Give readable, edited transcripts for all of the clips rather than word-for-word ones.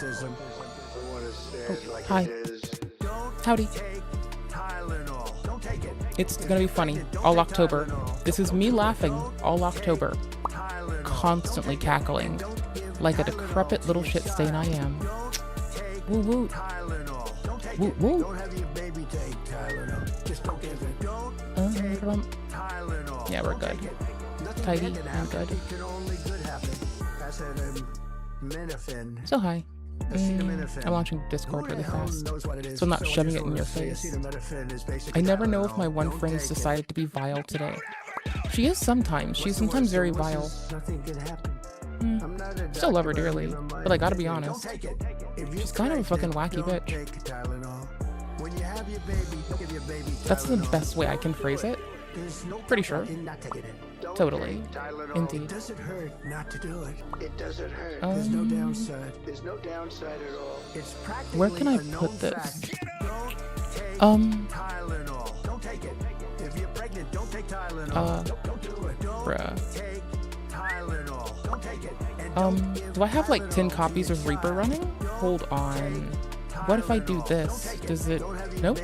Oh, hi. Howdy. It's gonna be funny all October. This is me laughing all October, constantly cackling like a decrepit little shit stain I am. Woo woo. Woo woo. Yeah, we're good. Tidy, I'm good. So hi. I'm launching Discord really fast, so I'm not shoving it in your face. I never know if my one friend's decided to be vile today. She is sometimes. She's sometimes very vile. Still love her dearly, but I gotta be honest. She's kind of a fucking wacky bitch. That's the best way I can phrase it. Pretty sure. Totally. Indeed. Does it hurt not to do it? It doesn't hurt. There's no downside. There's no downside at all. It's practically where can I put this? Tylenol. Don't take it. If you're pregnant, don't take Tylenol. Don't do it. Bruh. Take Tylenol. Don't take it. Do I have like 10 copies of Reaper running? Hold on. What if I do this? Does it... Nope.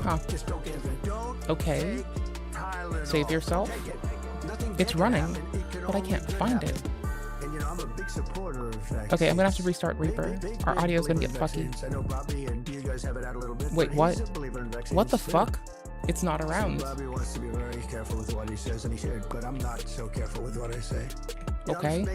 Huh. Okay. Save yourself. It's running, but I can't find it. Okay, I'm gonna have to restart Reaper. Our audio's gonna get fucky. Wait, what? What the fuck? It's not around. Bobby wants to be very careful with what he says, and he should, but I'm not so careful with what I say. Okay.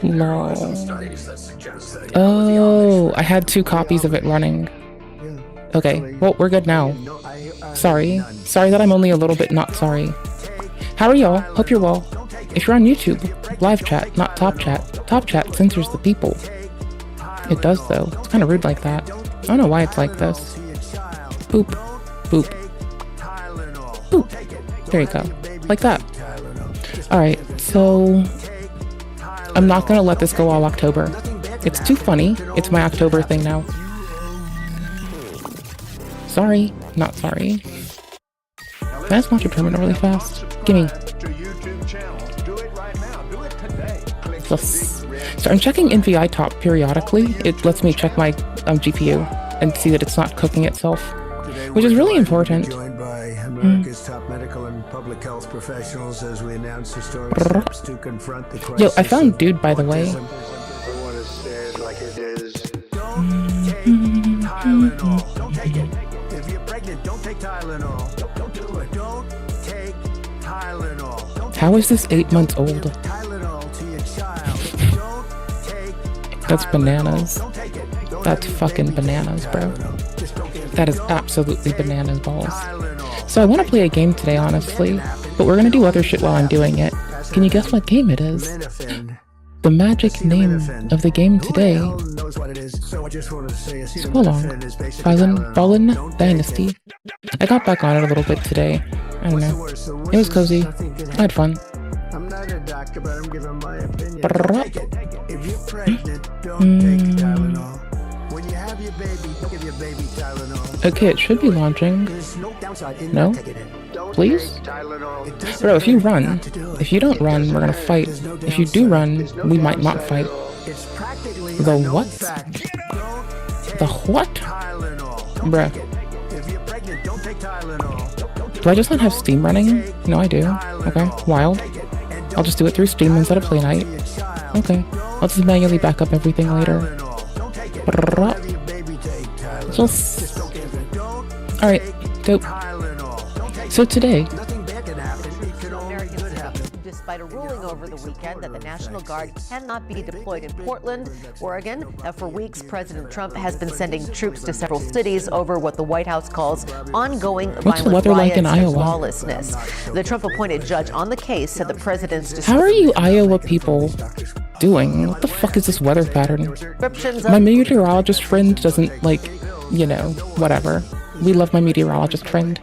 No. Oh, I had 2 copies of it running. Okay, well, we're good now. Sorry. Sorry that I'm only a little bit not sorry. How are y'all? Hope you're well. If you're on YouTube, live chat, not top chat. Top chat censors the people. It does, though. It's kind of rude like that. I don't know why it's like this. Boop. Boop. Boop. There you go. Like that. Alright, so... I'm not gonna let this go all October. It's too funny. It's my October thing now. Sorry. Not sorry. Can I just launch a terminal really fast? Gimme. So I'm checking NVI top periodically. It lets me check my GPU and see that it's not cooking itself, which is really important. Joined by America's top medical and public health professionals as we announce historic steps to confront the crisis. Yo, I found Dude, by the way. Tylenol. Don't take it. If you're pregnant, don't take Tylenol. Don't do it. Don't take Tylenol. How is this 8 months old? Tylenol to your child. Don't take That's bananas. That's fucking bananas, bro. That is absolutely bananas balls. So I want to play a game today, honestly, but we're gonna do other shit while I'm doing it. Can you guess what game it is? The magic name of the game today. Fallen Dynasty. I got back on it a little bit today. I don't know. It was cozy. I had fun. I'm not a doctor, but I'm giving my opinion. If you're pregnant, don't take Tylenol. When you have your baby, give your baby Tylenol. Okay, it should be launching. No? Please? Bro, if you run, if you don't run, we're gonna fight. If you do run, we might not fight. The what? The what? Bruh. Do I just not have Steam running? No, I do. Okay, wild. I'll just do it through Steam instead of Play Night. Okay, I'll just manually back up everything later. Alright, dope. So today, despite a ruling over the weekend that the National Guard cannot be deployed in Portland, Oregon. For weeks, President Trump has been sending troops to several cities over what the White House calls ongoing violent riots and lawlessness. The Trump-appointed judge on the case said the president's... How are you Iowa people doing? What the fuck is this weather pattern? My meteorologist friend doesn't, like, you know, whatever. We love my meteorologist friend.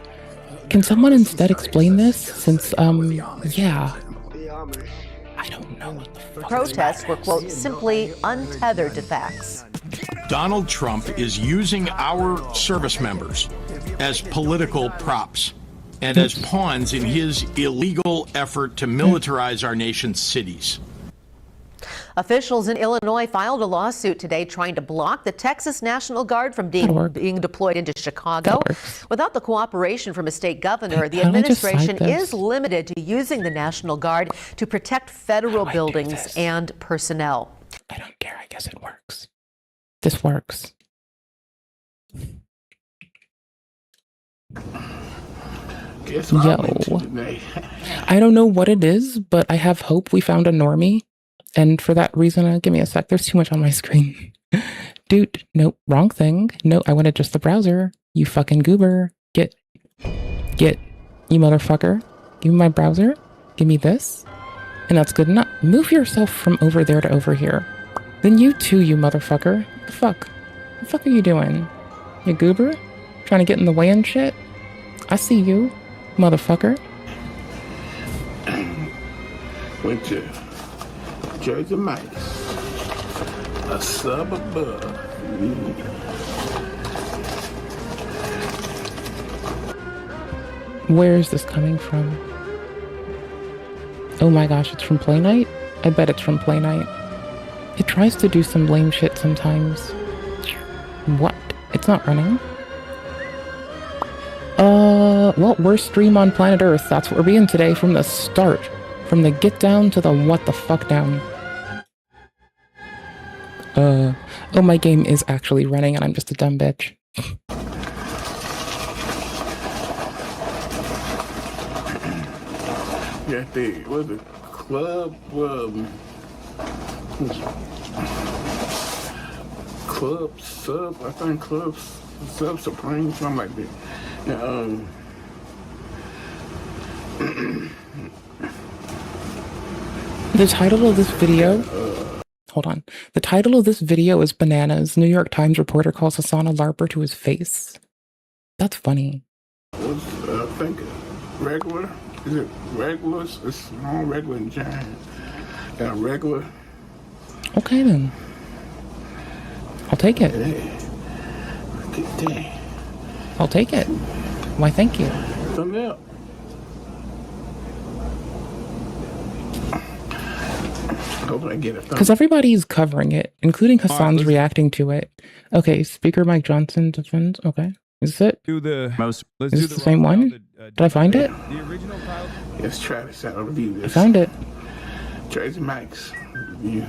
Can someone instead explain this? Since, yeah. I don't know what the fuck. Protests were, quote, simply untethered to facts. Donald Trump is using our service members as political props and as pawns in his illegal effort to militarize our nation's cities. Officials in Illinois filed a lawsuit today trying to block the Texas National Guard from being deployed into Chicago. Without the cooperation from a state governor, the administration is limited to using the National Guard to protect federal buildings and personnel. I don't care. I guess it works. This works. Yo. I don't know what it is, but I have hope we found a normie. And for that reason, give me a sec. There's too much on my screen. Dude, nope, wrong thing. No, I wanted just the browser. You fucking goober. Get, you motherfucker. Give me my browser. Give me this. And that's good enough. Move yourself from over there to over here. Then you too, you motherfucker. The fuck? The fuck are you doing? You goober? Trying to get in the way and shit? I see you, motherfucker. Went to Jersey Mike's, a sub above. Where is this coming from? Oh my gosh, it's from Play Night? I bet it's from Play Night. It tries to do some lame shit sometimes. What? It's not running? Well, worst stream on planet Earth. That's what we're being today from the start. From the get down to the what the fuck down. Oh, my game is actually running and I'm just a dumb bitch. Yeah, they was a club, club sub, I think club sub supreme, something like that. Yeah, the title of this video, hold on. The title of this video is Bananas. New York Times reporter calls Hassan a LARPer to his face. That's funny. I think regular. Is it regular? It's small, regular, and giant. Yeah, regular. Okay then. I'll take it. Dang. I'll take it. Why, thank you. Something else. Hope I get it. Because everybody's covering it, including Hassan's reacting to it. Okay, Speaker Mike Johnson defends. Okay. Is this it? Do the most. Let's Is do this the same one? Did I find it? The original file. Let's try this out. Review this. I found it. Jersey Mike's. Review.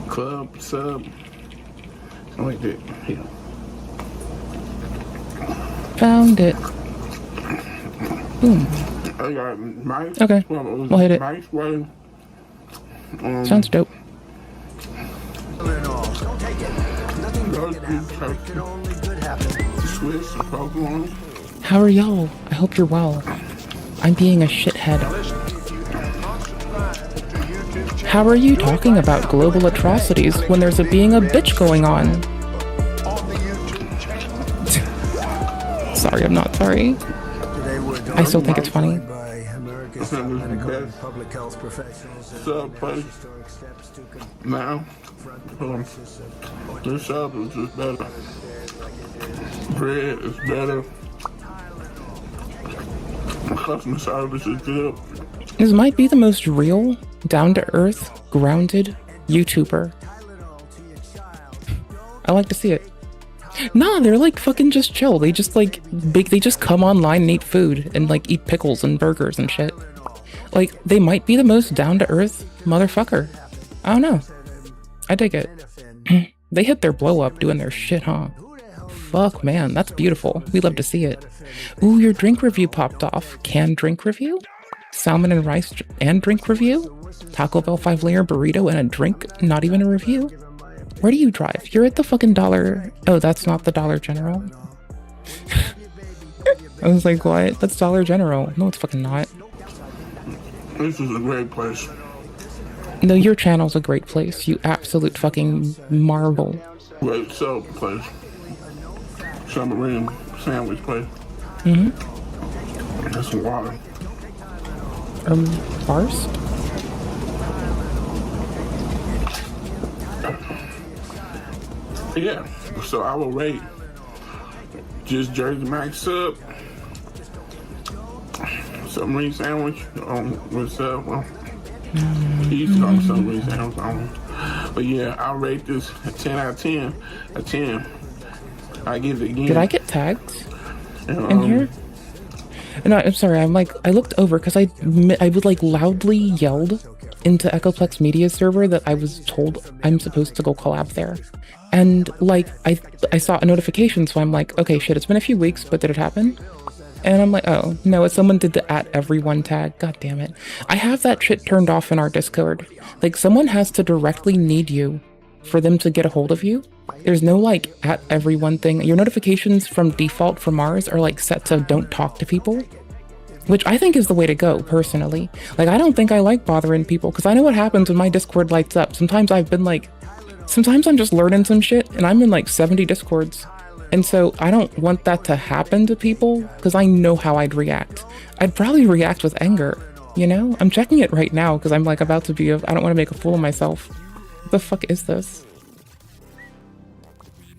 Club, sub. Something like that. Yeah. Found it. Boom. I got mice. Okay. We'll hit it. Mice, well, Sounds dope. Don't take it. Nothing good can happen. It can only good happen. Swiss, Pokemon. How are y'all? I hope you're well. I'm being a shithead. How are you talking about global atrocities when there's being a bitch going on? Sorry, I'm not sorry. I still think it's funny. Public health professionals. Sub place. Now, this sub is just better. Bread is better. Customer service is good. This might be the most real, down-to-earth, grounded YouTuber. I like to see it. Nah, they're like fucking just chill. They just like they just come online and eat food and like eat pickles and burgers and shit. Like, they might be the most down-to-earth motherfucker. I don't know. I dig it. They hit their blow up doing their shit, huh? Fuck, man, that's beautiful. We love to see it. Ooh, your drink review popped off. Canned drink review? Salmon and rice and drink review? Taco Bell 5-layer burrito and a drink? Not even a review? Where do you drive? You're at the fucking Dollar... Oh, that's not the Dollar General. I was like, what? That's Dollar General. No, it's fucking not. This is a great place. No, your channel's a great place. You absolute fucking marvel. Great sub place. Submarine sandwich place. Mm-hmm. That's some water. Bars? Yeah, so I will rate just Jersey Mike's sub, submarine sandwich with sub. Well, he used to call me submarine sandwich. But yeah, I'll rate this a 10 out of 10. A 10. I give it again. Did I get tagged in here? No, I'm sorry. I looked over because I would like loudly yelled into Echoplex Media server that I was told I'm supposed to go collab there. And like, I saw a notification, so I'm like, okay, shit, it's been a few weeks, but did it happen? And I'm like, oh, no, it's someone did the @everyone tag. God damn it. I have that shit turned off in our Discord. Like, someone has to directly need you for them to get a hold of you. There's no like @everyone thing. Your notifications from default from ours are like set to don't talk to people, which I think is the way to go, personally. Like, I don't think I like bothering people, because I know what happens when my Discord lights up. Sometimes I'm just learning some shit, and I'm in like 70 Discords. And so I don't want that to happen to people, because I know how I'd react. I'd probably react with anger, you know? I'm checking it right now, because I'm like about to be I don't want to make a fool of myself. What the fuck is this?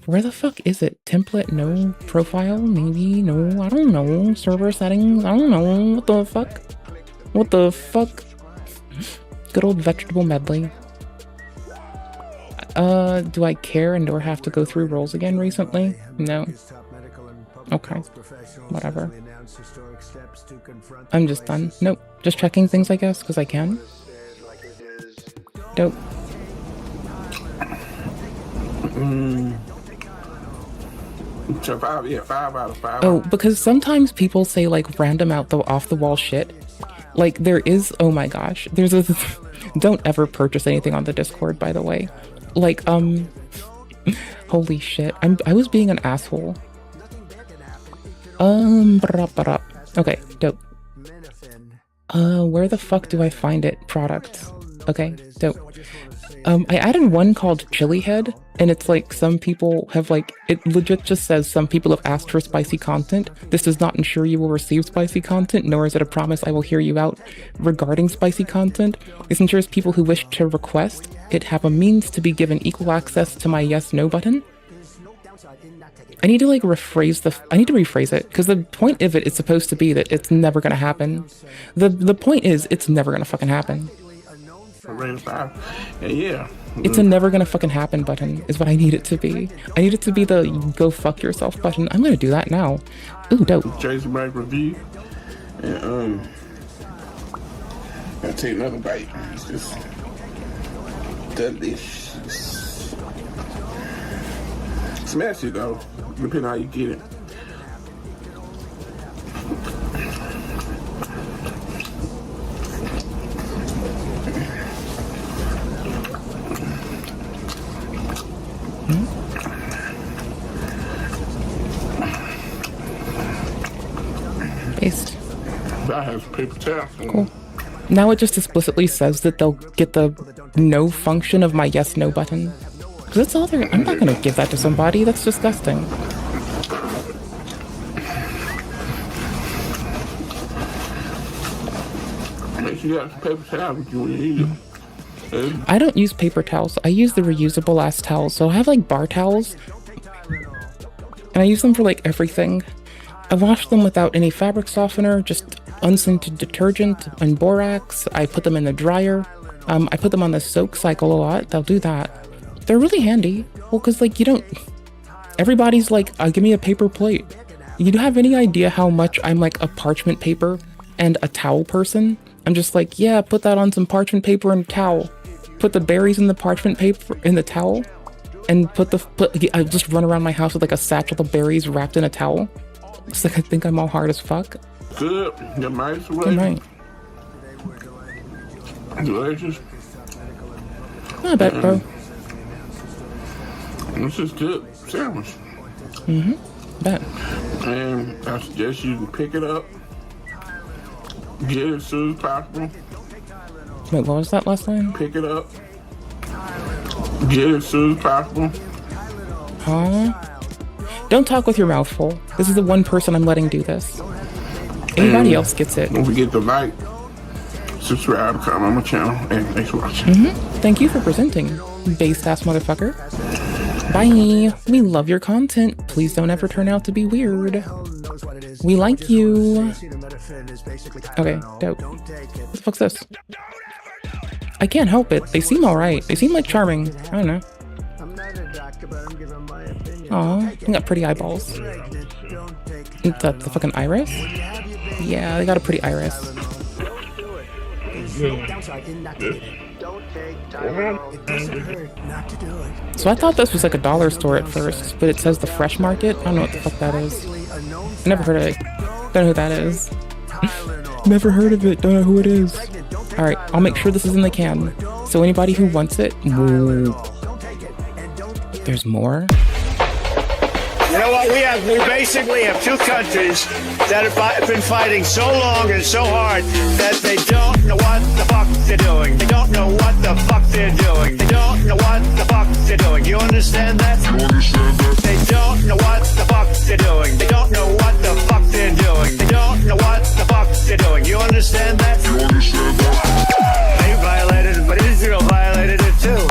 Where the fuck is it? Template? No. Profile? Maybe? No. I don't know. Server settings? I don't know. What the fuck? What the fuck? Good old vegetable medley. Do I care and do I have to go through roles again recently? No. Okay. Whatever. I'm just done. Nope. Just checking things, I guess, because I can. Dope. So 5 out of 5. Oh, because sometimes people say like random off the wall shit. Like there is, oh my gosh, there's a, don't ever purchase anything on the Discord, by the way. Like, holy shit, I was being an asshole. Okay, dope. Where the fuck do I find it? Products. Okay, dope. I added one called Chili Head, and it's like some people have like, it legit just says some people have asked for spicy content. This does not ensure you will receive spicy content, nor is it a promise I will hear you out regarding spicy content. This ensures people who wish to request it have a means to be given equal access to my yes/no button. I need to like I need to rephrase it, because the point of it is supposed to be that it's never gonna happen. The point is, it's never gonna fucking happen. Yeah. It's a never gonna fucking happen button is what I need it to be. I need it to be the go fuck yourself button. I'm gonna do that now. Ooh, dope. Jason Mike review. And I'll take another bite. It's just delicious. Smash it though, depending on how you get it. Paste. That has paper towel. Cool. Now it just explicitly says that they'll get the no function of my yes/no button. Because that's all they're. I'm not gonna give that to somebody. That's disgusting. Make sure you got paper towel if you want to use it. I don't use paper towels. I use the reusable ass towels. So I have like bar towels, and I use them for like everything. I wash them without any fabric softener, just unscented detergent and borax. I put them in the dryer. I put them on the soak cycle a lot. They'll do that. They're really handy. Well, because like you don't, everybody's like, give me a paper plate. You have any idea how much I'm like a parchment paper and a towel person? I'm just like, yeah, put that on some parchment paper and a towel. Put the berries in the parchment paper in the towel, and I just run around my house with like a satchel of berries wrapped in a towel. It's like I think I'm all hard as fuck. Good. Your mind's away. Good night. Delicious. Not bad, bro. This is good sandwich. Bet. And I suggest you pick it up, get it as soon as possible. Wait, what was that last line? Pick it up, get it as soon as possible. Huh? Don't talk with your mouth full. This is the one person I'm letting do this. Anybody else gets it. Don't forget to like, subscribe, comment on my channel, and thanks for watching. Thank you for presenting, based ass motherfucker. Bye. We love your content. Please don't ever turn out to be weird. We like you. Okay, dope. What the fuck's this? I can't help it. They seem alright. They seem like charming. I don't know. Aw, they got pretty eyeballs. Is that the fucking iris? Yeah, they got a pretty iris. So I thought this was like a dollar store at first, but it says the Fresh Market. I don't know what the fuck that is. Never heard of it. Don't know who that is. Never heard of it. Don't know who it is. Alright, I'll make sure this is in the can. So anybody who wants it... Whoa. There's more? You know what? We basically have two countries that have been fighting so long and so hard that they don't know what the fuck they're doing. They don't know what the fuck they're doing. They don't know what the fuck they're doing. You understand that? You understand that? They don't know what the fuck they're doing. They don't know what the fuck they're doing. They don't know what the fuck they're doing. You understand that? You understand that? They violated it, but Israel violated it too.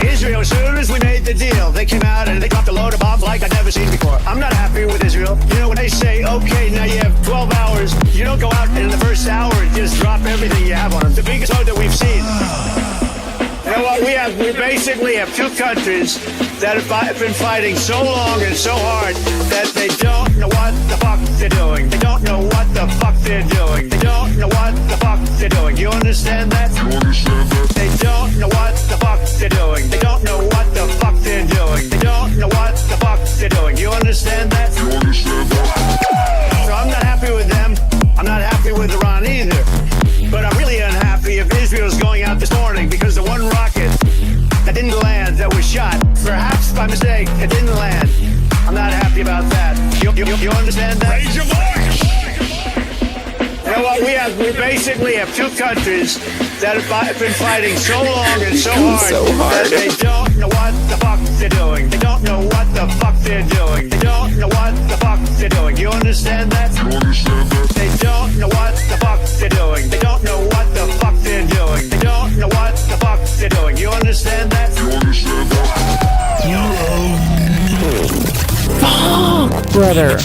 Israel, as soon as we made the deal, they came out and they dropped a load of bombs like I'd never seen before. I'm not happy with Israel. You know, when they say, okay, now you have 12 hours, you don't go out in the first hour and just drop everything you have on them. The biggest load that we've seen. You know what? We basically have two countries that have been fighting so long and so hard that they don't know what the fuck they're doing. They don't know what the fuck they're doing. They don't know what the fuck they're doing. You understand that? You understand that? They don't know what the fuck they're doing. They don't know what the fuck they're doing. They don't know what the fuck they're doing. You understand that? You understand that? So I'm not happy with them. I'm not happy with Iran either. But I'm really unhappy if Israel's going out this morning because the one rocket that didn't land, that was shot, perhaps by mistake, it didn't land. I'm not happy about that. You understand that? Raise your voice! You know what? We basically have two countries that have been fighting so long and so hard that they don't know what the fuck they're doing. They don't know what the fuck they're doing. They don't know what the fuck they're doing. You understand that? You understand that? They don't know what the fuck they're doing. They don't know what the fuck they're doing. They don't know what the fuck they're doing. You understand that? You understand that? Fuck, brother.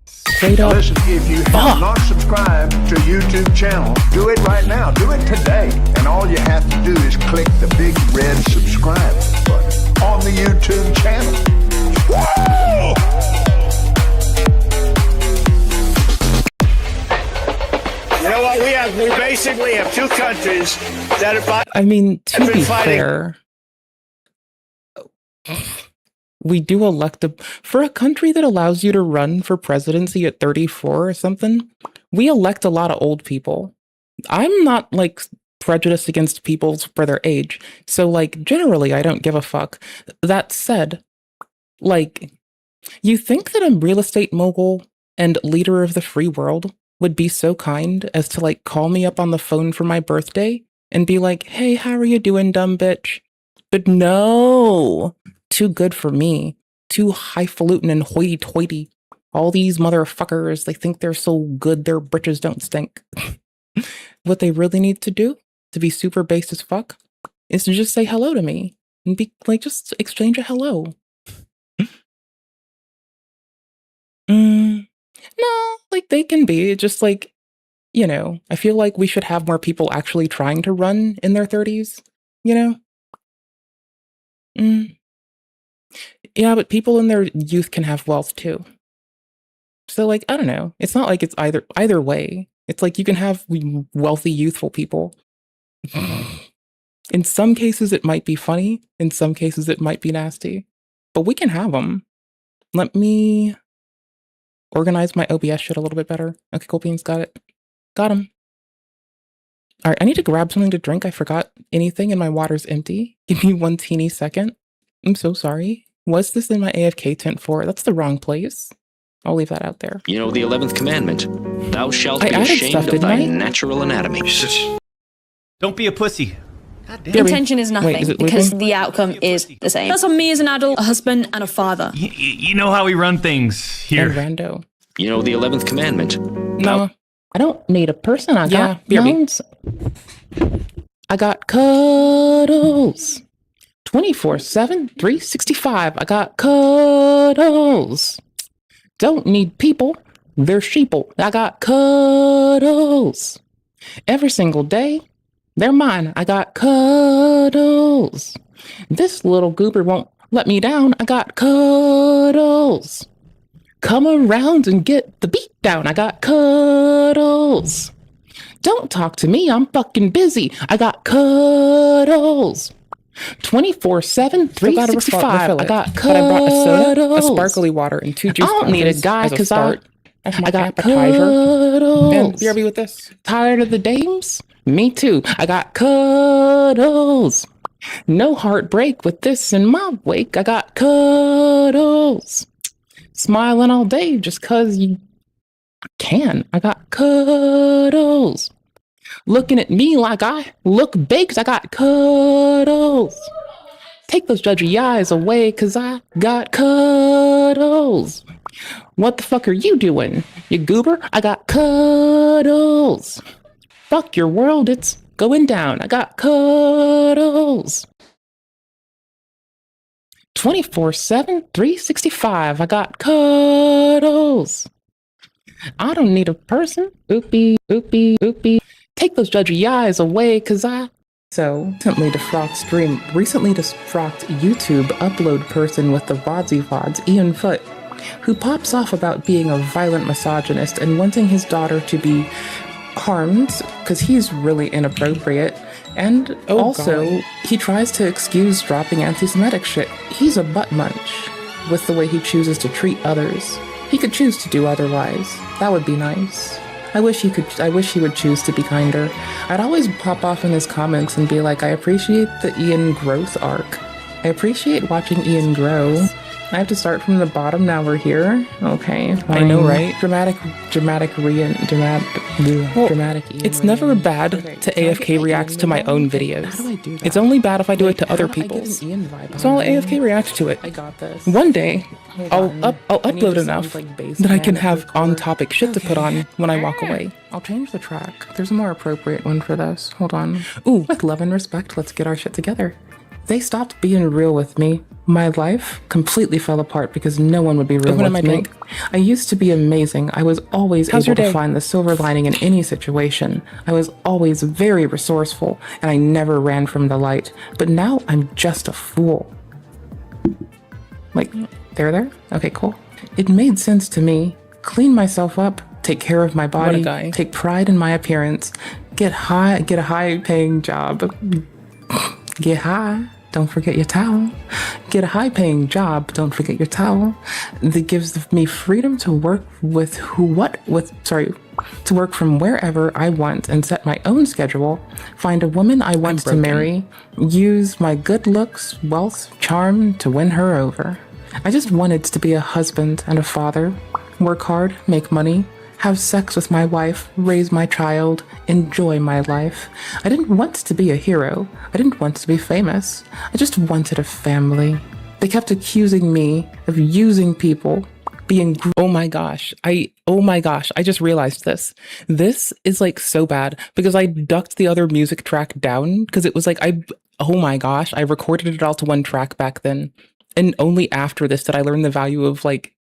Straight up. Listen, if you have not subscribed to YouTube channel, do it right now. Do it today. And all you have to do is click the big red subscribe button on the YouTube channel. Woo! You know what? We basically have two countries that have. I mean, to be fair, we do elect for a country that allows you to run for presidency at 34 or something. We elect a lot of old people. I'm not like prejudiced against people for their age, so like generally I don't give a fuck. That said, like, you think that a real estate mogul and leader of the free world would be so kind as to like call me up on the phone for my birthday and be like, "Hey, how are you doing, dumb bitch?" But no. Too good for me. Too highfalutin and hoity-toity. All these motherfuckers, they think they're so good their britches don't stink. What they really need to do, to be super base as fuck, is to just say hello to me. And be like, just exchange a hello. No, like they can be. Just like, you know, I feel like we should have more people actually trying to run in their 30s, you know? Yeah, but people in their youth can have wealth too. So like, I don't know. It's not like it's either way. It's like you can have wealthy, youthful people. In some cases, it might be funny. In some cases, it might be nasty. But we can have them. Let me organize my OBS shit a little bit better. Okay, cool beans, got it. Got him. All right, I need to grab something to drink. I forgot anything and my water's empty. Give me one teeny second. I'm so sorry. Was this in my AFK tent 4? That's the wrong place. I'll leave that out there. You know the 11th commandment. Thou shalt be ashamed of thy natural anatomy. Don't be a pussy. Intention is nothing because the outcome is the same. That's on me as an adult, a husband, and a father. You know how we run things here. And rando. You know the 11th commandment. No, I don't need a person. I got mounts. I got cuddles. 24/7, 365. I got cuddles. Don't need people. They're sheeple. I got cuddles. Every single day, they're mine. I got cuddles. This little goober won't let me down. I got cuddles. Come around and get the beat down. I got cuddles. Don't talk to me. I'm fucking busy. I got cuddles. 24/7, 365. I got cuddles. But I brought a soda, a sparkly water, and 2 juice. I don't need a guy because I got appetizer. cuddles. And BRB with this. Tired of the dames? Me too. I got cuddles. No heartbreak with this in my wake. I got cuddles. Smiling all day just cause you can. I got cuddles. Looking at me like I look baked. I got cuddles. Take those judgy eyes away cause I got cuddles. What the fuck are you doing, you goober? I got cuddles. Fuck your world, it's going down. I got cuddles. 24/7, 365. I got cuddles. I don't need a person. Oopie, oopie, oopie. Take those judgy eyes away, cause I... So, recently defrocked YouTube upload person with the VODs, Ian Foote, who pops off about being a violent misogynist and wanting his daughter to be harmed because he's really inappropriate. And he tries to excuse dropping anti-Semitic shit. He's a butt munch with the way he chooses to treat others. He could choose to do otherwise. That would be nice. I wish he would choose to be kinder. I'd always pop off in his comments and be like, I appreciate the Ian growth arc. I appreciate watching Ian grow. I have to start from the bottom. Now we're here. Okay, fine. I know, right? Dramatic Ian. It's never bad to AFK react to my own videos. How do I do that? It's only bad if I do it to other people's. So I'll AFK react to it. I got this. One day, I'll I need upload to enough sound like bass that I band can if have they're on-topic shit to put on when I walk away. I'll change the track. There's a more appropriate one for this. Hold on. Ooh, With love and respect, let's get our shit together. They stopped being real with me. My life completely fell apart because no one would be real Open up with my me. drink. I used to be amazing. I was always How's your able to day? find the silver lining in any situation. I was always very resourceful, and I never ran from the light. But now I'm just a fool. Like, there? Okay, cool. It made sense to me. Clean myself up, take care of my body, guy. take pride in my appearance, get a high-paying job. Get high, don't forget your towel. Get a high-paying job, don't forget your towel. That gives me freedom to work to work from wherever I want and set my own schedule, find a woman I want to marry, use my good looks, wealth, charm to win her over. I just wanted to be a husband and a father, work hard, make money, have sex with my wife, raise my child, enjoy my life. I didn't want to be a hero. I didn't want to be famous. I just wanted a family. They kept accusing me of using people, being... oh my gosh, I just realized this. This is like so bad because I ducked the other music track down because it was like, oh my gosh, I recorded it all to one track back then. And only after this did I learn the value of like,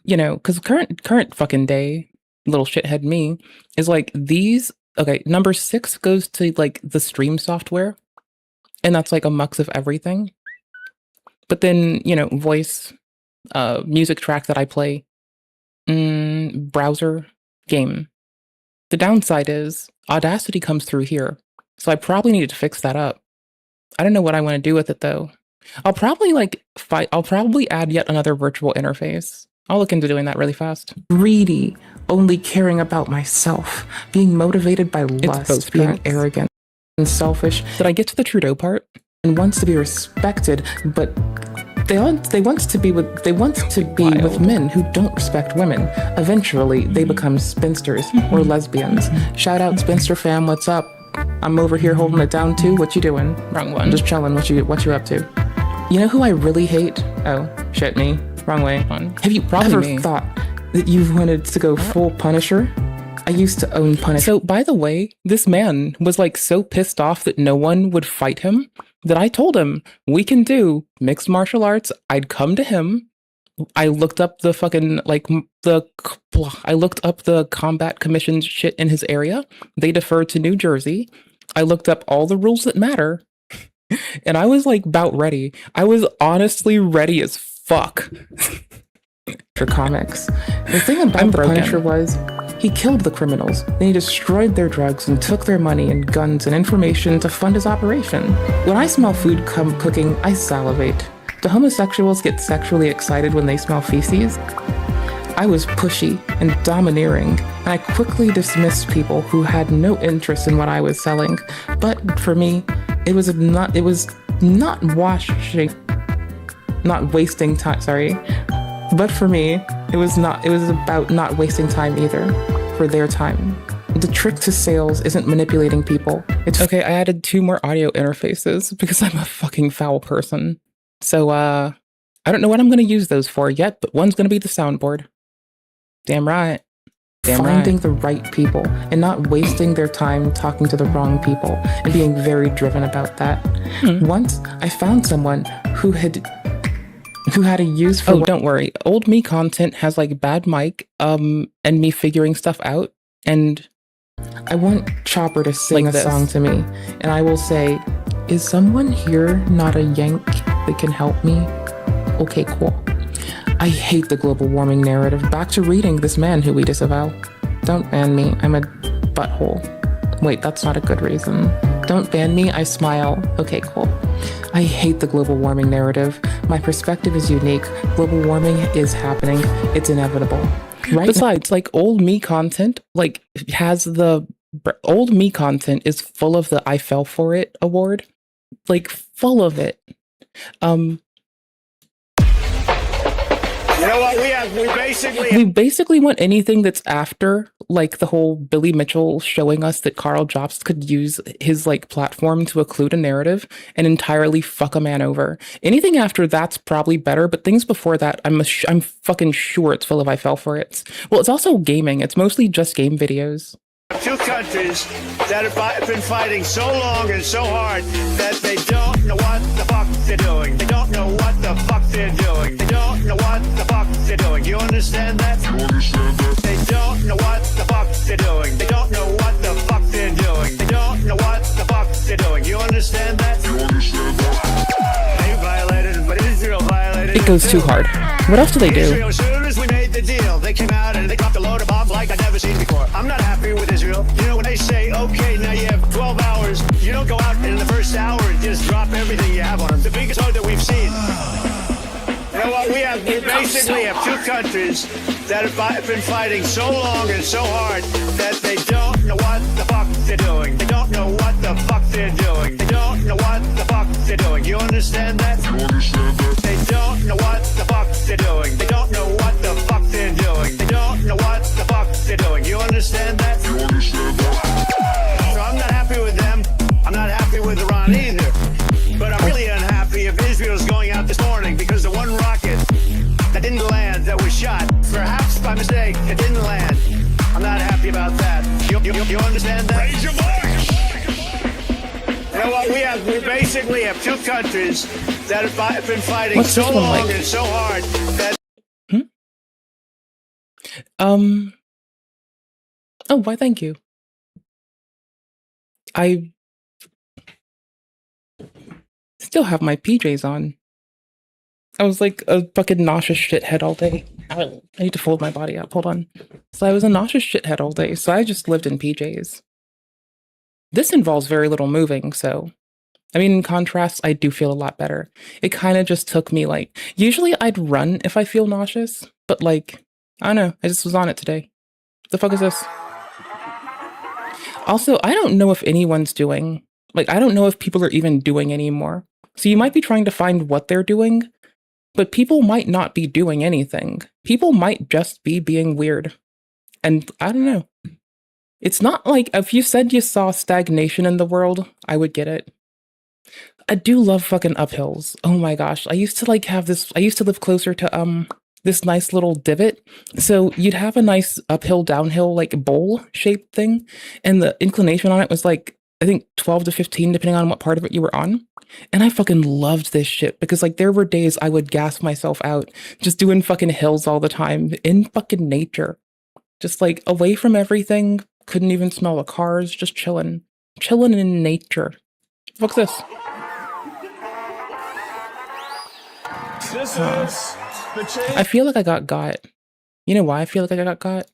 you know, because current fucking day, little shithead me, is like these, okay, number 6 goes to like the stream software, and that's like a mux of everything. But then, you know, voice, music track that I play, browser, game. The downside is Audacity comes through here, so I probably need to fix that up. I don't know what I want to do with it though. I'll probably add yet another virtual interface. I'll look into doing that really fast. Greedy, only caring about myself, being motivated by lust, being arrogant and selfish. Did I get to the Trudeau part? And wants to be respected, but they want to be with men who don't respect women. Eventually, they become spinsters or lesbians. Shout out spinster fam, what's up? I'm over here holding it down too. What you doing? Wrong one. I'm just chilling. What you up to? You know who I really hate? Oh, shit, me. Wrong way. Have you ever thought that you wanted to go full Punisher? I used to own Punisher. So, by the way, this man was like so pissed off that no one would fight him that I told him we can do mixed martial arts. I'd come to him. I looked up the fucking, I looked up the combat commission shit in his area. They deferred to New Jersey. I looked up all the rules that matter. And I was like about ready. I was honestly ready as fuck. For comics. The thing about the Punisher was he killed the criminals, then he destroyed their drugs and took their money and guns and information to fund his operation. When I smell food cooking, I salivate. Do homosexuals get sexually excited when they smell feces? I was pushy and domineering, and I quickly dismissed people who had no interest in what I was selling. But for me, it was not wasting time, sorry. But for me, it was about not wasting time either, for their time. The trick to sales isn't manipulating people. It's okay, I added 2 more audio interfaces because I'm a fucking foul person. So, I don't know what I'm going to use those for yet, but one's going to be the soundboard. Damn right. Finding the right people and not wasting their time talking to the wrong people and being very driven about that. Once I found someone who had a use for... Oh, don't worry. Old me content has like bad mic, and me figuring stuff out, and... I want Chopper to sing like a song to me, and I will say, is someone here not a Yank that can help me? Okay, cool. I hate the global warming narrative. Back to reading this man who we disavow. Don't ban me, I'm a butthole. Wait, that's not a good reason. Don't ban me, I smile. Okay, cool. I hate the global warming narrative. My perspective is unique. Global warming is happening. It's inevitable. Right? Besides, like, old me content, like, has the... Old me content is full of the I fell for it award. Like, full of it. You know what? We basically want anything that's after, like, the whole Billy Mitchell showing us that Karl Jobst could use his, like, platform to occlude a narrative and entirely fuck a man over. Anything after that's probably better, but things before that, I'm fucking sure it's full of I fell for it. Well, it's also gaming. It's mostly just game videos. 2 countries that have been fighting so long and so hard that they don't know what the fuck they're doing. They don't know what the fuck they're doing. They don't know what the fuck they're doing. You understand that? They don't know what the fuck they're doing. They don't know what the fuck they're doing. They don't know what the fuck they're doing. You understand that? They violated, but Israel violated. It goes too hard. What else do they do? Israel, as soon as we made the deal, they came out and they dropped a load of bombs like I'd never seen before. I'm not happy with Israel. You know, when they say, okay, now you have 12 hours, you don't go out in the first hour and just drop everything you have on them. The biggest load that we've seen. You know what? We basically have 2 countries that have been fighting so long and so hard that they don't know what the fuck they're doing. They don't know what the fuck they're doing. They don't know what the fuck they're doing. You understand that? They don't know what the fuck they're doing. They don't know what the fuck they're doing. They don't know what the fuck they're doing. You understand that? So I'm not happy with them. I'm not happy with Iran either. But I'm really unhappy if Israel's going out this morning because the one rocket that didn't land, that was shot, perhaps by mistake, it didn't land. I'm not happy about that. You understand that? Raise your voice! You know what? We basically have 2 countries that have been fighting so long and so hard that... Oh, why thank you. I still have my PJs on. I was like a fucking nauseous shithead all day. I need to fold my body up. Hold on. So I was a nauseous shithead all day, so I just lived in PJs. This involves very little moving, so... I mean, in contrast, I do feel a lot better. It kind of just took me, like... Usually I'd run if I feel nauseous, but, like... I don't know. I just was on it today. The fuck is this? Also, I don't know if anyone's doing... Like, I don't know if people are even doing anymore. So you might be trying to find what they're doing, but people might not be doing anything. People might just be being weird. And I don't know. It's not like, if you said you saw stagnation in the world, I would get it. I do love fucking uphills. Oh my gosh. I used to like have this, I used to live closer to this nice little divot. So you'd have a nice uphill, downhill, like bowl shaped thing. And the inclination on it was like I think 12 to 15, depending on what part of it you were on. And I fucking loved this shit because like there were days I would gas myself out just doing fucking hills all the time in fucking nature. Just like away from everything. Couldn't even smell the cars, just chilling. Chilling in nature. What's this? I feel like I got. You know why I feel like I got?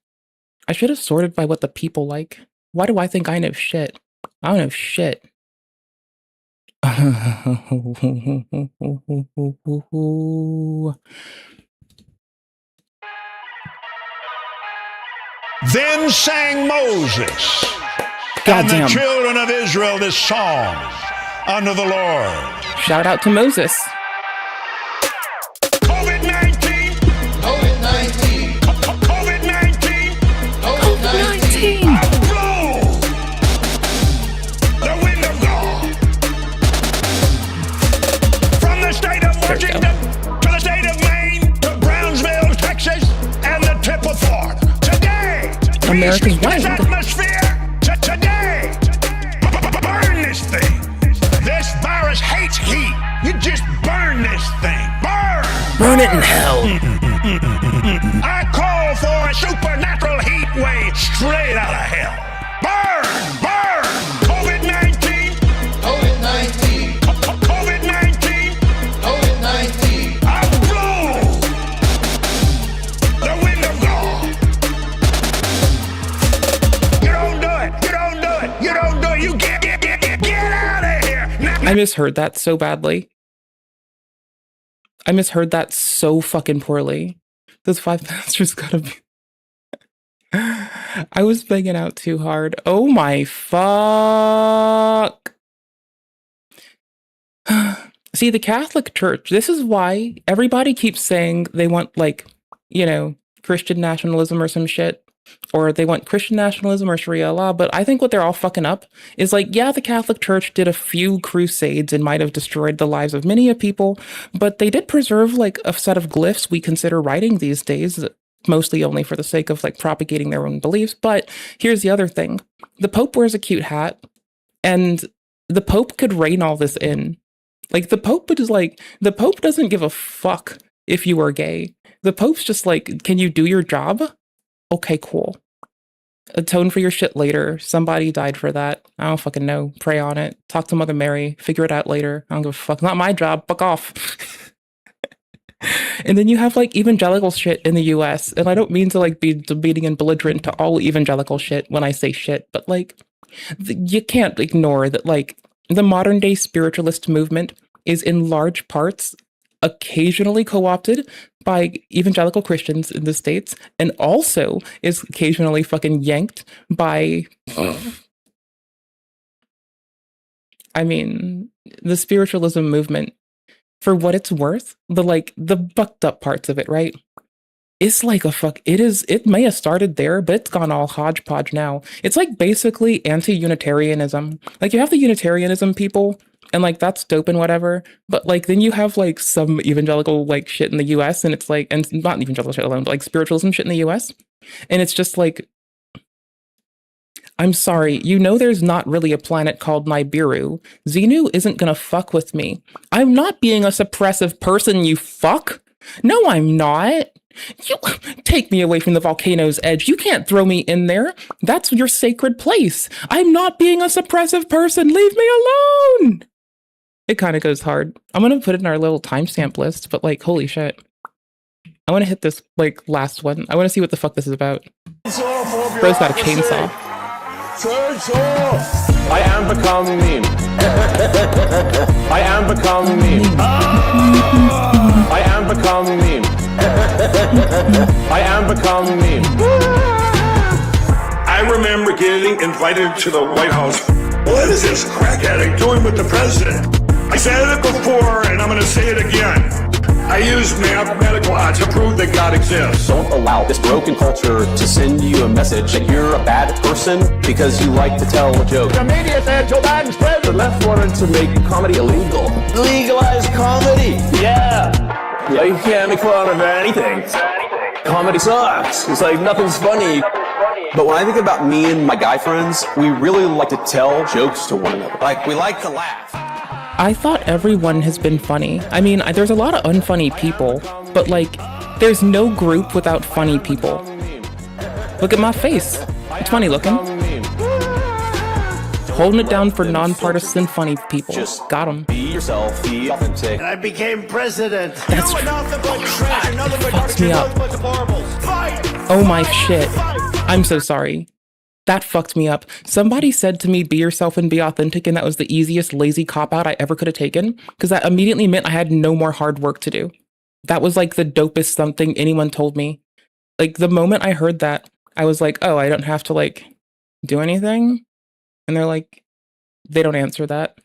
I should have sorted by what the people like. Why do I think I know shit? I don't know shit. Then sang Moses and Goddamn. the children of Israel this song unto the Lord. Shout out to Moses. COVID-19. COVID-19. COVID-19. COVID-19. Blow the wind of God from the state of Washington to the state of Maine to Brownsville, Texas, and the tip of Florida. Today, America's this wild. atmosphere. Today, burn this thing. This virus hates heat. You just burn this thing. Burn it in hell. I call for a supernatural heat wave straight out of hell. Burn! COVID-19. COVID-19. COVID-19. COVID-19. I blow the wind of God. You don't do it. You don't do it. You don't do it. You get out of here. Now, I misheard that so badly. I misheard that so fucking poorly. Those 5 masters gotta be... I was banging out too hard. Oh my fuck. See, the Catholic Church, this is why everybody keeps saying they want, like, you know, Christian nationalism or some shit. Or they want Christian nationalism or Sharia law, but I think what they're all fucking up is like, yeah, the Catholic Church did a few crusades and might have destroyed the lives of many people, but they did preserve like a set of glyphs we consider writing these days, mostly only for the sake of like propagating their own beliefs. But here's the other thing. The Pope wears a cute hat, and the Pope could rein all this in. Like the Pope doesn't give a fuck if you are gay. The Pope's just like, can you do your job? Okay, cool. Atone for your shit later. Somebody died for that. I don't fucking know. Pray on it. Talk to Mother Mary. Figure it out later. I don't give a fuck. Not my job. Fuck off. And then you have like evangelical shit in the US. And I don't mean to like be debating and belligerent to all evangelical shit when I say shit, but like you can't ignore that like the modern day spiritualist movement is in large parts occasionally co-opted by evangelical Christians in the States, and also is occasionally fucking yanked by, I mean, the spiritualism movement, for what it's worth, the fucked up parts of it, right? It's like it may have started there, but it's gone all hodgepodge now. It's like basically anti-Unitarianism. Like you have the Unitarianism people, and like that's dope and whatever, but like then you have like some evangelical like shit in the US, and it's like, and not evangelical shit alone, but like spiritualism shit in the US, and it's just like, I'm sorry, you know there's not really a planet called Nibiru. Xenu isn't gonna fuck with me. I'm not being a suppressive person, you fuck. No, I'm not. You take me away from the volcano's edge. You can't throw me in there. That's your sacred place. I'm not being a suppressive person. Leave me alone. It kind of goes hard. I'm going to put it in our little timestamp list, but like, holy shit. I want to hit this like last one. I want to see what the fuck this is about. Bro's got a chainsaw. I am becoming meme. I am becoming meme. I am becoming meme. I am becoming meme. I remember getting invited to the White House. What is this crack addict doing with the president? I said it before, and I'm going to say it again. I use mathematical odds to prove that God exists. Don't allow this broken culture to send you a message that you're a bad person because you like to tell a joke. The media said Joe Biden's president. The left wanted to make comedy illegal. Legalize comedy. Yeah. You can't make fun of anything. Comedy sucks. It's like nothing's funny. But when I think about me and my guy friends, we really like to tell jokes to one another. Like, we like to laugh. I thought everyone has been funny. I mean, there's a lot of unfunny people, but like, there's no group without funny people. Look at my face. It's funny looking. Holding it down for nonpartisan funny people. Just got him. Be yourself, be authentic. And I became president. That's fucks me up. Oh my shit. I'm so sorry. That fucked me up. Somebody said to me, be yourself and be authentic, and that was the easiest lazy cop-out I ever could have taken, because that immediately meant I had no more hard work to do. That was like the dopest something anyone told me. Like, the moment I heard that, I was like, oh, I don't have to, like, do anything? And they're like, they don't answer that.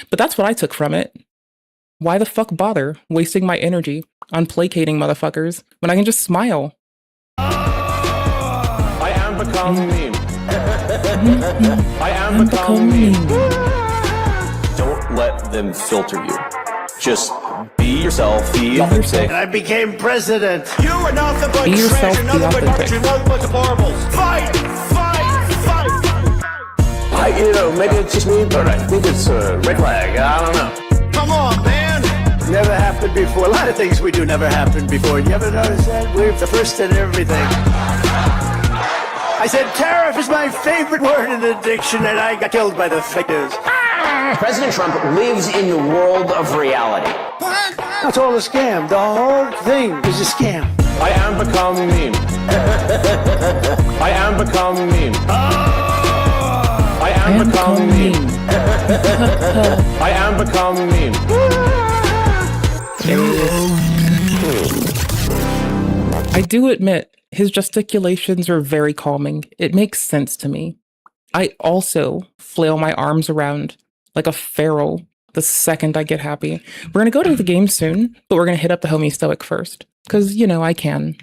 But that's what I took from it. Why the fuck bother wasting my energy on placating motherfuckers when I can just smile? I am become meme. I am become meme. Don't let them filter you. Just be yourself, be authentic. And I became president. You are nothing but be yourself, trash, be authentic. nothing but deplorables. Fight! Fight! Fight! Maybe it's just me, but I think it's a red flag. I don't know. Come on, man! Never happened before. A lot of things we do never happened before. You ever notice that? We're the first in everything. I said tariff is my favorite word in the dictionary, and I got killed by the fake news. President Trump lives in the world of reality. That's all a scam. The whole thing is a scam. I am become meme. I am become meme. I am become meme. I am become meme. I do admit, his gesticulations are very calming. It makes sense to me. I also flail my arms around like a feral the second I get happy. We're going to go to the game soon, but we're going to hit up the homey stoic first. Because, you know, I can.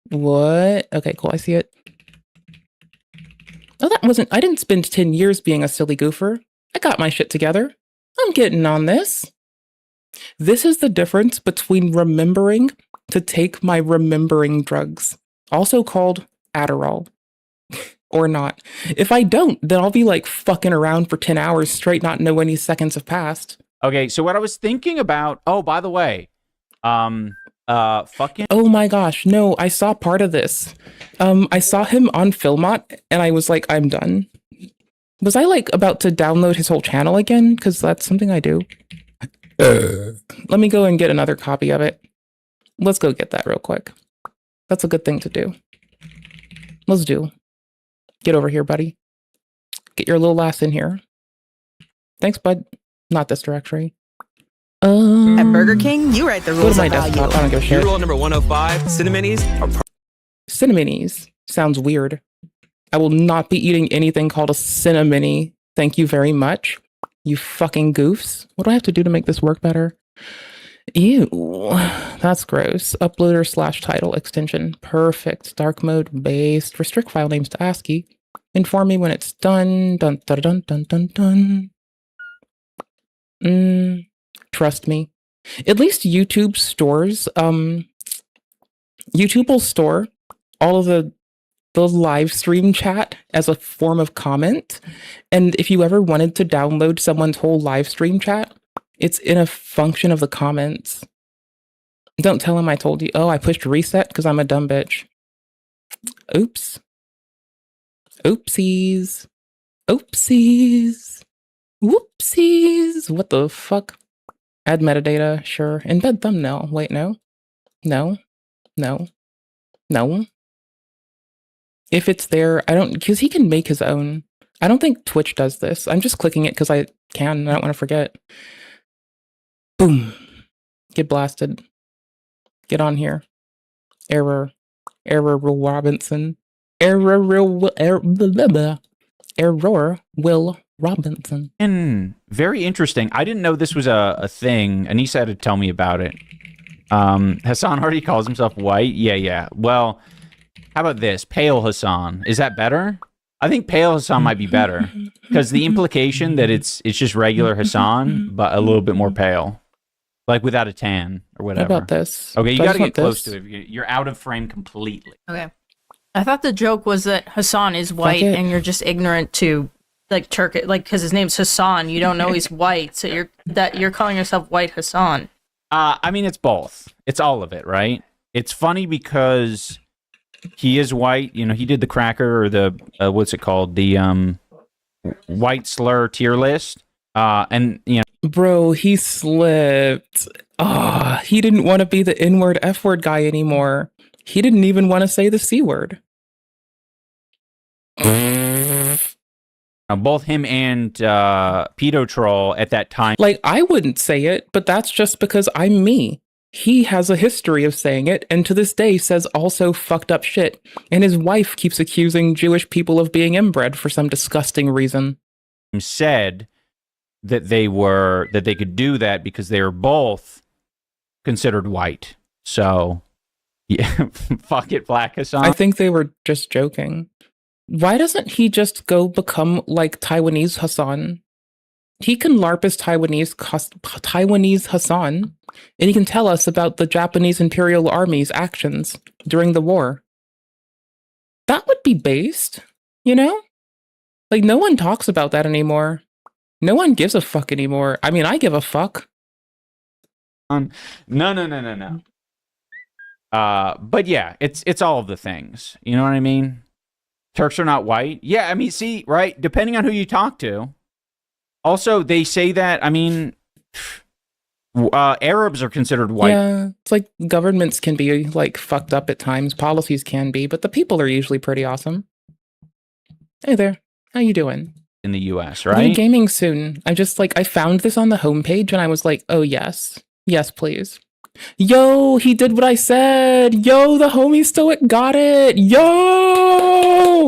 What? Okay, cool. I see it. Oh, I didn't spend 10 years being a silly goofer. I got my shit together. I'm getting on this. This is the difference between remembering to take my remembering drugs, also called Adderall, or not. If I don't, then I'll be like fucking around for 10 hours straight, not know any seconds have passed. Okay, so what I was thinking about, oh, by the way, fucking... Oh my gosh, no, I saw part of this. I saw him on Filmot, and I was like, I'm done. Was I like about to download his whole channel again? Because that's something I do. Let me go and get another copy of it. Let's go get that real quick. That's a good thing to do. Let's do. Get over here, buddy. Get your little ass in here. Thanks, bud. Not this directory. At Burger King, you write the rules Go to my of value. desktop. I don't give a shit. Rule number 105, Cinnamonies. Cinnamonies sounds weird. I will not be eating anything called a cinnamony. Thank you very much. You fucking goofs. What do I have to do to make this work better? Ew, that's gross. Uploader / title extension. Perfect. Dark mode based. Restrict file names to ASCII. Inform me when it's done. Dun dun dun dun dun dun. Trust me. At least YouTube stores. YouTube will store all of the live stream chat as a form of comment. And if you ever wanted to download someone's whole live stream chat, it's in a function of the comments. Don't tell him I told you. Oh, I pushed reset because I'm a dumb bitch. Oops. Oopsies. Oopsies. Whoopsies. What the fuck? Add metadata. Sure. Embed thumbnail. Wait, no. No. No. No. If it's there, I don't, because he can make his own. I don't think Twitch does this. I'm just clicking it because I can and I don't want to forget. Boom. Get blasted. Get on here. Error. Error Will Robinson. Error Will Robinson. Very interesting. I didn't know this was a thing. Anissa had to tell me about it. Hassan already calls himself white. Yeah. Well, how about this? Pale Hassan. Is that better? I think Pale Hassan might be better. Because the implication that it's just regular Hassan, but a little bit more pale. Like without a tan or whatever. How about this? Okay, you gotta get close to it. You're out of frame completely. Okay. I thought the joke was that Hassan is white and you're just ignorant to like Turkish, like because his name's Hassan. You don't know he's white, so you're calling yourself White Hassan. I mean, it's both. It's all of it, right? It's funny because he is white. You know, he did the cracker or the what's it called? The white slur tier list. And you know, bro, he slipped. He didn't want to be the N-word, F-word guy anymore. He didn't even want to say the C word. Both him and Pedo Troll at that time. Like, I wouldn't say it, but that's just because I'm me. He has a history of saying it, and to this day says also fucked up shit. And his wife keeps accusing Jewish people of being inbred for some disgusting reason. Said that they could do that because they were both considered white. So, yeah, fuck it, Black Hassan. I think they were just joking. Why doesn't he just go become like Taiwanese Hassan? He can LARP as Taiwanese Hassan, and he can tell us about the Japanese Imperial Army's actions during the war. That would be based, you know? Like, no one talks about that anymore. No one gives a fuck anymore. I mean, I give a fuck. No. But yeah, it's all of the things. You know what I mean? Turks are not white. Yeah, I mean, see, right? Depending on who you talk to. Also, they say that, I mean, Arabs are considered white. Yeah, it's like governments can be, like, fucked up at times. Policies can be, but the people are usually pretty awesome. Hey there. How you doing? In the US, I'll right? be gaming soon. I'm just, like, I found this on the homepage, and I was like, oh, yes. Yes, please. Yo, he did what I said. Yo, the homie stoic got it. Yo!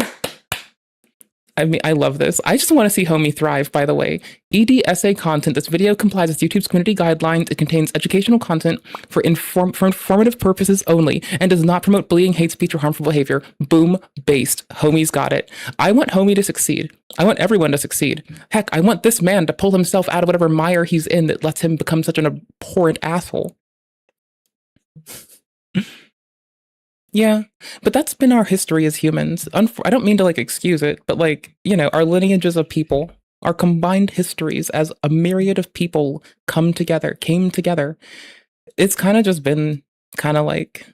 I mean, I love this. I just want to see homie thrive, by the way. EDSA Content. This video complies with YouTube's community guidelines. It contains educational content for informative purposes only and does not promote bullying, hate speech, or harmful behavior. Boom, based. Homie's got it. I want homie to succeed. I want everyone to succeed. Heck, I want this man to pull himself out of whatever mire he's in that lets him become such an abhorrent asshole. Yeah, but that's been our history as humans. I don't mean to, like, excuse it, but, like, you know, our lineages of people, our combined histories as a myriad of people came together. It's kind of just been kind of like,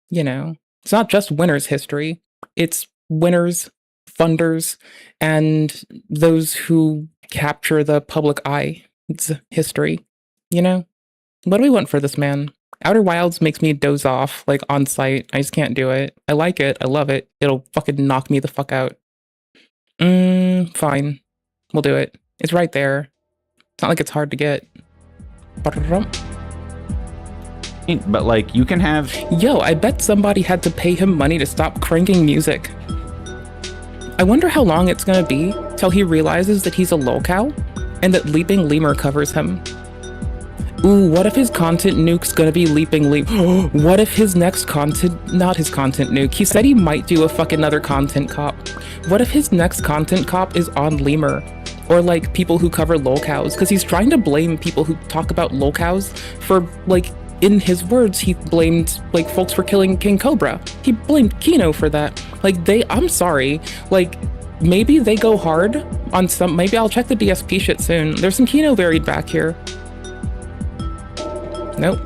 you know, it's not just winners' history. It's winners, funders, and those who capture the public eye. It's history, you know? What do we want for this man? Outer Wilds makes me doze off, like, on site. I just can't do it. I like it. I love it. It'll fucking knock me the fuck out. Fine. We'll do it. It's right there. It's not like it's hard to get. But, like, you can have... Yo, I bet somebody had to pay him money to stop cranking music. I wonder how long it's gonna be till he realizes that he's a lolcow and that Leaping Lemur covers him. Ooh, what if his content nuke's gonna be Leaping Lemur? What if his next content, not his content nuke, he said he might do a fucking another content cop. What if his next content cop is on Lemur? Or, like, people who cover lolcows? Because he's trying to blame people who talk about lolcows for, like, in his words, he blamed, like, folks for killing King Cobra. He blamed Kino for that. Like, I'm sorry, like, maybe they go hard on some, maybe I'll check the DSP shit soon. There's some Kino buried back here. Nope.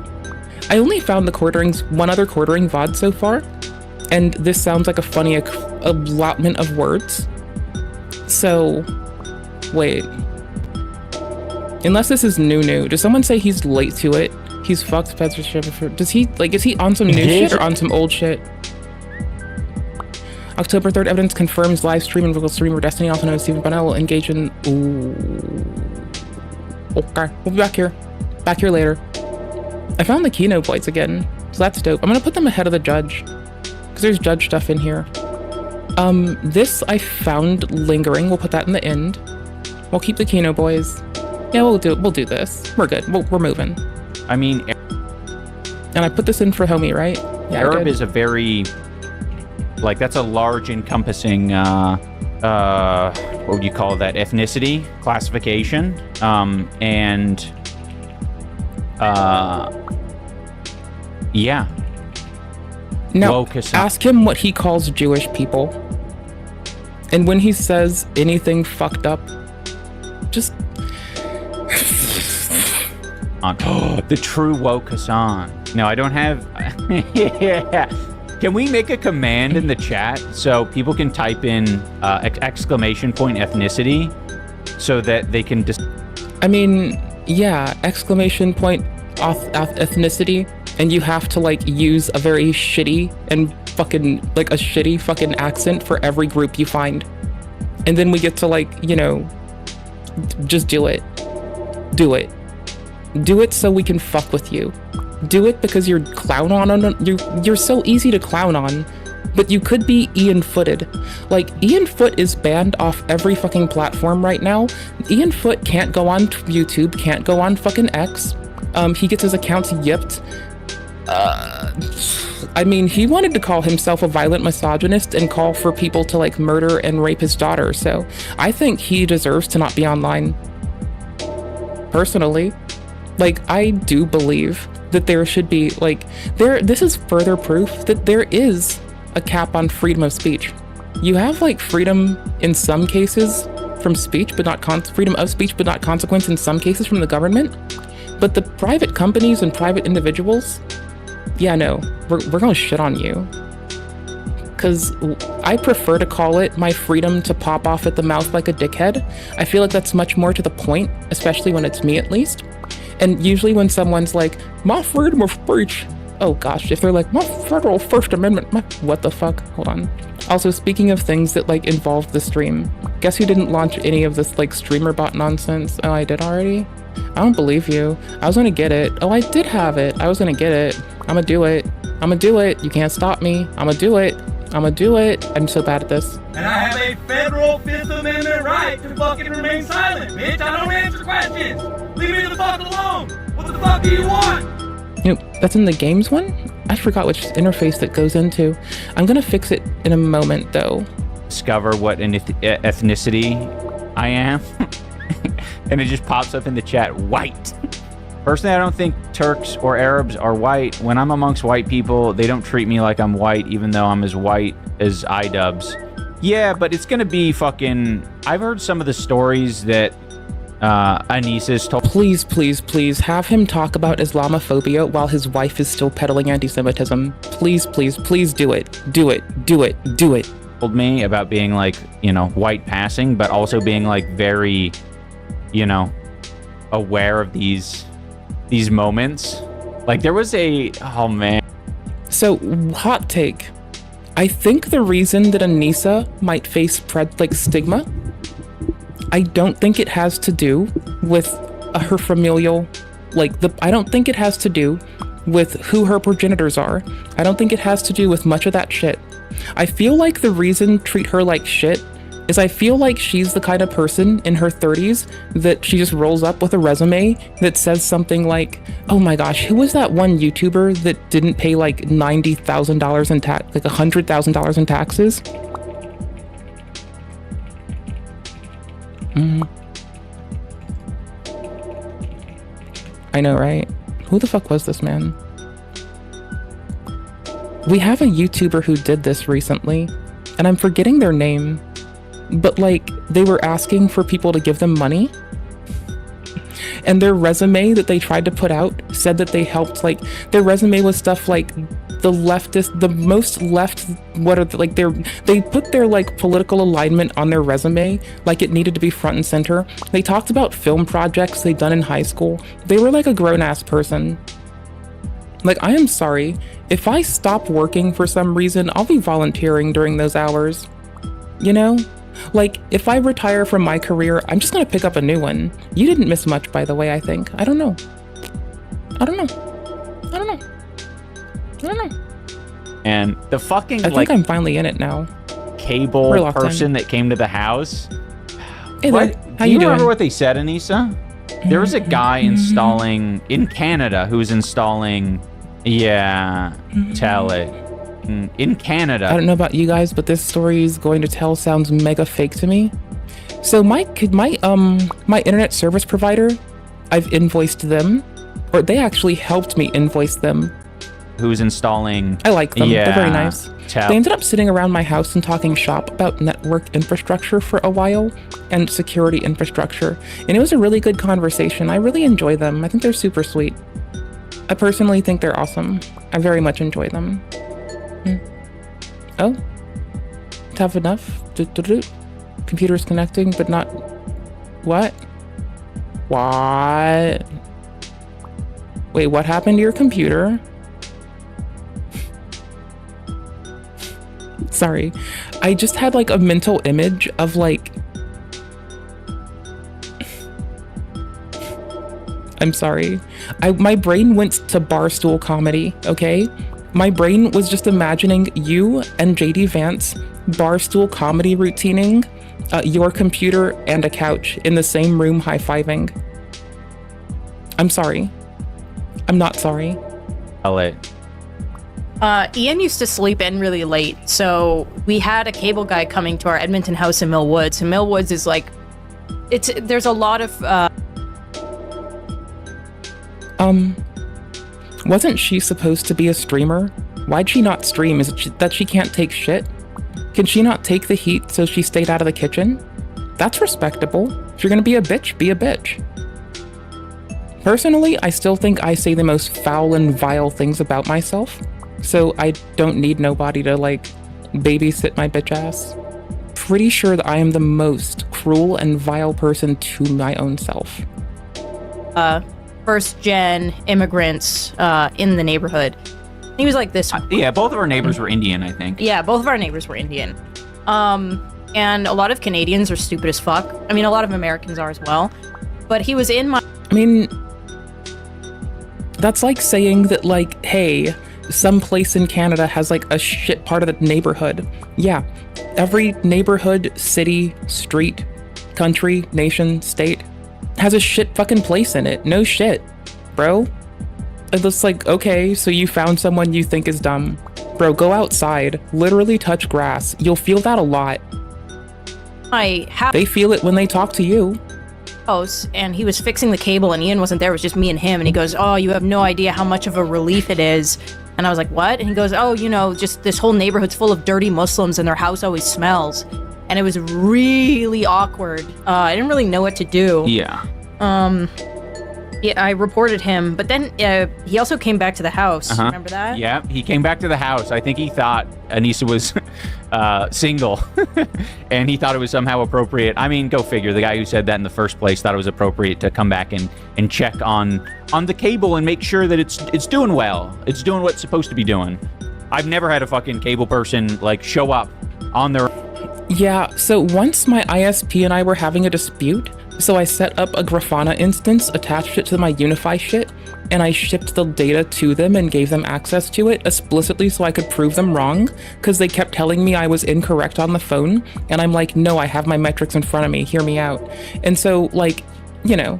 I only found one other quartering VOD so far, and this sounds like a funny allotment of words. So, wait. Unless this is new. Does someone say he's late to it? He's fucked censorship. Does he, like, is he on some new shit or on some old shit? October 3rd, evidence confirms live stream and vocal streamer Destiny, also known as Stephen Bonnell, will engage in... Ooh. Okay, we'll be back here. Back here later. I found the Kino points again, so that's dope. I'm gonna put them ahead of the judge, because there's judge stuff in here. This I found lingering. We'll put that in the end. We'll keep the Kino boys. Yeah, we'll do this. We're good. We're moving. I mean... And I put this in for homie, right? Yeah, Arab is a very... Like, that's a large encompassing, what would you call that? Ethnicity classification. Yeah. Now, Woke Hassan. ask him what he calls Jewish people. And when he says anything fucked up, just... The true woke Hassan. No, I don't have... Yeah. Can we make a command in the chat so people can type in exclamation point ethnicity so that they can just... I mean, yeah, exclamation point ethnicity, and you have to like use a very shitty and fucking like a shitty fucking accent for every group you find. And then we get to like, you know, just do it. Do it. Do it so we can fuck with you. Do it because you're you're so easy to clown on. But you could be Ian Footed. Like, Ian Foot is banned off every fucking platform right now. Ian Foot can't go on YouTube, can't go on fucking X. He gets his accounts yipped. I mean, he wanted to call himself a violent misogynist and call for people to, like, murder and rape his daughter. So I think he deserves to not be online. Personally. Like, I do believe that there should be, like, this is further proof that there is a cap on freedom of speech. You have like freedom in some cases from speech, but not freedom of speech, but not consequence in some cases from the government. But the private companies and private individuals, yeah, no, we're gonna shit on you. Because I prefer to call it my freedom to pop off at the mouth like a dickhead. I feel like that's much more to the point, especially when it's me at least. And usually when someone's like, my freedom of speech, oh gosh, if they're like, my federal First Amendment, what the fuck? Hold on. Also, speaking of things that like involved the stream, guess who didn't launch any of this like streamer bot nonsense? Oh, I did already? I don't believe you. I was gonna get it. Oh, I did have it. I was gonna get it. I'ma do it. I'ma do it. You can't stop me. I'ma do it. I'ma do it. I'm so bad at this. And I have a federal Fifth Amendment right to fucking remain silent, bitch. I don't answer questions. Leave me the fuck alone. What the fuck do you want? You know, that's in the games one? I forgot which interface that goes into. I'm gonna fix it in a moment though. Discover what ethnicity I am. And it just pops up in the chat, white. Personally, I don't think Turks or Arabs are white. When I'm amongst white people, they don't treat me like I'm white, even though I'm as white as iDubbbz. Yeah, but it's gonna be fucking... I've heard some of the stories that Anissa's told. Please, please, please have him talk about Islamophobia while his wife is still peddling anti-Semitism. Please, please, please do it. Do it. Do it. Do it. Told me about being like, you know, white passing, but also being like very, you know, aware of these moments. Like there was oh man. So, hot take. I think the reason that Anissa might face stigma, I don't think it has to do with her familial, I don't think it has to do with who her progenitors are. I don't think it has to do with much of that shit. I feel like the reason treat her like shit is I feel like she's the kind of person in her 30s that she just rolls up with a resume that says something like, oh my gosh, who was that one YouTuber that didn't pay like $90,000 in tax, like $100,000 in taxes? I know, right? Who the fuck was this man? We have a YouTuber who did this recently, and I'm forgetting their name, but like they were asking for people to give them money, and their resume that they tried to put out said that they helped, like their resume was stuff like the most left, they put their like political alignment on their resume like it needed to be front and center. They talked about film projects they'd done in high school. They were like a grown-ass person. Like, I am sorry, if I stop working for some reason, I'll be volunteering during those hours. You know? Like, if I retire from my career, I'm just gonna pick up a new one. You didn't miss much, by the way, I think. I don't know. I don't know. I don't know. I don't know. And the fucking, I think I'm finally in it now. Cable person that came to the house. Hey, what? How Do you remember doing? what they said, Anissa? There was a guy installing in Canada who was installing. Yeah, tell it. In Canada. I don't know about you guys, but this story is going to tell sounds mega fake to me. So my internet service provider, I've invoiced them, or they actually helped me invoice them who's installing. I like them. Yeah, They're very nice. They ended up sitting around my house and talking shop about network infrastructure for a while and security infrastructure. And it was a really good conversation. I really enjoy them. I think they're super sweet. I personally think they're awesome. I very much enjoy them. Oh? Have enough? Computer's connecting, but not... What? What? Wait, what happened to your computer? Sorry. I just had like a mental image of like... I'm sorry. My brain went to barstool comedy, okay? My brain was just imagining you and JD Vance barstool comedy routining your computer and a couch in the same room high-fiving. I'm sorry. I'm not sorry. LA. Ian used to sleep in really late, so we had a cable guy coming to our Edmonton house in Mill Woods. And Mill Woods is like, there's a lot of wasn't she supposed to be a streamer? Why'd she not stream? Is it that she can't take shit? Can she not take the heat so she stayed out of the kitchen? That's respectable. If you're gonna be a bitch, be a bitch. Personally, I still think I say the most foul and vile things about myself, so I don't need nobody to, like, babysit my bitch ass. Pretty sure that I am the most cruel and vile person to my own self. first-gen immigrants in the neighborhood. He was like this. Yeah, both of our neighbors were Indian, I think. Yeah, both of our neighbors were Indian. And a lot of Canadians are stupid as fuck. I mean, a lot of Americans are as well. But he was in my... I mean, that's like saying that, like, hey, some place in Canada has, like, a shit part of the neighborhood. Yeah, every neighborhood, city, street, country, nation, state has a shit fucking place in it. No shit, bro. It's like, okay, so you found someone you think is dumb. Bro, go outside. Literally touch grass. You'll feel that a lot. They feel it when they talk to you. And he was fixing the cable and Ian wasn't there. It was just me and him. And he goes, oh, you have no idea how much of a relief it is. And I was like, what? And he goes, oh, you know, just this whole neighborhood's full of dirty Muslims and their house always smells. And it was really awkward. I didn't really know what to do. Yeah. Yeah, I reported him, but then he also came back to the house. Remember that? Yeah, he came back to the house. I think he thought Anissa was single, and he thought it was somehow appropriate. I mean, go figure. The guy who said that in the first place thought it was appropriate to come back and check on the cable and make sure that it's doing well. It's doing what it's supposed to be doing. I've never had a fucking cable person, like, show up on their... Yeah, so once my ISP and I were having a dispute, so I set up a Grafana instance, attached it to my Unify shit, and I shipped the data to them and gave them access to it explicitly so I could prove them wrong, because they kept telling me I was incorrect on the phone, and I'm like, no, I have my metrics in front of me, hear me out. And so, like, you know,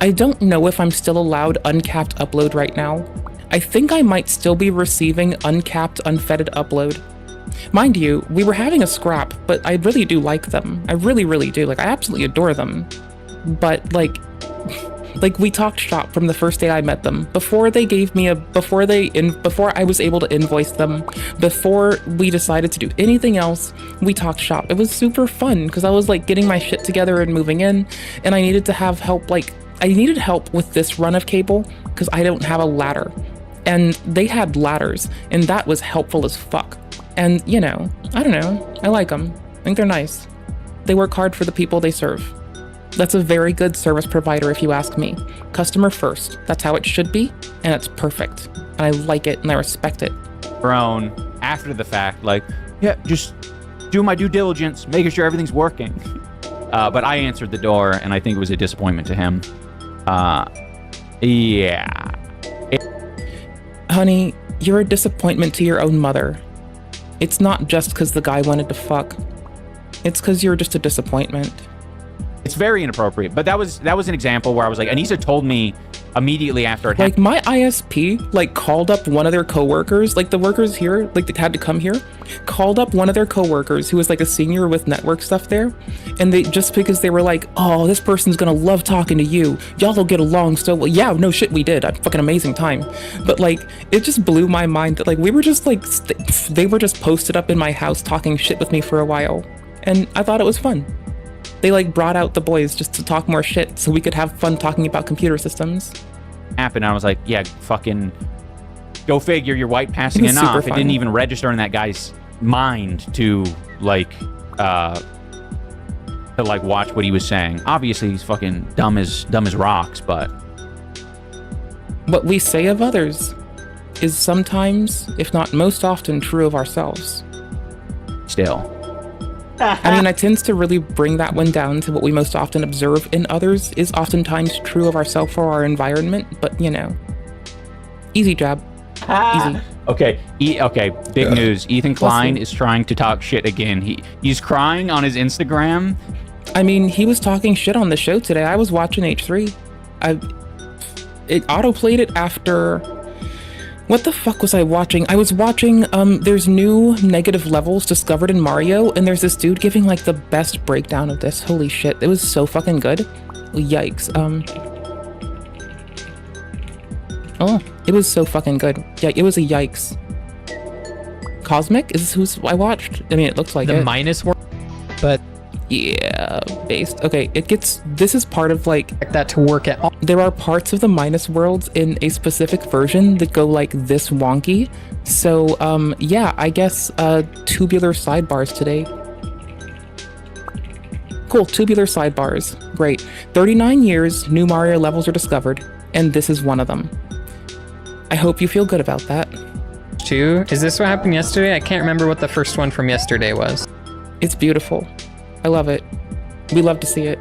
I don't know if I'm still allowed uncapped upload right now. I think I might still be receiving uncapped, unfettered upload. Mind you, we were having a scrap, but I really do like them. I really, really do. Like, I absolutely adore them. But, like we talked shop from the first day I met them. Before they gave me before I was able to invoice them, before we decided to do anything else, we talked shop. It was super fun, because I was, like, getting my shit together and moving in, and I needed to have help, like, I needed help with this run of cable, because I don't have a ladder. And they had ladders, and that was helpful as fuck. And, you know, I don't know. I like them. I think they're nice. They work hard for the people they serve. That's a very good service provider, if you ask me. Customer first. That's how it should be, and it's perfect. And I like it, and I respect it. Grown after the fact, like, yeah, just do my due diligence, making sure everything's working. But I answered the door, and I think it was a disappointment to him. Yeah. Honey, you're a disappointment to your own mother. It's not just because the guy wanted to fuck. It's because you're just a disappointment. It's very inappropriate, but that was an example where I was like, Anissa told me immediately after it Like, happened. my ISP, like, called up one of their coworkers, like, the workers here, like, that had to come here, called up one of their coworkers who was, like, a senior with network stuff there, and they, just because they were like, oh, this person's gonna love talking to you, y'all will get along so well. Yeah, no shit, we did. A fucking amazing time. But, like, it just blew my mind that, like, we were just, like, they were just posted up in my house talking shit with me for a while, and I thought it was fun. They, like, brought out the boys just to talk more shit so we could have fun talking about computer systems. Happened, I was like, yeah, fucking go figure, you're white passing it off. It didn't even register in that guy's mind to like watch what he was saying. Obviously he's fucking dumb as rocks, but what we say of others is sometimes, if not most often, true of ourselves. Still. I mean, I tend to really bring that one down to what we most often observe in others is oftentimes true of ourselves or our environment, but, you know, easy jab. Easy. Okay, big news. Ethan Klein is trying to talk shit again. He's crying on his Instagram. I mean, he was talking shit on the show today. I was watching H3. It autoplayed it after... What the fuck was I watching? I was watching, there's new negative levels discovered in Mario, and there's this dude giving, like, the best breakdown of this. Holy shit, it was so fucking good. Yikes. Oh, it was so fucking good. Yeah, it was a yikes. Cosmic? Is this who I watched? I mean, it looks like the it. minus world, but... Yeah, based. Okay, this is part of, like... that to work at all. There are parts of the minus worlds in a specific version that go, like, this wonky. So, yeah, I guess, tubular sidebars today. Cool, tubular sidebars. Great. 39 years, new Mario levels are discovered, and this is one of them. I hope you feel good about that. Is this what happened yesterday? I can't remember what the first one from yesterday was. It's beautiful. I love it. We love to see it.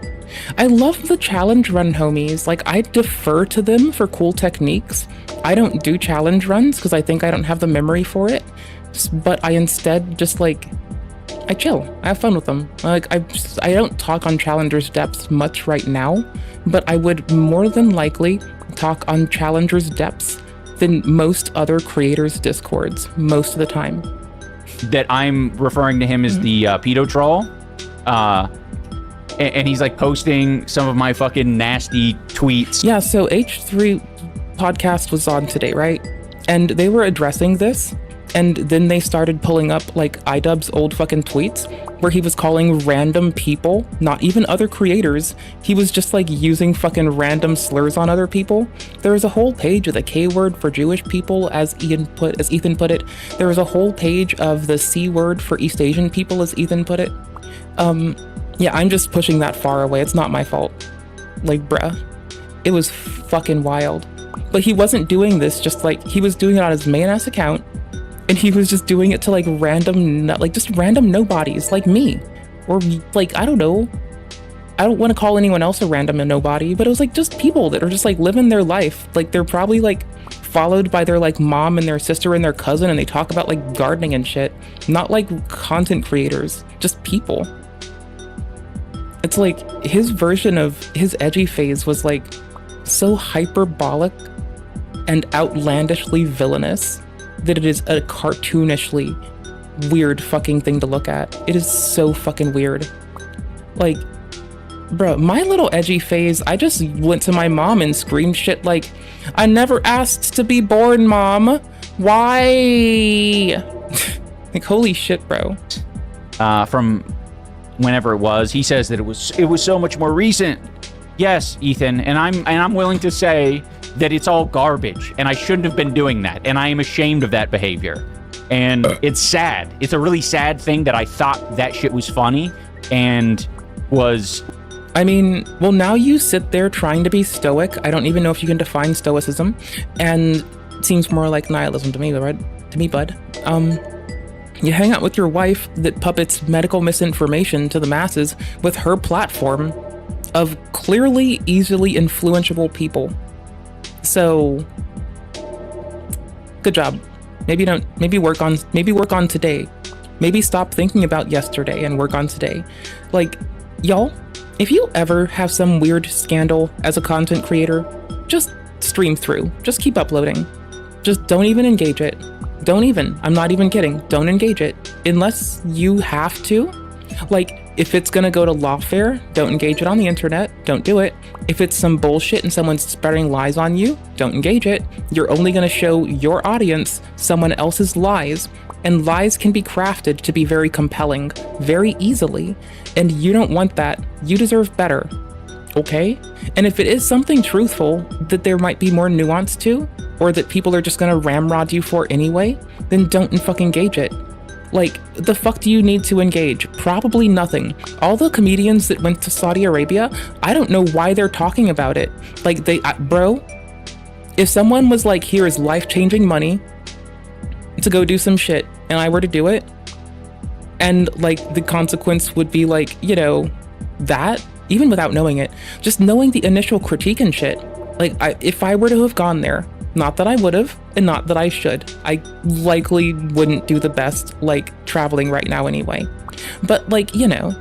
I love the challenge run homies. Like, I defer to them for cool techniques. I don't do challenge runs because I think I don't have the memory for it. But I instead just, like, I chill. I have fun with them. Like, I don't talk on challengers' depths much right now, but I would more than likely talk on challengers' depths than most other creators' discords most of the time. That I'm referring to him as the pedo troll. And he's like posting some of my fucking nasty tweets. Yeah, so H3 podcast was on today, right? And they were addressing this, and then they started pulling up like iDubbbz's old fucking tweets where he was calling random people, not even other creators, he was just like using fucking random slurs on other people. There was a whole page of the K word for Jewish people, as Ethan put it. There was a whole page of the C word for East Asian people, as Ethan put it. Yeah, I'm just pushing that far away. It's not my fault. Like, bruh. It was fucking wild. But he wasn't doing this just like, he was doing it on his main ass account, and he was just doing it to like random nobodies like me. Or like, I don't know. I don't want to call anyone else a random nobody, but it was like just people that are just like living their life. Like, they're probably like followed by their like mom and their sister and their cousin, and they talk about like gardening and shit. Not like content creators, just people. It's like his version of his edgy phase was like so hyperbolic and outlandishly villainous that it is a cartoonishly weird fucking thing to look at. It is so fucking weird. Like, bro, my little edgy phase, I just went to my mom and screamed shit like, I never asked to be born, mom. Why? Like, holy shit, bro. From whenever it was, he says that it was so much more recent. Yes, Ethan, and I'm willing to say that it's all garbage, and I shouldn't have been doing that, and I am ashamed of that behavior. And it's sad. It's a really sad thing that I thought that shit was funny and was... I mean, well, now you sit there trying to be stoic. I don't even know if you can define stoicism, and it seems more like nihilism to me, bud. You hang out with your wife that puppets medical misinformation to the masses with her platform of clearly easily influenceable people. So, good job. Maybe work on today. Maybe stop thinking about yesterday and work on today. Like, y'all, if you ever have some weird scandal as a content creator, just stream through. Just keep uploading. Just don't even engage it. Don't even. I'm not even kidding. Don't engage it. Unless you have to. Like, if it's gonna go to lawfare, don't engage it on the internet. Don't do it. If it's some bullshit and someone's spreading lies on you, don't engage it. You're only gonna show your audience someone else's lies, and lies can be crafted to be very compelling, very easily, and you don't want that. You deserve better, okay? And if it is something truthful that there might be more nuance to, or that people are just gonna ramrod you for anyway, then don't fucking engage it. Like, the fuck do you need to engage? Probably nothing. All the comedians that went to Saudi Arabia, I don't know why they're talking about it. Like, bro, if someone was like, here is life-changing money to go do some shit, and I were to do it, and like, the consequence would be like, you know, that, even without knowing it, just knowing the initial critique and shit. Like, if I were to have gone there, not that I would have, and not that I should. I likely wouldn't do the best, like, traveling right now anyway. But, like, you know.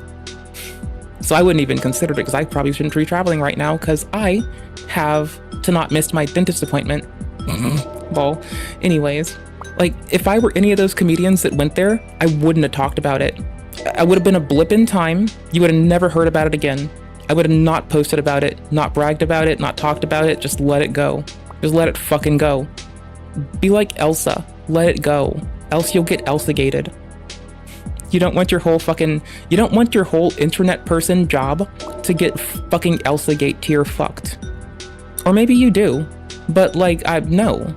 So I wouldn't even consider it, because I probably shouldn't be traveling right now, because I have to not miss my dentist appointment. Well, anyways. Like, if I were any of those comedians that went there, I wouldn't have talked about it. I would have been a blip in time. You would have never heard about it again. I would have not posted about it, not bragged about it, not talked about it, just let it go. Just let it fucking go. Be like Elsa. Let it go. Else you'll get Elsa-gated. You don't want your whole internet person job to get fucking Elsa-gate tier fucked. Or maybe you do. But like, no.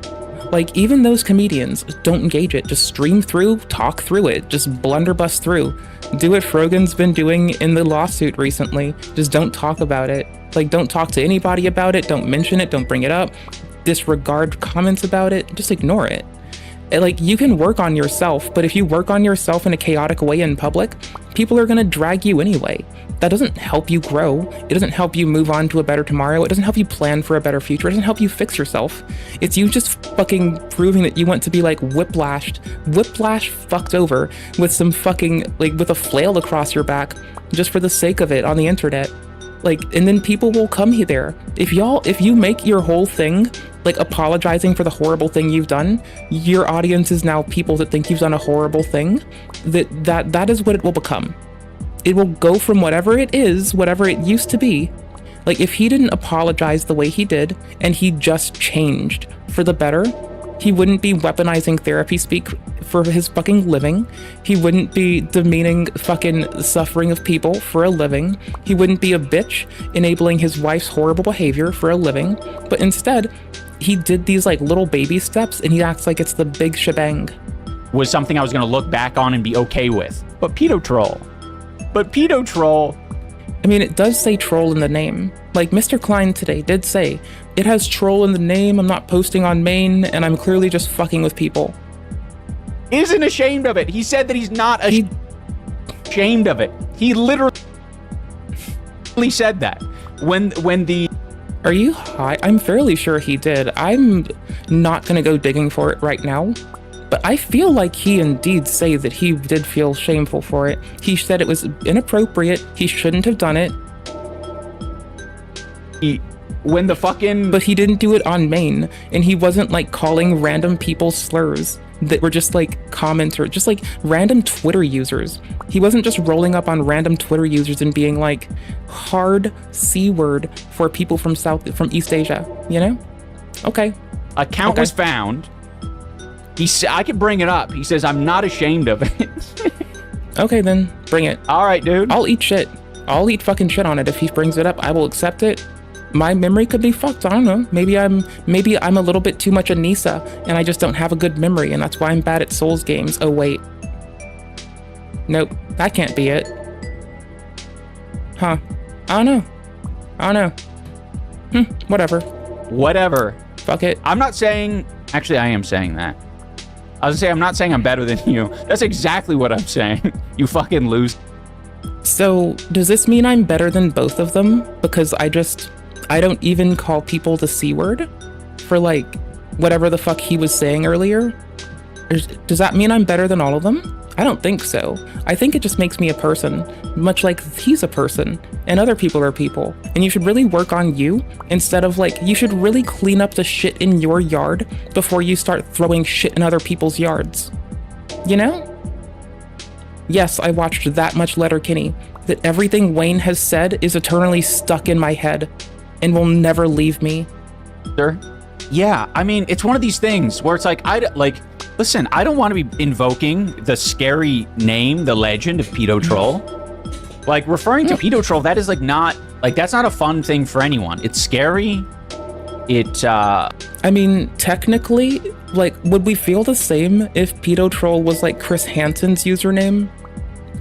Like, even those comedians, don't engage it. Just stream through, talk through it. Just blunderbuss through. Do what Frogan's been doing in the lawsuit recently. Just don't talk about it. Like, don't talk to anybody about it. Don't mention it. Don't bring it up. Disregard comments about it. Just ignore it. Like, you can work on yourself, but if you work on yourself in a chaotic way in public, people are gonna drag you anyway. That doesn't help you grow. It doesn't help you move on to a better tomorrow. It doesn't help you plan for a better future. It doesn't help you fix yourself. It's you just fucking proving that you want to be like whiplash fucked over with some fucking, like, with a flail across your back just for the sake of it on the internet. Like, and then people will come there. If you make your whole thing like apologizing for the horrible thing you've done, your audience is now people that think you've done a horrible thing. That is what it will become. It will go from whatever it is, whatever it used to be. Like, if he didn't apologize the way he did, and he just changed for the better, he wouldn't be weaponizing therapy speak for his fucking living. He wouldn't be demeaning fucking suffering of people for a living. He wouldn't be a bitch enabling his wife's horrible behavior for a living. But instead, he did these like little baby steps, and he acts like it's the big shebang. Was something I was going to look back on and be okay with. But pedo troll. I mean, it does say troll in the name. Like, Mr. Klein today did say, it has troll in the name, I'm not posting on main, and I'm clearly just fucking with people. Isn't ashamed of it. He said that he's not ashamed of it. He literally said that. When the... Are you high? I'm fairly sure he did. I'm not gonna go digging for it right now. But I feel like he indeed say that he did feel shameful for it. He said it was inappropriate. He shouldn't have done it. But he didn't do it on main, and he wasn't like calling random people slurs that were just like commenters, just like random Twitter users. He wasn't just rolling up on random Twitter users and being like hard C word for people from East Asia, you know? Okay. Account was found. I can bring it up. He says, I'm not ashamed of it. Okay, then bring it. All right, dude. I'll eat shit. I'll eat fucking shit on it. If he brings it up, I will accept it. My memory could be fucked. I don't know. Maybe I'm a little bit too much Anissa, and I just don't have a good memory, and that's why I'm bad at Souls games. Oh, wait. Nope. That can't be it. Huh. I don't know. Whatever. Fuck it. I'm not saying... Actually, I am saying that. I was gonna say, I'm not saying I'm better than you. That's exactly what I'm saying. You fucking lose. So, does this mean I'm better than both of them? Because I don't even call people the C word for, like, whatever the fuck he was saying earlier? Does that mean I'm better than all of them? I don't think so. I think it just makes me a person, much like he's a person, and other people are people. And you should really work on you, instead of like, you should really clean up the shit in your yard before you start throwing shit in other people's yards. You know? Yes, I watched that much Letterkenny, that everything Wayne has said is eternally stuck in my head, and will never leave me. Sure. Yeah, I mean, it's one of these things where it's like, listen, I don't want to be invoking the scary name, the legend of Pedo Troll. Like, referring to Pedo Troll, that is like not, like, that's not a fun thing for anyone. It's scary. I mean, technically, like, would we feel the same if Pedo Troll was like Chris Hansen's username?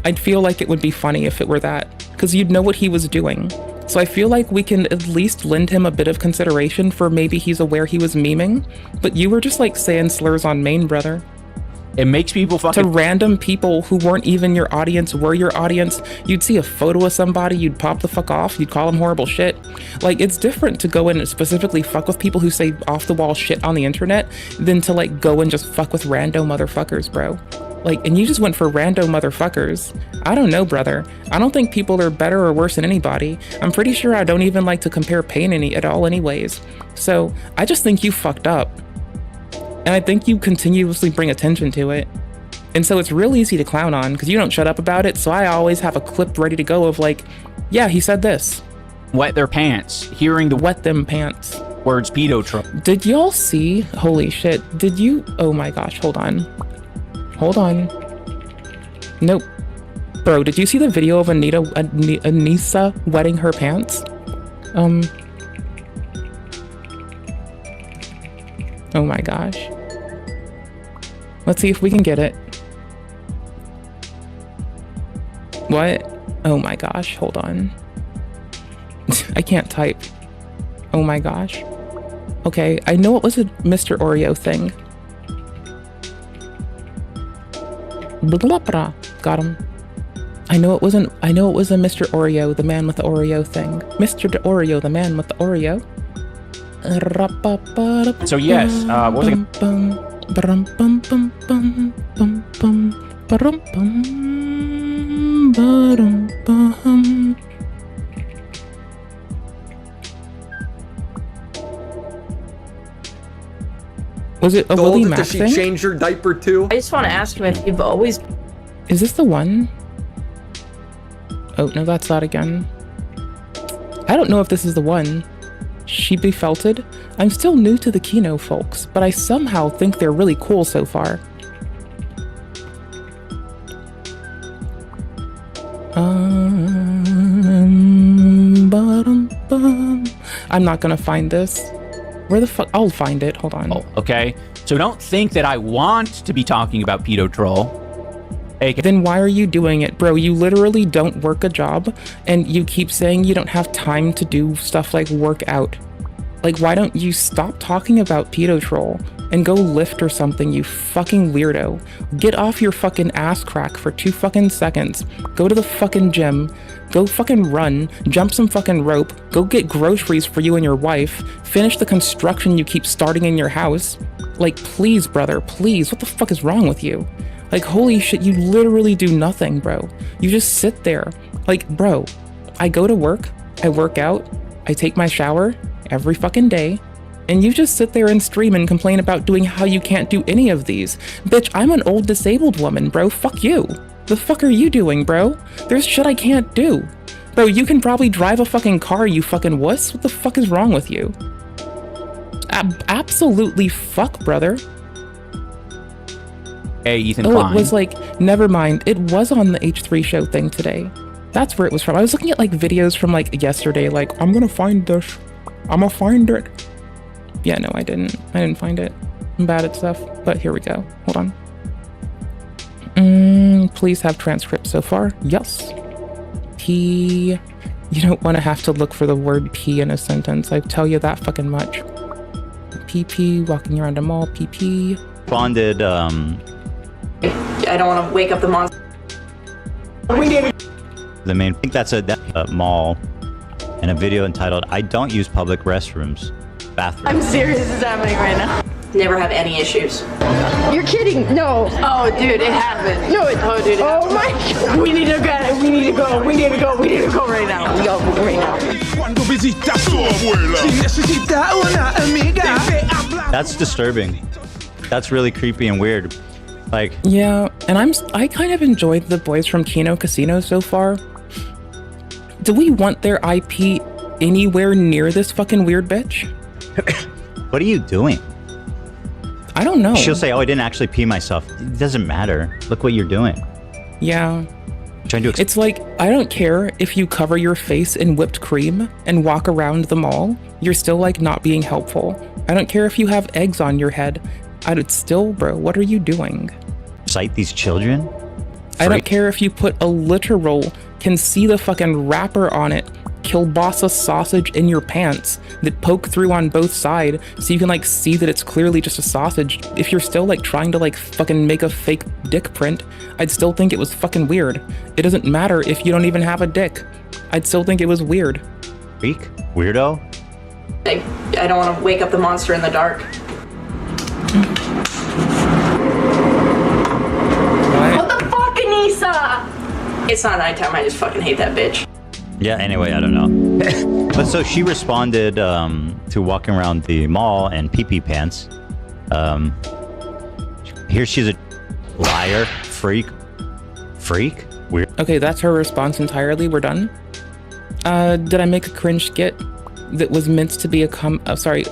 I'd feel like it would be funny if it were that, because you'd know what he was doing. So I feel like we can at least lend him a bit of consideration for maybe he's aware he was memeing, but you were just like saying slurs on main, brother. It makes people fucking... To random people who weren't even your audience, were your audience, you'd see a photo of somebody, you'd pop the fuck off, you'd call them horrible shit. Like, it's different to go in and specifically fuck with people who say off-the-wall shit on the internet than to like go and just fuck with rando motherfuckers, bro. Like, and you just went for rando motherfuckers. I don't know, brother. I don't think people are better or worse than anybody. I'm pretty sure I don't even like to compare pain at all anyways. So, I just think you fucked up. And I think you continuously bring attention to it. And so it's real easy to clown on, because you don't shut up about it, so I always have a clip ready to go of like, yeah, he said this. Wet their pants. Hearing the wet them pants. Words Pedo Troll. Did y'all see? Holy shit. Did you? Oh my gosh, hold on. Hold on. Nope. Bro, did you see the video of Anissa wetting her pants? Oh my gosh. Let's see if we can get it. What? Oh my gosh, hold on. I can't type. Oh my gosh. Okay, I know it was a Mr. Oreo thing. Blah. Got him. I know it was a Mr. Oreo, the man with the Oreo thing. Mr. Oreo, the man with the Oreo. So yes, what was it? Was it a Willie Mack thing? Does she change her diaper too? I just want to ask him if you've always... Is this the one? Oh, no, that's that again. I don't know if this is the one. She Befelted. I'm still new to the Kino folks, but I somehow think they're really cool so far. I'm not gonna find this. Where the fuck? I'll find it. Hold on. Oh, okay. So don't think that I want to be talking about Pedo Troll. Then why are you doing it, bro? You literally don't work a job, and you keep saying you don't have time to do stuff like work out. Like, why don't you stop talking about Pedo Troll and go lift or something, you fucking weirdo? Get off your fucking ass crack for 2 fucking seconds. Go to the fucking gym. Go fucking run. Jump some fucking rope. Go get groceries for you and your wife. Finish the construction you keep starting in your house. Like, please, brother, please. What the fuck is wrong with you? Like, holy shit, you literally do nothing, bro. You just sit there. Like, bro, I go to work, I work out, I take my shower every fucking day, and you just sit there and stream and complain about doing how you can't do any of these. Bitch, I'm an old disabled woman, bro. Fuck you. The fuck are you doing, bro? There's shit I can't do. Bro, you can probably drive a fucking car, you fucking wuss. What the fuck is wrong with you? Absolutely fuck, brother. Hey, Ethan Klein. It was like, never mind. It was on the H3 show thing today. That's where it was from. I was looking at like videos from like yesterday, like, I'm gonna find this. I'm gonna find it. Yeah, no, I didn't find it. I'm bad at stuff, but here we go. Hold on. Please have transcripts so far. Yes. P. You don't want to have to look for the word P in a sentence. I tell you that fucking much. PP, walking around a mall, PP. Bonded, I don't want to wake up the monster. The main, I think that's a mall, and a video entitled, I don't use public restrooms. Bathroom. I'm serious, this is happening right now. Never have any issues. You're kidding. No. Oh, dude, it happened. No, Oh, dude. Oh my God. We need to go. We need to go. We need to go. We need to go right now. We gotta go right now. That's disturbing. That's really creepy and weird. Like, yeah, and I kind of enjoyed the boys from Kino Casino so far. Do we want their IP anywhere near this fucking weird bitch? what are you doing? I don't know. She'll say, "Oh, I didn't actually pee myself." It doesn't matter. Look what you're doing. Yeah. Trying to it's like, I don't care if you cover your face in whipped cream and walk around the mall. You're still like not being helpful. I don't care if you have eggs on your head. I'd still, bro, what are you doing? Cite these children? I don't care if you put a literal, can see the fucking wrapper on it, kielbasa sausage in your pants that poke through on both sides so you can like see that it's clearly just a sausage. If you're still like trying to like fucking make a fake dick print, I'd still think it was fucking weird. It doesn't matter if you don't even have a dick. I'd still think it was weird. Freak? Weirdo? I don't want to wake up the monster in the dark. What the fuck, Anissa? It's not nighttime, I just fucking hate that bitch. Yeah, anyway, I don't know. But so she responded to walking around the mall and pee-pee pants. Here she's a liar, freak. Weird. Okay, that's her response entirely. We're done. Did I make a cringe skit that was meant to be a comedic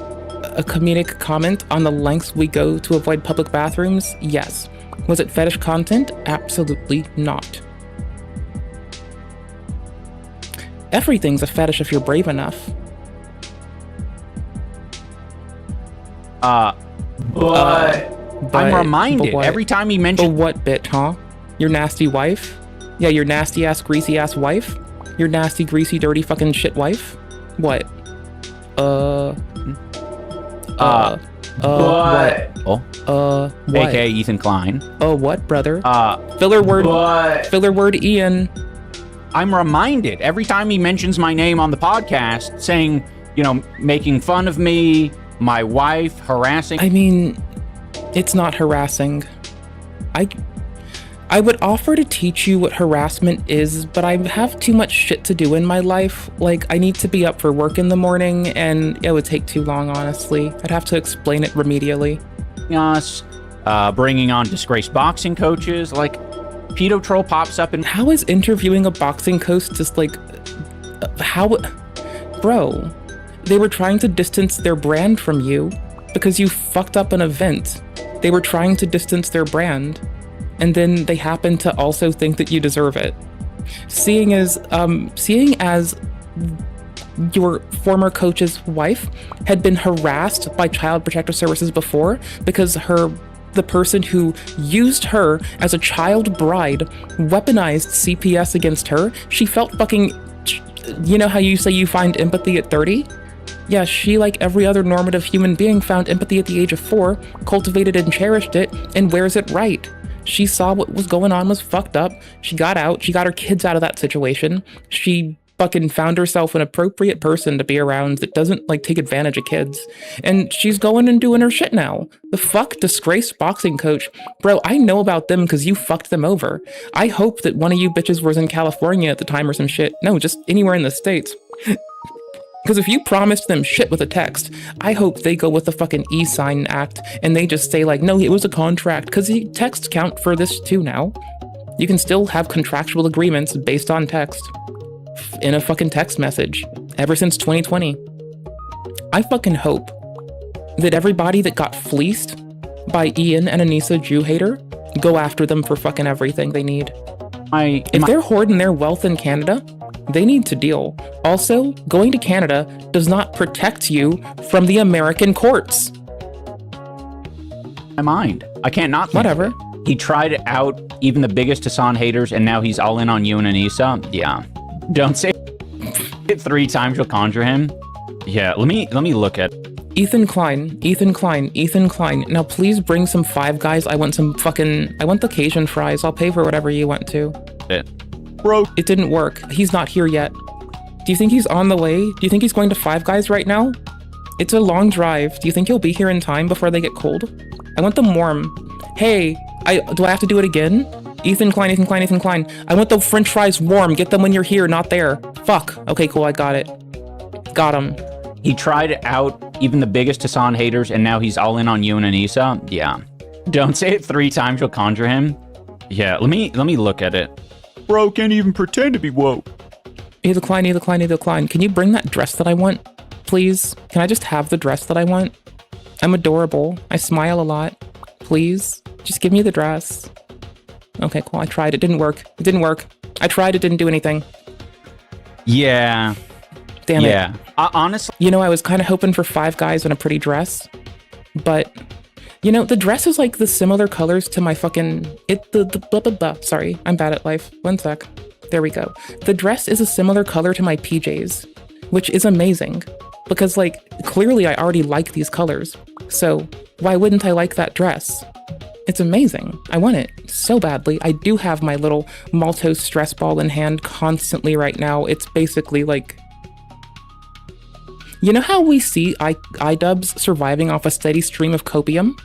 comment on the lengths we go to avoid public bathrooms? Yes. Was it fetish content? Absolutely not. Everything's a fetish if you're brave enough. I'm reminded every time he mentions... what bit, huh? Your nasty wife? Yeah, your nasty ass, greasy ass wife? Your nasty, greasy, dirty fucking shit wife? What? What? What? AKA Ethan Klein. What, brother? Filler word. What? Filler word, Ian. I'm reminded every time he mentions my name on the podcast, saying, you know, making fun of me, my wife, harassing. I mean, it's not harassing. I would offer to teach you what harassment is, but I have too much shit to do in my life. Like, I need to be up for work in the morning, and it would take too long, honestly. I'd have to explain it remedially. Us, bringing on disgraced boxing coaches, like, Pedo Troll pops up and... How is interviewing a boxing coach just, like... how... Bro, they were trying to distance their brand from you because you fucked up an event. They were trying to distance their brand. And then they happen to also think that you deserve it. Seeing as your former coach's wife had been harassed by Child Protective Services before because the person who used her as a child bride weaponized CPS against her, she felt fucking, you know how you say you find empathy at 30? Yeah, she, like every other normative human being, found empathy at the age of 4, cultivated and cherished it, and wears it right. She saw what was going on was fucked up. She got out. She got her kids out of that situation. She fucking found herself an appropriate person to be around that doesn't, like, take advantage of kids. And she's going and doing her shit now. The fuck, disgraced boxing coach. Bro, I know about them because you fucked them over. I hope that one of you bitches was in California at the time or some shit. No, just anywhere in the States. Because if you promised them shit with a text, I hope they go with the fucking e-sign act and they just say like, no, it was a contract, because the texts count for this too now. You can still have contractual agreements based on text in a fucking text message ever since 2020. I fucking hope that everybody that got fleeced by Ian and Anissa Jew Hater go after them for fucking everything they need. If they're hoarding their wealth in Canada, they need to deal. Also, going to Canada does not protect you from the American courts. My mind. I can't not think Whatever. of it. He tried out even the biggest Hassan haters, and now he's all in on you and Anissa. Yeah. Don't say it 3 times, you'll conjure him. Yeah, let me look at Ethan Klein. Now please bring some Five Guys. I want the Cajun fries. I'll pay for whatever you want to. it. Bro, it didn't work. He's not here yet. Do you think he's on the way? Do you think he's going to Five Guys right now? It's a long drive. Do you think you'll be here in time before they get cold? I want them warm. Hey, do I have to do it again? Ethan Klein. I want the french fries warm. Get them when you're here, not there. Fuck. Okay, cool, I got it. Got him. He tried out even the biggest Hassan haters, and now he's all in on you and Anissa? Yeah. Don't say it 3 times, you'll conjure him. Yeah, let me look at it. Bro can't even pretend to be woke. Either Klein. Can you bring that dress that I want, please? Can I just have the dress that I want? I'm adorable. I smile a lot. Please, just give me the dress. Okay, cool. I tried. It didn't work. I tried. It didn't do anything. Yeah. Damn it. Yeah. Honestly, you know, I was kind of hoping for 5 guys in a pretty dress, but you know, the dress is like the similar colors to my fucking blah blah blah. Sorry, I'm bad at life. 1 sec. There we go. The dress is a similar color to my PJs, which is amazing because, like, clearly I already like these colors. So why wouldn't I like that dress? It's amazing. I want it so badly. I do have my little Maltose stress ball in hand constantly right now. It's basically like, you know how we see iDubbbz surviving off a steady stream of copium?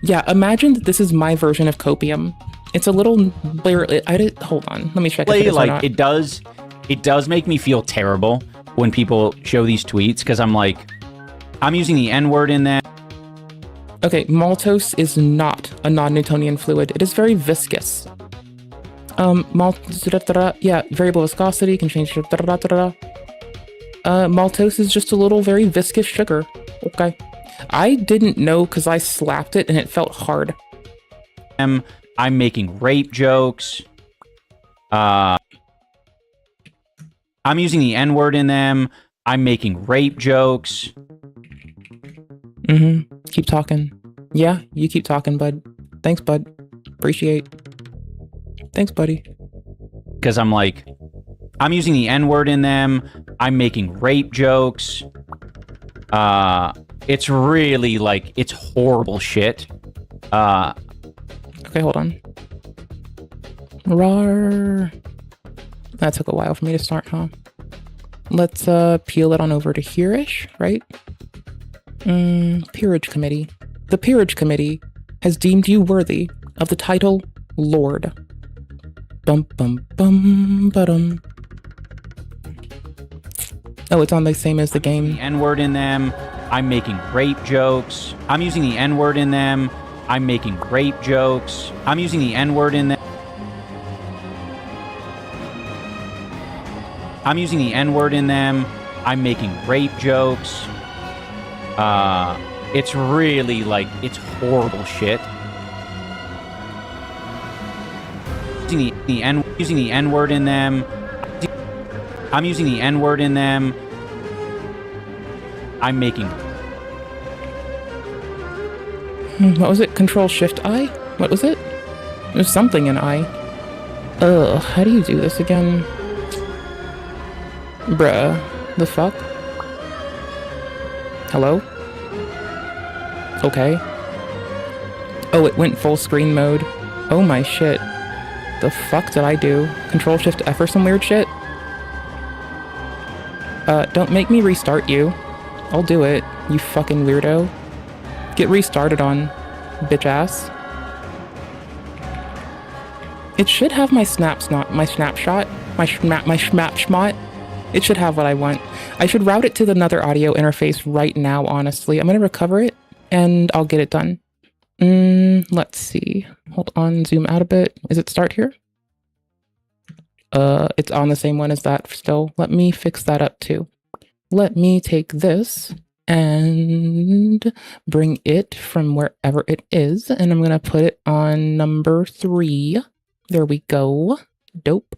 Yeah, imagine that this is my version of copium. It's a little hold on, let me check if it is or not. It does make me feel terrible when people show these tweets, because I'm like, I'm using the N-word in that. Okay, maltose is not a non-Newtonian fluid. It is very viscous. Yeah, variable viscosity can change. Maltose is just a little very viscous sugar. Okay. I didn't know because I slapped it and it felt hard. I'm making rape jokes. I'm using the N-word in them. I'm making rape jokes. Keep talking. Yeah, you keep talking, bud. Thanks, bud. Appreciate. Thanks, buddy. Because I'm like, I'm using the N-word in them. I'm making rape jokes. It's really like, it's horrible shit. Okay, hold on. Rawr. That took a while for me to start, huh? Let's peel it on over to here-ish, right? Peerage Committee. The Peerage Committee has deemed you worthy of the title Lord. Bum bum bum ba-dum. Oh, it's on the same as the game. N-word in them. I'm making rape jokes. I'm using the N-word in them. I'm making rape jokes. I'm using the N-word in them. I'm using the N-word in them. I'm making rape jokes. It's really like, it's horrible shit. Using the N-word in them. I'm using the N-word in them. I'm making. What was it? Control-Shift-I? What was it? There's something in I. Ugh, how do you do this again? Bruh. The fuck? Hello? Okay. Oh, it went full screen mode. Oh my shit. The fuck did I do? Control-Shift-F or some weird shit? Don't make me restart you. I'll do it, you fucking weirdo. Get restarted on, bitch ass. It should have my snapshot. It should have what I want. I should route it to another audio interface right now, honestly. I'm gonna recover it, and I'll get it done. Let's see. Hold on, zoom out a bit. Is it start here? It's on the same one as that still. Let me fix that up too. Let me take this and bring it from wherever it is, and I'm gonna put it on number 3. There we go. Dope.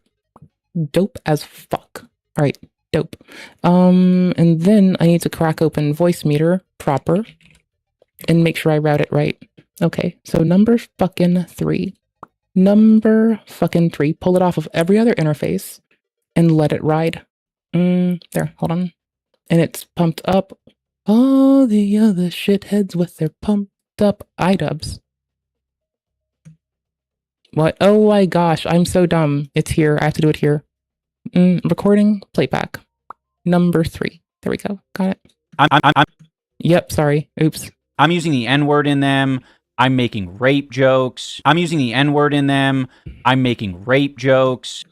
Dope as fuck. All right, dope. And then I need to crack open voice meter proper and make sure I route it right. Okay, so number fucking 3. Number fucking 3. Pull it off of every other interface and let it ride. There, hold on. And it's pumped up. All the other shitheads with their pumped up iDubbbz. What? Oh my gosh, I'm so dumb. It's here. I have to do it here. Recording, playback. Number 3. There we go. Got it. Yep, sorry. Oops. I'm using the N-word in them. I'm making rape jokes. I'm using the N-word in them. I'm making rape jokes.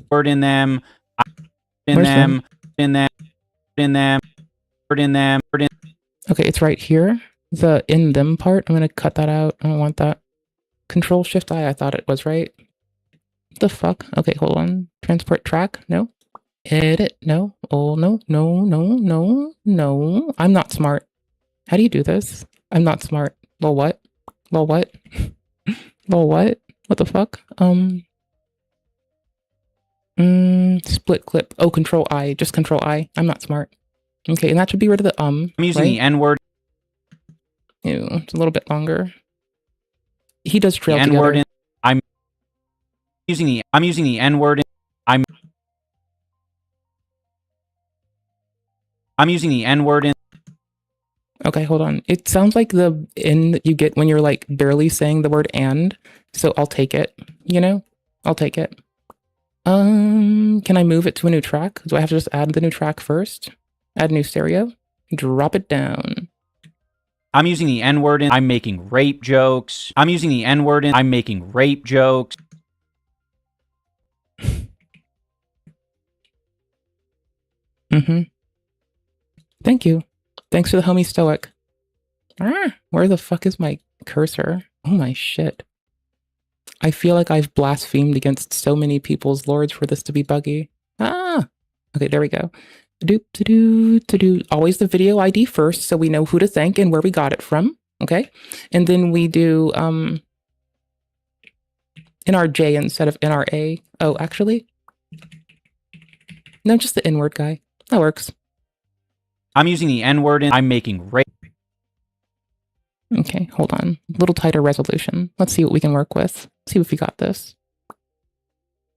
Word in them. In Where's them. In them. In them. Word in them. Word in. Okay, it's right here. The in them part. I'm gonna cut that out. I don't want that. Control Shift I thought it was right. The fuck? Okay, hold on. Transport track? No. Edit? No. Oh, no, no, no, no, no. I'm not smart. How do you do this? I'm not smart. Lol, what? Lol, what? Lol, what? What the fuck? Split clip. Oh, Control I. Just Control I. I'm not smart. Okay, and that should be rid of the I'm using right? the N-word. Ew, it's a little bit longer. He does trail The N-word together. I'm using the N-word. I'm using the N-word in. Okay, hold on. It sounds like the in that you get when you're like barely saying the word and, so I'll take it, you know? I'll take it. Can I move it to a new track? Do I have to just add the new track first? Add new stereo? Drop it down. I'm using the N-word in. I'm making rape jokes. I'm using the N-word in. I'm making rape jokes. Thank you. Thanks for the homey stoic. Where the fuck is my cursor? Oh my shit. I feel like I've blasphemed against so many people's lords for this to be buggy. Okay, there we go. Doop to do to do. Always the video ID first, so we know who to thank and where we got it from. Okay, and then we do NRJ instead of NRA. Oh, actually, no, just the N-word guy. That works. I'm using the N-word in. I'm making rape. Okay, hold on. A little tighter resolution. Let's see what we can work with. See if we got this.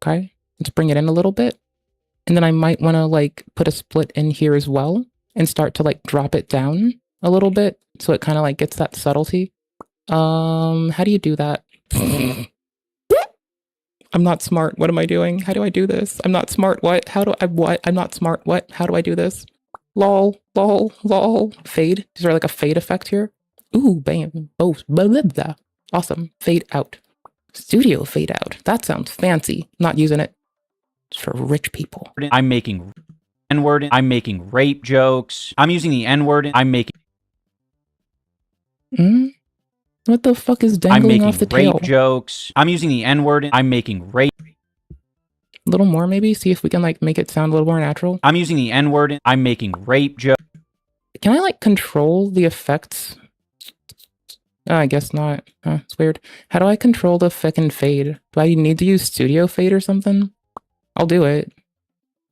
Okay, let's bring it in a little bit. And then I might want to like put a split in here as well and start to like drop it down a little bit so it kind of like gets that subtlety. How do you do that? I'm not smart. What am I doing? How do I do this? I'm not smart. What? How do I what? I'm not smart. What? How do I do this? Lol, lol, lol. Fade. Is there like a fade effect here? Ooh, bam. Oh, blah, blah, blah. Awesome. Fade out. Studio fade out. That sounds fancy. Not using it. It's for rich people. I'm making N-word. I'm making rape jokes. I'm using the N-word. I'm making. What the fuck is dangling off the tail? I'm making rape jokes. I'm using the N-word. I'm making rape. A little more, maybe. See if we can like make it sound a little more natural. I'm using the N-word. I'm making rape jokes. Can I like control the effects? Oh, I guess not. It's weird. How do I control the fucking fade? Do I need to use studio fade or something? I'll do it.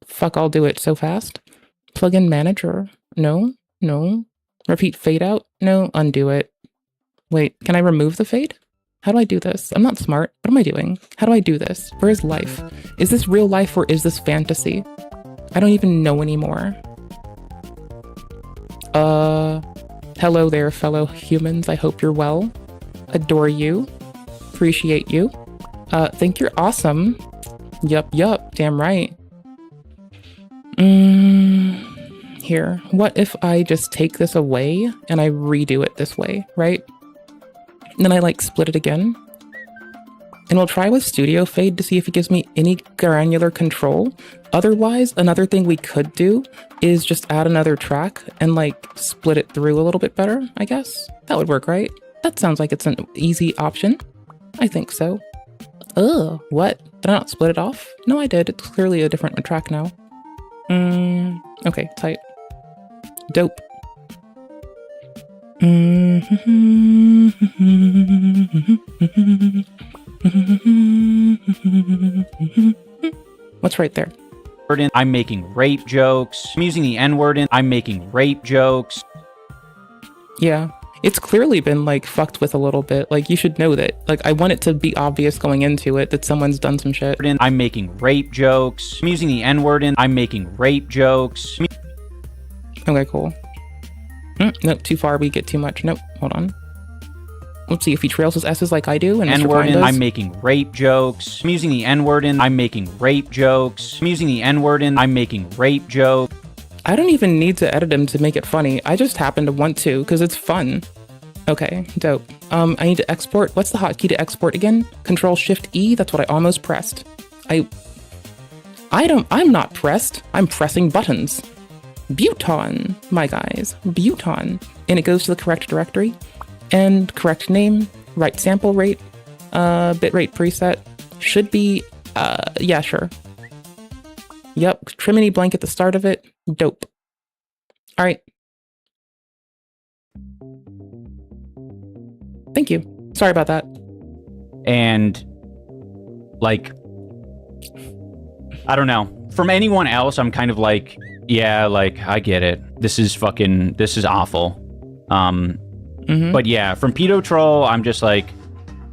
Fuck, I'll do it so fast. Plugin manager. No, no. Repeat fade out. No, undo it. Wait, can I remove the fade? How do I do this? I'm not smart. What am I doing? How do I do this? Where is life? Is this real life or is this fantasy? I don't even know anymore. Hello there, fellow humans. I hope you're well. Adore you. Appreciate you. Think you're awesome. Yup, damn right. Here, what if I just take this away and I redo it this way, right? And then I like split it again. And we'll try with studio fade to see if it gives me any granular control. Otherwise, another thing we could do is just add another track and like split it through a little bit better, I guess. That would work, right? That sounds like it's an easy option. I think so. Ugh, what? Did I not split it off? No, I did. It's clearly a different track now. Okay, tight. Dope. What's right there? I'm making rape jokes. I'm using the N-word in. I'm making rape jokes. Yeah, it's clearly been like fucked with a little bit. Like you should know that. Like I want it to be obvious going into it that someone's done some shit. I'm making rape jokes. I'm using the N-word in. I'm making rape jokes. Okay, cool. Nope, too far. We get too much. Nope, hold on. Let's see if he trails his S's like I do. And N-word in. I'm making rape jokes. I'm using the N-word in. I'm making rape jokes. I'm using the N-word in. I'm making rape jokes. I don't even need to edit him to make it funny. I just happen to want to because it's fun. Okay, dope. I need to export. What's the hotkey to export again? Control-Shift-E? That's what I almost pressed. I'm not pressed. I'm pressing buttons. Buton, my guys. Buton. And it goes to the correct directory. And correct name, right sample rate, bitrate preset. Should be, yeah, sure. Yep, Triminy blank at the start of it. Dope. All right. Thank you. Sorry about that. And, like, I don't know. From anyone else, I'm kind of like, yeah, like, I get it. This is awful. But yeah, from Pedo Troll, I'm just like...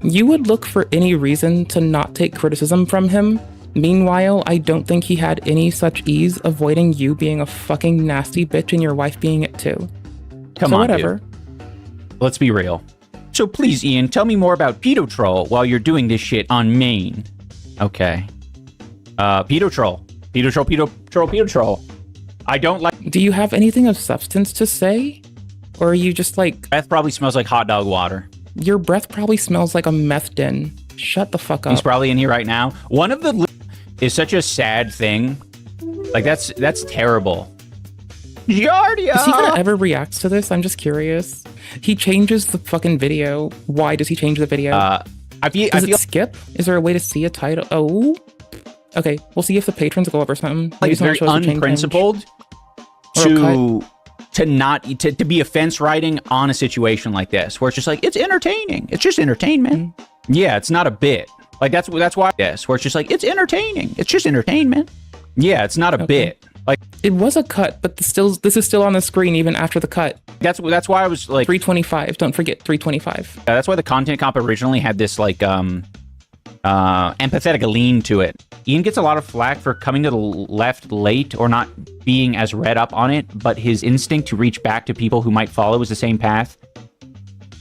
You would look for any reason to not take criticism from him. Meanwhile, I don't think he had any such ease avoiding you being a fucking nasty bitch and your wife being it too. Come on, whatever. Dude. Let's be real. So please, Ian, tell me more about Pedo Troll while you're doing this shit on main. Okay. Pedo Troll. Pedo Troll, Pedo Troll, Pedo Troll. I don't like... Do you have anything of substance to say? Or are you just like... Breath probably smells like hot dog water. Your breath probably smells like a meth den. Shut the fuck up. He's probably in here right now. One of the... is such a sad thing. Like, that's terrible. Yardia! Is he gonna ever react to this? I'm just curious. He changes the fucking video. Why does he change the video? Does it skip? Is there a way to see a title? Oh. Okay, we'll see if the patrons go up or something. Like, it's very unprincipled to be offense writing on a situation like this, where it's just like, it's entertaining. It's just entertainment. Yeah, it's not a bit. Like, that's why this, where it's just like, it's entertaining. It's just entertainment. Yeah, it's not a bit. Like, it was a cut, but this is still on the screen even after the cut. That's why I was like 325. Don't forget 325. That's why the content comp originally had this like empathetic lean to it. Ian gets a lot of flack for coming to the left late or not being as read up on it, but his instinct to reach back to people who might follow the same path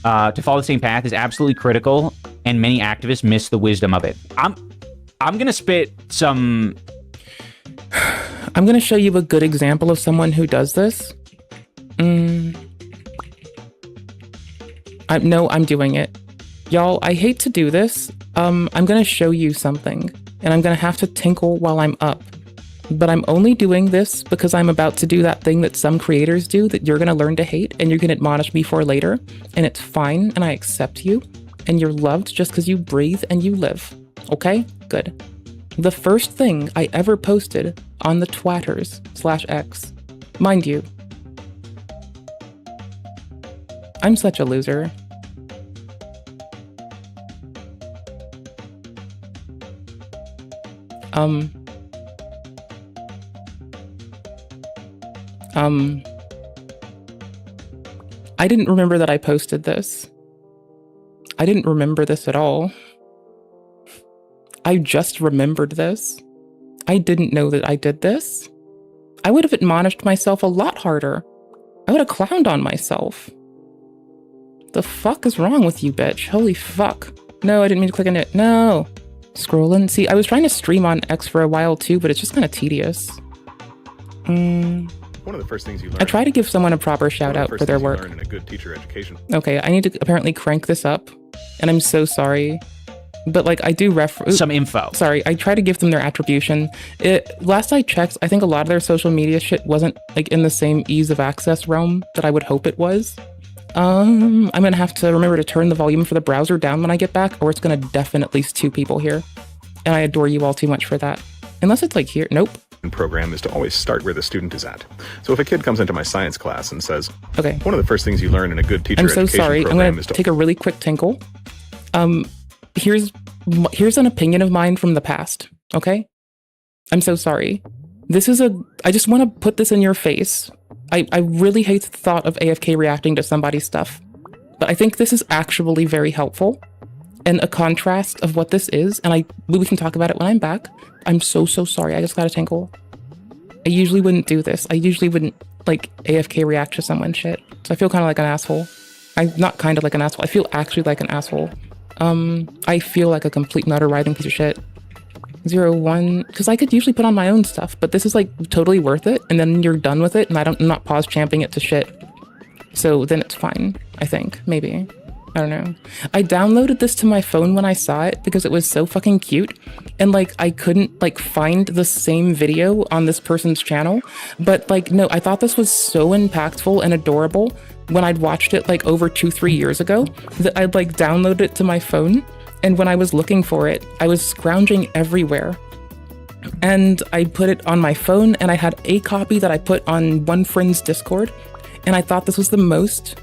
is absolutely critical, and many activists miss the wisdom of it. I'm gonna spit some... I'm gonna show you a good example of someone who does this. I'm doing it. Y'all, I hate to do this. I'm gonna show you something, and I'm gonna have to tinkle while I'm up. But I'm only doing this because I'm about to do that thing that some creators do that you're gonna learn to hate and you can admonish me for later. And it's fine, and I accept you, and you're loved just because you breathe and you live. Okay? Good. The first thing I ever posted on the Twatters/X, mind you, I'm such a loser. I didn't remember that I posted this. I didn't remember this at all. I just remembered this. I didn't know that I did this. I would have admonished myself a lot harder. I would have clowned on myself. The fuck is wrong with you, bitch? Holy fuck. No, I didn't mean to click on it. No. Scrolling. See, I was trying to stream on X for a while too, but it's just kind of tedious. One of the first things you learn. I try to give someone a proper shout out for their work. In a good teacher education. Okay, I need to apparently crank this up, and I'm so sorry. But like, I do some info. Sorry, I try to give them their attribution. Last I checked, I think a lot of their social media shit wasn't like in the same ease of access realm that I would hope it was. I'm gonna have to remember to turn the volume for the browser down when I get back, or it's gonna deafen at least 2 people here. And I adore you all too much for that. Unless it's like here, nope. Program is to always start where the student is at. So if a kid comes into my science class and says, okay, one of the first things you learn in a good teacher I'm so education sorry. program I'm gonna is to take a really quick tinkle. Here's an opinion of mine from the past, okay? I'm so sorry. I just want to put this in your face. I really hate the thought of AFK reacting to somebody's stuff, but I think this is actually very helpful and a contrast of what this is, and we can talk about it when I'm back. I'm so sorry. I just got a tinkle. I usually wouldn't do this. I usually wouldn't like AFK react to someone's shit. So I feel kind of like an asshole. I'm not kind of like an asshole. I feel actually like an asshole. I feel like a complete and utter writhing piece of shit. 01, because I could usually put on my own stuff, but this is like totally worth it, and then you're done with it, and I'm not pause champing it to shit. So then it's fine, I think, maybe. I don't know. I downloaded this to my phone when I saw it because it was so fucking cute, and like I couldn't like find the same video on this person's channel, but like no, I thought this was so impactful and adorable when I'd watched it like over 2-3 years ago that I'd like download it to my phone, and when I was looking for it, I was scrounging everywhere. And I put it on my phone, and I had a copy that I put on one friend's Discord, and I thought this was the most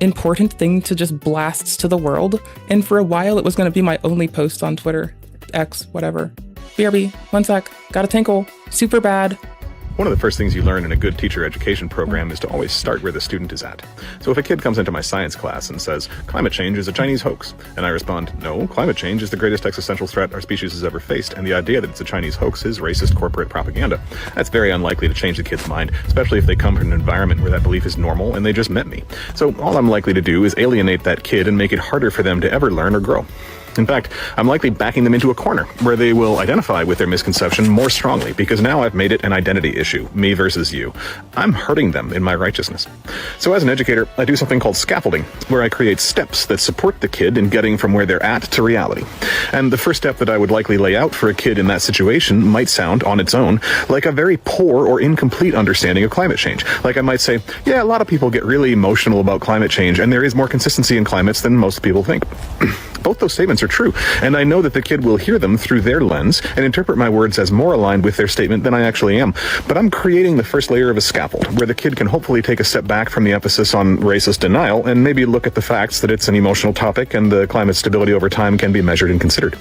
important thing to just blast to the world, and for a while it was going to be my only post on Twitter, X, whatever. BRB, one sec, got a tinkle, super bad. One of the first things you learn in a good teacher education program is to always start where the student is at. So if a kid comes into my science class and says, climate change is a Chinese hoax, and I respond, no, climate change is the greatest existential threat our species has ever faced, and the idea that it's a Chinese hoax is racist corporate propaganda. That's very unlikely to change the kid's mind, especially if they come from an environment where that belief is normal and they just met me. So all I'm likely to do is alienate that kid and make it harder for them to ever learn or grow. In fact, I'm likely backing them into a corner where they will identify with their misconception more strongly, because now I've made it an identity issue, me versus you. I'm hurting them in my righteousness. So as an educator, I do something called scaffolding, where I create steps that support the kid in getting from where they're at to reality. And the first step that I would likely lay out for a kid in that situation might sound, on its own, like a very poor or incomplete understanding of climate change. Like I might say, yeah, a lot of people get really emotional about climate change, and there is more consistency in climates than most people think. Both those statements are true, and I know that the kid will hear them through their lens and interpret my words as more aligned with their statement than I actually am. But I'm creating the first layer of a scaffold where the kid can hopefully take a step back from the emphasis on racist denial and maybe look at the facts that it's an emotional topic and the climate stability over time can be measured and considered.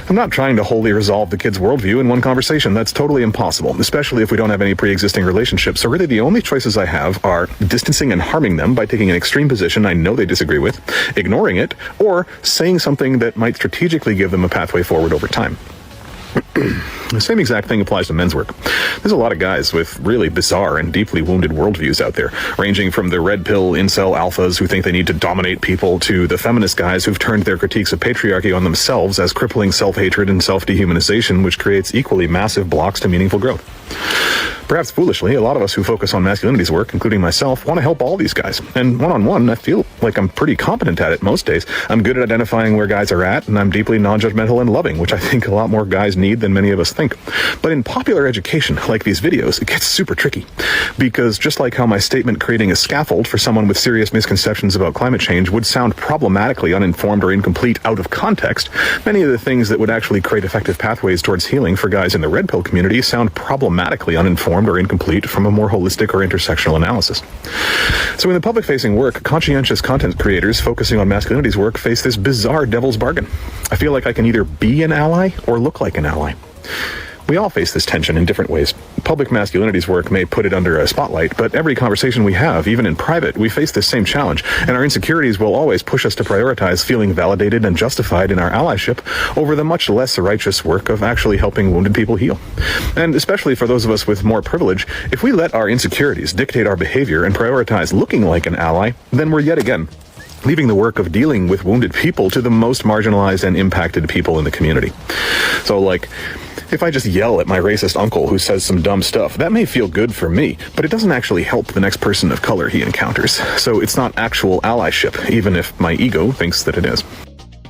I'm not trying to wholly resolve the kid's worldview in one conversation. That's totally impossible, especially if we don't have any pre-existing relationships. So really the only choices I have are distancing and harming them by taking an extreme position I know they disagree with, ignoring it, or saying something that might strategically give them a pathway forward over time. The same exact thing applies to men's work. There's a lot of guys with really bizarre and deeply wounded worldviews out there, ranging from the red pill incel alphas who think they need to dominate people to the feminist guys who've turned their critiques of patriarchy on themselves as crippling self-hatred and self-dehumanization, which creates equally massive blocks to meaningful growth. Perhaps foolishly, a lot of us who focus on masculinity's work, including myself, want to help all these guys. And one-on-one, I feel like I'm pretty competent at it most days. I'm good at identifying where guys are at, and I'm deeply non-judgmental and loving, which I think a lot more guys need than many of us think. But in popular education, like these videos, it gets super tricky. Because just like how my statement creating a scaffold for someone with serious misconceptions about climate change would sound problematically uninformed or incomplete out of context, many of the things that would actually create effective pathways towards healing for guys in the red pill community sound problematically uninformed or incomplete from a more holistic or intersectional analysis. So in the public-facing work, conscientious content creators focusing on masculinity's work face this bizarre devil's bargain. I feel like I can either be an ally or look like an ally. We all face this tension in different ways. Public masculinity's work may put it under a spotlight, but every conversation we have, even in private, we face this same challenge, and our insecurities will always push us to prioritize feeling validated and justified in our allyship over the much less righteous work of actually helping wounded people heal. And especially for those of us with more privilege, if we let our insecurities dictate our behavior and prioritize looking like an ally, then we're yet again leaving the work of dealing with wounded people to the most marginalized and impacted people in the community. So like, if I just yell at my racist uncle who says some dumb stuff, that may feel good for me, but it doesn't actually help the next person of color he encounters. So it's not actual allyship, even if my ego thinks that it is.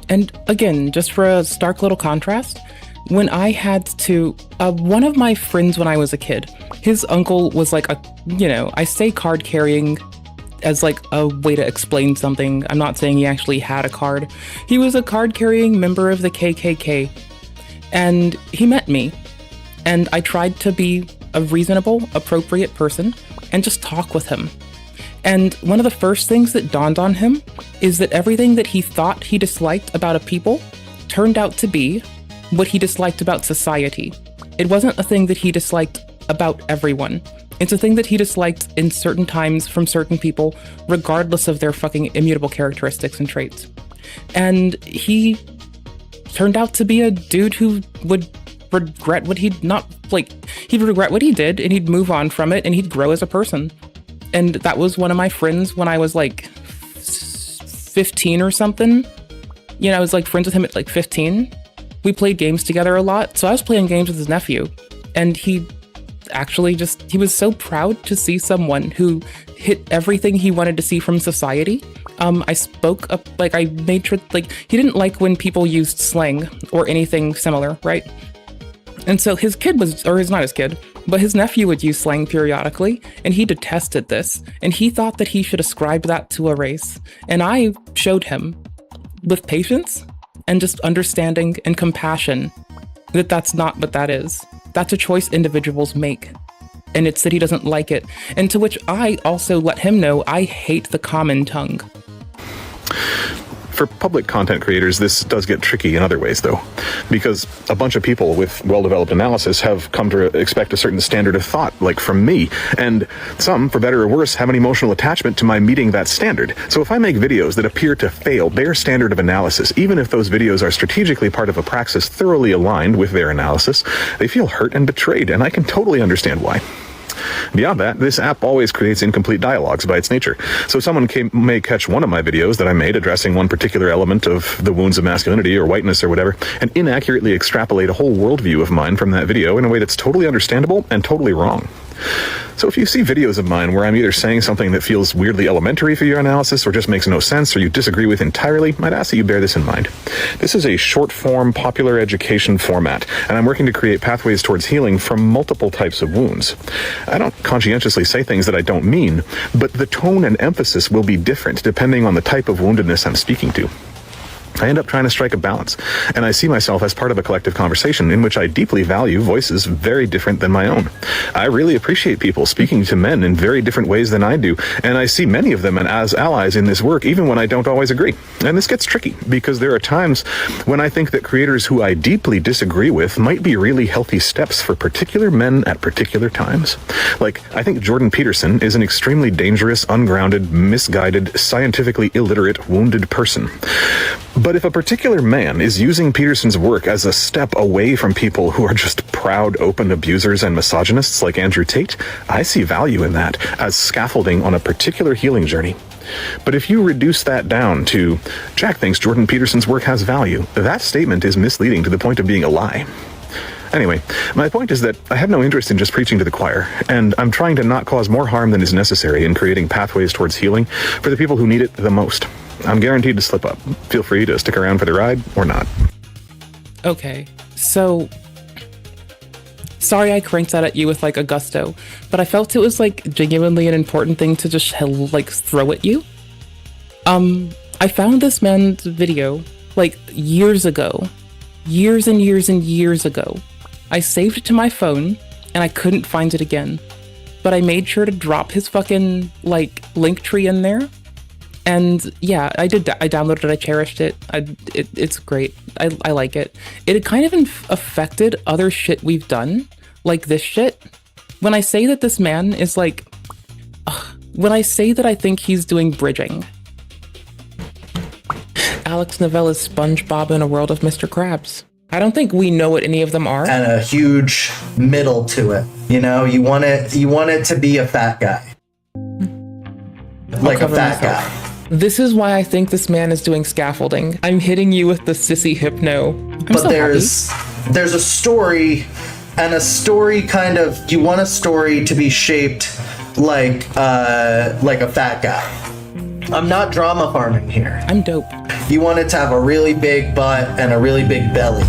And again, just for a stark little contrast, when I had to, one of my friends when I was a kid, his uncle was like I say card carrying as like a way to explain something. I'm not saying he actually had a card. He was a card carrying member of the KKK. And he met me, and I tried to be a reasonable, appropriate person and just talk with him. And one of the first things that dawned on him is that everything that he thought he disliked about a people turned out to be what he disliked about society. It wasn't a thing that he disliked about everyone. It's a thing that he disliked in certain times from certain people, regardless of their fucking immutable characteristics and traits. And he turned out to be a dude who would regret what he'd regret what he did, and he'd move on from it, and he'd grow as a person. And that was one of my friends when I was like 15 or something. I was like friends with him at like 15. we played games together a lot. So I was playing games with his nephew, and he was so proud to see someone who hit everything he wanted to see from society. I spoke up, like, I made sure, like, he didn't like when people used slang or anything similar, right? And so his kid not his kid, but his nephew would use slang periodically, and he detested this, and he thought that he should ascribe that to a race. And I showed him, with patience and just understanding and compassion, that that's not what that is. That's a choice individuals make. And it's that he doesn't like it. And to which I also let him know I hate the common tongue. For public content creators, this does get tricky in other ways, though, because a bunch of people with well-developed analysis have come to expect a certain standard of thought, like from me, and some, for better or worse, have an emotional attachment to my meeting that standard. So if I make videos that appear to fail their standard of analysis, even if those videos are strategically part of a praxis thoroughly aligned with their analysis, they feel hurt and betrayed, and I can totally understand why. Beyond that, this app always creates incomplete dialogues by its nature. So someone may catch one of my videos that I made addressing one particular element of the wounds of masculinity or whiteness or whatever, and inaccurately extrapolate a whole worldview of mine from that video in a way that's totally understandable and totally wrong. So if you see videos of mine where I'm either saying something that feels weirdly elementary for your analysis or just makes no sense or you disagree with entirely, I'd ask that you bear this in mind. This is a short-form, popular education format, and I'm working to create pathways towards healing from multiple types of wounds. I don't conscientiously say things that I don't mean, but the tone and emphasis will be different depending on the type of woundedness I'm speaking to. I end up trying to strike a balance, and I see myself as part of a collective conversation in which I deeply value voices very different than my own. I really appreciate people speaking to men in very different ways than I do, and I see many of them as allies in this work, even when I don't always agree. And this gets tricky, because there are times when I think that creators who I deeply disagree with might be really healthy steps for particular men at particular times. Like, I think Jordan Peterson is an extremely dangerous, ungrounded, misguided, scientifically illiterate, wounded person. But if a particular man is using Peterson's work as a step away from people who are just proud, open abusers and misogynists like Andrew Tate, I see value in that as scaffolding on a particular healing journey. But if you reduce that down to, Jack thinks Jordan Peterson's work has value, that statement is misleading to the point of being a lie. Anyway, my point is that I have no interest in just preaching to the choir, and I'm trying to not cause more harm than is necessary in creating pathways towards healing for the people who need it the most. I'm guaranteed to slip up. Feel free to stick around for the ride or not. Okay, so sorry I cranked that at you with like a gusto, but I felt it was like genuinely an important thing to just like throw at you. I found this man's video like years ago, years and years and years ago. I saved it to my phone and I couldn't find it again, but I made sure to drop his fucking like link tree in there. And yeah, I did. I downloaded it. I cherished it. It's great. I like it. It kind of affected other shit we've done, like this shit. When I say that this man is like, when I say that I think he's doing bridging. Alex Novella's SpongeBob in a world of Mr. Krabs. I don't think we know what any of them are. And a huge middle to it. You know, you want it to be a fat guy. Like a fat guy. This is why I think this man is doing scaffolding. I'm hitting you with the sissy hypno. But so there's a story, and a story kind of, you want a story to be shaped like a fat guy. I'm not drama farming here. I'm dope. You want it to have a really big butt and a really big belly,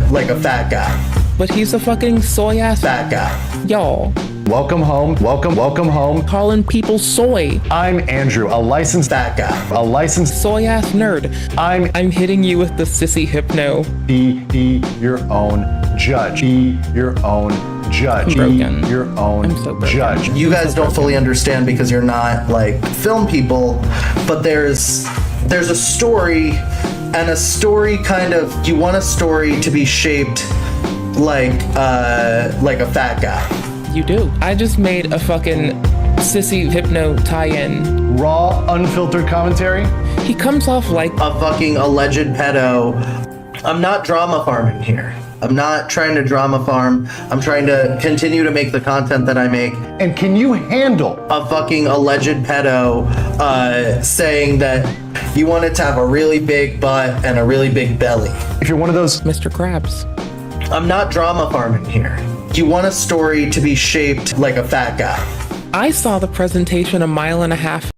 like a fat guy. But he's a fucking soy ass fat guy. Y'all. Welcome home. Welcome home. Calling people soy. I'm Andrew, a licensed fat guy. A licensed soy ass nerd. I'm hitting you with the sissy hypno. Be your own judge. Be your own judge. I'm broken. Be your own judge. You guys don't fully understand because you're not like film people, but there's a story, and a story kind of, you want a story to be shaped like a fat guy. You do. I just made a fucking sissy hypno tie-in. Raw, unfiltered commentary. He comes off like a fucking alleged pedo. I'm not drama farming here. I'm not trying to drama farm. I'm trying to continue to make the content that I make. And can you handle a fucking alleged pedo saying that you want it to have a really big butt and a really big belly? If you're one of those Mr. Krabs. I'm not drama farming here. You want a story to be shaped like a fat guy. I saw the presentation a mile and a half.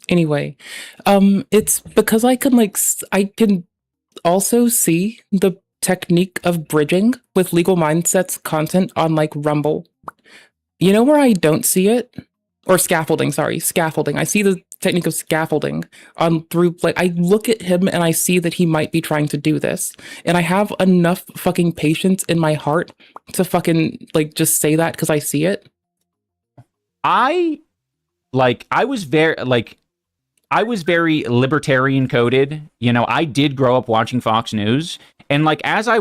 Anyway, it's because I can also see the technique of bridging with Legal Mindsets content on like Rumble. You know where I don't see it? Or scaffolding, sorry, scaffolding. I see the technique of scaffolding on through, like, I look at him and I see that he might be trying to do this. And I have enough fucking patience in my heart to fucking, like, just say that because I see it. I was very libertarian coded. You know, I did grow up watching Fox News. And like, as I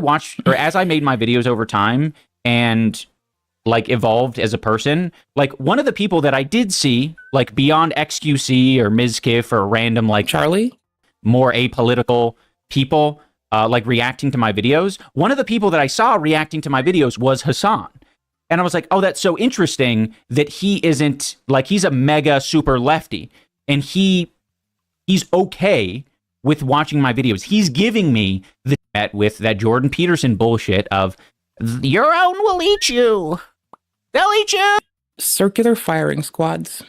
made my videos over time and like evolved as a person, like one of the people that I did see, like beyond XQC or Mizkif or random like Charlie, more apolitical people, like reacting to my videos. One of the people that I saw reacting to my videos was Hassan. And I was like, oh, that's so interesting that he isn't like, he's a mega super lefty and he's okay with watching my videos. He's giving me the met with that Jordan Peterson bullshit of your own will eat you. They'll eat you. Circular firing squads.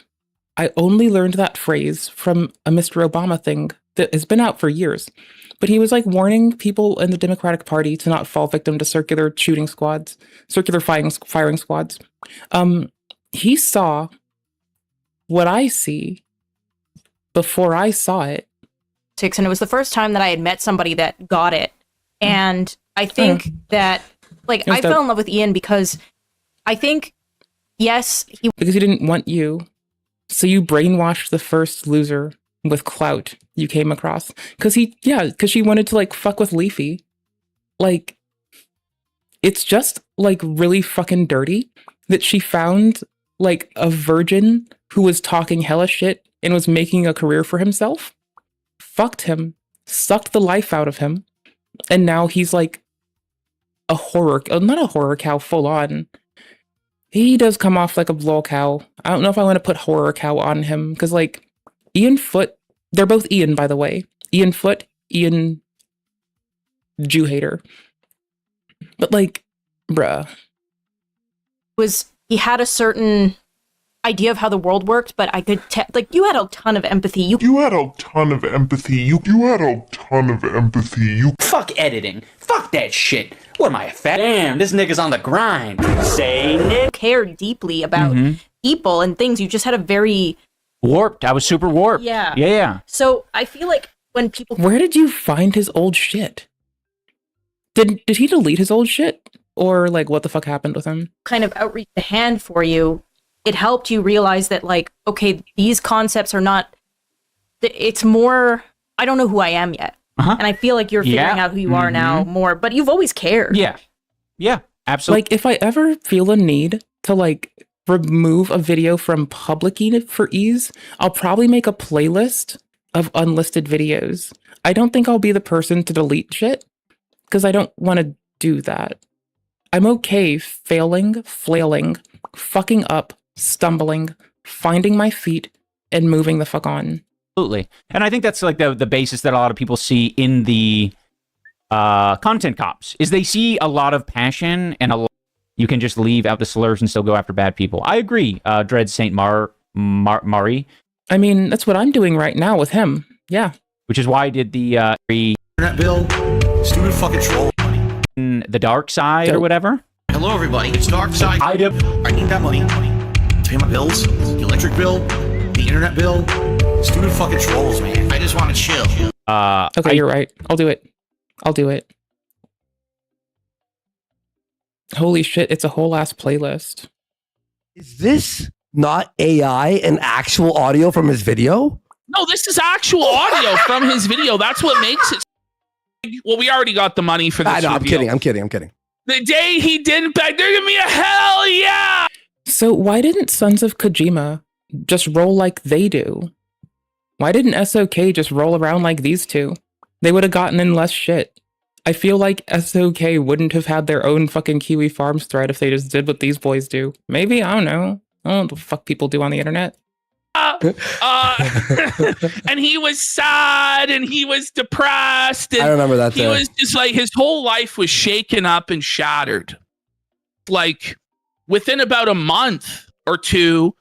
I only learned that phrase from a Mr. Obama thing that has been out for years. But he was like warning people in the Democratic Party to not fall victim to circular shooting squads, circular firing squads. He saw what I see before I saw it. And it was the first time that I had met somebody that got it. And I think that, like, I fell in love with Ian because I think, yes, because he didn't want you. So you brainwashed the first loser with clout you came across. Because she wanted to, like, fuck with Leafy. Like, it's just, like, really fucking dirty that she found, like, a virgin who was talking hella shit and was making a career for himself. Fucked him, sucked the life out of him, and now he's like a horror, not a horror cow full on. He does come off like a lol cow. I don't know if I want to put horror cow on him, because like Ian Foote, they're both Ian, by the way. Ian Foote, Ian Jew hater. But like, bruh. He had a certain idea of how the world worked, but I could like, you had a ton of empathy. You had a ton of empathy. You had a ton of empathy. Fuck editing. Fuck that shit. What am I, a fat? Damn, this nigga's on the grind. Say Nick. Cared deeply about people and things. You just had a very warped. I was super warped. Yeah. Yeah. So I feel like when people, where did you find his old shit? Did he delete his old shit? Or like, what the fuck happened with him? Kind of outreach the hand for you. It helped you realize that, like, okay, these concepts are not, it's more, I don't know who I am yet. And I feel like you're figuring out who you are now more, but you've always cared. Yeah. Yeah, absolutely. Like, if I ever feel a need to, like, remove a video from public for ease, I'll probably make a playlist of unlisted videos. I don't think I'll be the person to delete shit, because I don't want to do that. I'm okay failing, flailing, fucking up, stumbling, finding my feet, and moving the fuck on. Absolutely. And I think that's like the basis that a lot of people see in the content cops, is they see a lot of passion and you can just leave out the slurs and still go after bad people. I agree, Dread St. Mari. I mean, that's what I'm doing right now with him. Yeah. Which is why I did the internet bill, stupid fucking troll money. The dark side or whatever. Hello everybody, it's dark side. I need that money to pay my bills, the electric bill, the internet bill. Stupid fucking trolls, man. I just want to chill. Okay, you're right. I'll do it. Holy shit, it's a whole ass playlist. Is this not AI and actual audio from his video? No, this is actual audio from his video. That's what makes it. Well, we already got the money for this. I know, I'm kidding. The day he didn't beg, they're giving me a hell yeah! So why didn't Sons of Kojima just roll like they do? Why didn't SOK just roll around like these two? They would have gotten in less shit. I feel like SOK wouldn't have had their own fucking Kiwi Farms thread if they just did what these boys do. Maybe, I don't know. I don't know what the fuck people do on the internet. And he was sad and he was depressed. And I remember that. He was just like, his whole life was shaken up and shattered. Like within about a month or two.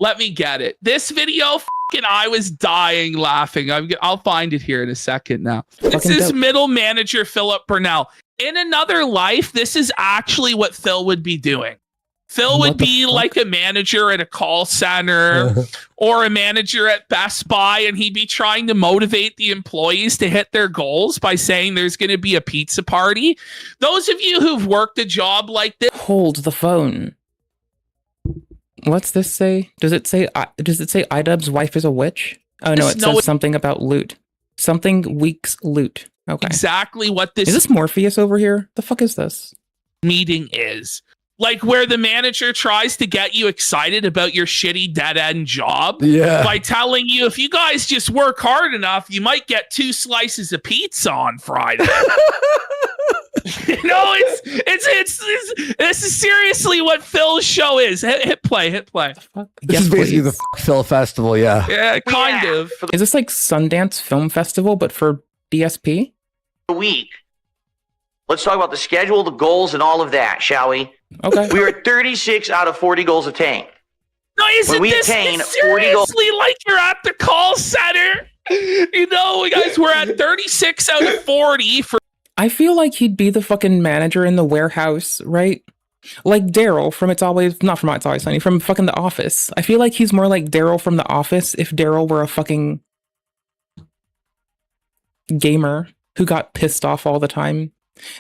Let me get it. This video, I was dying laughing. I'll find it here in a second now. This is middle manager Philip Burnell. In another life, this is actually what Phil would be doing. Phil would be like a manager at a call center or a manager at Best Buy, and he'd be trying to motivate the employees to hit their goals by saying there's going to be a pizza party. Those of you who've worked a job like this. Hold the phone. What's this say? Does it say iDubbbz's wife is a witch? Oh no, it says something about loot. Something weeks loot. Okay. Exactly what this is. This Morpheus over here? The fuck is this? Meeting is. Like where the manager tries to get you excited about your shitty dead-end job by telling you if you guys just work hard enough, you might get 2 slices of pizza on Friday. No, this is seriously what Phil's show is. Hit play. This is basically the Phil Festival, yeah. Yeah, kind of. Is this like Sundance Film Festival, but for DSP? A week. Let's talk about the schedule, the goals, and all of that, shall we? Okay. We are at 36 out of 40 goals attained. No, isn't this seriously like you're at the call center? You know, guys, we're at 36 out of 40 for. I feel like he'd be the fucking manager in the warehouse, right? Like Daryl from not from It's Always Sunny, from fucking The Office. I feel like he's more like Daryl from The Office if Daryl were a fucking gamer who got pissed off all the time.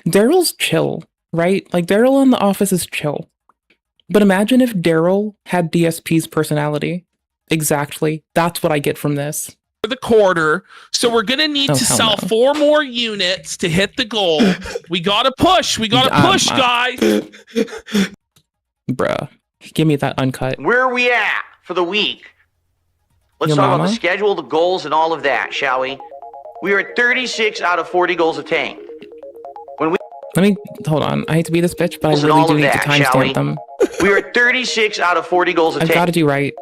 Daryl's chill, right? Like Daryl in The Office is chill. But imagine if Daryl had DSP's personality. Exactly. That's what I get from this. The quarter, so we're gonna need to sell 4 more units to hit the goal. We gotta push guys. Bruh, give me that uncut. Where are we at for the week? Let's talk about the schedule, the goals, and all of that, shall we? We are at 36 out of 40 goals attained. Let me hold on. I hate to be this bitch, but I really do need to timestamp them. We are at 36 out of 40 goals attained. I've got to do right.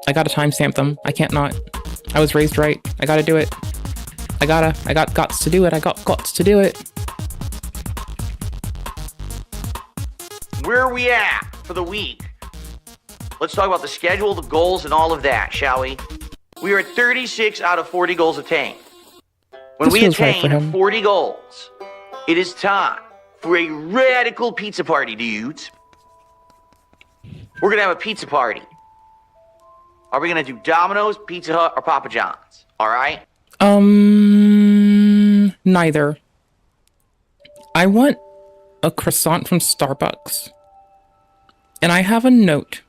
I got to timestamp them. I can't not. I was raised right. I got to do it. I got gots to do it. I got gots to do it. Where are we at for the week? Let's talk about the schedule, the goals, and all of that, shall we? We are at 36 out of 40 goals attained. When we attain 40 goals, it is time for a radical pizza party, dudes. We're going to have a pizza party. Are we going to do Domino's, Pizza Hut, or Papa John's? All right? Neither. I want a croissant from Starbucks. And I have a note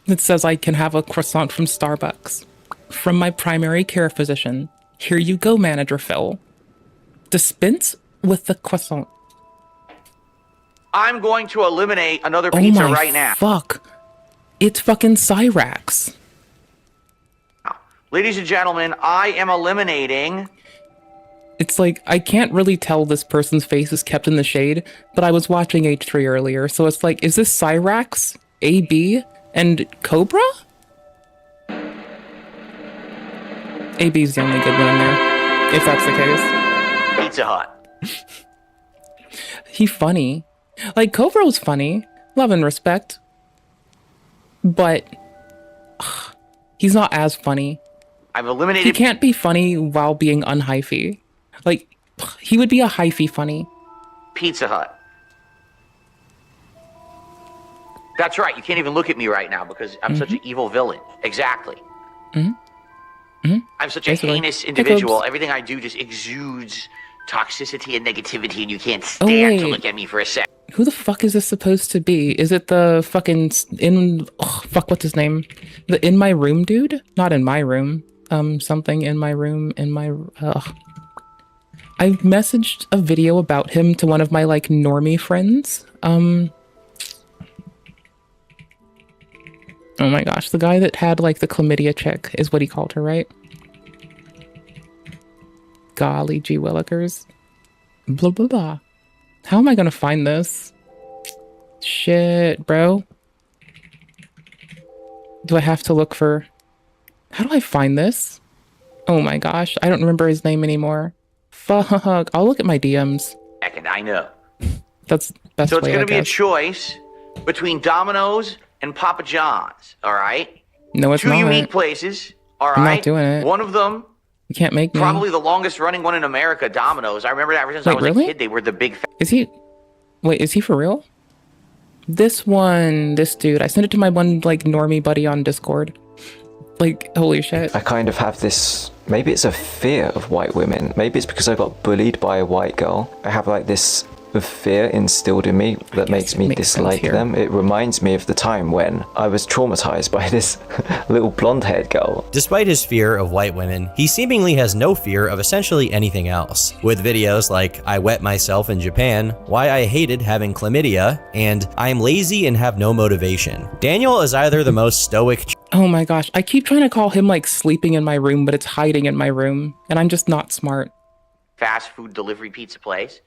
that says I can have a croissant from Starbucks. From my primary care physician. Here you go, Manager Phil. Dispense with the croissant. I'm going to eliminate another pizza right now. Fuck. It's fucking Cyrax. Ladies and gentlemen, I am eliminating. It's like, I can't really tell this person's face is kept in the shade, but I was watching H3 earlier, so it's like, is this Cyrax, AB, and Cobra? AB's the only good one in there, if that's the case. Pizza Hut. He funny. Like, Cobra was funny. Love and respect. But he's not as funny. I've eliminated. He can't be funny while being unhyphy. Like, he would be a hyphy funny. Pizza Hut. That's right. You can't even look at me right now because I'm such an evil villain. Exactly. I'm such a heinous individual. Everything I do just exudes toxicity and negativity, and you can't stand to look at me for a sec. Who the fuck is this supposed to be? Is it the fucking what's his name? The In My Room dude? Not In My Room. Something In My Room, I messaged a video about him to one of my, like, normie friends. Oh my gosh, the guy that had, like, the chlamydia chick is what he called her, right? Golly gee willikers. Blah, blah, blah. How am I gonna find this? Shit, bro. Do I have to look for... How do I find this? Oh my gosh, I don't remember his name anymore. Fuck, I'll look at my DMs. And I know. That's best So it's way, going I to be a guess. choice between Domino's and Papa John's, all right? No, it's Two not. unique places, all right? I'm not doing it. One of them, You can't make me. probably the longest running one in America, Domino's. I remember that ever since I Wait, was really? a kid. They were the big... Is he... Wait, is he for real? This dude. I sent it to my one, like, normie buddy on Discord. Like, holy shit. I kind of have this, maybe it's a fear of white women. Maybe it's because I got bullied by a white girl. I have like this fear instilled in me that makes me dislike them. It reminds me of the time when I was traumatized by this little blonde-haired girl. Despite his fear of white women, he seemingly has no fear of essentially anything else. With videos like I wet myself in Japan, why I hated having chlamydia, and I'm lazy and have no motivation. Daniel is either the most stoic... Oh my gosh, I keep trying to call him like sleeping in my room, but it's hiding in my room, and I'm just not smart. fast food delivery pizza place.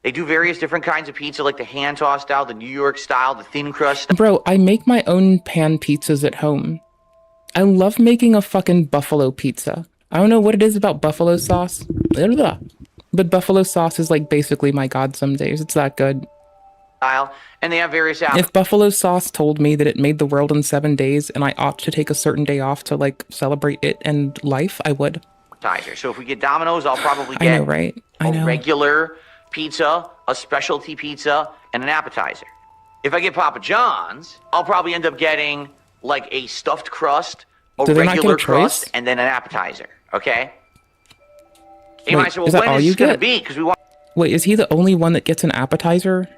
They do various different kinds of pizza, like the hand toss style, the New York style, the thin crust. Bro, I make my own pan pizzas at home. I love making a fucking buffalo pizza. I don't know what it is about buffalo sauce, but buffalo sauce is like basically my god some days. It's that good. Style, and they have various If buffalo sauce told me that it made the world in 7 days and I ought to take a certain day off to like celebrate it and life, I would. appetizer. So if we get Domino's, I'll probably I get know, right? I know. a regular pizza, a specialty pizza, and an appetizer. If I get Papa John's, I'll probably end up getting like a stuffed crust, a Do they not get regular a choice? crust, and then an appetizer. Okay? You might say, well, is that when all is you this going to get? be? Because we want. Wait, is he the only one that gets an appetizer?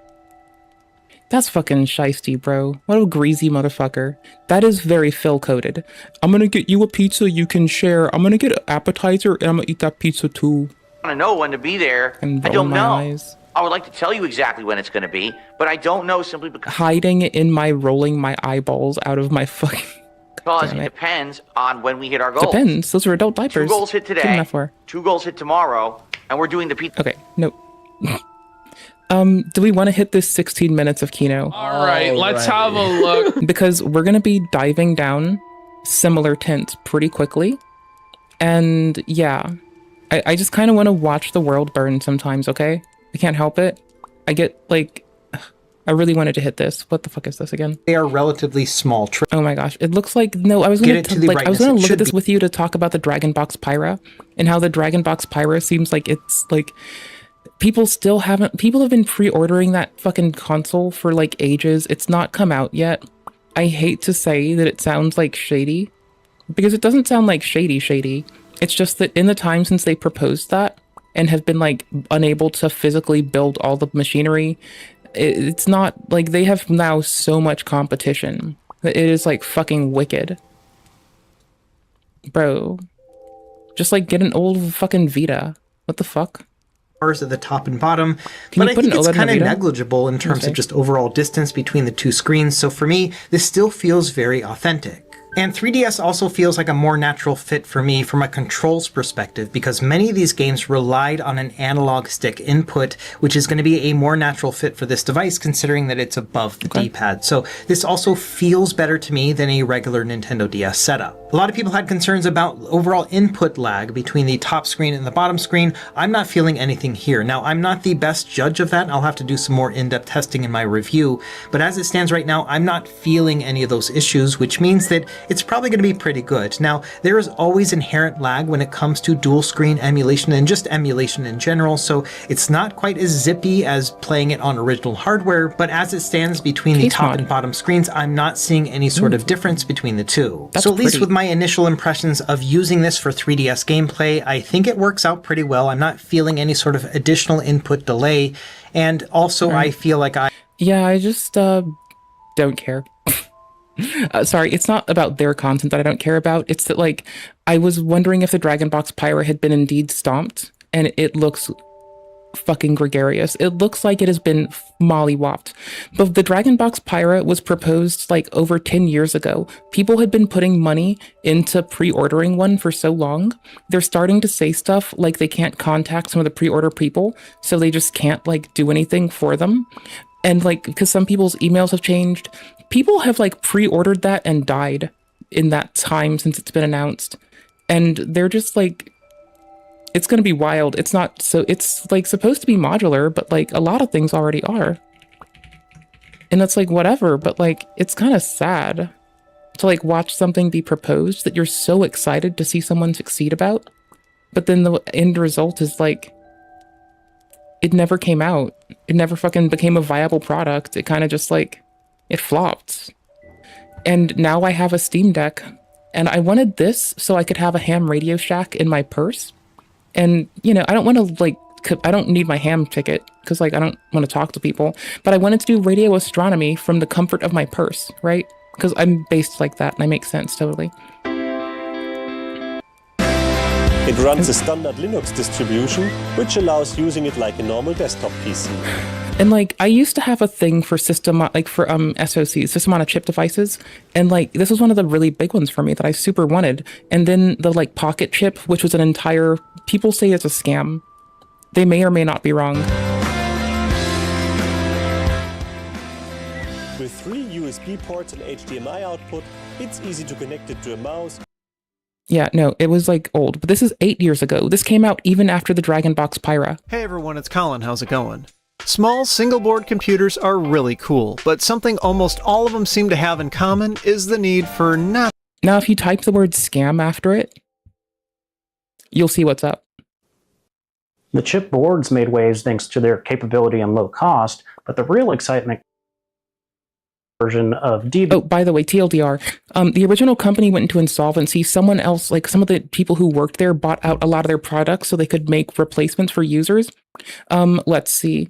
That's fucking shiesty, bro. What a greasy motherfucker. That is very Phil-coded. I'm gonna get you a pizza you can share. I'm gonna get an appetizer and I'm gonna eat that pizza too. I know when to be there. And I roll don't my know. eyes. I would like to tell you exactly when it's going to be, but I don't know simply because Hiding in my rolling my eyeballs out of my fucking... it Damn it. depends on when we hit our goals. Depends. Those are adult diapers. 2 goals hit Good today, enough for. 2 goals hit tomorrow, and we're doing the pizza. Okay, no. Do we want to hit this 16 minutes of Kino? All right, let's have a look. Because we're going to be diving down similar tints pretty quickly. And yeah, I just kind of want to watch the world burn sometimes, okay? I can't help it. I get like... I really wanted to hit this. What the fuck is this again? They are relatively small. Oh my gosh. It looks like... No, I was going to like I was going to look at this with you to talk about the Dragon Box Pyra and how the Dragon Box Pyra seems like it's like... People have been pre-ordering that fucking console for like ages. It's not come out yet. I hate to say that it sounds like shady because it doesn't sound like shady. It's just that in the time since they proposed that and have been like unable to physically build all the machinery, it's not like they have now so much competition that it is like fucking wicked. Bro, just like get an old fucking Vita. What the fuck? Bars at the top and bottom, Can but you I put think an it's OLED kind of Vita? negligible in terms Okay. of just overall distance between the two screens. So for me, this still feels very authentic. And 3DS also feels like a more natural fit for me from a controls perspective because many of these games relied on an analog stick input, which is going to be a more natural fit for this device considering that it's above the D-pad. So this also feels better to me than a regular Nintendo DS setup. A lot of people had concerns about overall input lag between the top screen and the bottom screen. I'm not feeling anything here. Now, I'm not the best judge of that. I'll have to do some more in-depth testing in my review. But as it stands right now, I'm not feeling any of those issues, which means that it's probably going to be pretty good. Now, there is always inherent lag when it comes to dual screen emulation and just emulation in general, so it's not quite as zippy as playing it on original hardware, but as it stands between the top and bottom screens, I'm not seeing any sort of difference between the two. That's So at least pretty. with my initial impressions of using this for 3DS gameplay, I think it works out pretty well. I'm not feeling any sort of additional input delay, and also I feel like Yeah, I just don't care. Sorry, it's not about their content that I don't care about. It's that, like, I was wondering if the Dragon Box Pyra had been indeed stomped, and it looks fucking gregarious. It looks like it has been mollywopped. But the Dragon Box Pyra was proposed like over 10 years ago. People had been putting money into pre-ordering one for so long. They're starting to say stuff like they can't contact some of the pre-order people, so they just can't like do anything for them. And like, because some people's emails have changed, people have like pre-ordered that and died in that time since it's been announced. And they're just like, it's going to be wild. It's not, so it's like supposed to be modular, but like a lot of things already are. And it's like, whatever, but like, it's kind of sad to like watch something be proposed that you're so excited to see someone succeed about. But then the end result is like, it never came out. It never fucking became a viable product. It kind of just like, it flopped. And now I have a Steam Deck, and I wanted this so I could have a ham Radio Shack in my purse. And, you know, I don't want to, like, I don't need my ham ticket, because, like, I don't want to talk to people. But I wanted to do radio astronomy from the comfort of my purse, right? Because I'm based like that, and I make sense, totally. It runs a standard Linux distribution, which allows using it like a normal desktop PC. And like, I used to have a thing for system, like for SoCs, system on a chip devices. And like, this was one of the really big ones for me that I super wanted. And then the like pocket chip, which was an entire, people say it's a scam. They may or may not be wrong. With 3 USB ports and HDMI output, it's easy to connect it to a mouse. Yeah, no, it was like old, but this is 8 years ago. This came out even after the Dragon Box Pyra. Hey everyone, it's Colin. How's it going? Small single-board computers are really cool, but something almost all of them seem to have in common is the need for not. Now, if you type the word scam after it, you'll see what's up. The chip boards made waves thanks to their capability and low cost, but the real excitement version of DB. Oh, by the way, TLDR, the original company went into insolvency. Someone else, like some of the people who worked there, bought out a lot of their products so they could make replacements for users. Let's see.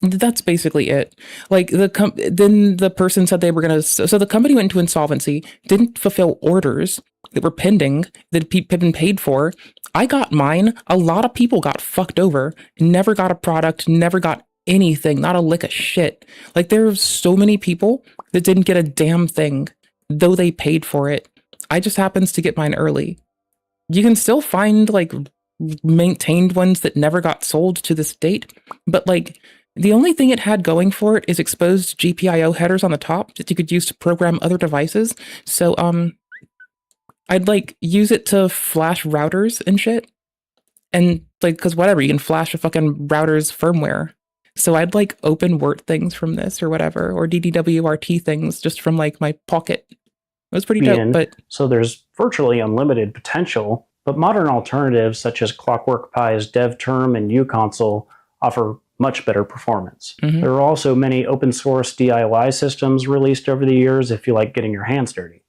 That's basically it. Like then the person said they were gonna. So the company went into insolvency, didn't fulfill orders that were pending that had been paid for. I got mine. A lot of people got fucked over. Never got a product. Never got anything. Not a lick of shit. Like there's so many people that didn't get a damn thing, though they paid for it. I just happens to get mine early. You can still find like maintained ones that never got sold to this date, but like. The only thing it had going for it is exposed GPIO headers on the top that you could use to program other devices. So, I'd like use it to flash routers and shit. And like, cause whatever, you can flash a fucking router's firmware. So I'd like open Word things from this or whatever, or DDWRT things just from like my pocket. It was pretty dope, but. So there's virtually unlimited potential, but modern alternatives such as Clockwork Pi's DevTerm and uConsole offer much better performance. Mm-hmm. There are also many open source DIY systems released over the years if you like getting your hands dirty.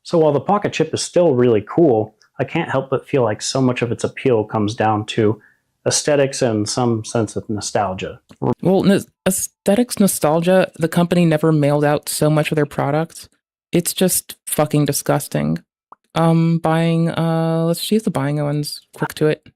So while the Pocket Chip is still really cool, I can't help but feel like so much of its appeal comes down to aesthetics and some sense of nostalgia. Well, aesthetics, nostalgia, the company never mailed out so much of their products. It's just fucking disgusting. Let's see if the buying one's quick to it.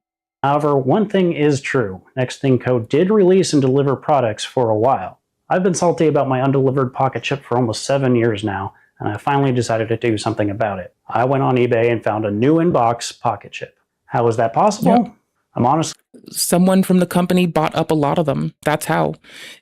However, one thing is true. Next Thing Co. did release and deliver products for a while. I've been salty about my undelivered Pocket Chip for almost 7 years now, and I finally decided to do something about it. I went on eBay and found a new in-box Pocket Chip. How was that possible? Yeah. I'm honest. Someone from the company bought up a lot of them. That's how.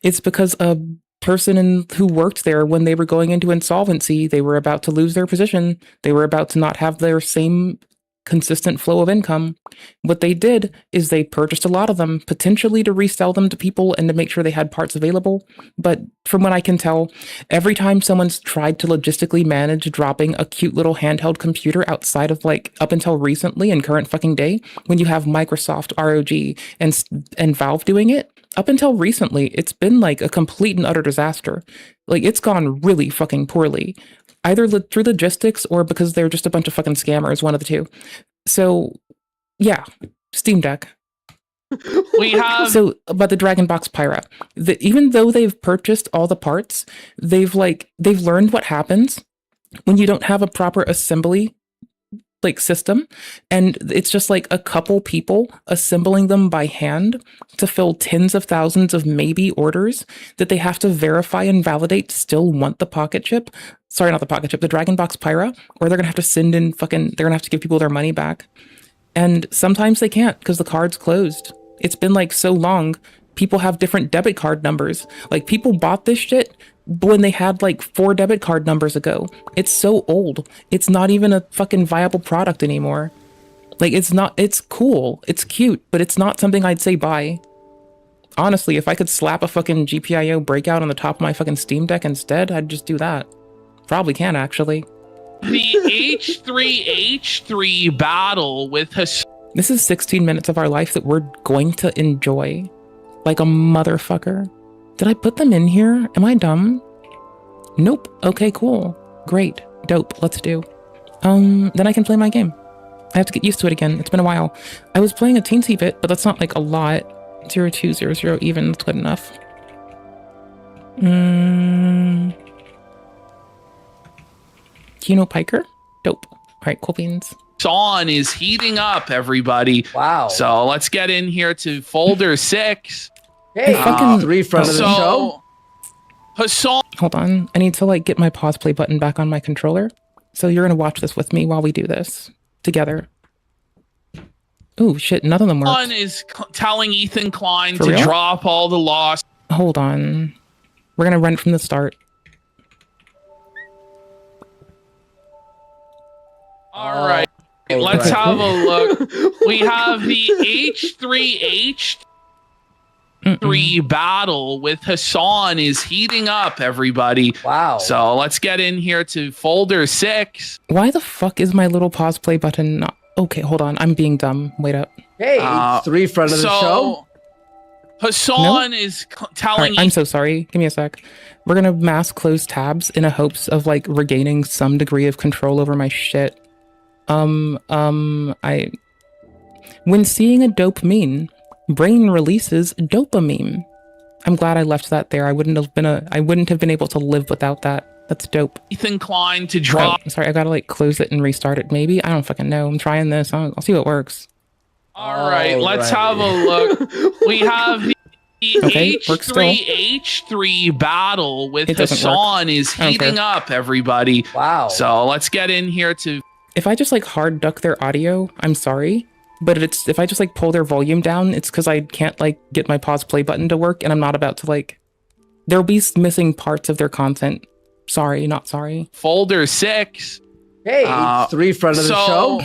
It's because a person who worked there when they were going into insolvency, they were about to lose their position. They were about to not have their same consistent flow of income. What they did is they purchased a lot of them, potentially to resell them to people and to make sure they had parts available. But from what I can tell, every time someone's tried to logistically manage dropping a cute little handheld computer outside of like up until recently and current fucking day, when you have Microsoft, ROG, and Valve doing it, up until recently, it's been like a complete and utter disaster. Like it's gone really fucking poorly. Either through logistics or because they're just a bunch of fucking scammers, one of the two. So, yeah, Steam Deck. We have... So, about the Dragon Box Pyra. Even though they've purchased all the parts, they've learned what happens when you don't have a proper assembly like system, and it's just like a couple people assembling them by hand to fill tens of thousands of maybe orders that they have to verify and validate to still want the pocket chip. Sorry, not the pocket chip, the Dragon Box Pyra, or they're gonna have to send in they're gonna have to give people their money back. And sometimes they can't because the card's closed. It's been like so long. People have different debit card numbers. Like, people bought this shit when they had like 4 debit card numbers ago. It's so old. It's not even a fucking viable product anymore. Like, it's cool. It's cute, but it's not something I'd say buy. Honestly, if I could slap a fucking GPIO breakout on the top of my fucking Steam Deck instead, I'd just do that. Probably can, actually. The H3H3 battle with This is 16 minutes of our life that we're going to enjoy. Like a motherfucker. Did I put them in here? Am I dumb? Nope. Okay, cool. Great. Dope. Let's do. Then I can play my game. I have to get used to it again. It's been a while. I was playing a teensy bit, but that's not like a lot. 0200 even. That's good enough. Kino piker? Dope. Alright, cool beans. Hassan is heating up, everybody. Wow. So let's get in here to folder 6. Hey, fucking 3 friend of the show. Hassan. Hold on. I need to like get my pause play button back on my controller. So you're going to watch this with me while we do this together. Ooh, shit. None of them worked. Hassan is telling Ethan Klein For to real? drop all the loss. Hold on. We're going to run it from the start. All right. Let's have a look. We have the H3H3 battle with Hassan is heating up, everybody. Wow. So let's get in here to folder 6. Why the fuck is my little pause play button not... Okay, hold on. I'm being dumb. Wait up. Hey, 3 friend of the show. Hassan is telling... Right, I'm so sorry. Give me a sec. We're going to mass close tabs in a hopes of like regaining some degree of control over my shit. When seeing a dope meme, brain releases dopamine. I'm glad I left that there. I wouldn't have been able to live without that. That's dope. Ethan Klein to drop. Oh, sorry, I gotta like close it and restart it. Maybe I don't fucking know. I'm trying this. I'll see what works. All right, let's have a look. We have the H3H3 battle with Hassan is heating up, everybody. Wow. So let's get in here to... If I just like hard duck their audio, I'm sorry. But if I just like pull their volume down, it's because I can't like get my pause play button to work, and I'm not about to like... There'll be missing parts of their content. Sorry, not sorry. Folder 6. Hey, 3 friend of the show.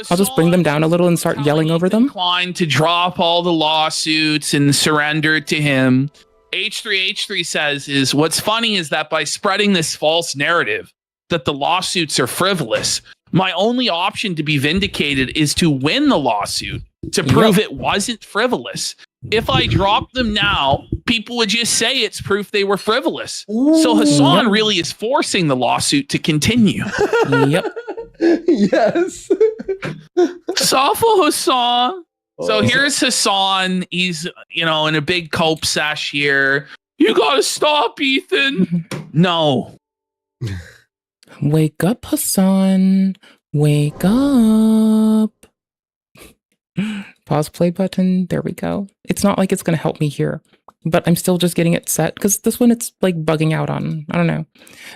I'll just bring them down a little and start yelling over them. Klein to drop all the lawsuits and surrender to him. H3H3 says what's funny is that by spreading this false narrative that the lawsuits are frivolous, my only option to be vindicated is to win the lawsuit to prove it wasn't frivolous. If I drop them now, people would just say it's proof they were frivolous. So Hassan really is forcing the lawsuit to continue. Yep. Yes. Safa Hassan. So here's Hassan. He's, in a big cope sash here. You gotta stop, Ethan. No. Wake up, Hassan. Wake up. Pause play button. There we go. It's not like it's going to help me here, but I'm still just getting it set because this one it's like bugging out on. I don't know,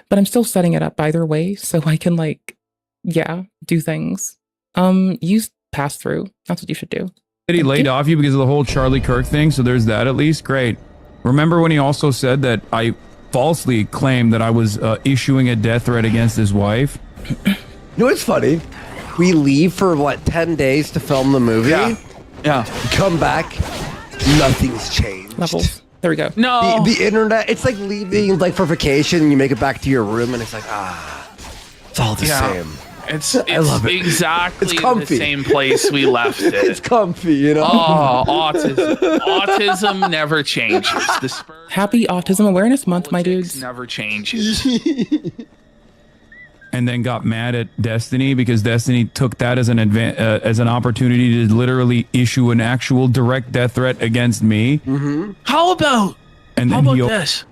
but I'm still setting it up either way so I can like, do things. Use pass through. That's what you should do. He laid off you because of the whole Charlie Kirk thing, so there's that at least. Great. Remember when he also said that I falsely claimed that I was issuing a death threat against his wife? You know what's funny? We leave for 10 days to film the movie. Yeah. Come back, nothing's changed. Levels. There we go. No. The internet, it's like leaving like for vacation, you make it back to your room and it's like, it's all the same. It's love it. exactly It's the comfy. same place we left it. It's comfy, Oh, autism. Autism never changes. Happy Autism Awareness Month, my dudes. Never changes. And then got mad at Destiny because Destiny took that as an opportunity to literally issue an actual direct death threat against me. Mm-hmm. How about he this?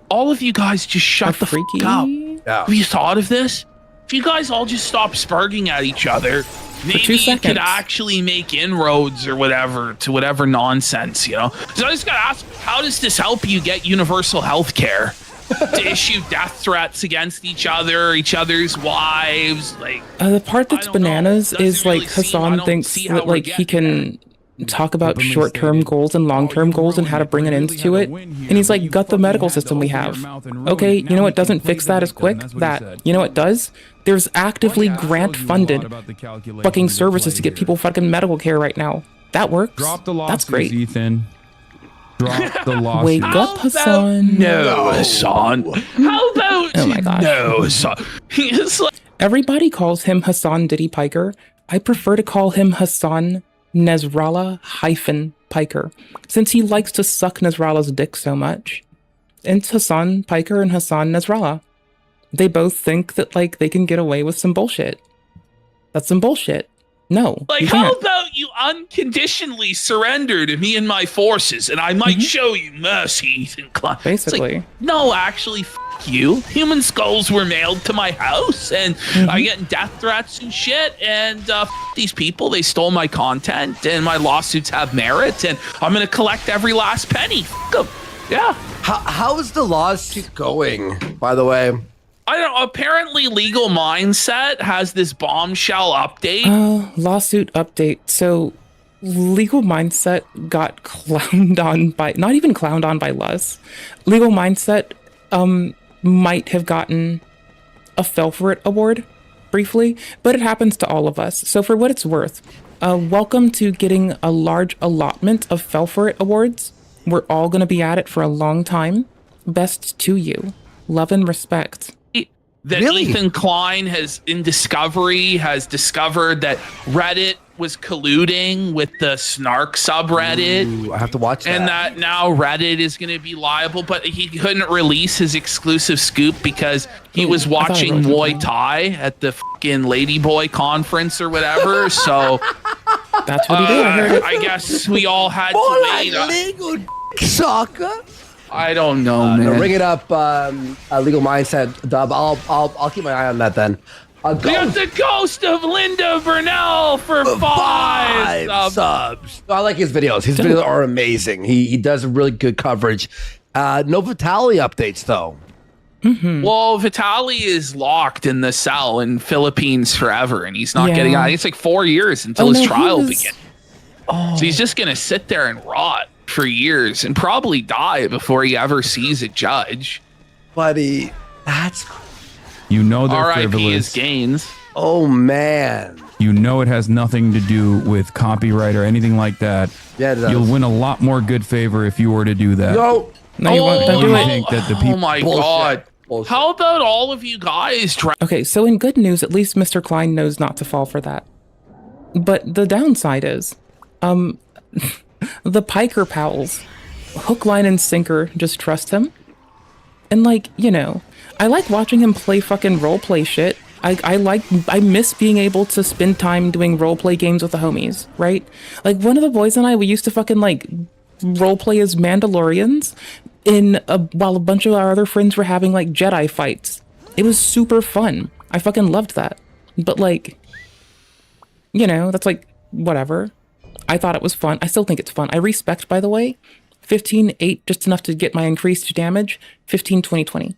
All of you guys just shut the freak up. Yeah. Have you thought of this? if you guys all just stop sparking at each other, maybe you could actually make inroads or whatever to whatever nonsense, you know? So I just gotta ask, how does this help you get universal health care? To issue death threats against each other's wives, like the part that's bananas is like Hassan thinks that like he can talk about short-term goals and long-term goals and how to bring an end to it, and he's like, gut the medical system we have. Okay, you know what doesn't fix that as quick? That. You know what does? There's actively grant-funded fucking services to get people fucking medical care right now. That works. That's great. Ethan. Drop the lawsuit. Wake up, Hassan. No, Hassan. How about oh my gosh. No, Hassan. Everybody calls him Hassan Diddy Piker. I prefer to call him Hassan Nasrallah-Piker, since he likes to suck Nasrallah's dick so much. It's Hassan Piker and Hassan Nasrallah. They both think that like they can get away with some bullshit. That's some bullshit. No. Like, how about you unconditionally surrender to me and my forces, and I might show you mercy, Ethan Klein. Basically. Like, no, actually, you. Human skulls were mailed to my house, and I'm getting death threats and shit, and these people, they stole my content, and my lawsuits have merit, and I'm going to collect every last penny. F them. Yeah. How is the lawsuit going, by the way? I don't know. Apparently, Legal Mindset has this bombshell update. Lawsuit update. So, Legal Mindset got clowned on by, not even clowned on by Luz. Legal Mindset might have gotten a Fell For It award briefly, but it happens to all of us. So, for what it's worth, welcome to getting a large allotment of Fell For It awards. We're all going to be at it for a long time. Best to you. Love and respect. That Ethan Klein has discovered that Reddit was colluding with the Snark subreddit. Ooh, I have to watch that. And that now Reddit is going to be liable, but he couldn't release his exclusive scoop because he was watching Muay Thai at the fucking Ladyboy conference or whatever. So that's what he did. I heard it. I guess we all had to wait. Legal soccer. I don't know, man. No, ring it up, Legal Mindset, Dub. I'll keep my eye on that then. We got the ghost of Linda Burnell for 5 subs. I like his videos. His videos are amazing. He does really good coverage. No Vitaly updates though. Well, Vitaly is locked in the cell in Philippines forever, and he's not getting out. It's like 4 years until his trial begins. So he's just gonna sit there and rot for years and probably die before he ever sees a judge. Buddy, that's... You know they're R.I.P. frivolous. his gains. Oh, man. You know it has nothing to do with copyright or anything like that. Yeah, it does. You'll win a lot more good favor if you were to do that. No. No, you won't. Don't do it. Think that the people... Oh, my God. Bullshit. How about all of you guys try... Okay, so in good news, at least Mr. Klein knows not to fall for that. But the downside is, the Piker pals, hook, line, and sinker, just trust him. And like, you know, I like watching him play fucking roleplay shit. I miss being able to spend time doing roleplay games with the homies, right? Like one of the boys and I, we used to fucking like roleplay as Mandalorians while a bunch of our other friends were having like Jedi fights. It was super fun. I fucking loved that. But like, you know, that's like, whatever. I thought it was fun. I still think it's fun. I respect, by the way, 15-8, just enough to get my increased damage. 15-20-20.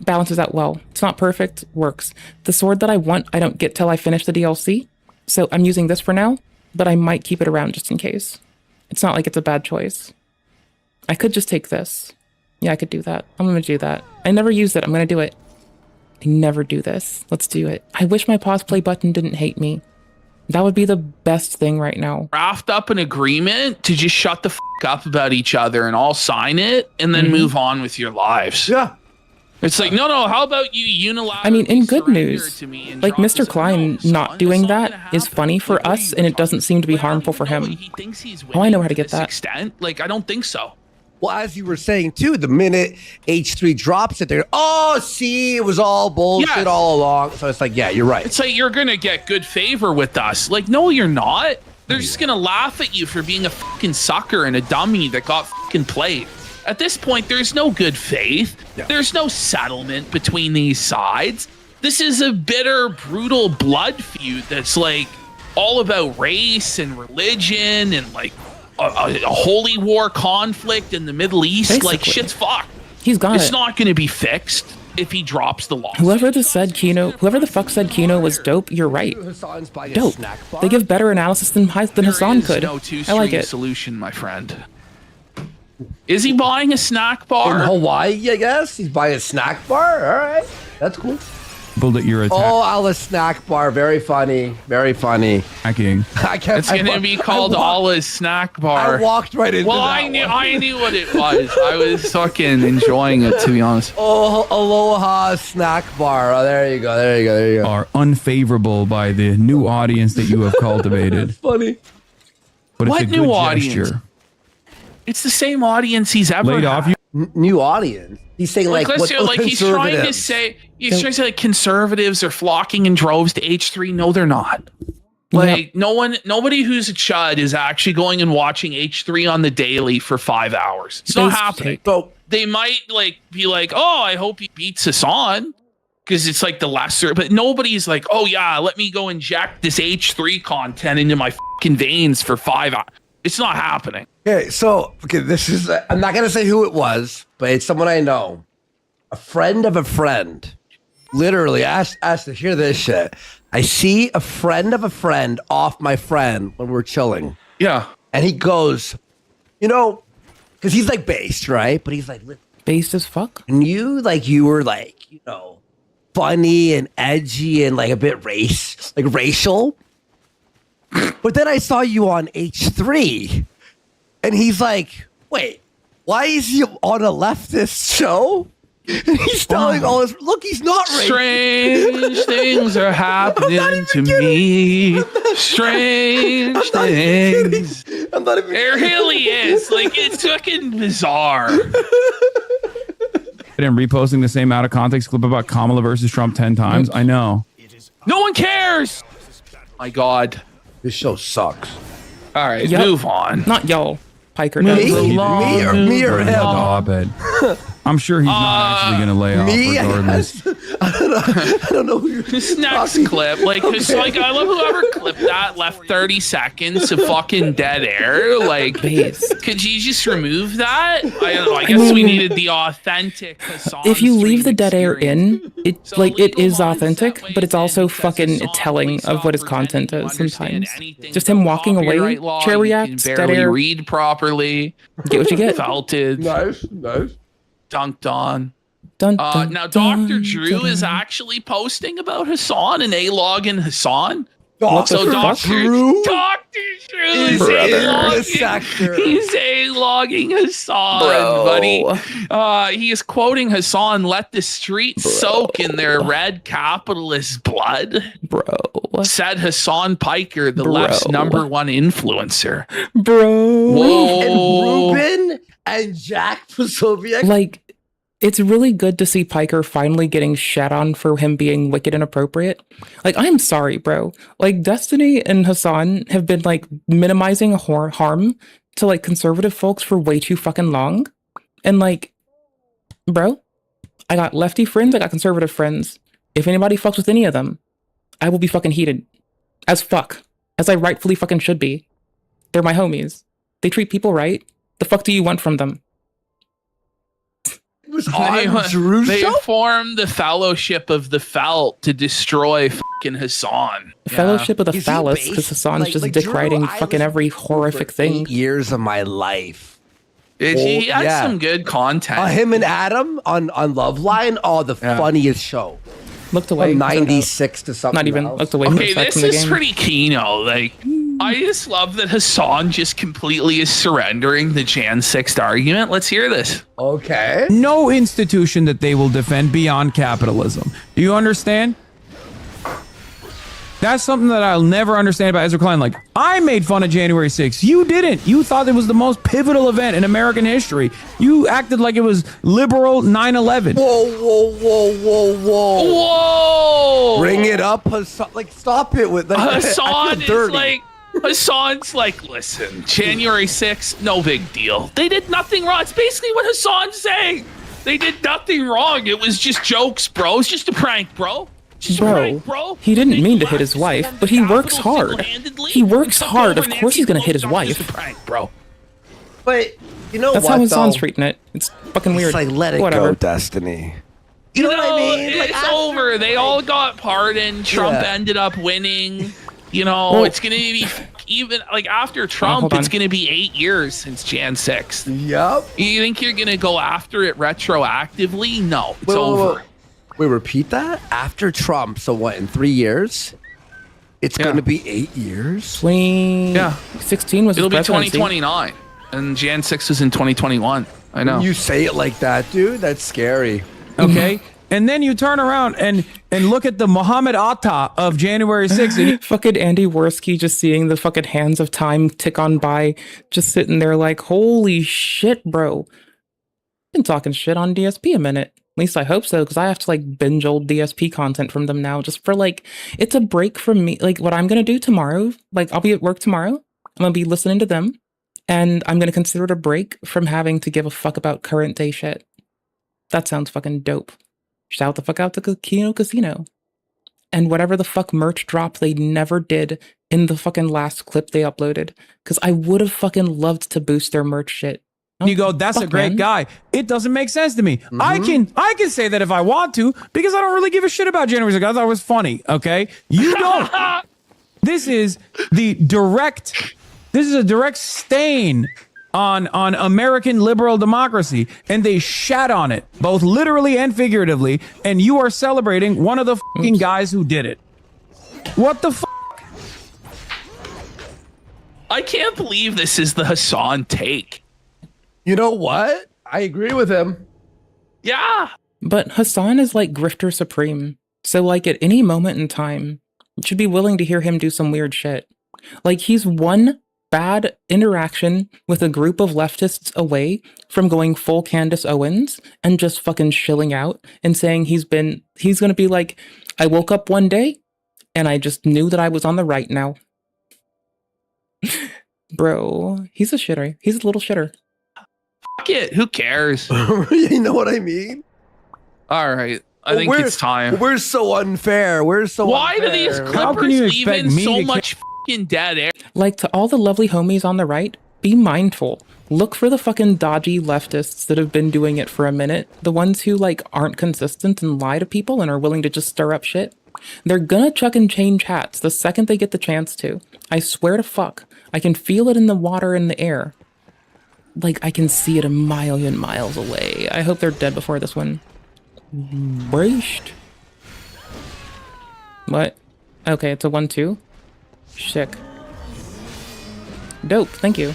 Balances out well. It's not perfect, works. The sword that I want, I don't get till I finish the DLC. So I'm using this for now, but I might keep it around just in case. It's not like it's a bad choice. I could just take this. Yeah, I could do that. I'm gonna do that. I never used it. I'm gonna do it. I never do this. Let's do it. I wish my pause play button didn't hate me. That would be the best thing right now. Draft up an agreement to just shut the f up about each other and all sign it and then move on with your lives. Yeah. It's like, no, how about you unilaterally I mean, in good news, like Mr. Klein not doing that is funny for us and it doesn't seem to be harmful for him. Oh, I know how to get that. Extent? Like, I don't think so. Well, as you were saying, too, the minute H3 drops it, they're, oh, see, it was all bullshit all along. So it's like, yeah, you're right. It's like, you're going to get good favor with us. Like, no, you're not. They're just going to laugh at you for being a fucking sucker and a dummy that got fucking played. At this point, there's no good faith. Yeah. There's no settlement between these sides. This is a bitter, brutal blood feud that's like all about race and religion and like a holy war conflict in the Middle East. Basically. Like shit's fucked. He's got It's it. not going to be fixed if he drops the law. Whoever the fuck said Kino was dope, you're right. Dope. They give better analysis than Hassan could. No I like it. solution, my friend. Is he buying a snack bar? In Hawaii, I guess. He's buying a snack bar. All right. That's cool. People that you're attacking. Oh, Allah snack bar. Very funny. Very funny. Hacking. It's going to be called Allah's snack bar. I walked right into that I knew what it was. I was fucking enjoying it, to be honest. Oh, Aloha snack bar. Oh, there you go. There you go. There you go. Are unfavorable by the new audience that you have cultivated. Funny. But What it's a new good audience? gesture. It's the same audience he's ever Laid had. off you. New audience. He's saying like what he's trying to say like conservatives are flocking in droves to H3. No, they're not. Like nobody who's a chud is actually going and watching H3 on the daily for 5 hours. It's not happening. So they might like be like, oh, I hope he beats Hassan because it's like the lesser. But nobody's like, oh yeah, let me go inject this H3 content into my fucking veins for 5 hours. It's not happening. Okay, so this is I'm not gonna say who it was, but it's someone I know. A friend of a friend. Literally, ask to hear this shit. I see a friend of a friend off my friend when we're chilling. Yeah. And he goes, you know, because he's like based, right? But he's like based as fuck. And you were like, you know, funny and edgy and like a bit racial. But then I saw you on H3, and he's like, wait, why is he on a leftist show? And he's telling all his, look, he's not racist. Strange things are happening to me. Strange things. I'm not even It really is. Like, it's fucking bizarre. And reposting the same out of context clip about Kamala versus Trump 10 times. I know. No one cares. My God. This show sucks. All right, Yep. move on. Not y'all. Piker Me? does. Me or him? Stop it. I'm sure he's not actually going to lay off regardless. I don't know who you're This next clip, like I love whoever clipped that left 30 seconds of fucking dead air. Like, could you just remove that? I don't know. I guess we needed the authentic Hassan If you leave the stream dead air experience. in, it is authentic, but it's also fucking telling of what his content is sometimes. Just him walking away, Copyright law, chair you reacts, can dead barely air. read properly. Get what you get. Felted. Nice. Dunked on. Dun, Now, Dr. Drew is actually posting about Hassan and A-Log and Hassan. So Dr. Drew is he's A-logging Hassan, buddy. He is quoting Hassan, let the streets soak in their red capitalist blood. Said Hassan Piker, the left's #1 influencer. Whoa. And Ruben and Jack Posobiec. Like, it's really good to see Piker finally getting shat on for him being wicked inappropriate. Like, I'm sorry, bro. Like, Destiny and Hassan have been, like, minimizing harm to, like, conservative folks for way too fucking long. And, like, bro, I got lefty friends, I got conservative friends. If anybody fucks with any of them, I will be fucking heated. As fuck. As I rightfully fucking should be. They're my homies. They treat people right. The fuck do you want from them? They formed the Fellowship of the Felt to destroy fucking Hassan. Fellowship of the Phallus, because Hassan's just dick riding fucking every horrific thing. 8 years of my life. He has some good content. Him and Adam on Loveline. Oh, the funniest show. Looked away. From 96 to something. Not even else. looked away. Okay, from this the is game. pretty kino. Like, I just love that Hassan just completely is surrendering the Jan 6th argument. Let's hear this. Okay. No institution that they will defend beyond capitalism. Do you understand? That's something that I'll never understand about Ezra Klein. Like, I made fun of January 6th. You didn't. You thought it was the most pivotal event in American history. You acted like it was liberal 9/11. Whoa! Bring it up, Hassan. Like, stop it with that. Hassan's like, listen, January 6th, no big deal. They did nothing wrong. It's basically what Hassan's saying. They did nothing wrong. It was just jokes, bro. It's just a prank, bro. Bro, he didn't mean to hit his wife, but he works hard. He works hard. Of course he's gonna hit his wife. Bro. But you know That's what? how his son's though? treating it. It's fucking weird. It's like let it Whatever. go, Destiny. You know what I mean? Like, it's over. They all got pardoned. Trump ended up winning. You know, it's gonna be even like after Trump, it's gonna be 8 years since Jan 6th. Yep. You think you're gonna go after it retroactively? No, it's over. Wait, repeat that? After Trump, so what, in 3 years? It's going to be 8 years? 2016 was It'll his be presidency. 2029. And Jan 6 is in 2021. I know. You say it like that, dude? That's scary. Okay? And then you turn around and look at the Muhammad Atta of January 6th. Fucking Andy Worski just seeing the fucking hands of time tick on by, just sitting there like, holy shit, bro. Been talking shit on DSP a minute. At least I hope so, because I have to like binge old DSP content from them now, just for like, it's a break from me. Like what I'm going to do tomorrow, like I'll be at work tomorrow. I'm going to be listening to them, and I'm going to consider it a break from having to give a fuck about current day shit. That sounds fucking dope. Shout the fuck out to Kino Casino. And whatever the fuck merch drop they never did in the fucking last clip they uploaded. Because I would have fucking loved to boost their merch shit. You go, that's a great guy. It doesn't make sense to me. I can say that if I want to, because I don't really give a shit about January 6th. I thought it was funny, okay? You don't. This is a direct stain on American liberal democracy, and they shat on it, both literally and figuratively, and you are celebrating one of the fucking guys who did it. What the fuck? I can't believe this is the Hassan take. You know what? I agree with him. Yeah. But Hassan is like grifter supreme. So like at any moment in time, you should be willing to hear him do some weird shit. Like he's one bad interaction with a group of leftists away from going full Candace Owens and just fucking shilling out and saying he's gonna be like, I woke up one day and I just knew that I was on the right now. Bro, he's a shitter. He's a little shitter. Fuck it. Who cares? You know what I mean? All right. I think it's time. We're so unfair. Why do these Clippers leave in so much fucking dead air? Like, to all the lovely homies on the right, be mindful. Look for the fucking dodgy leftists that have been doing it for a minute. The ones who, like, aren't consistent and lie to people and are willing to just stir up shit. They're gonna chuck and change hats the second they get the chance to. I swear to fuck. I can feel it in the water and the air. Like, I can see it a million miles away. I hope they're dead before this one. Braced. What? Okay, it's a 1-2. Sick. Dope, thank you.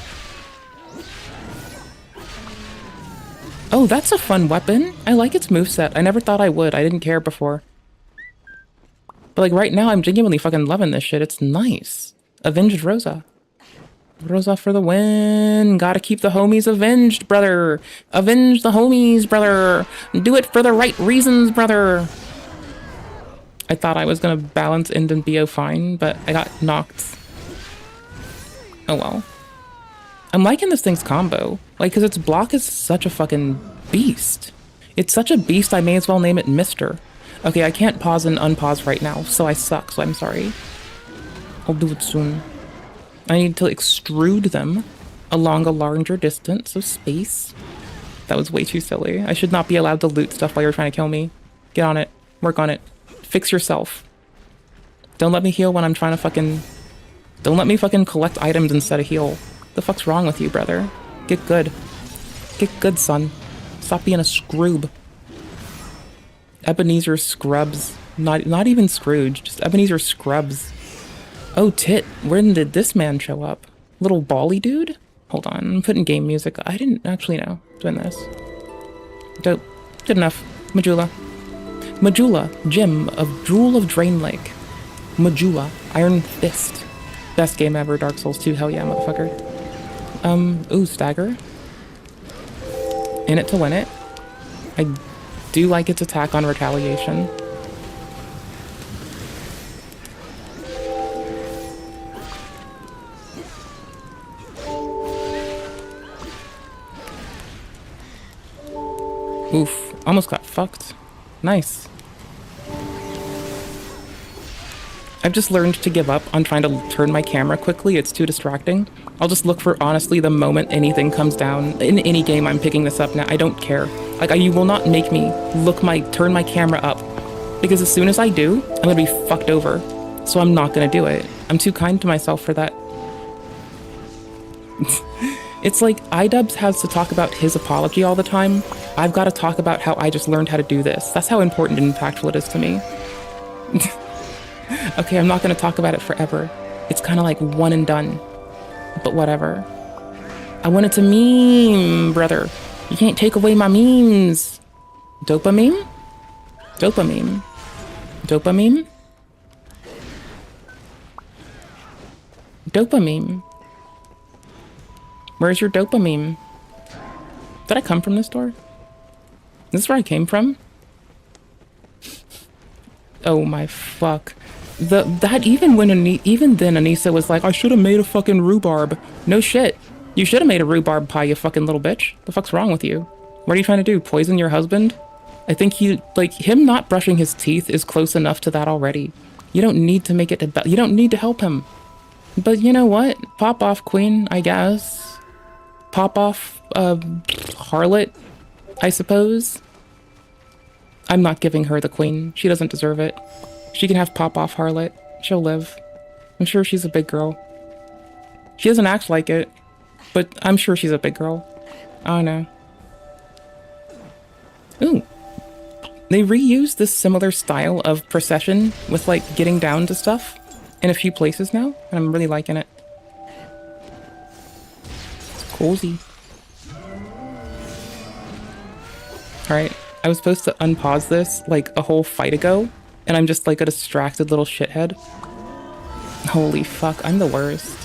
Oh, that's a fun weapon. I like its moveset. I never thought I would. I didn't care before. But like right now, I'm genuinely fucking loving this shit. It's nice. Avenged Rosa. Rosa for the win. Gotta keep the homies avenged, brother. Avenge the homies, brother. Do it for the right reasons, brother. I thought I was gonna balance Ind and BO fine, but I got knocked. Oh well. I'm liking this thing's combo. Like, cause its block is such a fucking beast. It's such a beast, I may as well name it Mister. Okay, I can't pause and unpause right now, so I suck, so I'm sorry. I'll do it soon. I need to extrude them along a larger distance of space. That was way too silly. I should not be allowed to loot stuff while you're trying to kill me. Get on it. Work on it. Fix yourself. Don't let me heal when I'm trying to fucking... Don't let me fucking collect items instead of heal. The fuck's wrong with you, brother? Get good. Get good, son. Stop being a scroob. Ebenezer Scrubs. Not even Scrooge, just Ebenezer Scrubs. Oh, tit. When did this man show up? Little bally dude? Hold on, I'm putting game music. I didn't actually know. Doing this. Dope. Good enough. Majula. Majula, Jim of Drool of Drain Lake. Majula, Iron Fist. Best game ever, Dark Souls 2. Hell yeah, motherfucker. Ooh, Stagger. In it to win it. I do like its attack on retaliation. Oof, almost got fucked. Nice. I've just learned to give up on trying to turn my camera quickly. It's too distracting. I'll just look for, honestly, the moment anything comes down. In any game, I'm picking this up now. I don't care. Like, you will not make me turn my camera up. Because as soon as I do, I'm gonna be fucked over. So I'm not gonna do it. I'm too kind to myself for that. It's like iDubbbz has to talk about his apology all the time. I've got to talk about how I just learned how to do this. That's how important and impactful it is to me. Okay, I'm not going to talk about it forever. It's kind of like one and done. But whatever. I want it to meme, brother. You can't take away my memes. Dopamine? Dopamine. Dopamine? Dopamine. Where's your dopamine? Did I come from this door? This is where I came from? Oh my fuck. Even then Anissa was like, I should have made a fucking rhubarb. No shit. You should have made a rhubarb pie, you fucking little bitch. The fuck's wrong with you? What are you trying to do? Poison your husband? I think him not brushing his teeth is close enough to that already. You don't need to make it you don't need to help him. But you know what? Pop off, queen, I guess. Pop off, harlot, I suppose. I'm not giving her the queen. She doesn't deserve it. She can have pop off harlot. She'll live. I'm sure she's a big girl. She doesn't act like it, but I'm sure she's a big girl. I don't know. Ooh. They reused this similar style of procession with like getting down to stuff in a few places now, and I'm really liking it. Cozy. Alright, I was supposed to unpause this like a whole fight ago, and I'm just like a distracted little shithead. Holy fuck, I'm the worst.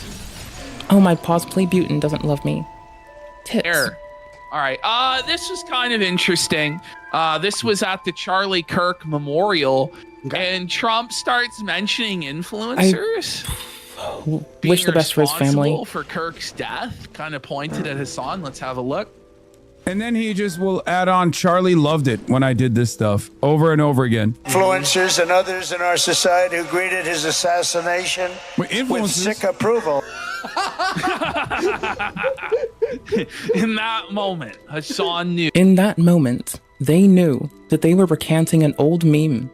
Oh, my pause play Butin doesn't love me. Tits. There. All right. This was kind of interesting. This was at the Charlie Kirk Memorial, and Trump starts mentioning influencers. Wish the best for his family. For Kirk's death, kind of pointed at Hassan. Let's have a look. And then he just will add on, Charlie loved it when I did this stuff over and over again. Influencers and others in our society who greeted his assassination with sick approval. In that moment, Hassan knew. In that moment, they knew that they were recanting an old meme.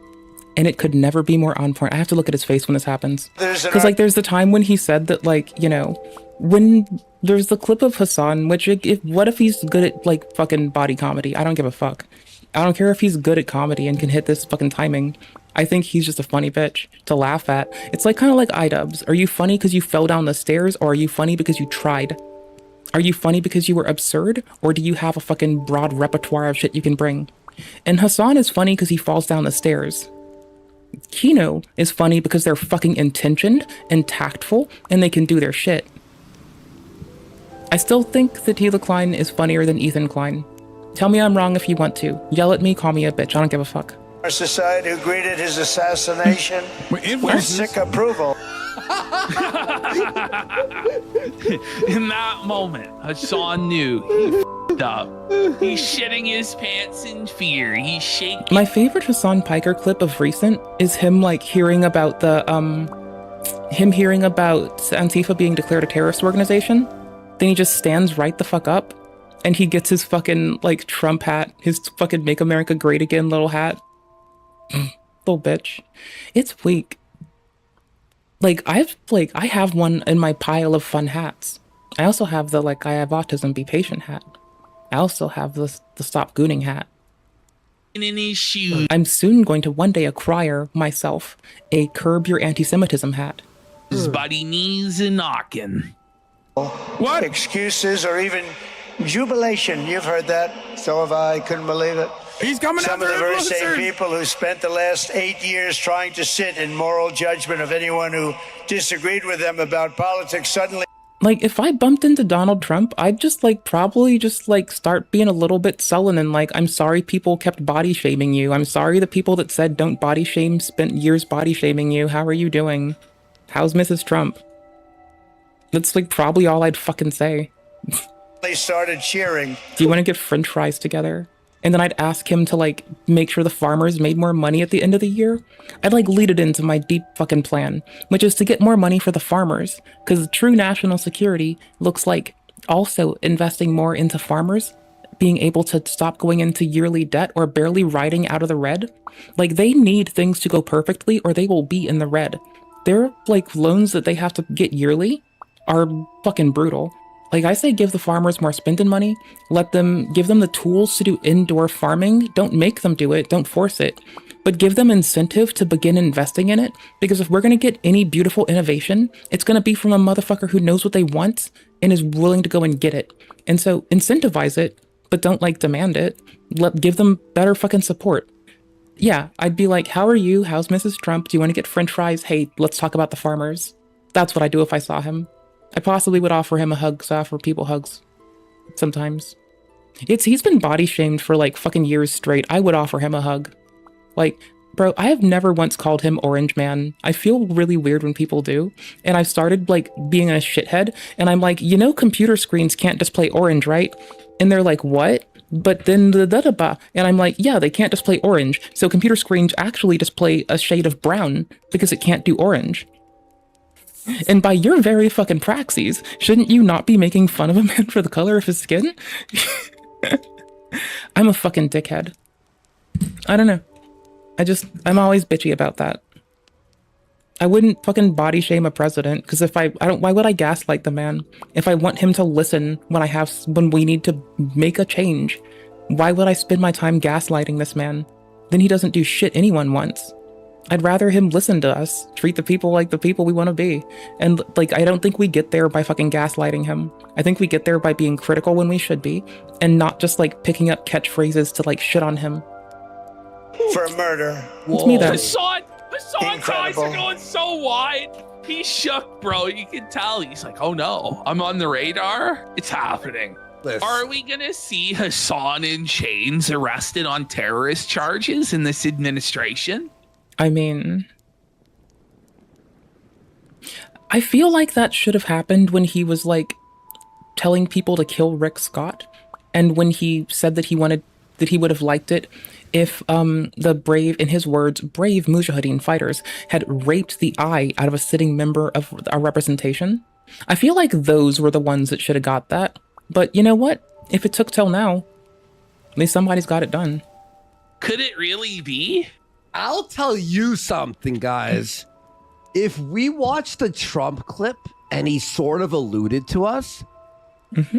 And it could never be more on point. I have to look at his face when this happens. Because, like, there's the time when he said that, like, you know, when there's the clip of Hassan, which, what if he's good at, like, fucking body comedy? I don't give a fuck. I don't care if he's good at comedy and can hit this fucking timing. I think he's just a funny bitch to laugh at. It's like kind of like iDubbbz. Are you funny because you fell down the stairs, or are you funny because you tried? Are you funny because you were absurd, or do you have a fucking broad repertoire of shit you can bring? And Hassan is funny because he falls down the stairs. Kino is funny because they're fucking intentioned and tactful and they can do their shit. I still think that Tila Klein is funnier than Ethan Klein. Tell me I'm wrong if you want to. Yell at me, call me a bitch. I don't give a fuck. Our society who greeted his assassination with sick approval. In that moment, Hassan knew he f***ed up. He's shitting his pants in fear. He's shaking. My favorite Hassan Piker clip of recent is him like hearing about the Antifa being declared a terrorist organization. Then he just stands right the fuck up and he gets his fucking like Trump hat, his fucking Make America Great Again little hat. Little bitch. It's weak. I have one in my pile of fun hats. I also have the I have autism, be patient hat. I also have the stop gooning hat. In his shoes. I'm soon going to one day acquire myself a curb your anti-Semitism hat. His buddy knees and knocking. What? Excuses or even jubilation. You've heard that. So have I. Couldn't believe it. He's coming Some of after the very influencers. same people who spent the last 8 years trying to sit in moral judgment of anyone who disagreed with them about politics suddenly. Like, if I bumped into Donald Trump, I'd just probably just start being a little bit sullen and I'm sorry people kept body shaming you. I'm sorry the people that said don't body shame spent years body shaming you. How are you doing? How's Mrs. Trump? That's probably all I'd fucking say. They started cheering. Do you want to get french fries together? and then I'd ask him to like make sure the farmers made more money at the end of the year, I'd like lead it into my deep fucking plan, which is to get more money for the farmers, because true national security looks like also investing more into farmers, being able to stop going into yearly debt or barely riding out of the red. Like, they need things to go perfectly or they will be in the red. Their like loans that they have to get yearly are fucking brutal. Like, I say give the farmers more spending money, give them the tools to do indoor farming. Don't make them do it, don't force it, but give them incentive to begin investing in it, because if we're gonna get any beautiful innovation, it's gonna be from a motherfucker who knows what they want and is willing to go and get it. And so incentivize it, but don't like demand it. Give them better fucking support. Yeah, I'd be like, how are you? How's Mrs. Trump? Do you want to get french fries? Hey, let's talk about the farmers. That's what I do if I saw him. I possibly would offer him a hug, because I offer people hugs sometimes. He's been body shamed for like fucking years straight. I would offer him a hug. Like, bro, I have never once called him Orange Man. I feel really weird when people do. And I've started like being a shithead, and I'm like, you know, computer screens can't display orange, right? And they're like, what? But then and I'm like, yeah, they can't display orange. So computer screens actually display a shade of brown because it can't do orange. And by your very fucking praxis, shouldn't you not be making fun of a man for the color of his skin? I'm a fucking dickhead. I don't know. I'm always bitchy about that. I wouldn't fucking body shame a president, because why would I gaslight the man? If I want him to listen when we need to make a change, why would I spend my time gaslighting this man? Then he doesn't do shit anyone wants. I'd rather him listen to us, treat the people like the people we want to be. And like, I don't think we get there by fucking gaslighting him. I think we get there by being critical when we should be, and not just like picking up catchphrases to like shit on him. For murder. It's me then. Hassan's eyes are going so wide. He's shook, bro. You can tell. He's like, oh no, I'm on the radar. It's happening. Are we gonna see Hassan in chains arrested on terrorist charges in this administration? I mean, I feel like that should have happened when he was like telling people to kill Rick Scott, and when he said that he would have liked it if the brave, in his words, brave Mujahideen fighters had raped the eye out of a sitting member of our representation. I feel like those were the ones that should have got that. But you know what? If it took till now, at least somebody's got it done. Could it really be? I'll tell you something, guys. If we watch the Trump clip and he sort of alluded to us,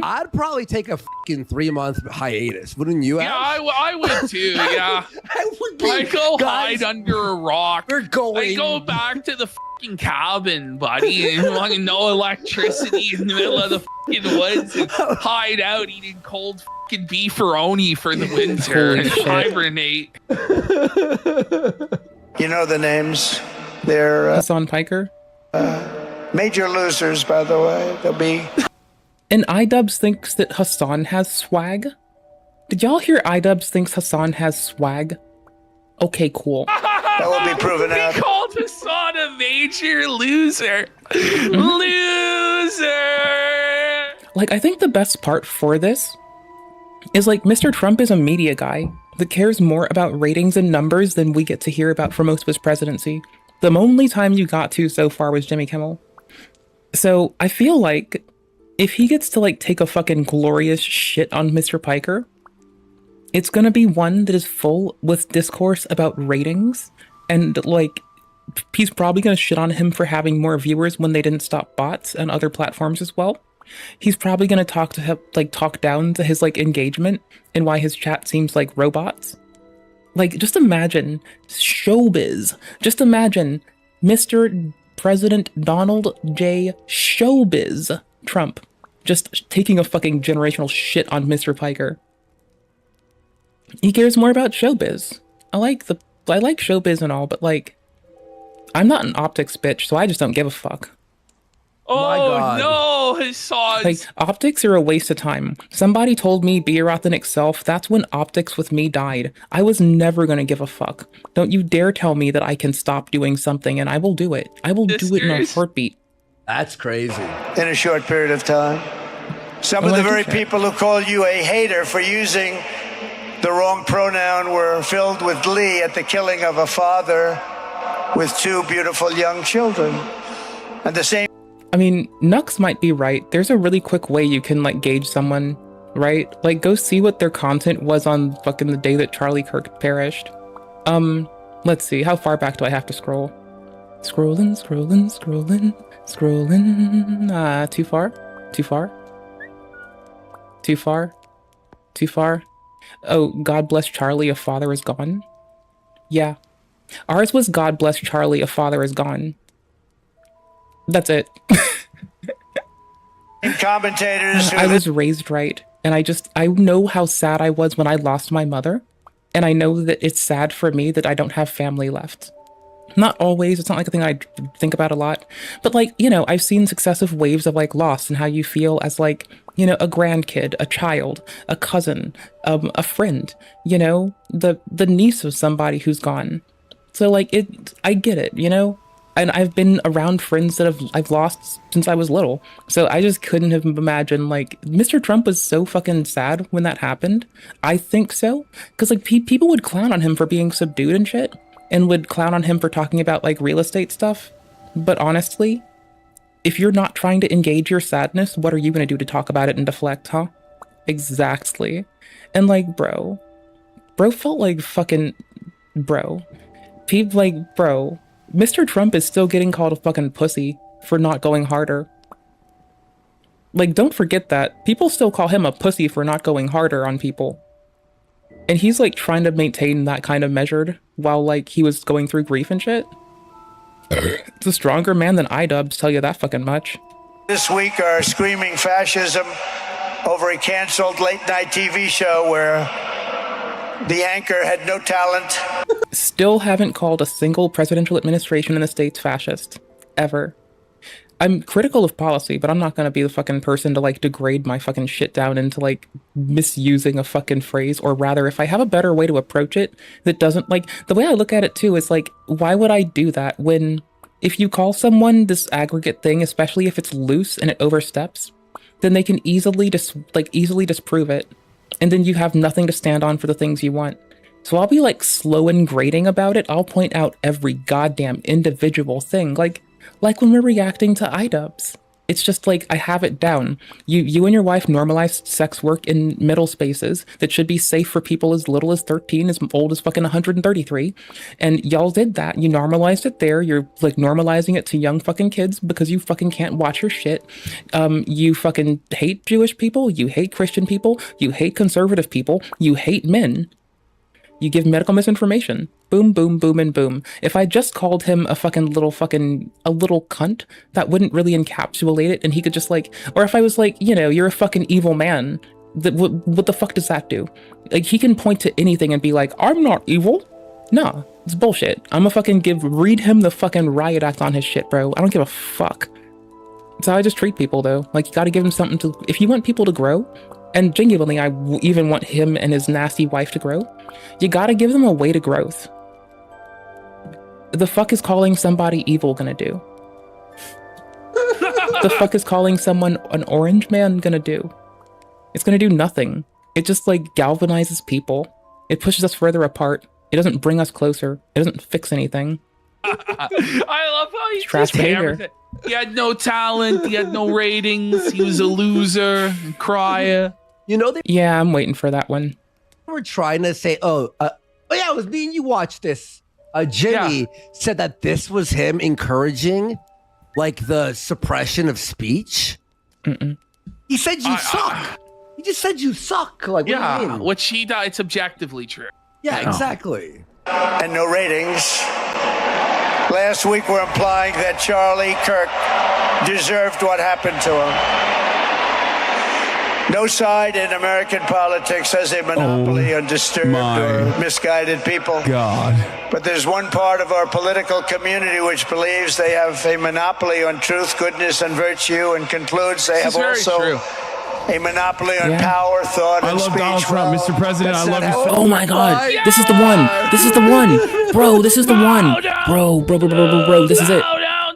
I'd probably take a fucking 3-month hiatus, wouldn't you? Yeah, I would too. Yeah, I go hide under a rock. We're going. I go back to the fucking cabin, buddy, and fucking no electricity in the middle of the fucking woods, and hide out eating cold fucking beefaroni for the winter and hibernate. You know the names. They're Hassan Piker. Major losers, by the way. They'll be. And iDubbbz thinks that Hassan has swag. Did y'all hear iDubbbz thinks Hassan has swag? Okay, cool. That will be proven out. He called Hassan a major loser. Loser. Like, I think the best part for this is like Mr. Trump is a media guy that cares more about ratings and numbers than we get to hear about for most of his presidency. The only time you got to so far was Jimmy Kimmel. So I feel like if he gets to like take a fucking glorious shit on Mr. Piker, it's gonna be one that is full with discourse about ratings, and like he's probably gonna shit on him for having more viewers when they didn't stop bots and other platforms as well. He's probably gonna talk down to his like engagement and why his chat seems like robots. Like, just imagine showbiz. Just imagine Mr. President Donald J. Showbiz Trump just taking a fucking generational shit on Mr. Piker. He cares more about showbiz. I like showbiz and all, but like, I'm not an optics bitch, so I just don't give a fuck. Oh no, Hassan. Like, optics are a waste of time. Somebody told me be your authentic self. That's when optics with me died. I was never gonna give a fuck. Don't you dare tell me that I can stop doing something, and I will do it. I will do it in a heartbeat. That's crazy. In a short period of time. Some of the very people who call you a hater for using the wrong pronoun were filled with glee at the killing of a father with 2 beautiful young children. And the same. I mean, Nux might be right. There's a really quick way you can like gauge someone, right? Like go see what their content was on fucking the day that Charlie Kirk perished. Let's see, how far back do I have to scroll? Scrolling. Too far? Oh, God bless Charlie, a father is gone? Yeah. Ours was God bless Charlie, a father is gone. That's it. Commentators I was raised right, and I know how sad I was when I lost my mother, and I know that it's sad for me that I don't have family left. Not always, it's not like a thing I think about a lot, but like, you know, I've seen successive waves of like loss and how you feel as like, you know, a grandkid, a child, a cousin, a friend, you know, the niece of somebody who's gone. So like I get it, you know? And I've been around friends that I've lost since I was little. So I just couldn't have imagined, like, Mr. Trump was so fucking sad when that happened. I think so. Because, like, people would clown on him for being subdued and shit. And would clown on him for talking about, like, real estate stuff. But honestly, if you're not trying to engage your sadness, what are you going to do to talk about it and deflect, huh? Exactly. And, like, bro felt like fucking bro. People like, bro. Mr. Trump is still getting called a fucking pussy for not going harder. Like, don't forget that. People still call him a pussy for not going harder on people. And he's, like, trying to maintain that kind of measured while, like, he was going through grief and shit. It's a stronger man than iDubbbz, tell you that fucking much. This week are screaming fascism over a canceled late-night TV show where the anchor had no talent. Still haven't called a single presidential administration in the States fascist. Ever. I'm critical of policy, but I'm not gonna be the fucking person to, like, degrade my fucking shit down into, like, misusing a fucking phrase, or rather, if I have a better way to approach it that doesn't, like, the way I look at it, too, is, like, why would I do that when, if you call someone this aggregate thing, especially if it's loose and it oversteps, then they can easily disprove it, and then you have nothing to stand on for the things you want. So I'll be, like, slow and grating about it. I'll point out every goddamn individual thing, like when we're reacting to iDubbbz. It's just like, I have it down. You and your wife normalized sex work in middle spaces that should be safe for people as little as 13, as old as fucking 133. And y'all did that. You normalized it there. You're, like, normalizing it to young fucking kids because you fucking can't watch your shit. You fucking hate Jewish people. You hate Christian people. You hate conservative people. You hate men. You give medical misinformation. Boom, boom, boom, and boom. If I just called him a little cunt, that wouldn't really encapsulate it, and he could just, like, or if I was like, you know, you're a fucking evil man, what the fuck does that do? Like, he can point to anything and be like, I'm not evil. No, it's bullshit. I'm gonna fucking read him the fucking riot act on his shit, bro. I don't give a fuck. That's how I just treat people, though. Like, you gotta give them something to, if you want people to grow, and genuinely, I even want him and his nasty wife to grow, you gotta give them a way to growth. The fuck is calling somebody evil gonna do? The fuck is calling someone an orange man gonna do? It's gonna do nothing. It just, like, galvanizes people. It pushes us further apart. It doesn't bring us closer. It doesn't fix anything. I love how he Trash just hammers behavior. it. He had no talent. He had no ratings. He was a loser, and crier. You know, yeah, I'm waiting for that one. We're trying to say, oh yeah, it was me and you watched this. Jimmy said that this was him encouraging, like, the suppression of speech. He said you suck. He just said you suck. Like, what do you mean? What she does, it's objectively true. Yeah, exactly. And no ratings. Last week we're implying that Charlie Kirk deserved what happened to him. No side in American politics has a monopoly on disturbed or misguided people. God. But there's one part of our political community which believes they have a monopoly on truth, goodness, and virtue, and concludes they have also a monopoly on power, thought, and speech. I love Donald Trump, Mr. President. I love you so much. Oh my god, this is the one. This is the one. Bro, this is the one. Bro, this is it.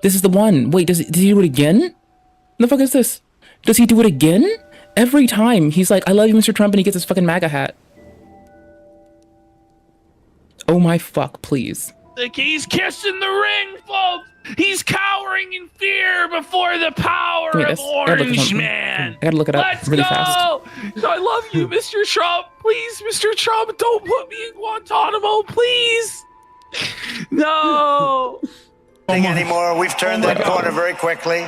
This is the one. Wait, does he do it again? What the fuck is this? Does he do it again? Every time he's like, I love you, Mr. Trump, and he gets his fucking MAGA hat. Oh my fuck, please. Like, he's kissing the ring, folks. He's cowering in fear before the power of Orange Man. I gotta look it up Let's really go. fast. I love you, Mr. Trump. Please, Mr. Trump, don't put me in Guantanamo, please. No. Anymore. We've turned that corner very quickly.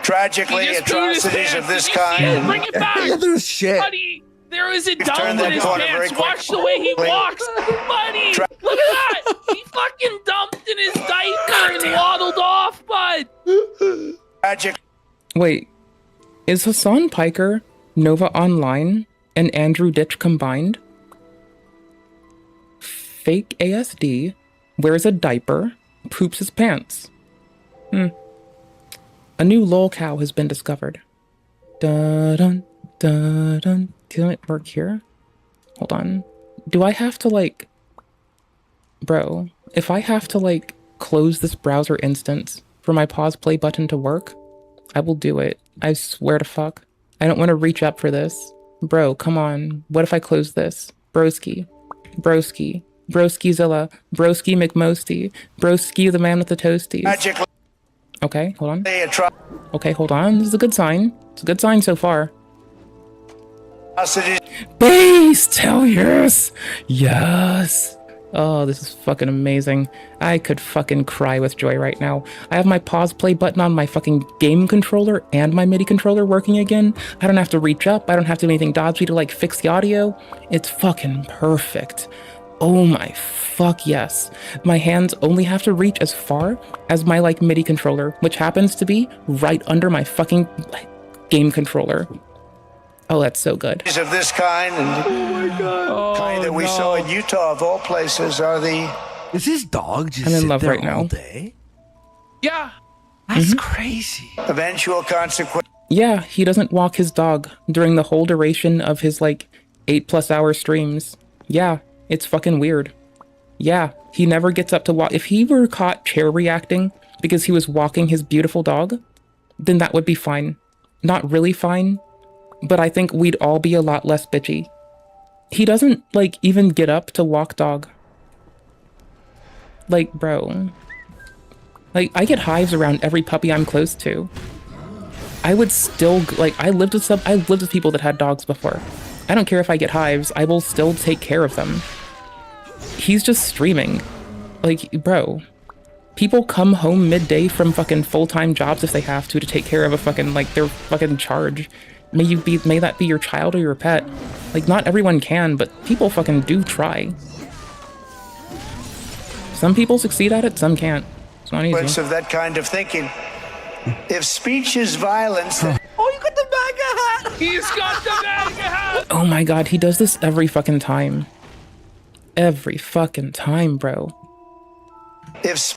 Tragically, atrocities of this kind. Bring it back. There's shit. Buddy, there is a turned dump that in his corner pants. very Watch the way he quickly. walks. Buddy, look at that. He fucking dumped in his diaper and waddled off, bud. Tragic. Wait, is Hassan Piker, Nova Online, and Andrew Ditch combined? Fake ASD, wears a diaper, poops his pants. A new lol cow has been discovered. Dun dun dun. Can it work here? Hold on. Do I have to like... Bro, if I have to like close this browser instance for my pause play button to work, I will do it. I swear to fuck. I don't want to reach up for this. Bro, come on. What if I close this? Broski. Broski. Broskizilla. Broski McMosty. Broski the man with the toasties. Tragically. Okay, hold on. Okay, hold on. This is a good sign. It's a good sign so far. Base! Hell yes! Yes! Oh, this is fucking amazing. I could fucking cry with joy right now. I have my pause play button on my fucking game controller and my MIDI controller working again. I don't have to reach up. I don't have to do anything dodgy to like fix the audio. It's fucking perfect. Oh my fuck yes. My hands only have to reach as far as my like MIDI controller, which happens to be right under my fucking game controller. Oh, that's so good. Of this kind and kind that we saw in Utah of all places are the. Is his dog just I'm in sit love there right all now. day? Yeah. That's crazy. Eventual consequence. Yeah, he doesn't walk his dog during the whole duration of his like 8+ hour streams. Yeah, it's fucking weird. Yeah, he never gets up to walk. If he were caught chair reacting because he was walking his beautiful dog, then that would be fine. Not really fine, but I think we'd all be a lot less bitchy. He doesn't like even get up to walk dog. Like, bro. Like, I get hives around every puppy I'm close to. I would still, like, I lived with people that had dogs before. I don't care if I get hives, I will still take care of them. He's just streaming. Like, bro. People come home midday from fucking full-time jobs if they have to take care of a fucking, like, their fucking charge. May that be your child or your pet. Like, not everyone can, but people fucking do try. Some people succeed at it, some can't. It's not easy. Of that kind of thinking. If speech is violence, then Oh, you got the MAGA hat! He's got the MAGA hat! Oh my god, he does this every fucking time. Every fucking time, bro. if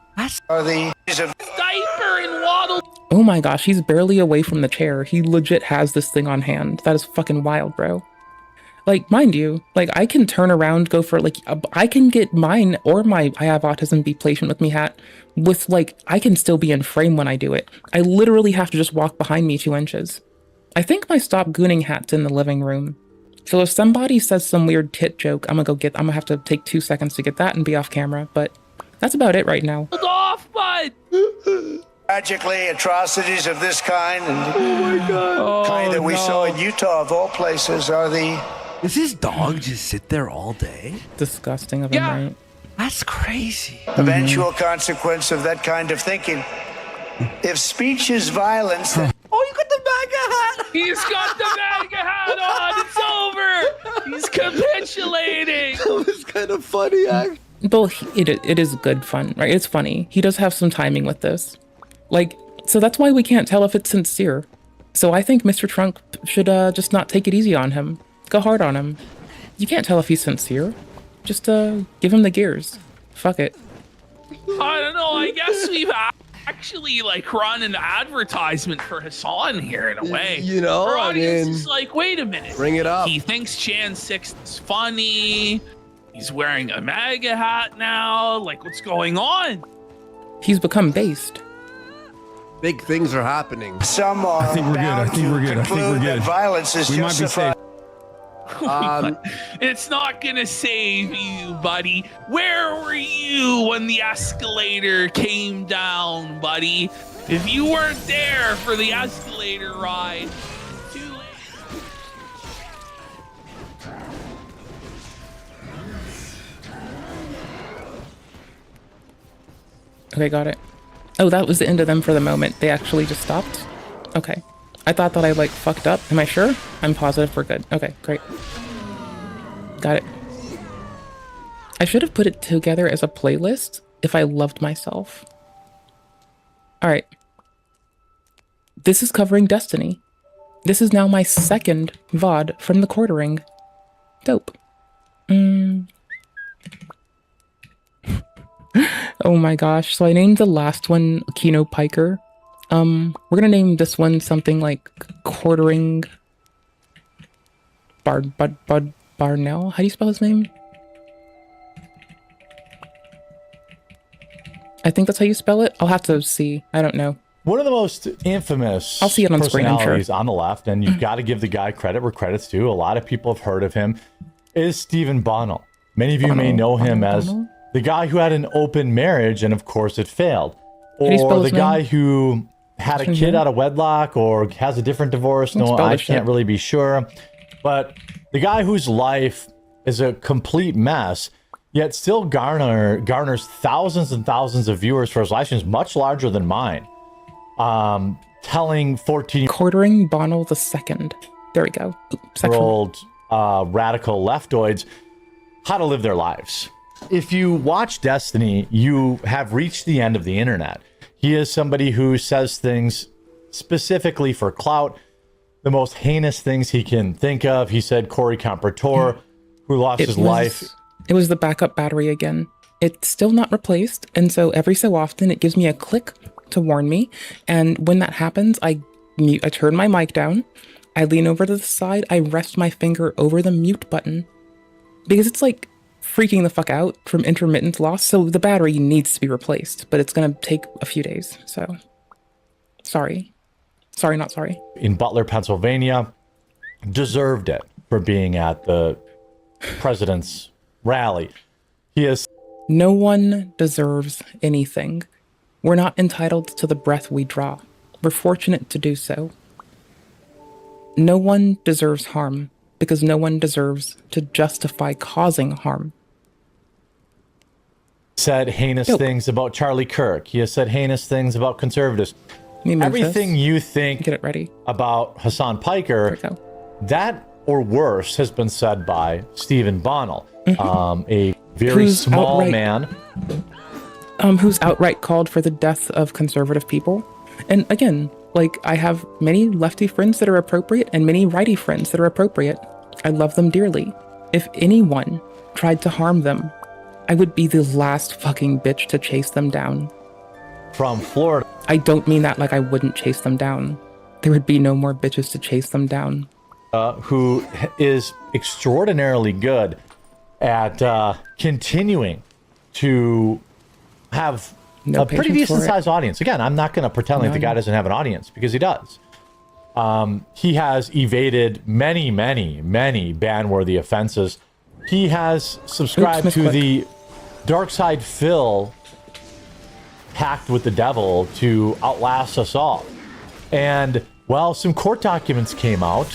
are the Diaper and waddle. Oh my gosh, he's barely away from the chair. He legit has this thing on hand. That is fucking wild, bro. Like, mind you, like, I can turn around, go for, like, I can get mine or my I have autism, be patient with me hat with, like, I can still be in frame when I do it. I literally have to just walk behind me 2 inches. I think my stop gooning hat's in the living room. So if somebody says some weird tit joke, I'm gonna have to take 2 seconds to get that and be off camera, but that's about it right now. Hold off, bud! tragically atrocities of this kind and kind that we saw in Utah of all places are the. Does his dog just sit there all day? Disgusting of him, right? That's crazy. Eventual consequence of that kind of thinking. If speech is violence, then Oh, you got the MAGA hat! He's got the MAGA hat on! It's over! He's capitulating! That was kind of funny, actually. Well, it is good fun, right? It's funny. He does have some timing with this. Like, so that's why we can't tell if it's sincere. So I think Mr. Trump should just not take it easy on him. Go hard on him. You can't tell if he's sincere. Just give him the gears. Fuck it. I don't know, I guess we've actually, like, run an advertisement for Hassan here in a way. You know, Our I audience mean, is like, wait a minute. bring it up. He thinks Chan 6 is funny. He's wearing a MAGA hat now. Like, what's going on? He's become based. Big things are happening. some are I think we're good. I bound think to we're good. I think we're conclude that good. violence is We might be justified. safe. It's not gonna save you, buddy. Where were you when the escalator came down, buddy? If you weren't there for the escalator ride, too late. Okay, got it. Oh, that was the end of them for the moment. They actually just stopped? Okay. I thought that I, like, fucked up. Am I sure? I'm positive we're good. Okay, great. Got it. I should have put it together as a playlist if I loved myself. Alright. This is covering Destiny. This is now my second VOD from the quartering. Dope. Oh my gosh. So I named the last one Kino Piker. We're gonna name this one something like quartering Bonnell. How do you spell his name? I think that's how you spell it. I'll have to see. I don't know. One of the most infamous I'll see it on screen, I'm sure. personalities on the left, and you've got to give the guy credit where credit's due. A lot of people have heard of him. Is Stephen Bonnell. Many of you may know him as the guy who had an open marriage, and of course it failed, or the guy who had a kid out of wedlock, or has a different divorce. No, I can't really be sure. But the guy whose life is a complete mess, yet still garners thousands and thousands of viewers for his live streams, much larger than mine. Telling 14 quartering Bonnell II. There we go. year old radical leftoids how to live their lives. If you watch Destiny, you have reached the end of the internet. He is somebody who says things specifically for clout, the most heinous things he can think of. He said Corey Comprator, who lost his life. It was the backup battery again. It's still not replaced, and so every so often it gives me a click to warn me, and when that happens, I turn my mic down, I lean over to the side, I rest my finger over the mute button, because it's like freaking the fuck out from intermittent loss, so the battery needs to be replaced, but it's gonna take a few days, so sorry. Sorry, not sorry. In Butler, Pennsylvania, deserved it for being at the president's rally. He is... No one deserves anything. We're not entitled to the breath we draw. We're fortunate to do so. No one deserves harm, because no one deserves to justify causing harm. Said heinous things about Charlie Kirk. He has said heinous things about conservatives. Everything you think Get it ready. about Hassan Piker, that or worse has been said by Stephen Bonnell, a very small man. Who's outright called for the death of conservative people. And again, like, I have many lefty friends that are appropriate and many righty friends that are appropriate. I love them dearly. If anyone tried to harm them, I would be the last fucking bitch to chase them down. From Florida. I don't mean that like I wouldn't chase them down. There would be no more bitches to chase them down. Who is extraordinarily good at continuing to have a pretty decent sized audience. Again, I'm not going to pretend like the guy doesn't have an audience, because he does. He has evaded many, many, many ban-worthy offenses. He has subscribed to the Dark Side Phil pact with the devil to outlast us all. And, well, some court documents came out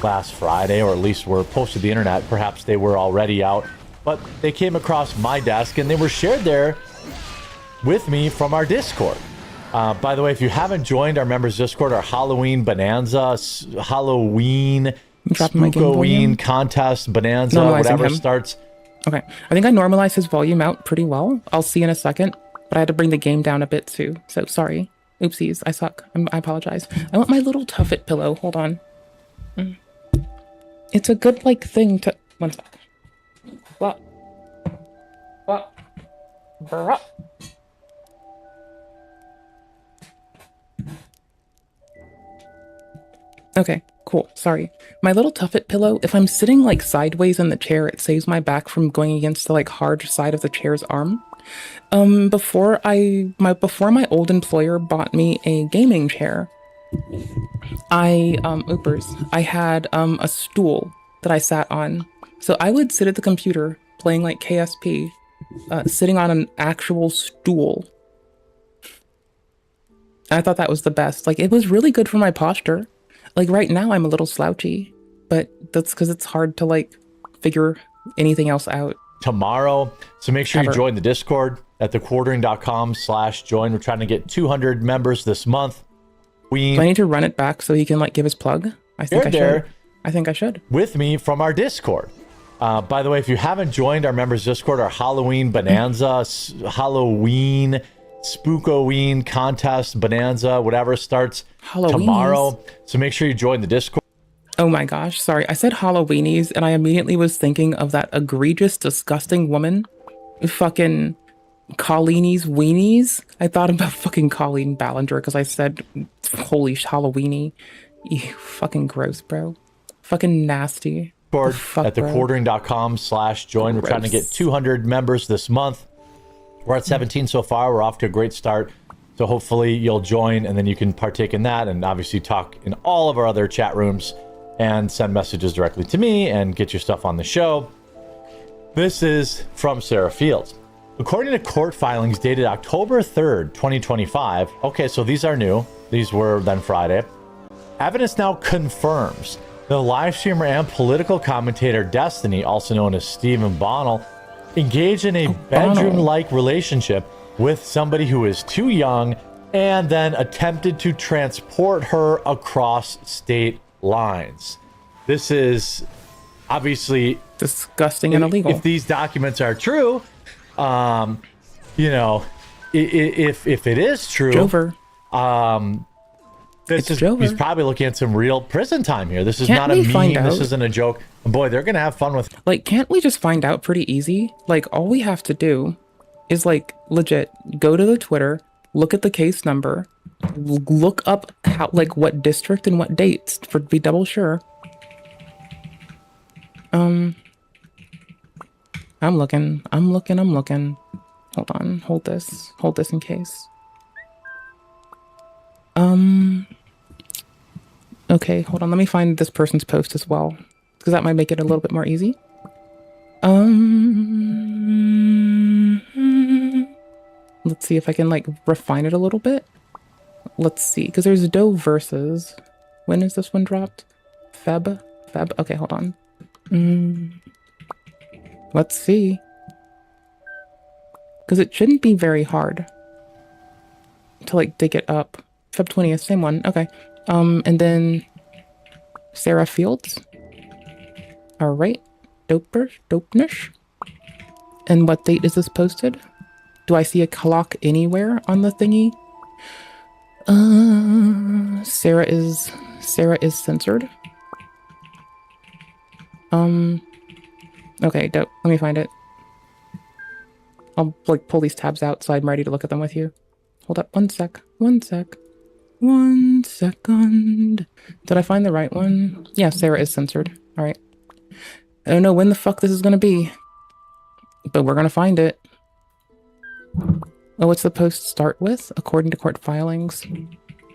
last Friday, or at least were posted to the internet. Perhaps they were already out, but they came across my desk and they were shared there with me from our Discord. By the way, if you haven't joined our members Discord, our Halloween bonanza, Halloween Spookoween contest bonanza, whatever starts. Okay, I think I normalized his volume out pretty well. I'll see in a second, but I had to bring the game down a bit too. So sorry. Oopsies, I suck. I apologize. I want my little tuffet pillow. Hold on. It's a good, like, thing to... One sec. What? Bruh. Okay, cool. Sorry. My little tuffet pillow, if I'm sitting, like, sideways in the chair, it saves my back from going against the, like, hard side of the chair's arm. Before my old employer bought me a gaming chair, I had a stool that I sat on. So I would sit at the computer playing like KSP, sitting on an actual stool. I thought that was the best. Like, it was really good for my posture. Like, right now I'm a little slouchy, but that's because it's hard to like figure anything else out. Tomorrow. So make sure Ever. you join the Discord at thequartering.com/join. We're trying to get 200 members this month. Do I need to run it back so he can like give his plug? I think I should. I think I should. With me from our Discord. By the way, if you haven't joined our members Discord, our Halloween Bonanza, Halloween Spookoween contest, Bonanza, whatever, starts tomorrow. So make sure you join the Discord. Oh my gosh, sorry. I said Halloweenies and I immediately was thinking of that egregious, disgusting woman. Fucking Colleenie's Weenies. I thought about fucking Colleen Ballinger because I said, holy Halloweeny. You fucking gross, bro. Fucking nasty. At thequartering.com/join. We're trying to get 200 members this month. We're at 17 so far. We're off to a great start. So hopefully you'll join and then you can partake in that and obviously talk in all of our other chat rooms and send messages directly to me and get your stuff on the show. This is from Sarah Fields. According to court filings dated October 3rd, 2025. Okay, so these are new. These were then Friday. Evidence now confirms the live streamer and political commentator Destiny, also known as Stephen Bonnell, engaged in a bedroom-like relationship with somebody who is too young and then attempted to transport her across state lines. This is obviously disgusting and illegal. If these documents are true, you know, if it is true, Jover. He's probably looking at some real prison time here. This is not a meme. This isn't a joke. And boy, they're gonna have fun with. Like, can't we just find out pretty easy? Like, all we have to do is like legit go to the Twitter, look at the case number, look up how, like, what district and what dates for to be double sure. I'm looking. Hold on, hold this in case. Okay, hold on. Let me find this person's post as well, because that might make it a little bit more easy. Let's see if I can like refine it a little bit. Let's see, because there's Doe versus. When is this one dropped? Feb. Okay, hold on. Let's see. Because it shouldn't be very hard to like dig it up. Feb 20th, same one. Okay. And then Sarah Fields. All right. Dopenish. And what date is this posted? Do I see a clock anywhere on the thingy? Sarah is censored. Okay, dope. Let me find it. I'll like pull these tabs out so I'm ready to look at them with you. Hold up, one second. Did I find the right one? Yeah, Sarah is censored. All right. I don't know when the fuck this is gonna be, but we're gonna find it. Oh, what's the post start with? According to court filings.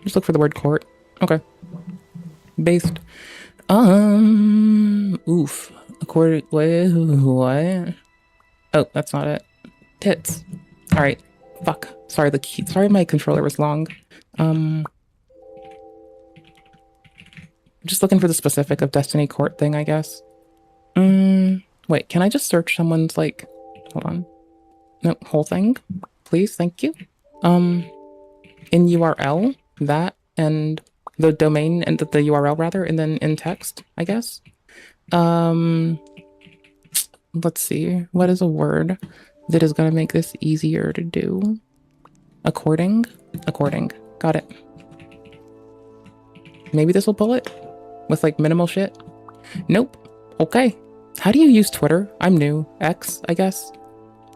Just look for the word court. Okay. Based. Oof. According. Wait, what? Oh, that's not it. Tits. All right. Fuck. Sorry, sorry, my controller was long. Just looking for the specific of Destiny Court thing, I guess. Wait, can I just search someone's like? Hold on. No, whole thing, please. Thank you. In URL that and the domain and the URL rather, and then in text, I guess. Let's see. What is a word that is gonna make this easier to do? According. Got it. Maybe this will pull it with like minimal shit. Nope. Okay. How do you use Twitter? I'm new. X, I guess.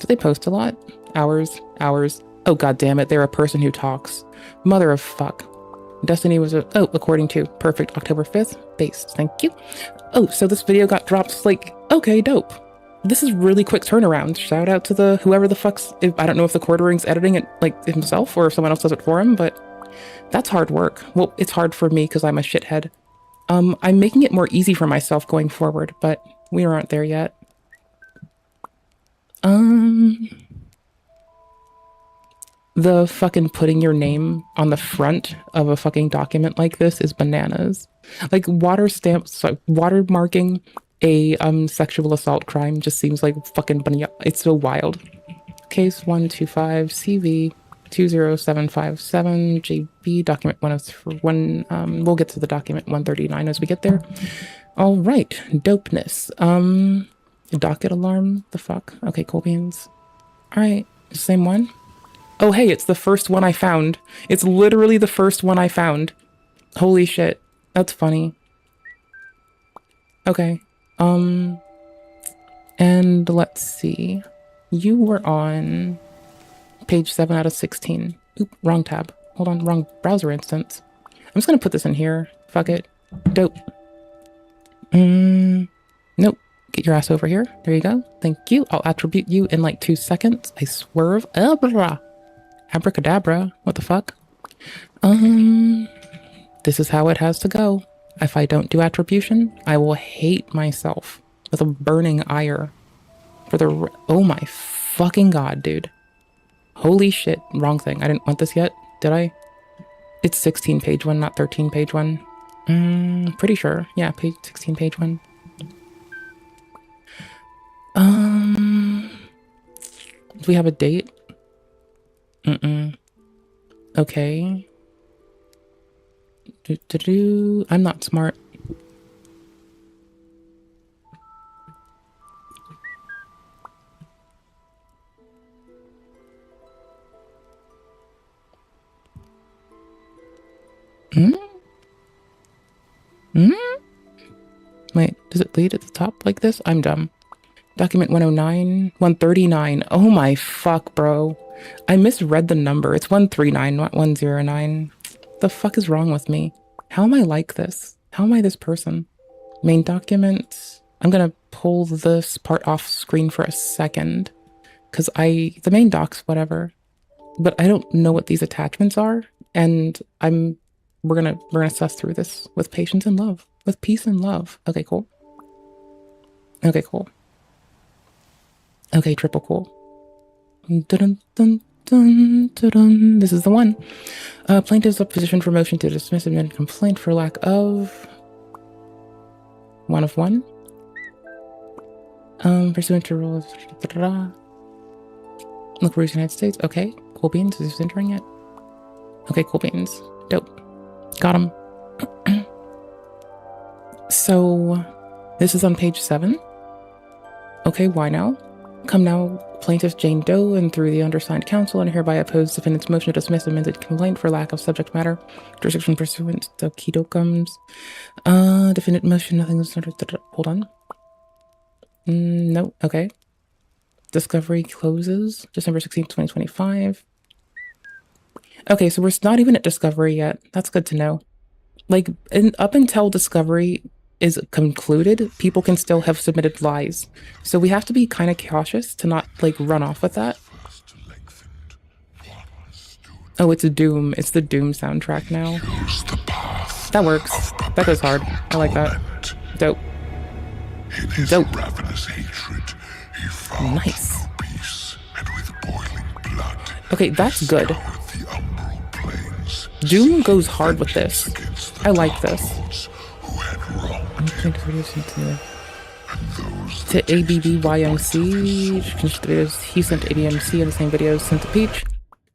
Do they post a lot? Hours. Oh, god damn it. They're a person who talks. Mother of fuck. Destiny was according to. Perfect. October 5th. Based. Thank you. Oh, so this video got dropped like, okay, dope. This is really quick turnaround. Shout out to the whoever the fuck's, I don't know if the Quartering's editing it like himself or if someone else does it for him, but that's hard work. Well, it's hard for me because I'm a shithead. I'm making it more easy for myself going forward, but we aren't there yet. The fucking putting your name on the front of a fucking document like this is bananas. Like watermarking a sexual assault crime just seems like fucking banana. It's so wild. Case 125 CV 20757 JB document 101. We'll get to the document 139 as we get there. All right, dopeness. Docket alarm. The fuck. Okay, cool beans. All right, same one. Oh hey, it's the first one I found. It's literally the first one I found. Holy shit, that's funny. Okay. And let's see. You were on page 7 out of 16. Oop, wrong tab. Hold on, wrong browser instance. I'm just gonna put this in here. Fuck it. Dope. Nope. Get your ass over here. There you go. Thank you. I'll attribute you in like 2 seconds. I swerve. Abracadabra. What the fuck? This is how it has to go. If I don't do attribution, I will hate myself with a burning ire. Oh my fucking god, dude. Holy shit. Wrong thing. I didn't want this yet, did I? It's 16 page 1, not 13 page 1. Pretty sure. Yeah, page 16 page 1. Do we have a date? Okay. I'm not smart. Wait, does it lead at the top like this? I'm dumb. Document 109, 139. Oh my fuck, bro. I misread the number. It's 139, not 109. The fuck is wrong with me? How am I like this? How am I this person? Main document. I'm gonna pull this part off screen for a second. Cause the main docs, whatever. But I don't know what these attachments are. And we're gonna suss through this with patience and love. With peace and love. Okay, cool. Okay, cool. Okay, triple cool. Dun, dun, dun, dun, dun. This is the one. Plaintiff's opposition for motion to dismiss amended complaint for lack of 1 of 1. Pursuant to rules. Look, Bruce, United States. Okay, cool beans. Is this entering it? Okay, cool beans. Dope. Got him. So, this is on page 7. Okay, why now? Come now, plaintiff Jane Doe, and through the undersigned counsel, and hereby oppose defendant's motion to dismiss amended complaint for lack of subject matter jurisdiction pursuant to Kidokums. Defendant motion, nothing was hold on. No, okay. Discovery closes December 16th, 2025. Okay, so we're not even at discovery yet. That's good to know. Like, up until discovery is concluded, people can still have submitted lies. So we have to be kind of cautious to not, like, run off with that. Oh, it's a Doom. It's the Doom soundtrack now. That works. That goes hard. I like that. Dope. Dope. Nice. Okay, that's good. Doom goes hard with this. I like this. To ABBYMC, he sent to ABMC in the same videos sent to Peach,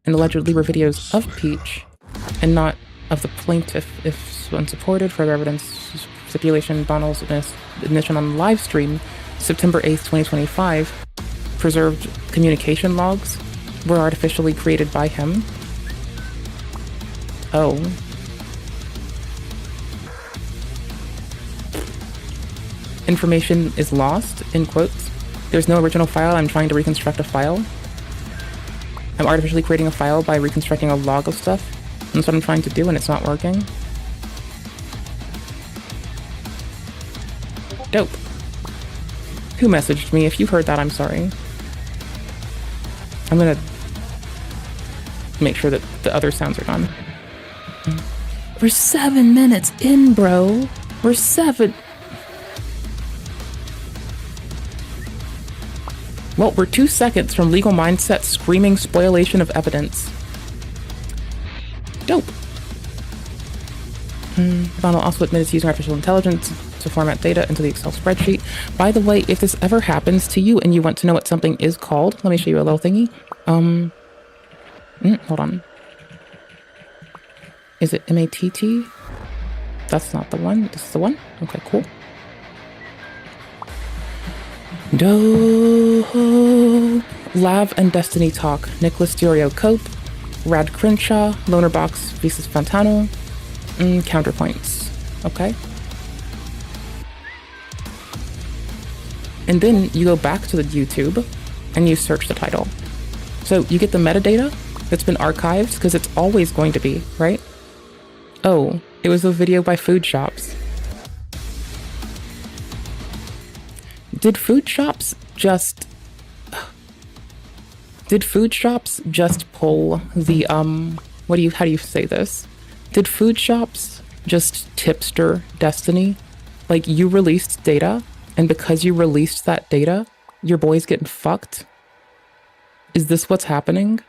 and allegedly were videos of Peach, and not of the plaintiff if unsupported. Further evidence, stipulation, Bonnell's admission on live stream, September 8th, 2025, preserved communication logs were artificially created by him. Oh. Information is lost, in quotes. There's no original file. I'm trying to reconstruct a file. I'm artificially creating a file by reconstructing a log of stuff. That's what I'm trying to do, and it's not working. Dope. Who messaged me? If you heard that, I'm sorry. I'm gonna make sure that the other sounds are gone. We're 7 minutes in, bro. We're 7. Well, we're 2 seconds from Legal Mindset screaming spoliation of evidence. Dope. Bonnell also admitted to using artificial intelligence to format data into the Excel spreadsheet. By the way, if this ever happens to you and you want to know what something is called, let me show you a little thingy. Hold on. Is it MATT? That's not the one. This is the one? Okay, cool. Lav and Destiny Talk. Nicholas Durio Cope. Rad Crenshaw. Lonerbox vs Fantano. Counterpoints. Okay. And then you go back to the YouTube and you search the title. So you get the metadata that's been archived because it's always going to be, right? Oh, it was a video by Food Shops. Did Food Shops just pull the how do you say this? Did Food Shops just tipster Destiny? Like, you released data, and because you released that data, your boy's getting fucked? Is this what's happening?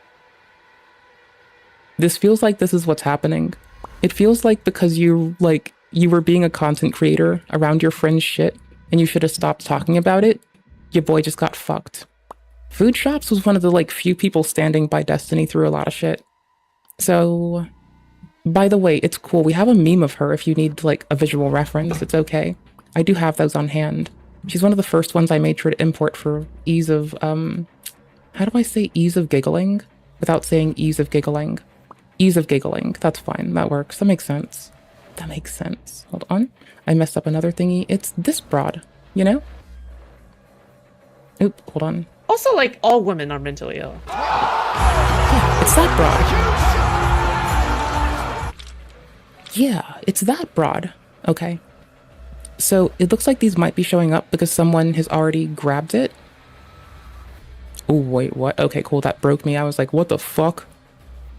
This feels like this is what's happening. It feels like because you were being a content creator around your friend's shit, and you should have stopped talking about it, your boy just got fucked. Food Shops was one of the few people standing by Destiny through a lot of shit. So, by the way, it's cool. We have a meme of her if you need a visual reference. It's okay. I do have those on hand. She's one of the first ones I made sure to import for ease of, how do I say ease of giggling without saying ease of giggling? Ease of giggling. That's fine. That works. That makes sense. That makes sense. Hold on. I messed up another thingy. It's this broad, you know? Oop, hold on. Also, all women are mentally ill. Yeah, it's that broad. Yeah, it's that broad. Okay. So it looks like these might be showing up because someone has already grabbed it. Oh, wait, what? Okay, cool. That broke me. I was like, what the fuck?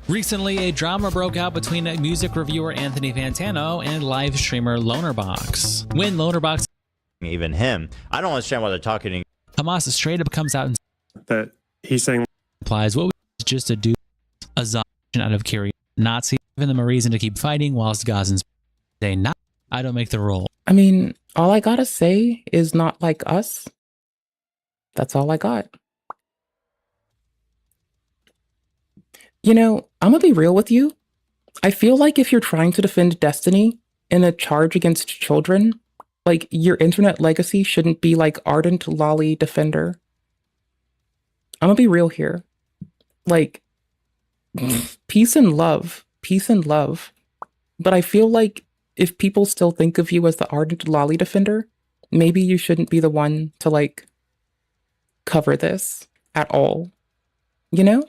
Recently, a drama broke out between music reviewer Anthony Fantano and live streamer Lonerbox. When Lonerbox, even him, I don't understand why they're talking. Hamas straight up comes out and that he's saying implies what was just a dude, a Zon out of curiosity, Nazi, giving them a reason to keep fighting, whilst Gazans say, "Nah, I don't make the rule." I mean, all I gotta say is not like us. That's all I got. You know, I'm gonna be real with you. I feel like if you're trying to defend Destiny in a charge against children, your internet legacy shouldn't be ardent lolly defender. I'm gonna be real here. Peace and love. Peace and love. But I feel like if people still think of you as the ardent lolly defender, maybe you shouldn't be the one to cover this at all. You know?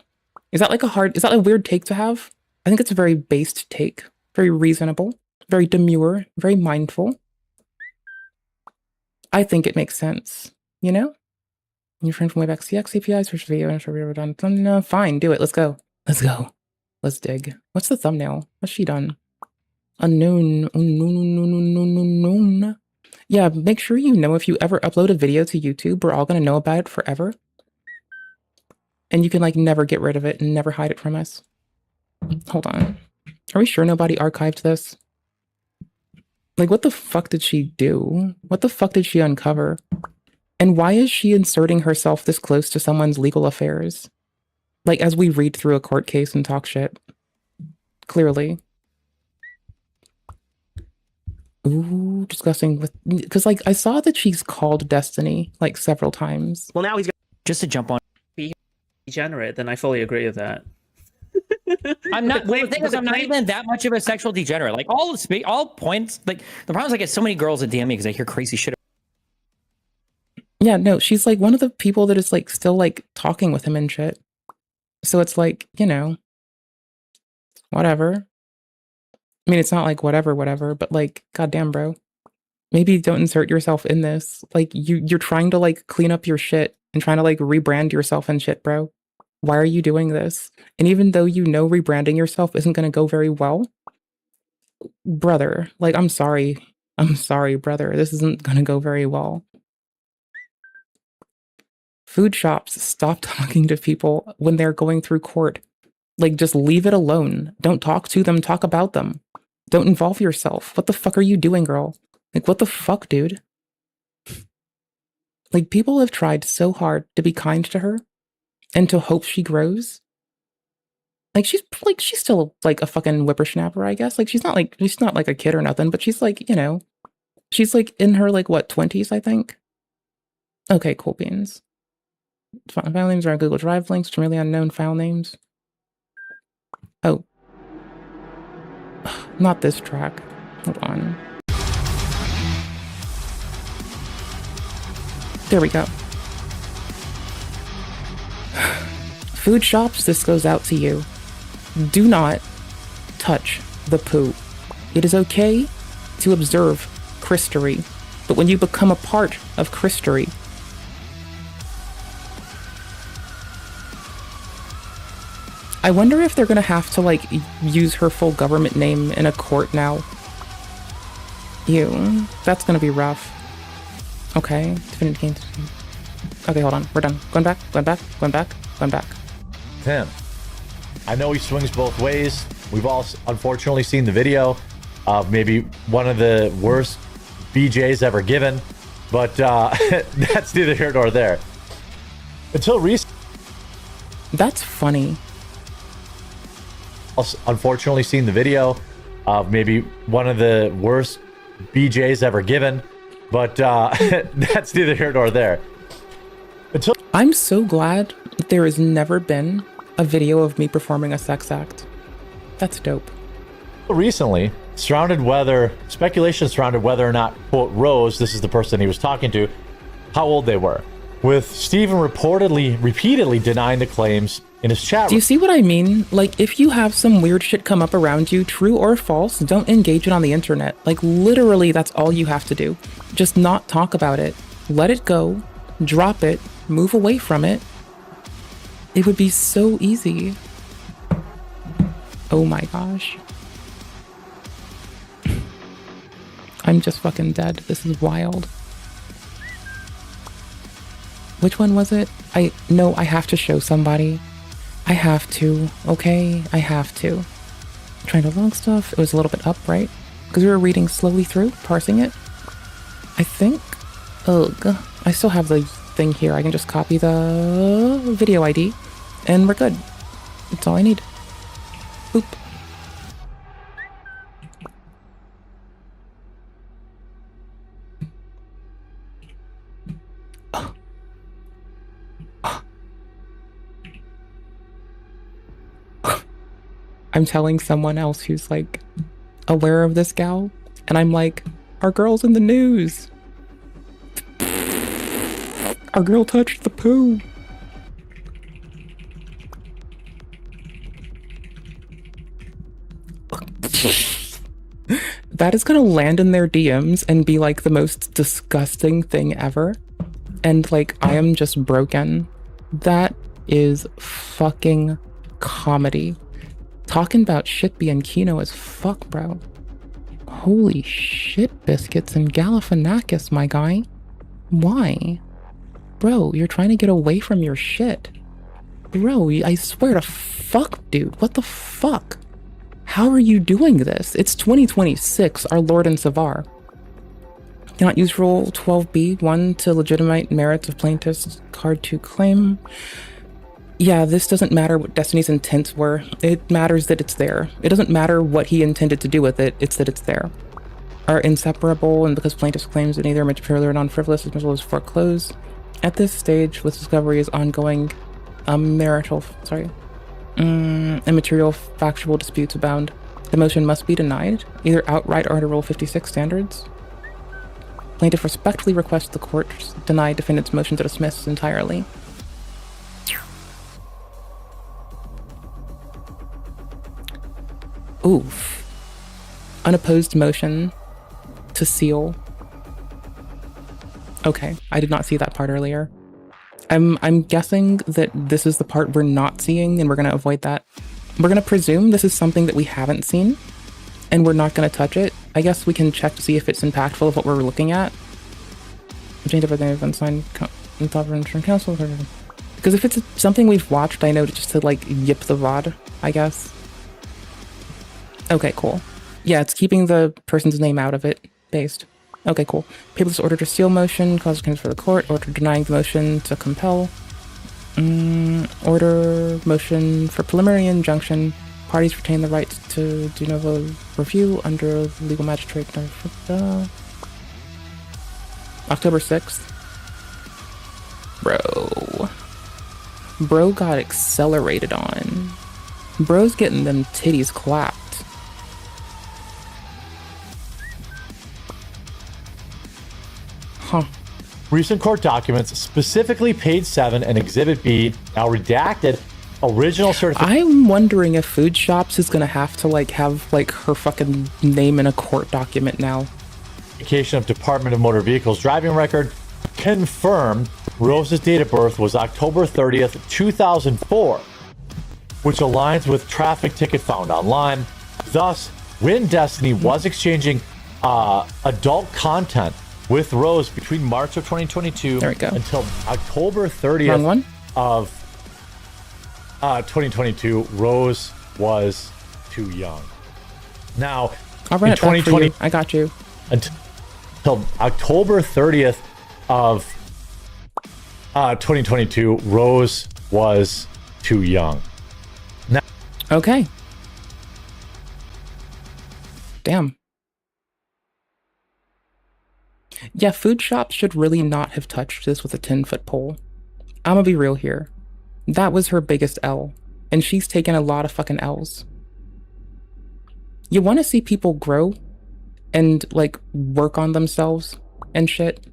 Is that is that a weird take to have? I think it's a very based take. Very reasonable. Very demure. Very mindful. I think it makes sense. You know? Your friend from way back, CX APIs, search video, and show we done. No, fine, do it. Let's go. Let's go. Let's dig. What's the thumbnail? What's she done? Unknown. Unknown. Yeah, make sure you know if you ever upload a video to YouTube, we're all gonna know about it forever. And you can never get rid of it and never hide it from us. Hold on. Are we sure nobody archived this? What the fuck did she do? What the fuck did she uncover? And why is she inserting herself this close to someone's legal affairs? As we read through a court case and talk shit. Clearly. Ooh, discussing with... Because, I saw that she's called Destiny, several times. Well, now he's got... Just to jump on... Be degenerate, then I fully agree with that. I'm not. Well, the thing is, I'm not even that much of a sexual degenerate. All points. The problem is I get so many girls that DM me because I hear crazy shit. Yeah, no, she's one of the people that is still talking with him and shit. So it's you know, whatever. I mean, it's not whatever, but goddamn, bro. Maybe don't insert yourself in this. You're trying to clean up your shit and trying to rebrand yourself and shit, bro. Why are you doing this? And even though you know rebranding yourself isn't going to go very well, brother, I'm sorry. I'm sorry, brother. This isn't gonna go very well. Food shops, stop talking to people when they're going through court. Like, just leave it alone. Don't talk to them, talk about them. Don't involve yourself. What the fuck are you doing, girl? Like, what the fuck, dude? Like, people have tried so hard to be kind to her and to hope she grows. Like, she's still like a fucking whippersnapper, I guess. Like, she's not like a kid or nothing, but she's like, you know, she's like in her like what, 20s, I think. Okay, cool beans. File names are on Google Drive links to really unknown file names. Oh. Not this track. Hold on. There we go. Food shops, this goes out to you. Do not touch the poo. It is okay to observe Christery, but when you become a part of Christery, I wonder if they're gonna have to like use her full government name in a court now. Ew, that's gonna be rough. Okay, definitive games. Okay, hold on, we're done. Going back, going back, going back, going back. Tim, I know he swings both ways. We've all unfortunately seen the video of maybe one of the worst BJs ever given, but that's neither here nor there. Until recently, that's funny. Unfortunately seen the video of maybe one of the worst BJs ever given, but that's neither here nor there. I'm so glad there has never been a video of me performing a sex act. That's dope. Recently, speculation surrounded whether or not, quote, Rose, this is the person he was talking to, how old they were, with Steven repeatedly denying the claims in his chat room. Do you see what I mean? Like, if you have some weird shit come up around you, true or false, don't engage it on the internet. Like, literally, that's all you have to do. Just not talk about it. Let it go. Drop it. Move away from it. It would be so easy. Oh my gosh. I'm just fucking dead. This is wild. Which one was it? No, I have to show somebody. I have to, okay? I have to. I'm trying to log stuff. It was a little bit up, right? Because we were reading slowly through, parsing it. I think, ugh. I still have the thing here. I can just copy the video ID and we're good. That's all I need. Boop. I'm telling someone else who's like aware of this gal, and I'm like, our girl's in the news. Our girl touched the poo. That is gonna land in their DMs and be like the most disgusting thing ever. And like, I am just broken. That is fucking comedy. Talking about shit being kino as fuck, bro. Holy shit, biscuits and Galifianakis, my guy. Why? Bro, you're trying to get away from your shit. Bro, I swear to fuck, dude. What the fuck? How are you doing this? It's 2026, our Lord and Savar. Cannot use Rule 12b(1) to legitimate merits of plaintiff's card to claim. Yeah, this doesn't matter what Destiny's intents were. It matters that it's there. It doesn't matter what he intended to do with it, it's that it's there. Are inseparable, and because plaintiff's claims are neither material or non-frivolous, as well as foreclosed. At this stage, with discovery is ongoing, immaterial factual disputes abound. The motion must be denied, either outright or under Rule 56 standards. Plaintiff respectfully requests the court deny defendant's motion to dismiss entirely. Oof. Unopposed motion to seal. Okay, I did not see that part earlier. I'm guessing that this is the part we're not seeing, and we're going to avoid that. We're going to presume this is something that we haven't seen, and we're not going to touch it, I guess we can check to see if it's impactful of what we're looking at. Change everything I've unsigned in Sovereign Council. Because if it's something we've watched, I know just to like yip the VOD, I guess. Okay, cool. Yeah, it's keeping the person's name out of it, based. Okay, cool. Paperless order to seal motion, cause claims for the court, order denying the motion to compel. Order motion for preliminary injunction. Parties retain the right to de novo review under legal magistrate. October 6th. Bro got accelerated on. Bro's getting them titties clapped. Huh. Recent court documents, specifically page 7 and exhibit B, now redacted, original certification. I'm wondering if Food Shops is gonna have to like have like her fucking name in a court document now. Of Department of Motor Vehicles driving record confirmed Rose's date of birth was October 30th, 2004, which aligns with traffic ticket found online. Thus, when Destiny was exchanging adult content with Rose between March of 2022 until October 30th of 2022, Rose was too young. Now, I'll run it back for you. I got you. Until October 30th of 2022, Rose was too young. Now, okay. Damn. Yeah, Food Shops should really not have touched this with a 10-foot pole. I'm gonna be real here. That was her biggest L, and she's taken a lot of fucking L's. You want to see people grow and like work on themselves and shit.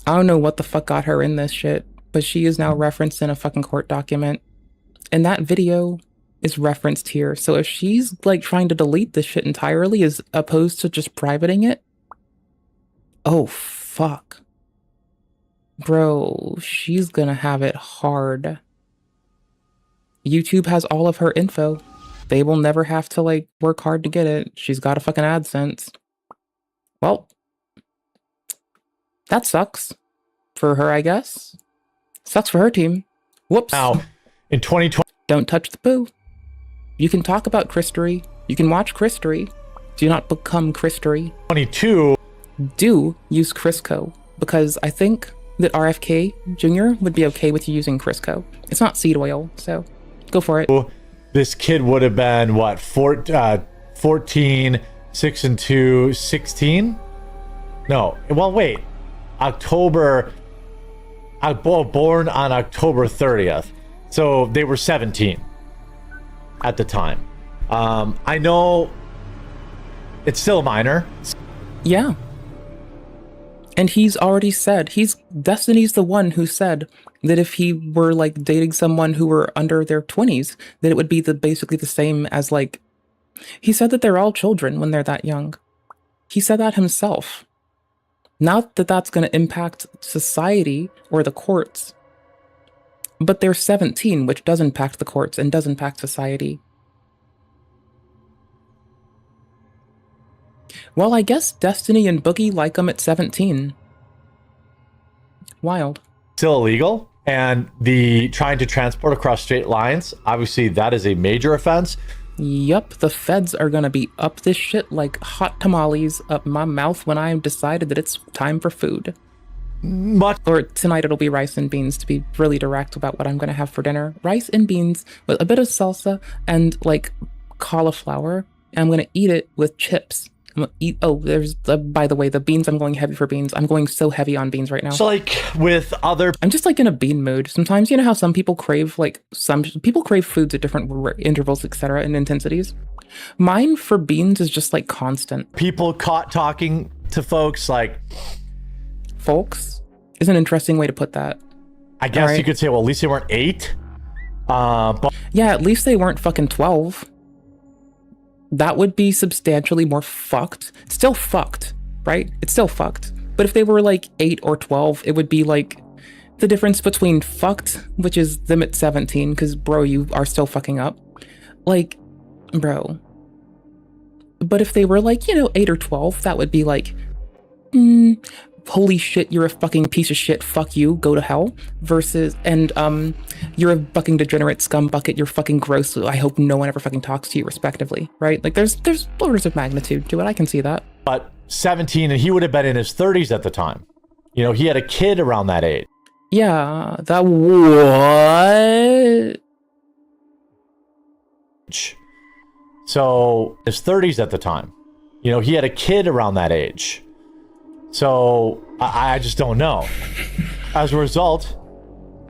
I don't know what the fuck got her in this shit, but she is now referenced in a fucking court document, and that video is referenced here. So if she's like trying to delete this shit entirely as opposed to just privating it, oh fuck. Bro, she's gonna have it hard. YouTube has all of her info. They will never have to like work hard to get it. She's got a fucking AdSense. Well, that sucks for her, I guess. Sucks for her team. Whoops. Now, in 2020, don't touch the poo. You can talk about Christery. You can watch Christery. Do not become Christery. 22. Do use Crisco, because I think that RFK Jr. would be okay with you using Crisco. It's not seed oil, so go for it. This kid would have been, what, 14, 6 and 2, 16? No, well, wait. Born on October 30th. So they were 17 at the time. I know it's still a minor. Yeah. And he's already said, Destiny's the one who said that if he were like dating someone who were under their 20s, that it would be basically the same as like, he said that they're all children when they're that young. He said that himself. Not that that's going to impact society or the courts, but they're 17, which does impact the courts and does impact society. Well, I guess Destiny and Boogie like them at 17. Wild. Still illegal, and the trying to transport across state lines, obviously that is a major offense. Yup, the feds are gonna be up this shit like hot tamales up my mouth when I decided that it's time for food. Or tonight it'll be rice and beans, to be really direct about what I'm gonna have for dinner. Rice and beans with a bit of salsa and like cauliflower. And I'm gonna eat it with chips. I'm gonna eat, there's by the way, the beans, I'm going heavy for beans. I'm going so heavy on beans right now. So like with other, I'm just like in a bean mood. Sometimes, you know how some people crave some people crave foods at different intervals, etc., and intensities. Mine for beans is just like constant. People caught talking to folks like, folks is an interesting way to put that. I guess you could say, well, at least they weren't 8. But yeah, at least they weren't fucking 12. That would be substantially more fucked. It's still fucked, right? It's still fucked. But if they were like 8 or 12, it would be like the difference between fucked, which is them at 17, because bro, you are still fucking up. Like, bro, But if they were like, 8 or 12, that would be like, holy shit, you're a fucking piece of shit, fuck you, go to hell, versus, and you're a fucking degenerate scumbucket, you're fucking gross, I hope no one ever fucking talks to you, respectively, right? Like, there's orders of magnitude to it, I can see that. But 17, and he would have been in his 30s at the time. He had a kid around that age. Yeah, that what? So, his 30s at the time. He had a kid around that age. So, I just don't know. As a result,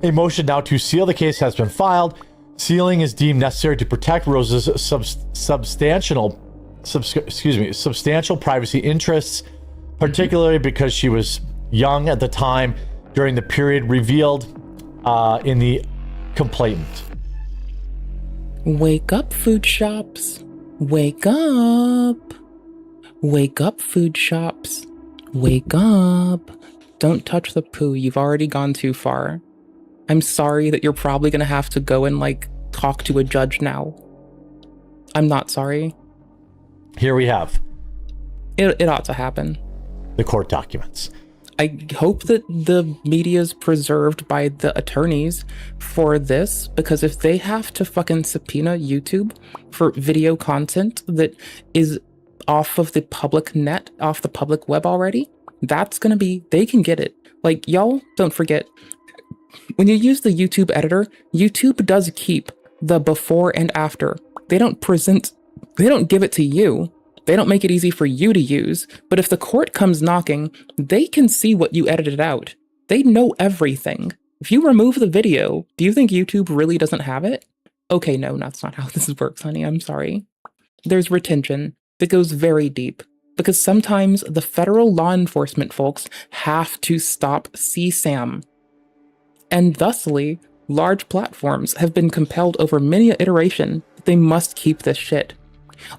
a motion now to seal the case has been filed. Sealing is deemed necessary to protect Rose's substantial privacy interests, particularly because she was young at the time during the period revealed in the complaint. Wake up, food shops. Wake up. Wake up, food shops. Wake up. Don't touch the poo. You've already gone too far. I'm sorry that you're probably going to have to go and, talk to a judge now. I'm not sorry. Here we have. It ought to happen. The court documents. I hope that the media's preserved by the attorneys for this, because if they have to fucking subpoena YouTube for video content that is off of the public net, off the public web already, that's gonna be, they can get it. Y'all, don't forget, when you use the YouTube editor, YouTube does keep the before and after. They don't give it to you. They don't make it easy for you to use, but if the court comes knocking, they can see what you edited out. They know everything. If you remove the video, do you think YouTube really doesn't have it? Okay, no, that's not how this works, honey. I'm sorry. There's retention that goes very deep, because sometimes the federal law enforcement folks have to stop CSAM. And thusly, large platforms have been compelled over many an iteration that they must keep this shit.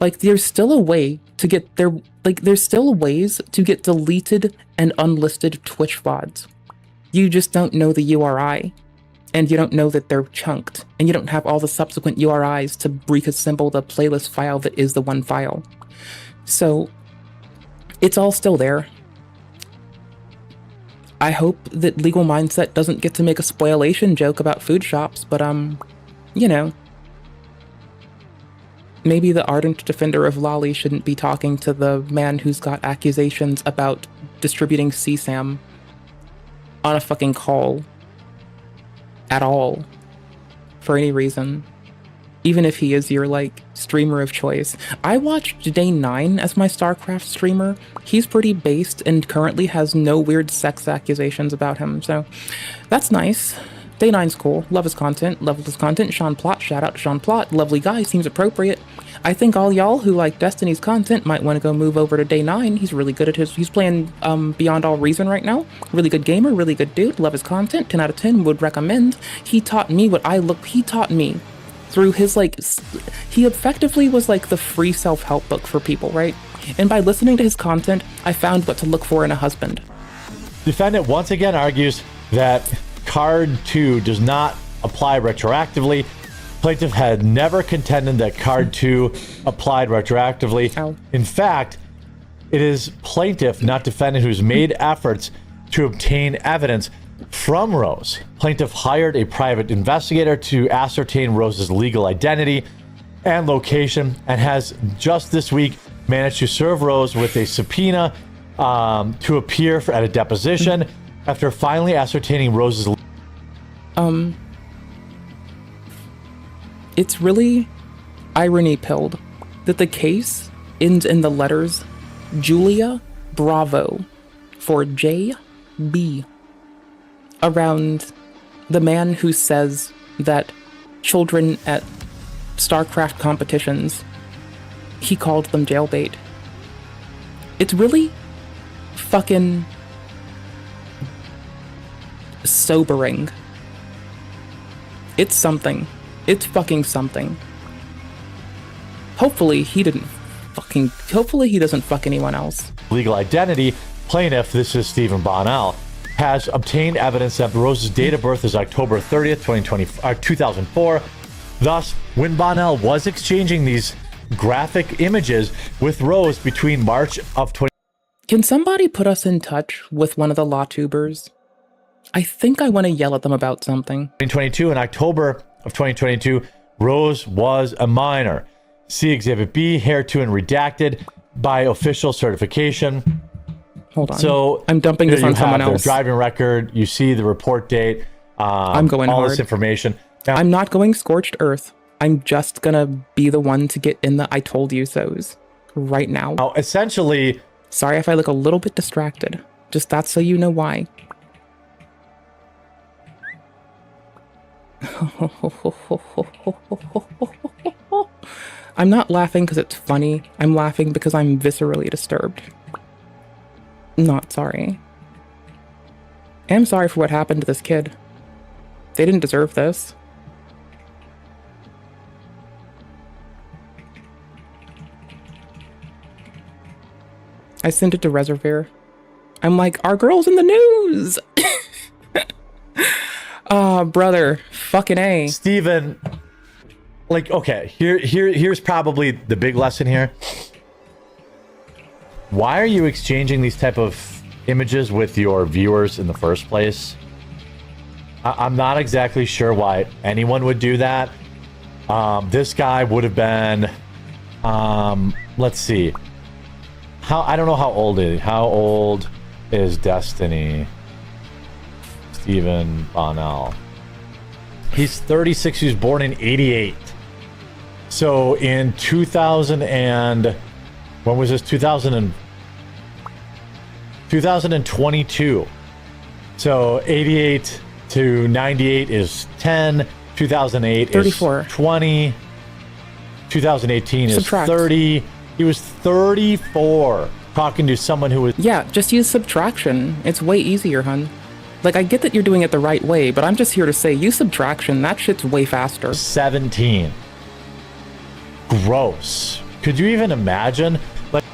There's still a way to get there's still ways to get deleted and unlisted Twitch VODs. You just don't know the URI, and you don't know that they're chunked, and you don't have all the subsequent URIs to reassemble the playlist file that is the one file. So, it's all still there. I hope that Legal Mindset doesn't get to make a spoilation joke about food shops, but maybe the ardent defender of Lolly shouldn't be talking to the man who's got accusations about distributing CSAM on a fucking call at all, for any reason. Even if he is your, streamer of choice. I watched Day 9 as my StarCraft streamer. He's pretty based and currently has no weird sex accusations about him, so that's nice. Day 9's cool. Love his content. Love his content. Sean Plott. Shout out to Sean Plott. Lovely guy. Seems appropriate. I think all y'all who like Destiny's content might want to go move over to Day 9. He's really good at he's playing Beyond All Reason right now. Really good gamer. Really good dude. Love his content. 10 out of 10. Would recommend. He taught me he taught me through his, he effectively was the free self-help book for people, right? And by listening to his content, I found what to look for in a husband. Defendant once again argues that Card 2 does not apply retroactively. Plaintiff had never contended that Card 2 applied retroactively. Ow. In fact, it is plaintiff, not defendant, who's made efforts to obtain evidence from Rose. Plaintiff hired a private investigator to ascertain Rose's legal identity and location, and has just this week managed to serve Rose with a subpoena to appear at a deposition after finally ascertaining Rose's. It's really irony-pilled that the case ends in the letters Julia Bravo for JB, around the man who says that children at StarCraft competitions, he called them jailbait. It's really fucking sobering. It's something. It's fucking something. Hopefully he doesn't fuck anyone else. Legal identity. Plaintiff, this is Stephen Bonnell, has obtained evidence that Rose's date of birth is October 30th, 2004. Thus, when Bonnell was exchanging these graphic images with Rose between March of 20. Can somebody put us in touch with one of the law tubers? I think I want to yell at them about something. 2022, in October of 2022, Rose was a minor. See Exhibit B, Hair 2 and redacted by official certification. Hold on. So I'm dumping this on someone You have else. their driving record. You see the report date. I'm going all hard. this information. Now, I'm not going scorched earth. I'm just gonna be the one to get in the I told you so's right now. Now, essentially, sorry if I look a little bit distracted. Just that's so you know why. I'm not laughing because it's funny. I'm laughing because I'm viscerally disturbed. Not sorry. I'm sorry for what happened to this kid. They didn't deserve this. I sent it to Reservoir. I'm like, our girl's in the news! Brother, fucking A. Steven, like, okay, here's probably the big lesson here. Why are you exchanging these type of images with your viewers in the first place? I'm not exactly sure why anyone would do that. This guy would have been, let's see. I don't know how old is he. How old is Destiny? Stephen Bonnell. He's 36. He was born in 88. So in 2000 and when was this? 2022. So 88 to 98 is 10. 2008 34. is 20. 2018 is Subtract. 30. He was 34 talking to someone who was... Yeah, just use subtraction. It's way easier, hun. Like, I get that you're doing it the right way, but I'm just here to say, use subtraction. That shit's way faster. 17. Gross. Could you even imagine? Like,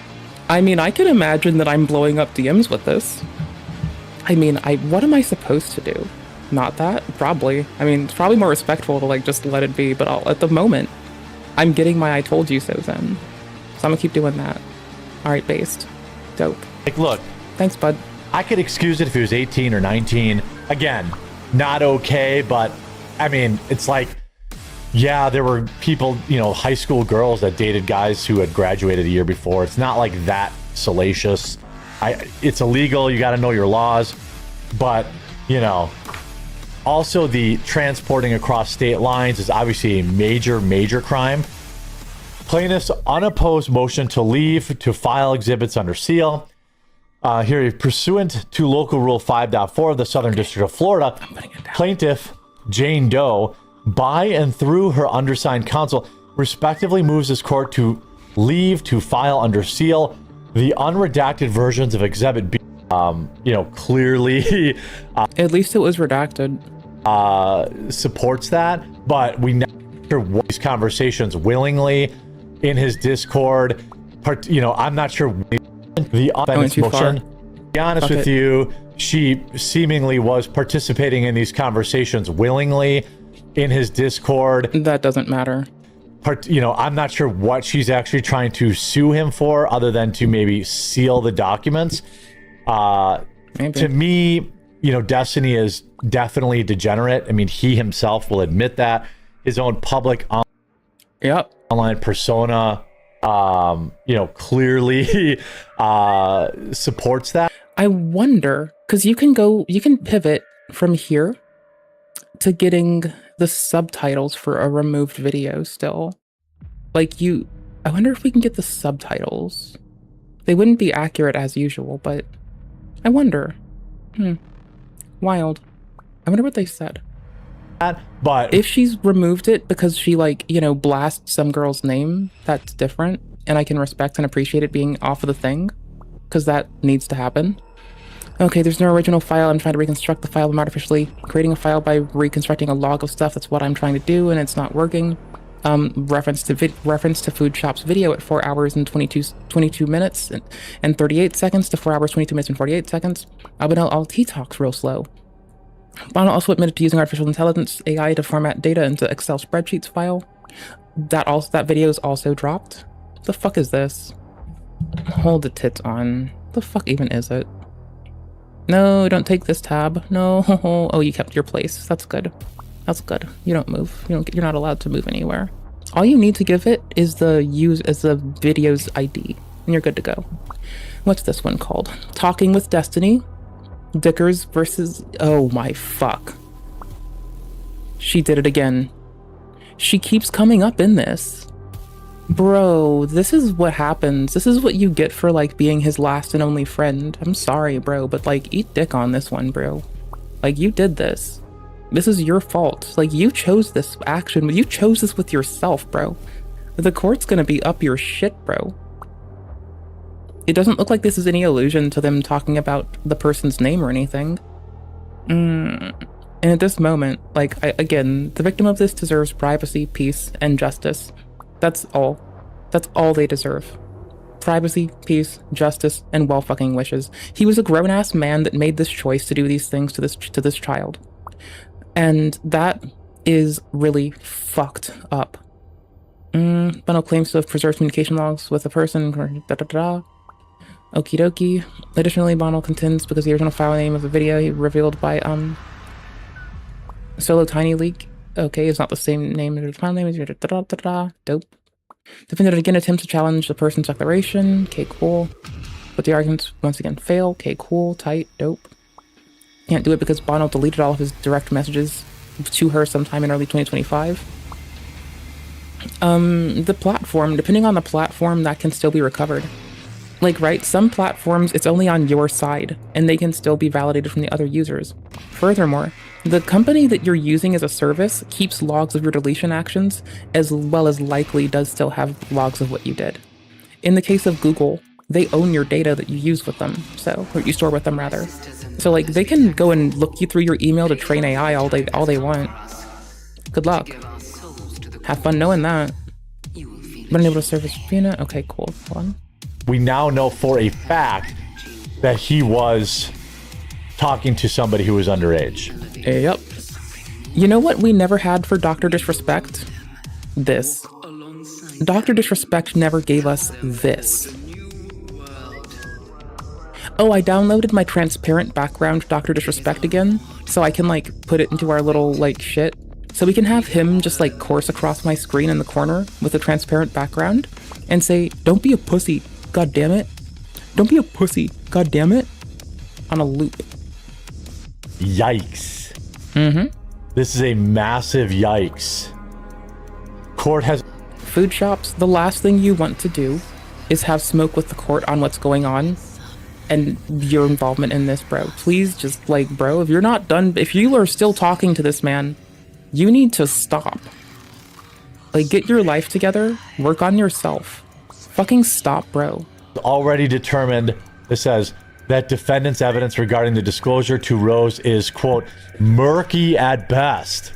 I mean, I could imagine that I'm blowing up DMs with this. I mean, what am I supposed to do? Not that? Probably. I mean, it's probably more respectful to, like, just let it be, but at the moment, I'm getting my I told you so's in. So I'm gonna keep doing that. Alright, based. Dope. like, look. Thanks, bud. I could excuse it if he was 18 or 19. Again, not okay, but, I mean, it's like, yeah, there were people, you know, high school girls that dated guys who had graduated a year before. It's not like that salacious. It's illegal. You got to know your laws. But, you know, also the transporting across state lines is obviously a major, major crime. Plaintiff's unopposed motion to leave to file exhibits under seal. Here, pursuant to Local Rule 5.4 of the Southern District of Florida, plaintiff Jane Doe, by and through her undersigned counsel, respectively moves this court to leave to file under seal the unredacted versions of Exhibit B. You know, clearly... At least it was redacted. Supports that, but we never these conversations willingly in his Discord. You know, I'm not sure the offense motion. To be honest with you, she seemingly was participating in these conversations willingly in his Discord. That doesn't matter. You know, I'm not sure what she's actually trying to sue him for, other than to maybe seal the documents. To me, you know, Destiny is definitely degenerate. I mean, he himself will admit that. His own public online persona, you know, clearly supports that. I wonder, because you can pivot from here to getting the subtitles for a removed video still. Like, I wonder if we can get the subtitles. They wouldn't be accurate as usual, but I wonder. Wild. I wonder what they said. But if she's removed it because she, like, you know, blasts some girl's name, that's different. And I can respect and appreciate it being off of the thing, because that needs to happen. Okay, there's no original file. I'm trying to reconstruct the file. I'm artificially creating a file by reconstructing a log of stuff. That's what I'm trying to do, and it's not working. Reference to Food Shop's video at 4 hours and 22 minutes and 38 seconds to 4 hours, 22 minutes and 48 seconds. Bonnell II talks real slow. Bonnell also admitted to using artificial intelligence AI to format data into Excel spreadsheets file. That video is also dropped. What the fuck is this? Hold the tits on. What the fuck even is it? No, don't take this tab. No. Oh, you kept your place. That's good. That's good. You don't move. You're not allowed to move anywhere. All you need to give it is the video's ID, and you're good to go. What's this one called? Talking with Destiny. Dickers versus... Oh my fuck. She did it again. She keeps coming up in this. Bro, this is what happens. This is what you get for, like, being his last and only friend. I'm sorry, bro, but, like, eat dick on this one, bro. Like, you did this. This is your fault. Like, you chose this action. You chose this with yourself, bro. The court's gonna be up your shit, bro. It doesn't look like this is any allusion to them talking about the person's name or anything. And at this moment, like, again, the victim of this deserves privacy, peace, and justice. That's all. That's all they deserve. Privacy, peace, justice, and well fucking wishes. He was a grown-ass man that made this choice to do these things to this child. And that is really fucked up. Bonnell claims to have preserved communication logs with a person. Okie dokie. Additionally, Bonnell contends because the original file name of the video he revealed by Solo Tiny Leak. Okay, it's not the same name as the file name. Dope. Defendant again attempts to challenge the person's declaration. Okay, cool. But the arguments once again fail. Okay, cool, tight, dope. Can't do it because Bonnell deleted all of his direct messages to her sometime in early 2025. The platform, depending on the platform, that can still be recovered. Like, right, some platforms, it's only on your side, and they can still be validated from the other users. Furthermore, the company that you're using as a service keeps logs of your deletion actions, as well as likely does still have logs of what you did. In the case of Google, they own your data that you use with them, or you store with them, rather. So, like, they can go and look you through your email to train AI all they want. Good luck. Have fun knowing that. Been able to service subpoena? Okay, cool. Hold on. We now know for a fact that he was talking to somebody who was underage. Yep. You know what we never had for Dr. Disrespect? This. Dr. Disrespect never gave us this. Oh, I downloaded my transparent background Dr. Disrespect again, so I can, like, put it into our little, like, shit. So we can have him just, like, course across my screen in the corner with a transparent background and say, "Don't be a pussy, god damn it. Don't be a pussy, god damn it," on a loop. Yikes. This is a massive yikes. Court has... Food shops, the last thing you want to do is have smoke with the court on what's going on and your involvement in this, bro. Please just, like, bro, if you're not done, if you are still talking to this man, you need to stop. Like, get your life together, work on yourself. Fucking stop, bro. Already determined, it says, that defendant's evidence regarding the disclosure to Rose is, quote, murky at best.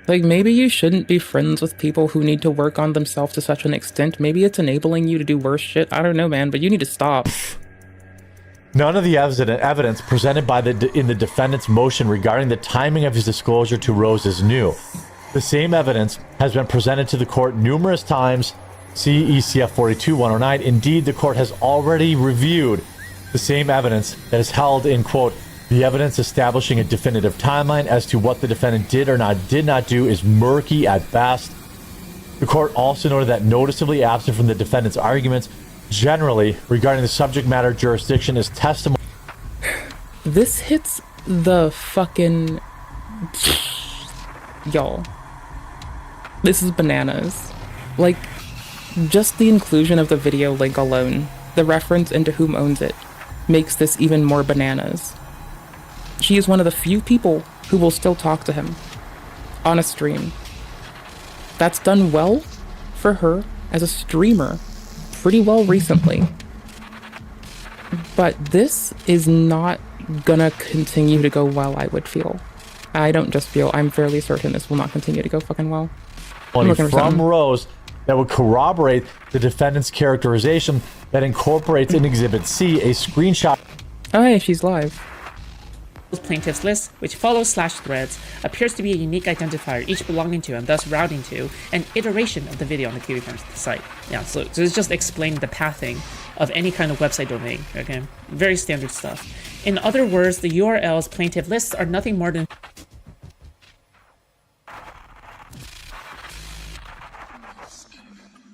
Like, maybe you shouldn't be friends with people who need to work on themselves to such an extent. Maybe it's enabling you to do worse shit. I don't know, man, but you need to stop. None of the evidence presented by in the defendant's motion regarding the timing of his disclosure to Rose is new. The same evidence has been presented to the court numerous times. See ECF 42-109. Indeed, the court has already reviewed the same evidence that is held in, quote, the evidence establishing a definitive timeline as to what the defendant did not do is murky at best. The court also noted that noticeably absent from the defendant's arguments generally regarding the subject matter jurisdiction is testimony. This hits the fucking... Y'all. This is bananas. Like, just the inclusion of the video link alone, the reference into whom owns it, makes this even more bananas. She is one of the few people who will still talk to him on a stream. That's done well for her as a streamer pretty well recently. But this is not gonna continue to go well, I would feel. I don't just feel, I'm fairly certain this will not continue to go fucking well. From Rose that would corroborate the defendant's characterization that incorporates in Exhibit C a screenshot. Oh, hey, she's live. plaintiffs list, which follows /threads, appears to be a unique identifier, each belonging to and thus routing to an iteration of the video on the Kiwi Times site. Yeah, so it's just explaining the pathing of any kind of website domain. Okay, very standard stuff. In other words, the URLs plaintiff lists are nothing more than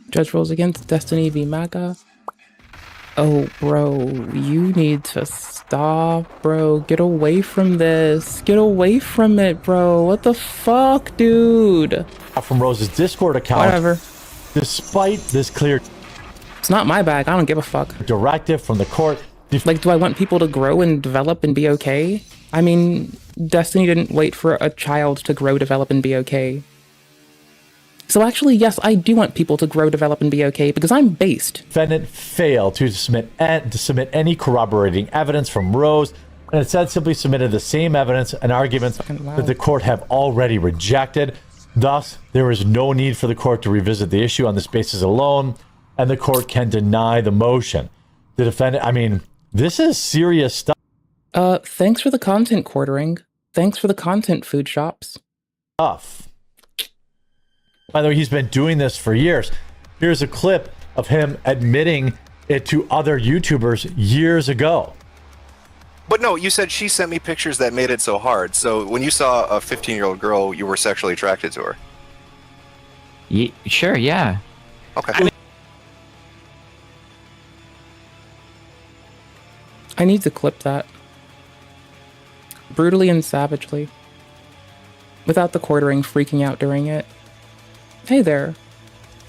Judge rules against Destiny v MAGA. Oh, bro, you need to stop, bro. Get away from this. Get away from it, bro. What the fuck, dude? From Rose's Discord account. Whatever. Despite this clear... It's not my bag. I don't give a fuck. ...directive from the court... Like, do I want people to grow and develop and be okay? I mean, Destiny didn't wait for a child to grow, develop, and be okay. So actually, yes, I do want people to grow, develop, and be okay, because I'm based. Defendant failed to submit any corroborating evidence from Rose, and instead simply submitted the same evidence and arguments that the court have already rejected. Thus, there is no need for the court to revisit the issue on this basis alone, and the court can deny the motion. The defendant, I mean, this is serious stuff. Thanks for the content quartering. Thanks for the content, food shops. By the way, he's been doing this for years. Here's a clip of him admitting it to other YouTubers years ago. But no, you said she sent me pictures that made it so hard. So when you saw a 15-year-old girl, you were sexually attracted to her. Sure, yeah. Okay. I need to clip that. Brutally and savagely. Without the quartering freaking out during it. Hey there.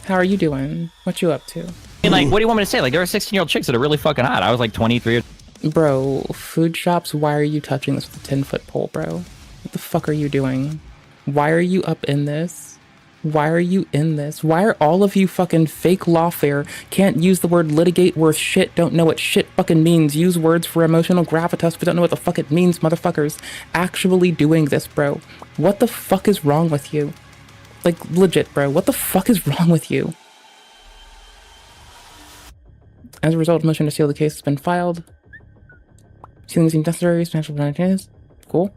How are you doing? What you up to? I mean, like, what do you want me to say? Like, there are 16-year-old chicks that are really fucking hot. I was like 23. Bro, food shops, why are you touching this with a 10-foot pole, bro? What the fuck are you doing? Why are you up in this? Why are you in this? Why are all of you fucking fake lawfare, can't use the word litigate worth shit, don't know what shit fucking means, use words for emotional gravitas but don't know what the fuck it means, motherfuckers, actually doing this, bro? What the fuck is wrong with you? Like, legit, bro, what the fuck is wrong with you? As a result, a motion to seal the case has been filed. Sealing seems necessary, substantial penalties. Cool.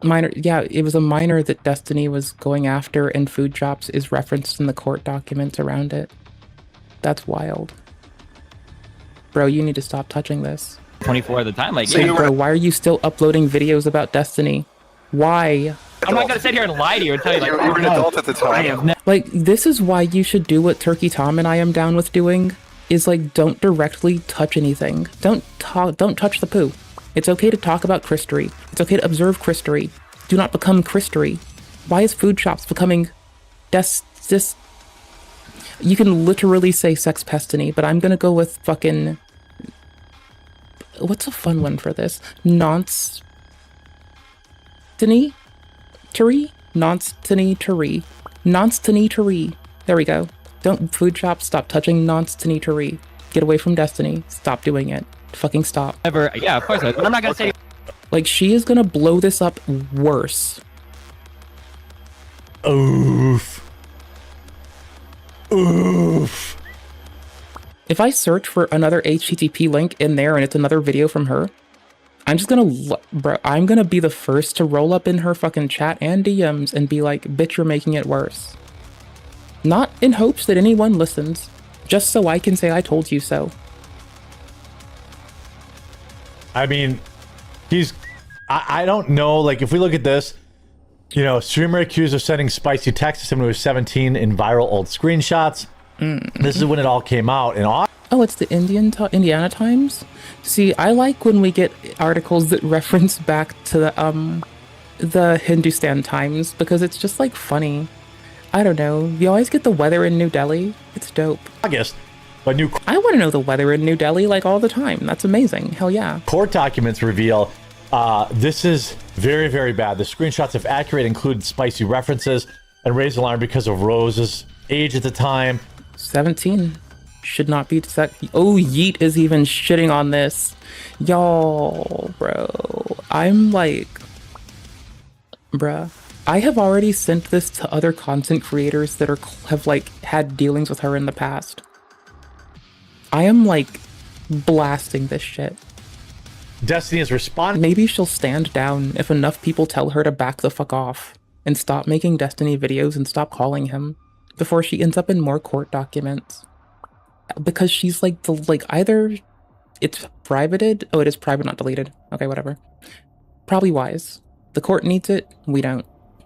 Minor, yeah, it was a minor that Destiny was going after, and food shops is referenced in the court documents around it. That's wild. Bro, you need to stop touching this. 24 at the time, like, so yeah. Bro, why are you still uploading videos about Destiny? Why? I'm not gonna sit here and lie to you and tell you, like, you were an adult at the time. Like, this is why you should do what Turkey Tom and I am down with doing, is like, don't directly touch anything. Don't touch the poo. It's okay to talk about Christery. It's okay to observe Christery. Do not become Christery. Why is food shops becoming you can literally say sex pestiny, but I'm gonna go with fucking, what's a fun one for this? Nonce Nonce-tony-tery. There we go. Don't food shops, stop touching nonce-tony-tery. Get away from Destiny. Stop doing it. Fucking stop. Yeah, of course. I'm not gonna say. Like, she is gonna blow this up worse. Oof. Oof. If I search for another HTTP link in there and it's another video from her, I'm just gonna, bro, I'm gonna be the first to roll up in her fucking chat and DMs and be like, bitch, you're making it worse. Not in hopes that anyone listens, just so I can say I told you so. I mean, I don't know, like, if we look at this, you know, streamer accused of sending spicy text to someone who was 17 in viral old screenshots. This is when it all came out. Oh, it's the Indiana Times? See, I like when we get articles that reference back to the Hindustan Times, because it's just, like, funny. I don't know. You always get the weather in New Delhi. It's dope. August. I want to know the weather in New Delhi, like, all the time. That's amazing. Hell yeah. Court documents reveal this is very, very bad. The screenshots, if accurate, include spicy references and raised alarm because of Rose's age at the time. 17. Should not be oh, Yeet is even shitting on this. Y'all, bro. I'm like, bruh. I have already sent this to other content creators that have like had dealings with her in the past. I am like blasting this shit. Destiny is responding. Maybe she'll stand down if enough people tell her to back the fuck off and stop making Destiny videos and stop calling him before she ends up in more court documents. Because she's like either it's privated. Oh, it is private, not deleted. Okay, whatever. Probably wise. The court needs it. We don't.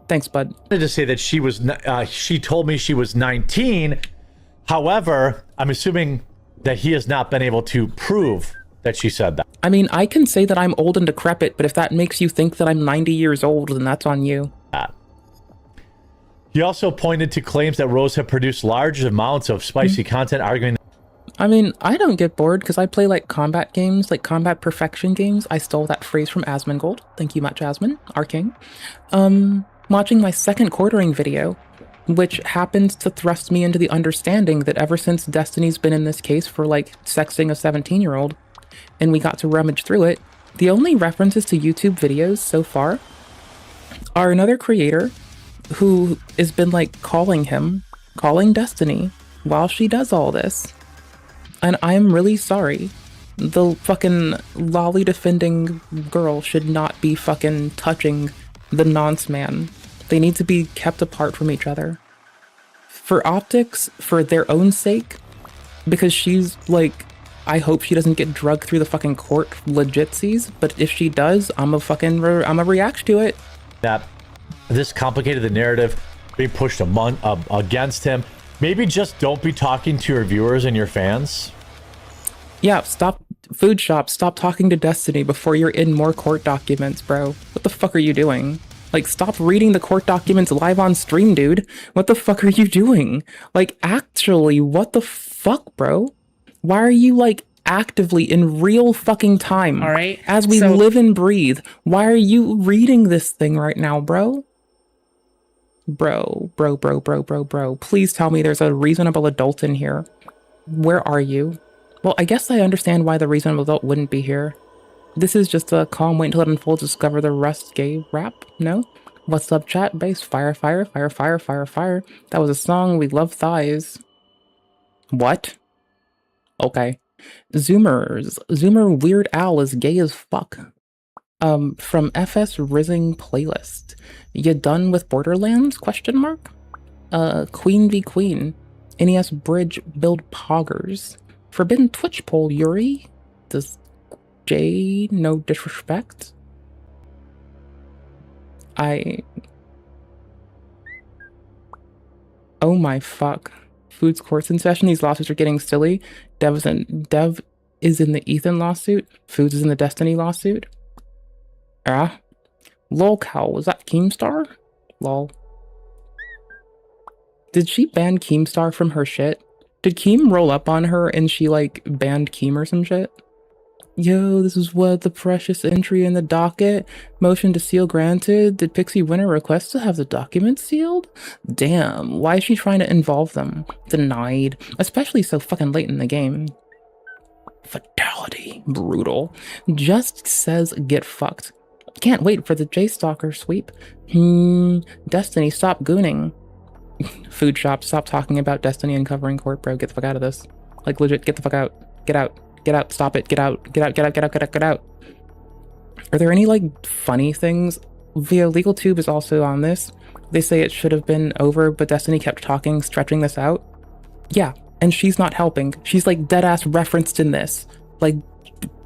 Thanks, bud. I wanted to say that she told me she was 19. However, I'm assuming that he has not been able to prove that she said that. I mean, I can say that I'm old and decrepit, but if that makes you think that I'm 90 years old, then that's on you. He also pointed to claims that Rose had produced large amounts of spicy content, arguing that I mean, I don't get bored because I play like combat games, like combat perfection games. I stole that phrase from Asmongold. Thank you much, Asmon, our king. Watching my second quartering video, which happens to thrust me into the understanding that ever since Destiny's been in this case for like sexting a 17-year-old, and we got to rummage through it, the only references to YouTube videos so far are another creator who has been like calling Destiny while she does all this. And I'm really sorry. The fucking lolly defending girl should not be fucking touching the nonce man. They need to be kept apart from each other. For optics, for their own sake, because she's like, I hope she doesn't get drugged through the fucking court legitsies, but if she does, I'm a react to it. That this complicated the narrative being pushed against him. Maybe just don't be talking to your viewers and your fans. Yeah, stop. Food shop, stop talking to Destiny before you're in more court documents, bro. What the fuck are you doing? Like, stop reading the court documents live on stream, dude. What the fuck are you doing? Like, actually, what the fuck, bro? Why are you, like, actively in real fucking time? All right. As we live and breathe. Why are you reading this thing right now, bro? Bro. Please tell me there's a reasonable adult in here. Where are you? Well, I guess I understand why the reasonable adult wouldn't be here. This is just a calm wait until it unfolds to discover the rest gay rap? No? What's up, chat base? Fire. That was a song. We love thighs. What? Okay. Zoomer Weird Al is gay as fuck. From FS Rising playlist. You done with Borderlands? Question mark? Queen v Queen. NES Bridge build poggers. Forbidden Twitch poll, Yuri. Does J no disrespect? Oh my fuck. Food's courts in session. These lawsuits are getting silly. Dev is in the Ethan lawsuit. Foods is in the Destiny lawsuit. Lol cow, was that Keemstar? Lol. Did she ban Keemstar from her shit? Did Keem roll up on her and she like banned Keem or some shit? Yo, this is what the precious entry in the docket. Motion to seal granted. Did Pixie Winner request to have the documents sealed? Damn, why is she trying to involve them? Denied. Especially so fucking late in the game. Fatality. Brutal. Just says get fucked. Can't wait for the J-Stalker sweep. Destiny, stop gooning. Food shop, stop talking about Destiny and covering court, bro. Get the fuck out of this. Like, legit, get the fuck out. Get out, stop it, get out. Are there any, like, funny things? Via Legal Tube is also on this. They say it should have been over, but Destiny kept talking, stretching this out. Yeah, and she's not helping. She's, like, dead-ass referenced in this. Like,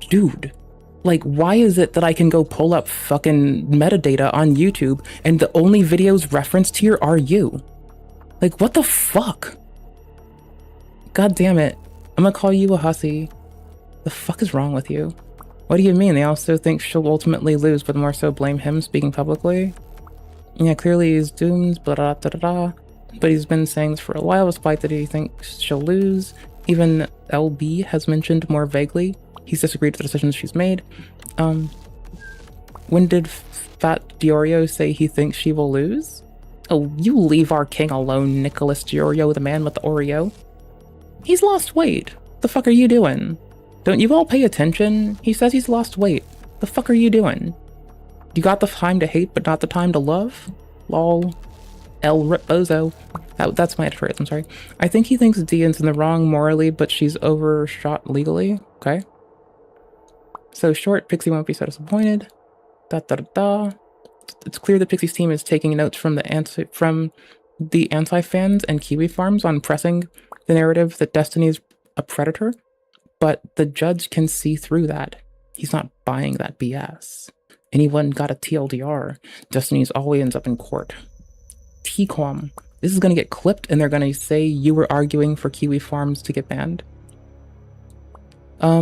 dude. Like, why is it that I can go pull up fucking metadata on YouTube and the only videos referenced here are you? Like, what the fuck? God damn it. I'm gonna call you a hussy. The fuck is wrong with you? What do you mean? They also think she'll ultimately lose, but more so blame him speaking publicly? Yeah, clearly he's doomed, but he's been saying this for a while, despite that he thinks she'll lose. Even LB has mentioned more vaguely. He's disagreed with the decisions she's made. When did Fat Diorio say he thinks she will lose? Oh, you leave our king alone, Nicholas Diorio, the man with the Oreo. He's lost weight. The fuck are you doing? Don't you all pay attention? He says he's lost weight. The fuck are you doing? You got the time to hate, but not the time to love? Lol. El Rip Bozo. That's my phrase, I'm sorry. I think he thinks Dian's in the wrong morally, but she's overshot legally. Okay. So short, Pixie won't be so disappointed. It's clear that Pixie's team is taking notes from the anti-fans and Kiwi farms on pressing the narrative that Destiny's a predator, but the judge can see through that. He's not buying that BS. Anyone got a TLDR, Destiny's always ends up in court. TQuam. This is going to get clipped and they're going to say you were arguing for Kiwi farms to get banned. I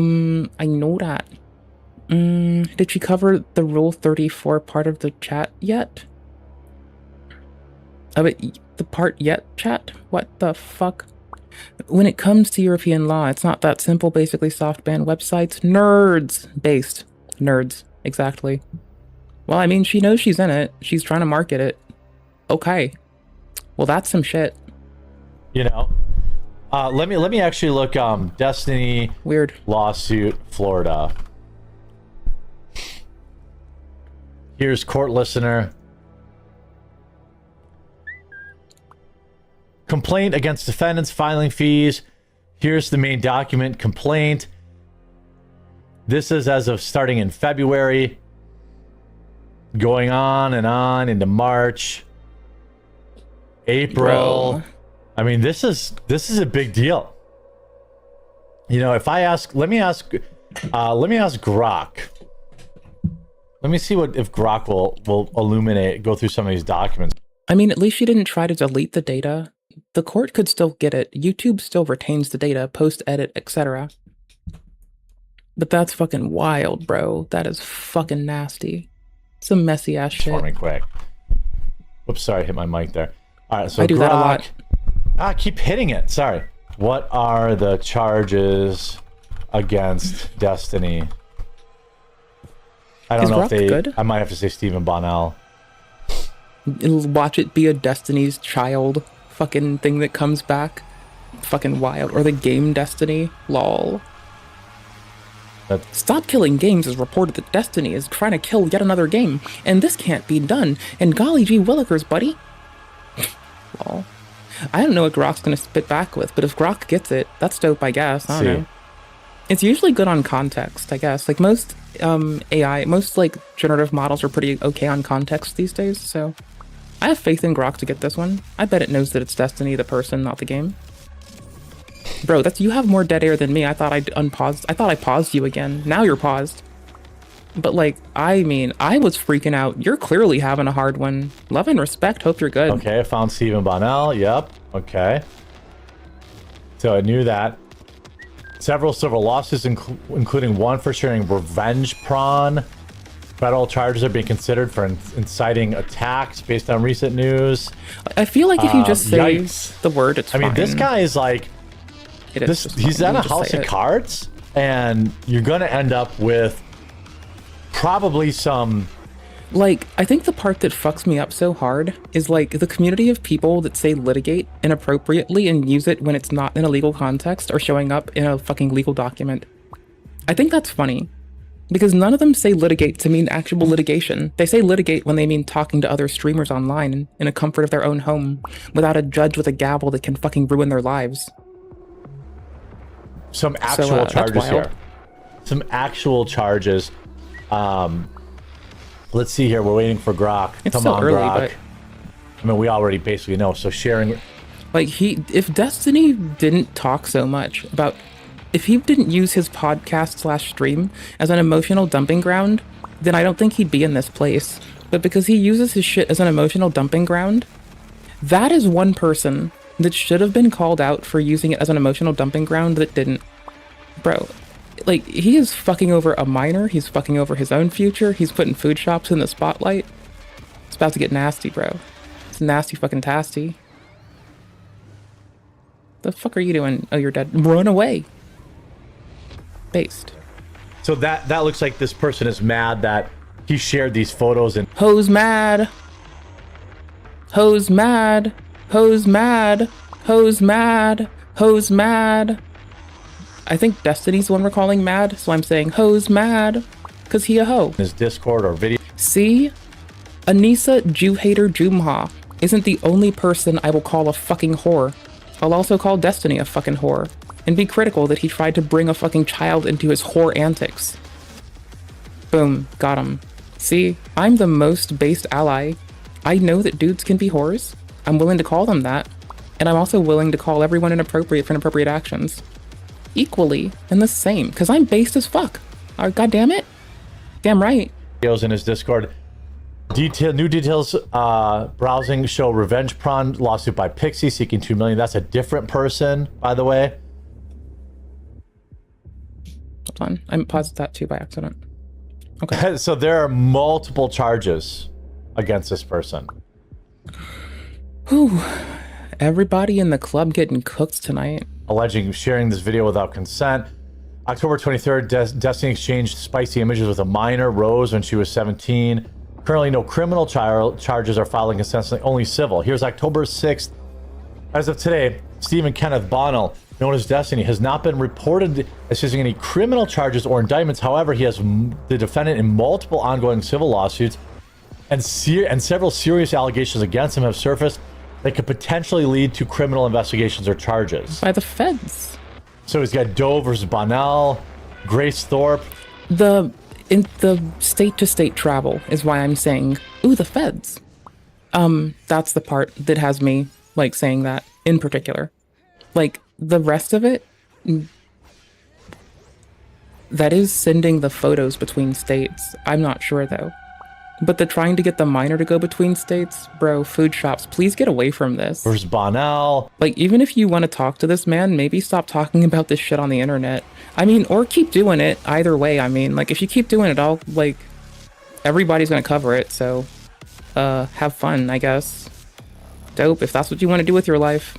know that. Did she cover the Rule 34 part of the chat yet? The part yet chat? What the fuck? When it comes to European law, it's not that simple. Basically, soft ban websites. Nerds! Based. Nerds. Exactly. Well, I mean, she knows she's in it. She's trying to market it. Okay. Well, that's some shit. You know? Let me actually look, Destiny... Weird. Lawsuit, Florida. Here's court listener. Complaint against defendants filing fees. Here's the main document, complaint. This is as of starting in February. Going on into March. April. Bro. I mean, this is a big deal. You know, if I ask, let me ask Grok. Let me see if Grok will illuminate, go through some of these documents. I mean, at least she didn't try to delete the data. The court could still get it. YouTube still retains the data, post-edit, etc. But that's fucking wild, bro. That is fucking nasty. Some messy ass shit. For me quick. Whoops, sorry, I hit my mic there. All right, so I do Grok, that a lot. Keep hitting it. Sorry. What are the charges against Destiny? I don't know if they... Good? I might have to say Stephen Bonnell. Watch it be a Destiny's Child fucking thing that comes back. Fucking wild. Or the game Destiny. Lol. Stop Killing Games has reported that Destiny is trying to kill yet another game, and this can't be done. And golly gee willikers, buddy. Lol. I don't know what Grok's gonna spit back with, but if Grok gets it, that's dope, I guess. I don't know. It's usually good on context, I guess. Like most AI, most like generative models are pretty okay on context these days, so I have faith in Grok to get this one. I bet it knows that it's Destiny, the person, not the game. Bro, you have more dead air than me. I thought I paused you again. Now you're paused. But like, I mean, I was freaking out. You're clearly having a hard one. Love and respect. Hope you're good. Okay, I found Stephen Bonnell. Yep. Okay. So I knew that. Several civil lawsuits, including one for sharing revenge prawn. Federal charges are being considered for inciting attacks based on recent news. I feel like if you just say the word, it's fine. I mean, this guy is like... He's at a house of cards, and you're going to end up with probably some... Like, I think the part that fucks me up so hard is like the community of people that say litigate inappropriately and use it when it's not in a legal context or showing up in a fucking legal document. I think that's funny because none of them say litigate to mean actual litigation. They say litigate when they mean talking to other streamers online in a comfort of their own home without a judge with a gavel that can fucking ruin their lives. Some actual charges here. Some actual charges. Let's see here. We're waiting for Grok. It's Come still on, early, Grok. but... I mean, we already basically know. So sharing... Like, if Destiny didn't talk so much about... If he didn't use his podcast/stream as an emotional dumping ground, then I don't think he'd be in this place. But because he uses his shit as an emotional dumping ground, that is one person that should have been called out for using it as an emotional dumping ground that didn't. Bro, like, he is fucking over a minor, he's fucking over his own future, he's putting food shops in the spotlight. It's about to get nasty, bro. It's nasty fucking tasty. The fuck are you doing? Oh, you're dead. Run away. Based. So that looks like this person is mad that he shared these photos and... Hoes mad. Hoes mad. Hoes mad. Hoes mad. Hoes mad. I think Destiny's the one we're calling mad, so I'm saying hoes mad, cause he a hoe. His Discord or video. See? Anissa Jew Hater Jumha isn't the only person I will call a fucking whore. I'll also call Destiny a fucking whore, and be critical that he tried to bring a fucking child into his whore antics. Boom, got him. See, I'm the most based ally. I know that dudes can be whores. I'm willing to call them that. And I'm also willing to call everyone inappropriate for inappropriate actions. Equally and the same, because I'm based as fuck. God damn it. Damn right. Videos in his Discord. New details, browsing show revenge prawn lawsuit by Pixie seeking $2 million. That's a different person, by the way. Hold on, I paused that too by accident. Okay. So there are multiple charges against this person. Whew. Everybody in the club getting cooked tonight. Alleging sharing this video without consent. October 23rd, Destiny exchanged spicy images with a minor, Rose, when she was 17. Currently, no criminal charges are filed against Destiny, only civil. Here's October 6th. As of today, Stephen Kenneth Bonnell, known as Destiny, has not been reported as facing any criminal charges or indictments. However, he has the defendant in multiple ongoing civil lawsuits, and several serious allegations against him have surfaced that could potentially lead to criminal investigations or charges. By the feds. So he's got Doe versus Bonnell, Grace Thorpe. In the state-to-state travel is why I'm saying, ooh, the feds. That's the part that has me, like, saying that in particular. Like, the rest of it, that is sending the photos between states. I'm not sure, though. But the trying to get the minor to go between states, bro, food shops, please get away from this. Versus Bonnell. Like, even if you want to talk to this man, maybe stop talking about this shit on the internet. I mean, or keep doing it. Either way, I mean, like, if you keep doing it, everybody's gonna cover it, so, have fun, I guess. Dope, if that's what you want to do with your life.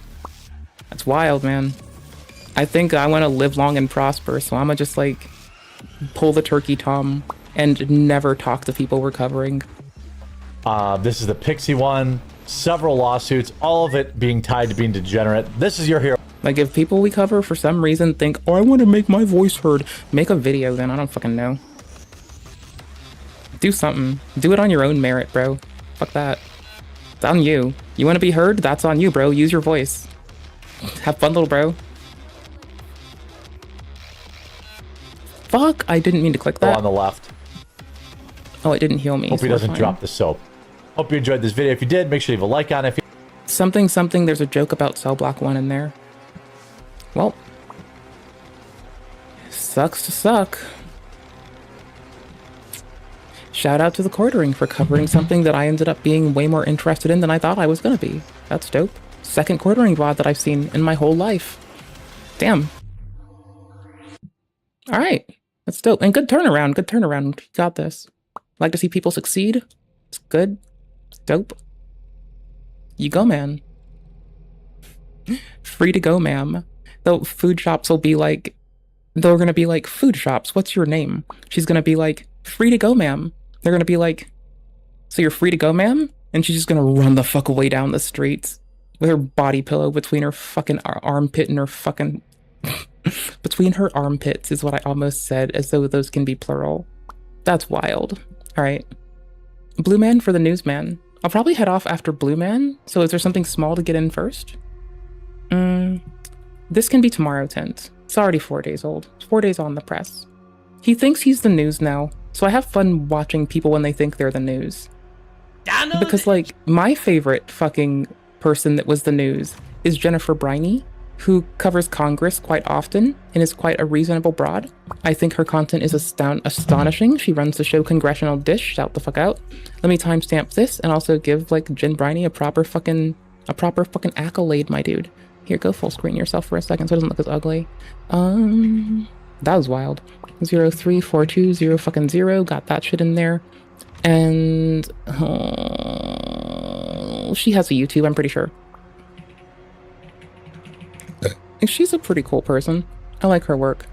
That's wild, man. I think I want to live long and prosper, so I'm gonna just, like, pull the turkey tom and never talk to people we're covering. This is the Pixie one. Several lawsuits, all of it being tied to being degenerate. This is your hero. Like, if people we cover for some reason think, oh, I want to make my voice heard, make a video then. I don't fucking know. Do something. Do it on your own merit, bro. Fuck that. It's on you. You want to be heard? That's on you, bro. Use your voice. Have fun, little bro. Fuck, I didn't mean to click that. On the left. Oh, it didn't heal me. Hope he doesn't drop the soap. Hope you enjoyed this video. If you did, make sure you leave a like on it. Something, there's a joke about Cell Block 1 in there. Well, sucks to suck. Shout out to the Quartering for covering something that I ended up being way more interested in than I thought I was gonna be. That's dope. Second Quartering VOD that I've seen in my whole life. Damn. Alright. That's dope. And good turnaround. Good turnaround. Got this. Like to see people succeed. It's good. It's dope. You go, man. Free to go, ma'am. Though food shops will be like, they're gonna be like, food shops, what's your name? She's gonna be like, free to go, ma'am. They're gonna be like, so you're free to go, ma'am? And she's just gonna run the fuck away down the streets with her body pillow between her fucking armpit and her fucking... between her armpits is what I almost said, as though those can be plural. That's wild. Alright. Blue Man for the newsman. I'll probably head off after Blue Man, so is there something small to get in first? This can be tomorrow, Tint. It's already 4 days old. It's 4 days on the press. He thinks he's the news now, so I have fun watching people when they think they're the news. Because, like, my favorite fucking person that was the news is Jennifer Briney, who covers Congress quite often and is quite a reasonable broad. I think her content is astonishing. She runs the show Congressional Dish. Shout the fuck out. Let me timestamp this and also give, like, Jen Briney a proper fucking accolade, my dude. Here, go full screen yourself for a second so it doesn't look as ugly. That was wild. 03420 fucking 0. Got that shit in there. And she has a YouTube, I'm pretty sure. She's a pretty cool person. I like her work.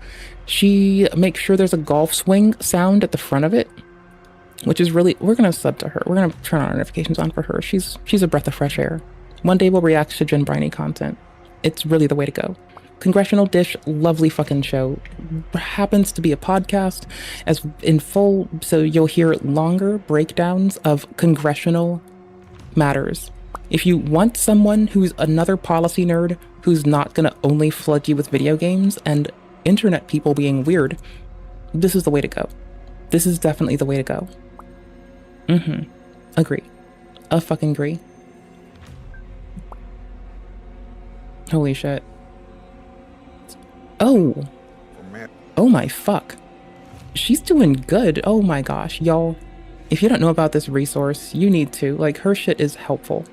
She makes sure there's a golf swing sound at the front of it, which is really, we're gonna sub to her. We're gonna turn our notifications on for her. She's a breath of fresh air. One day we'll react to Jen Briney content. It's really the way to go. Congressional Dish, lovely fucking show. Happens to be a podcast as in full, so you'll hear longer breakdowns of congressional matters. If you want someone who's another policy nerd who's not gonna only flood you with video games and internet people being weird, this is the way to go. This is definitely the way to go. Agree. Fucking agree. Holy shit. Oh. Oh my fuck. She's doing good. Oh my gosh, y'all. If you don't know about this resource, you need to. Like, her shit is helpful.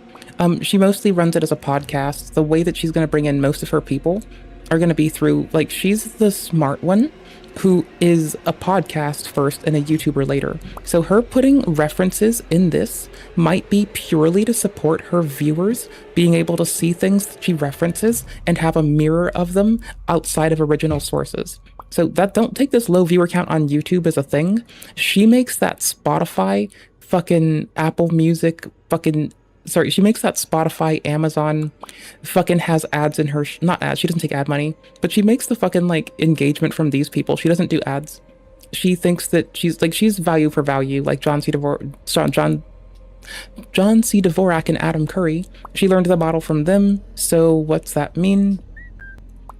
She mostly runs it as a podcast. The way that she's going to bring in most of her people are going to be through, like, she's the smart one who is a podcast first and a YouTuber later. So her putting references in this might be purely to support her viewers being able to see things that she references and have a mirror of them outside of original sources. So that, don't take this low viewer count on YouTube as a thing. She makes that Spotify, fucking Apple Music, she makes that Spotify, Amazon, fucking has ads in her, not ads, she doesn't take ad money, but she makes the fucking, like, engagement from these people. She doesn't do ads. She thinks that she's value for value, like John C. Dvorak and Adam Curry. She learned the model from them, so what's that mean?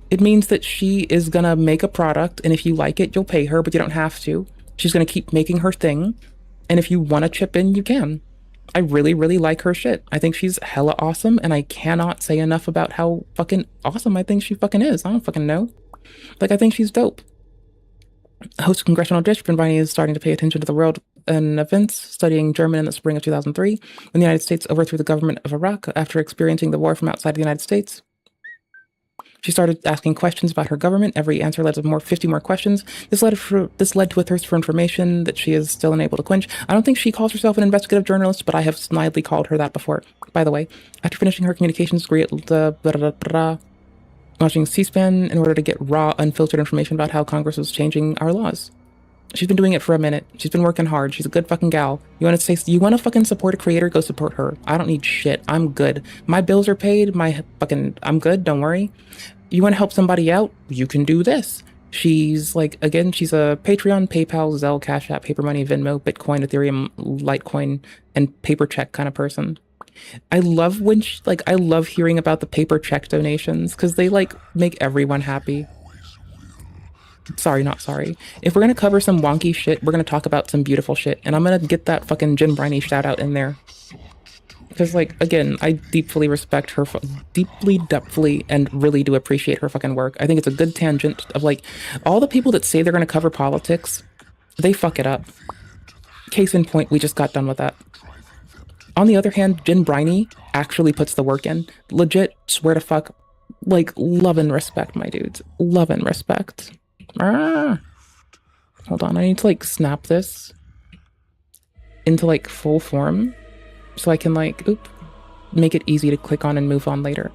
It means that she is gonna make a product, and if you like it, you'll pay her, but you don't have to. She's gonna keep making her thing, and if you want to chip in, you can. I really, really like her shit. I think she's hella awesome, and I cannot say enough about how fucking awesome I think she fucking is. I don't fucking know. Like, I think she's dope. Host of Congressional District, and Viney is starting to pay attention to the world and events, studying German in the spring of 2003, when the United States overthrew the government of Iraq after experiencing the war from outside the United States. She started asking questions about her government. Every answer led to 50 more questions. This led to a thirst for information that she is still unable to quench. I don't think she calls herself an investigative journalist, but I have snidely called her that before. By the way, after finishing her communications degree at watching C-SPAN in order to get raw, unfiltered information about how Congress was changing our laws. She's been doing it for a minute. She's been working hard. She's a good fucking gal. You want to fucking support a creator? Go support her. I don't need shit. I'm good. My bills are paid. I'm good. Don't worry. You want to help somebody out? You can do this. She's like, again, she's a Patreon, PayPal, Zelle, Cash App, Paper Money, Venmo, Bitcoin, Ethereum, Litecoin, and paper check kind of person. I love when I love hearing about the paper check donations because they like make everyone happy. Sorry, not sorry. If we're going to cover some wonky shit, we're going to talk about some beautiful shit. And I'm going to get that fucking Jen Briney shout out in there. Because, like, again, I deeply respect her, depthfully, and really do appreciate her fucking work. I think it's a good tangent of, like, all the people that say they're going to cover politics, they fuck it up. Case in point, we just got done with that. On the other hand, Jen Briney actually puts the work in. Legit, swear to fuck, like, love and respect, my dudes. Love and respect. Hold on, I need to, like, snap this into, like, full form so I can, like, make it easy to click on and move on later.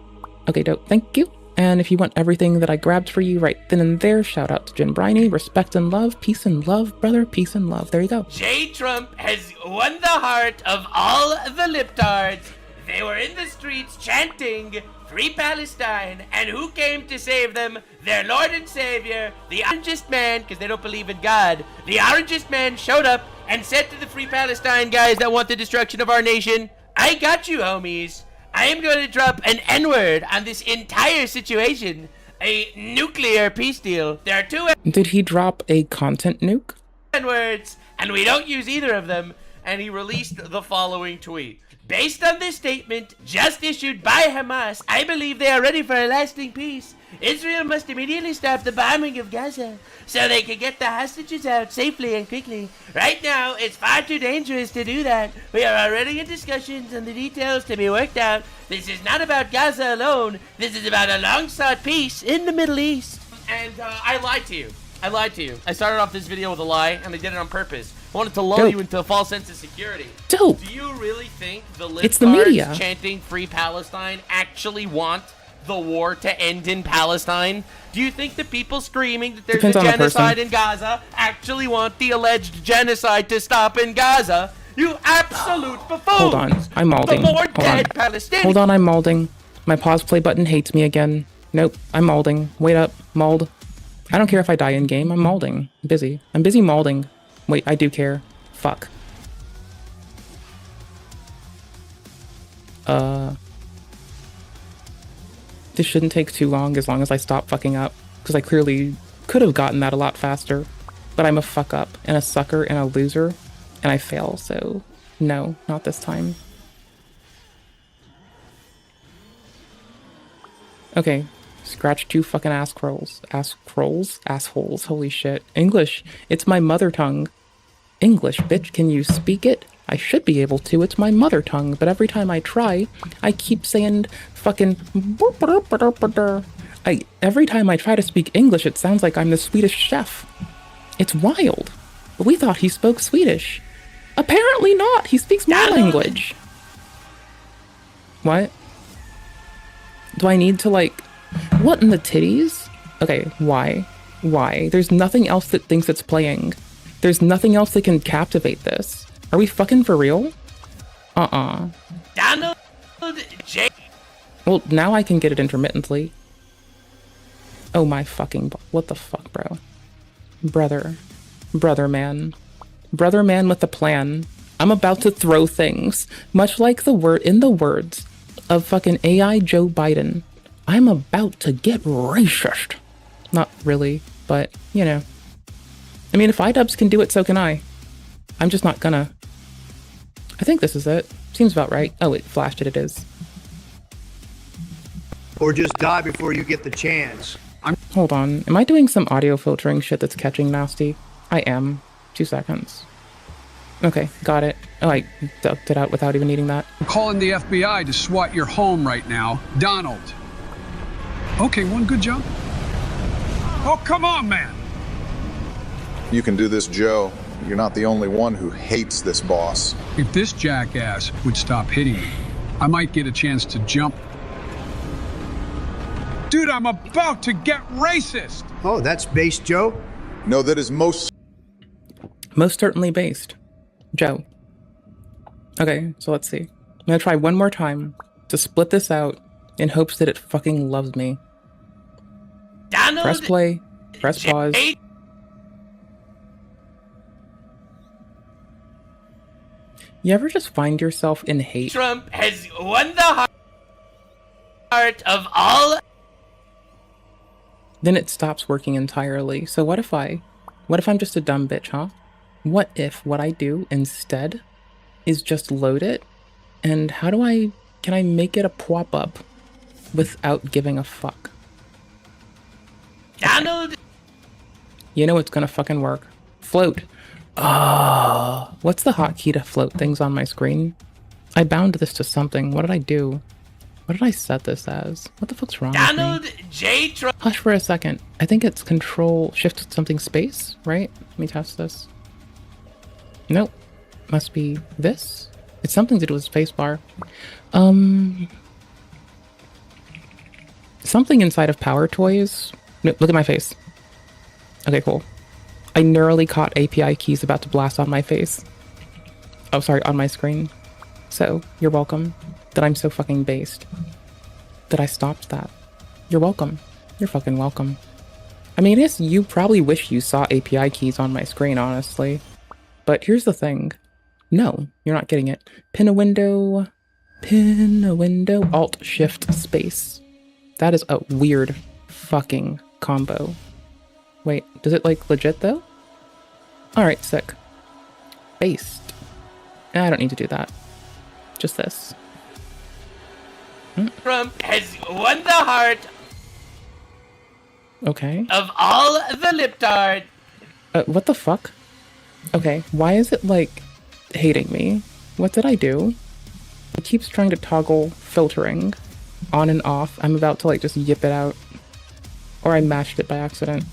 Okay, dope, thank you. And if you want everything that I grabbed for you right then and there, shout out to Jen Briney. Respect and love, peace and love, brother, peace and love. There you go. J. Trump has won the heart of all the libtards. They were in the streets chanting, "Free Palestine," and who came to save them? Their Lord and Savior, the orangest man, because they don't believe in God. The orangest man showed up and said to the Free Palestine guys that want the destruction of our nation, "I got you, homies. I am going to drop an N-word on this entire situation. A nuclear peace deal. There are two Did he drop a content nuke? N-words, and we don't use either of them." And he released the following tweet. "Based on this statement just issued by Hamas, I believe they are ready for a lasting peace. Israel must immediately stop the bombing of Gaza so they can get the hostages out safely and quickly. Right now, it's far too dangerous to do that. We are already in discussions on the details to be worked out. This is not about Gaza alone. This is about a long-sought peace in the Middle East." And I lied to you. I started off this video with a lie, and I did it on purpose. I wanted to lull you into a false sense of security. Dope. Do you really think the It's the media libtards chanting "Free Palestine" actually want the war to end in Palestine? Do you think the people screaming that there's Depends a on the genocide person. in Gaza actually want the alleged genocide to stop in Gaza? You absolute buffoons! Hold on, I'm malding. The more dead Palestinians. Hold on, I'm malding. My pause play button hates me again. Nope, I'm malding. Wait up, mauled. I don't care if I die in game, I'm malding. I'm busy. I'm busy malding. Wait, I do care. Fuck. This shouldn't take too long as I stop fucking up. Because I clearly could have gotten that a lot faster. But but I'm a fuck up and a sucker and a loser, and I fail, so no, not this time. Okay, scratch 2 fucking assholes, holy shit. English, it's my mother tongue. English, bitch, can you speak it? I should be able to, it's my mother tongue, but every time I try, I keep saying fucking every time I try to speak English, it sounds like I'm the Swedish chef. It's wild. But we thought he spoke Swedish. Apparently not, he speaks my language. What? Do I need to, like, what in the titties? Okay, why? Why? There's nothing else that thinks it's playing. There's nothing else that can captivate this. Are we fucking for real? Donald J. Well, now I can get it intermittently. Oh my fucking... What the fuck, bro? Brother man with a plan. I'm about to throw things. Much like the words of fucking AI Joe Biden. I'm about to get racist. Not really, but, you know. I mean, if iDubbbz can do it, so can I. I'm just not gonna. I think this is it. Seems about right. Oh, it flashed it. It is. Or just die before you get the chance. Hold on. Am I doing some audio filtering shit that's catching nasty? I am. 2 seconds. Okay, got it. Oh, I ducked it out without even needing that. I'm calling the FBI to SWAT your home right now. Donald. Okay, one good job. Oh, come on, man. You can do this, Joe. You're not the only one who hates this boss. If this jackass would stop hitting me, I might get a chance to jump. Dude, I'm about to get racist. Oh, that's base, Joe? No, that is most certainly based. Joe. Okay, so let's see. I'm gonna try one more time to split this out in hopes that it fucking loves me. Donald press play. Press pause. You ever just find yourself in hate? Trump has won the heart of all. Then it stops working entirely. So what if I'm just a dumb bitch, huh? What if what I do instead is just load it? And can I make it a pop-up without giving a fuck? Donald! You know it's gonna fucking work. Float. What's the hotkey to float things on my screen? I bound this to something. What did I do? What did I set this as? What the fuck's wrong Donald with me? J. Trump. Hush for a second. I think it's control shift something space, right? Let me test this. Nope. Must be this? It's something to do with spacebar. Something inside of Power Toys. No, look at my face. Okay, cool. I narrowly caught API keys about to blast on my face. Oh, sorry, on my screen. So, you're welcome that I'm so fucking based. That I stopped that. You're welcome. You're fucking welcome. I mean, I guess you probably wish you saw API keys on my screen, honestly. But here's the thing. No, you're not getting it. Pin a window, Alt Shift Space. That is a weird fucking combo. Wait, does it like legit though? Alright, sick. Based. I don't need to do that. Just this. Trump has won the heart Okay. of all the liptards. What the fuck? Okay, why is it like hating me? What did I do? It keeps trying to toggle filtering on and off. I'm about to like just yip it out. Or I mashed it by accident.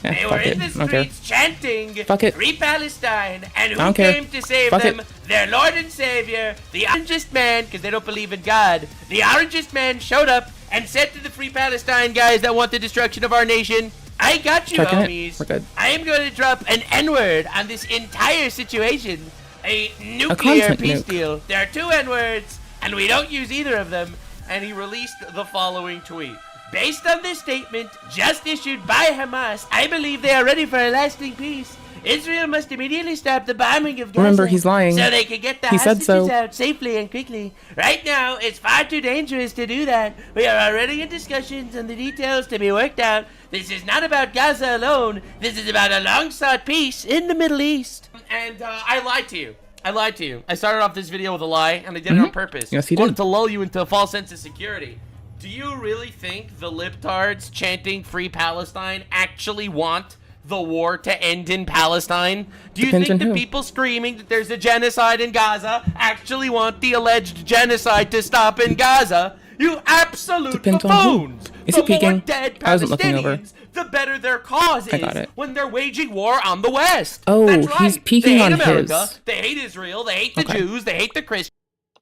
They were in the streets chanting, Fuck it. Free Palestine, and I who don't care. came to save Fuck them? it. Their Lord and Savior, the orangest man, because they don't believe in God. The orangest man showed up and said to the Free Palestine guys that want the destruction of our nation, I got you, Checking it. homies. We're good. I am going to drop an N-word on this entire situation. A nuclear content peace nuke. deal. There are 2 N-words, and we don't use either of them. And he released the following tweet. Based on this statement, just issued by Hamas, I believe they are ready for a lasting peace. Israel must immediately stop the bombing of Gaza. Remember, he's lying. So they can get the He said hostages so. out safely and quickly. Right now, it's far too dangerous to do that. We are already in discussions on the details to be worked out. This is not about Gaza alone. This is about a long-sought peace in the Middle East. And I lied to you. I started off this video with a lie, and I did it on purpose. Yes, you I wanted did. to lull you into a false sense of security. Do you really think the libtards chanting Free Palestine actually want the war to end in Palestine? Do you Depends think on the who. people screaming that there's a genocide in Gaza actually want the alleged genocide to stop in Gaza? You absolute Depends on who. buffoons! Is The he peeking? more dead I wasn't looking over. Palestinians, the better their cause I got is it. when they're waging war on the West. Oh, That's right. he's peeking they hate on America, his. They hate Israel. They hate the Okay. Jews. They hate the Christians.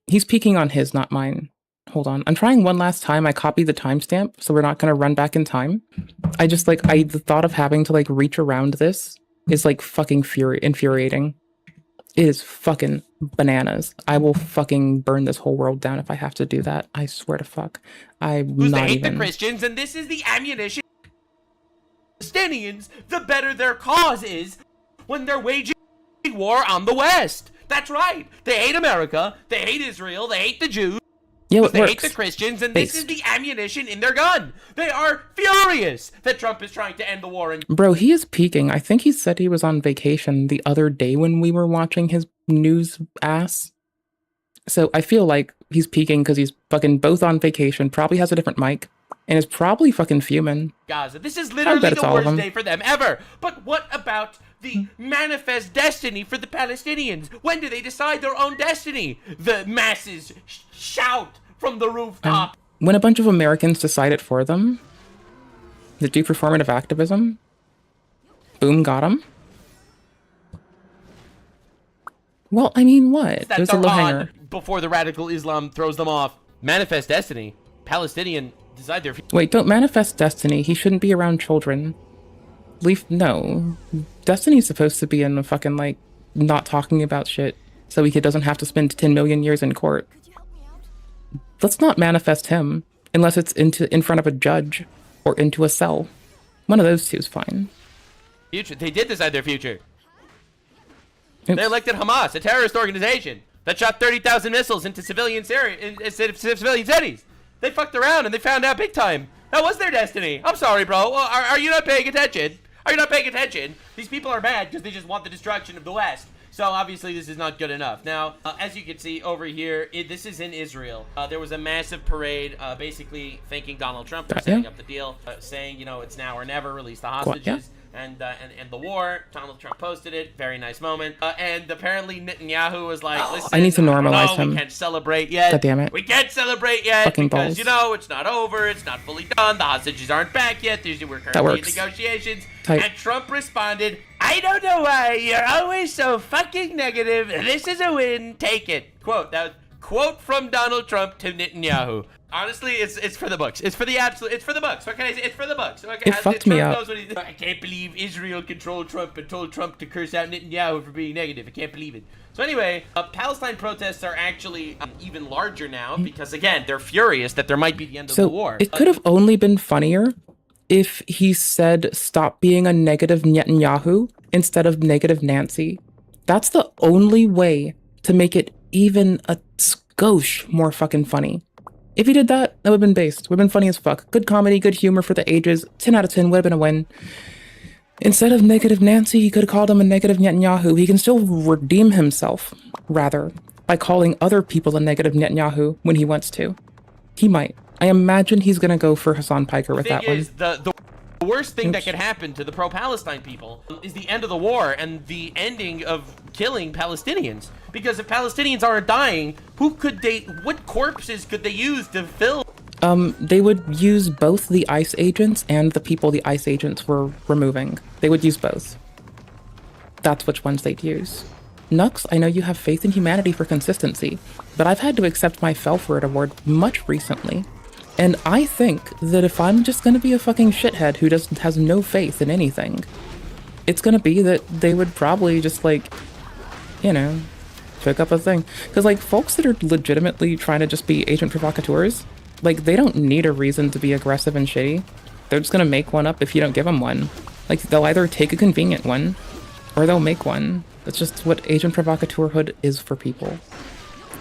He's peeking on his, not mine. Hold on. I'm trying one last time. I copied the timestamp, so we're not going to run back in time. I just, like, the thought of having to, like, reach around this is, like, fucking infuriating. It is fucking bananas. I will fucking burn this whole world down if I have to do that. I swear to fuck. I'm They not hate even... the Christians, and this is the ammunition. Palestinians, the better their cause is when they're waging war on the West. That's right. They hate America. They hate Israel. They hate the Jews. Yo, it They hate works. the Christians, and Based. this is the ammunition in their gun. They are furious that Trump is trying to end the war. Bro, he is peeking. I think he said he was on vacation the other day when we were watching his news ass. So I feel like he's peeking because he's fucking both on vacation, probably has a different mic, and is probably fucking fuming. Gaza. This is I literally bet it's the all of worst them. day for them ever. But what about the manifest destiny for the Palestinians? When do they decide their own destiny? The masses shout from the rooftop. When a bunch of Americans decide it for them, that do performative activism, boom, got him. Well, I mean, what? That There's a they're low on hanger. before the radical Islam throws them off. Manifest destiny. Palestinian decide their future. Wait, don't manifest destiny. He shouldn't be around children. No. Destiny's supposed to be in the fucking, like, not talking about shit so he doesn't have to spend 10 million years in court. Let's not manifest him unless it's in front of a judge or into a cell. One of those two is fine. Future. They did decide their future. Oops. They elected Hamas, a terrorist organization that shot 30,000 missiles into civilian cities. They fucked around and they found out big time. That was their destiny. I'm sorry, bro. Well, are you not paying attention? Are you not paying attention? These people are mad because they just want the destruction of the West. So obviously this is not good enough. Now, as you can see over here, this is in Israel. There was a massive parade, basically thanking Donald Trump for setting up the deal, saying, you know, it's now or never, release the hostages. And the war. Donald Trump posted it. Very nice moment. And apparently Netanyahu was like, listen, I need to normalize no, him. we can't celebrate yet. God damn it. We can't celebrate yet Fucking because, balls. you know, it's not over. It's not fully done. The hostages aren't back yet. We're currently in works. negotiations. Tight. And Trump responded, I don't know why you're always so fucking negative. This is a win. Take it. Quote. That was quote from Donald Trump to Netanyahu. Honestly, it's for the books. It's for the absolute. It's for the books. What can I say? It's for the books. Okay? It fucked me Trump up. knows what he- I can't believe Israel controlled Trump and told Trump to curse out Netanyahu for being negative. I can't believe it. So anyway, Palestine protests are actually even larger now because again they're furious that there might be the end of the So war. it could have only been funnier if he said stop being a negative Netanyahu instead of negative Nancy. That's the only way to make it even a skosh more fucking funny. If he did that, that would have been based. Would have been funny as fuck. Good comedy, good humor for the ages. 10 out of 10 would have been a win. Instead of negative Nancy, he could have called him a negative Netanyahu. He can still redeem himself, rather, by calling other people a negative Netanyahu when he wants to. He might. I imagine he's gonna go for Hassan Piker with that one. The worst thing that could happen to the pro-Palestine people is the end of the war and the ending of killing Palestinians. Because if Palestinians aren't dying, what corpses could they use to fill? They would use both the ICE agents and the people the ICE agents were removing. They would use both. That's which ones they'd use. Nux, I know you have faith in humanity for consistency, but I've had to accept my fell for it award much recently. And I think that if I'm just gonna be a fucking shithead who has no faith in anything, it's gonna be that they would probably just, like, you know, pick up a thing. Because, like, folks that are legitimately trying to just be agent provocateurs, like, they don't need a reason to be aggressive and shitty. They're just gonna make one up if you don't give them one. Like, they'll either take a convenient one, Or they'll make one. That's just what agent provocateurhood is for people.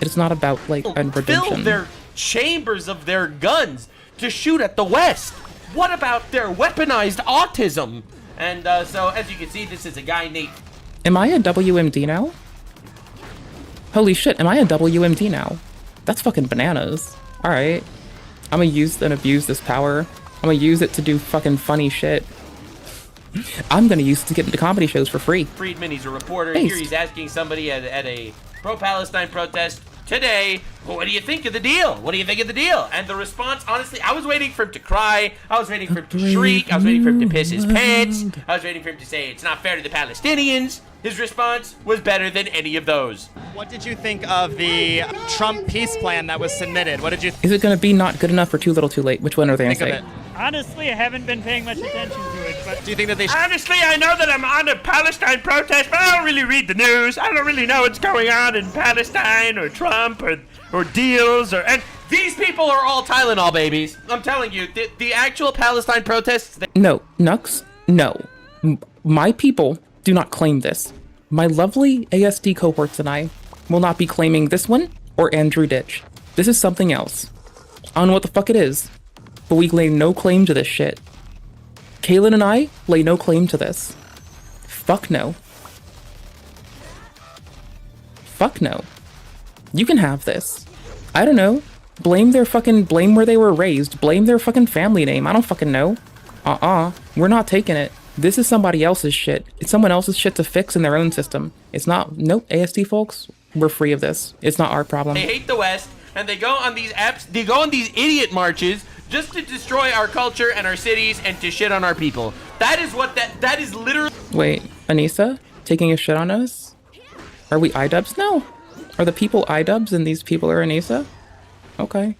It's not about, like, a redemption. Fill their chambers of their guns to shoot at the West. What about their weaponized autism? And so, as you can see, this is a guy named... Am I a WMD now? Holy shit, am I a WMD now? That's fucking bananas. Alright. I'm gonna use and abuse this power. I'm gonna use it to do fucking funny shit. I'm gonna use it to get into comedy shows for free. Friedman, he's a reporter. Thanks. Here he's asking somebody at a pro-Palestine protest today, well, what do you think of the deal? What do you think of the deal? And the response, honestly, I was waiting for him to cry. I was waiting for him to shriek. I was waiting for him to piss his pants. I was waiting for him to say it's not fair to the Palestinians. His response was better than any of those. What did you think of the Trump peace plan that was submitted? What did you Is it gonna be not good enough or too little too late? Which one are they gonna think say? of it? Honestly, I haven't been paying much attention to it, but... Do you think that they should... Honestly, I know that I'm on a Palestine protest, but I don't really read the news. I don't really know what's going on in Palestine or Trump or deals or... And these people are all Tylenol babies. I'm telling you, the actual Palestine protests... No, Nux, no. My people do not claim this. My lovely ASD cohorts and I will not be claiming this one or Andrew Ditch. This is something else. I don't know what the fuck it is, but we lay no claim to this shit. Kaylin and I lay no claim to this. Fuck no. Fuck no. You can have this. I don't know. Blame where they were raised. Blame their fucking family name. I don't fucking know. We're not taking it. This is somebody else's shit. It's someone else's shit to fix in their own system. It's not, nope, ASD folks, we're free of this. It's not our problem. They hate the West, and they go on these idiot marches just to destroy our culture and our cities and to shit on our people. That is what that is literally... Wait, Anissa? Taking a shit on us? Are we iDubbbz? No. Are the people iDubbbz and these people are Anissa? Okay.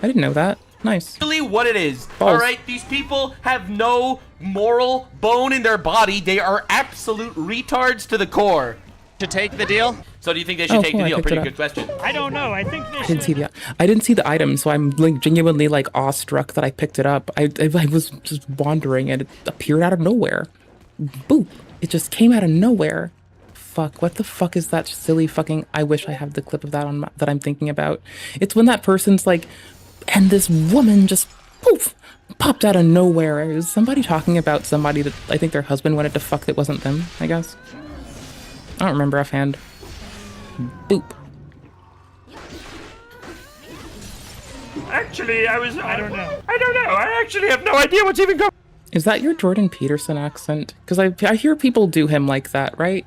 I didn't know that. Nice. Really what it is. Balls. All right, these people have no moral bone in their body. They are absolute retards to the core. To take the deal? So do you think they should take the I deal? picked Pretty it good up. question. I don't know. I think they I didn't see the item, so I'm like genuinely like awestruck that I picked it up. I was just wandering and it appeared out of nowhere. Boop. It just came out of nowhere. Fuck, what the fuck is that silly fucking... I wish I have the clip of that on that I'm thinking about. It's when that person's like, and this woman just poof popped out of nowhere. Is somebody talking about somebody that I think their husband wanted to fuck that wasn't them, I guess? I don't remember offhand. Boop. Actually, I don't know. I actually have no idea what's even going... Is that your Jordan Peterson accent? Because I hear people do him like that, right?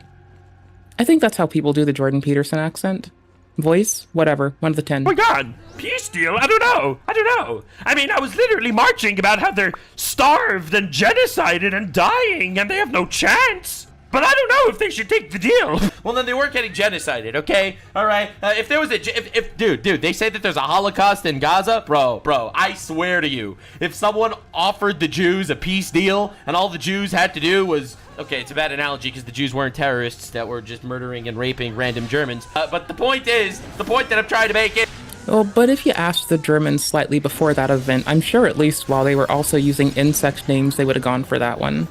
I think that's how people do the Jordan Peterson accent. Voice? Whatever. 1 of the 10. Oh my god! Peace deal? I don't know. I mean, I was literally marching about how they're starved and genocided and dying and they have no chance. But I don't know if they should take the deal. Well, then they weren't getting genocided, okay? All right. If there was dude, they say that there's a Holocaust in Gaza, bro. I swear to you, if someone offered the Jews a peace deal and all the Jews had to do was, okay, it's a bad analogy because the Jews weren't terrorists that were just murdering and raping random Germans. But the point that I'm trying to make is. Well, but if you asked the Germans slightly before that event, I'm sure at least while they were also using insect names, they would have gone for that one.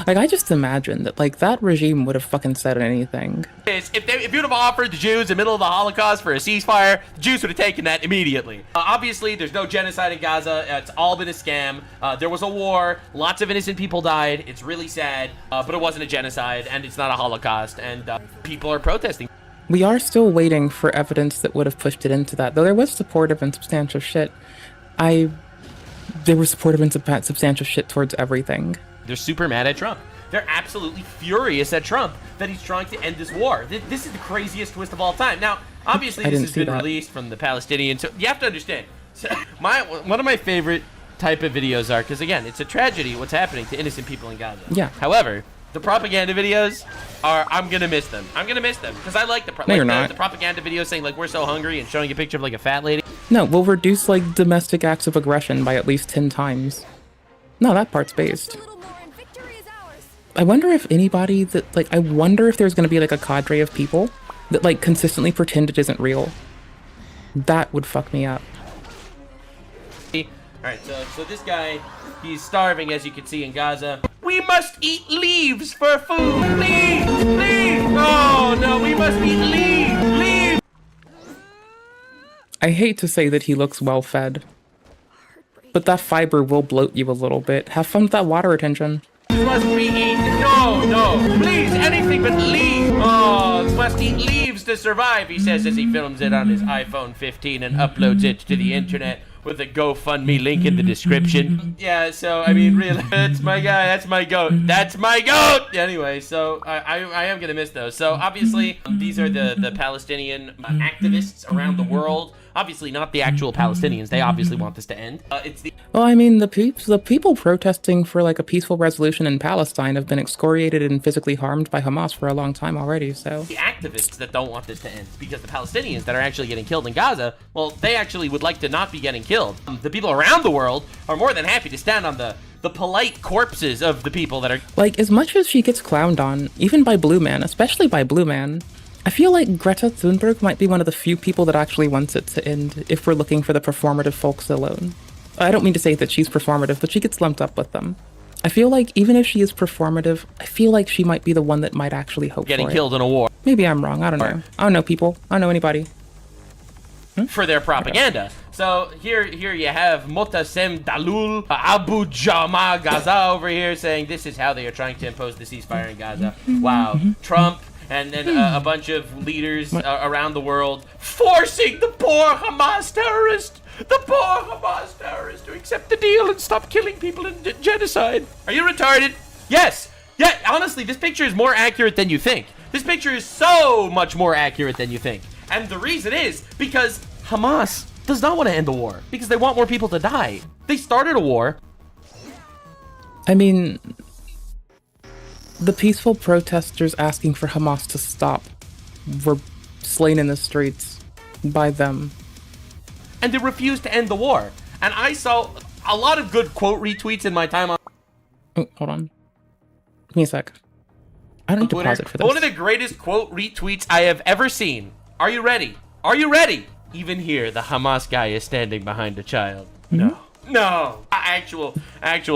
Like, I just imagine that, like, that regime would have fucking said anything. If you'd have offered the Jews in the middle of the Holocaust for a ceasefire, the Jews would have taken that immediately. Obviously, there's no genocide in Gaza. It's all been a scam. There was a war. Lots of innocent people died. It's really sad, but it wasn't a genocide, and it's not a Holocaust, and people are protesting. We are still waiting for evidence that would have pushed it into that, though there was supportive and substantial shit. There was supportive and substantial shit towards everything. They're super mad at Trump. They're absolutely furious at Trump that he's trying to end this war. This is the craziest twist of all time. Now, obviously, this has been released from the Palestinians. So you have to understand. One of my favorite type of videos are, because again, it's a tragedy what's happening to innocent people in Gaza. Yeah. However, the propaganda videos are, I'm going to miss them. Because I like the propaganda videos saying, like, we're so hungry and showing a picture of, like, a fat lady. No, we'll reduce, like, domestic acts of aggression by at least 10 times. No, that part's based. I wonder if anybody that, like, I wonder if there's going to be, like, a cadre of people that, like, consistently pretend it isn't real. That would fuck me up. Alright, so this guy, he's starving, as you can see, in Gaza. We We must eat leaves for food. Leaves! Leaves! Oh, no, we must eat leaves! Leaves! I hate to say that he looks well fed, but that fiber will bloat you a little bit. Have fun with that water retention. Must be eaten. No, please, anything but leaves. Oh, must eat leaves to survive, he says as he films it on his iPhone 15 and uploads it to the internet with a GoFundMe link in the description. Yeah, so, I mean, really, that's my guy, that's my goat. That's my goat! Anyway, so, I am gonna miss those. So, obviously, these are the Palestinian activists around the world. Obviously not the actual Palestinians. They obviously want this to end. It's the Well, I mean, the people protesting for like a peaceful resolution in Palestine have been excoriated and physically harmed by Hamas for a long time already, so... The activists that don't want this to end, because the Palestinians that are actually getting killed in Gaza, well, they actually would like to not be getting killed. The people around the world are more than happy to stand on the polite corpses of the people that are... Like, as much as she gets clowned on, even by Blue Man, especially by Blue Man, I feel like Greta Thunberg might be one of the few people that actually wants it to end if we're looking for the performative folks alone. I don't mean to say that she's performative, but she gets lumped up with them. I feel like even if she is performative, I feel like she might be the one that might actually hope getting for killed in a war. Maybe I'm wrong. I don't know. I don't know people. I don't know anybody. For their propaganda. So here you have Motasem Dalul Abu Jama Gaza over here saying this is how they are trying to impose the ceasefire in Gaza. Wow. Trump and then a bunch of leaders around the world forcing the poor Hamas terrorist to accept the deal and stop killing people in genocide. Are you retarded? Yes. Yeah, honestly, this picture is more accurate than you think. This picture is so much more accurate than you think. And the reason is because Hamas does not want to end the war because they want more people to die. They started a war. I mean, the peaceful protesters asking for Hamas to stop were slain in the streets by them. And they refused to end the war. And I saw a lot of good quote retweets in my time on... Oh, hold on. Give me a sec. I don't need to pause it for this. One of the greatest quote retweets I have ever seen. Are you ready? Are you ready? Even here, the Hamas guy is standing behind a child. No. No. Actual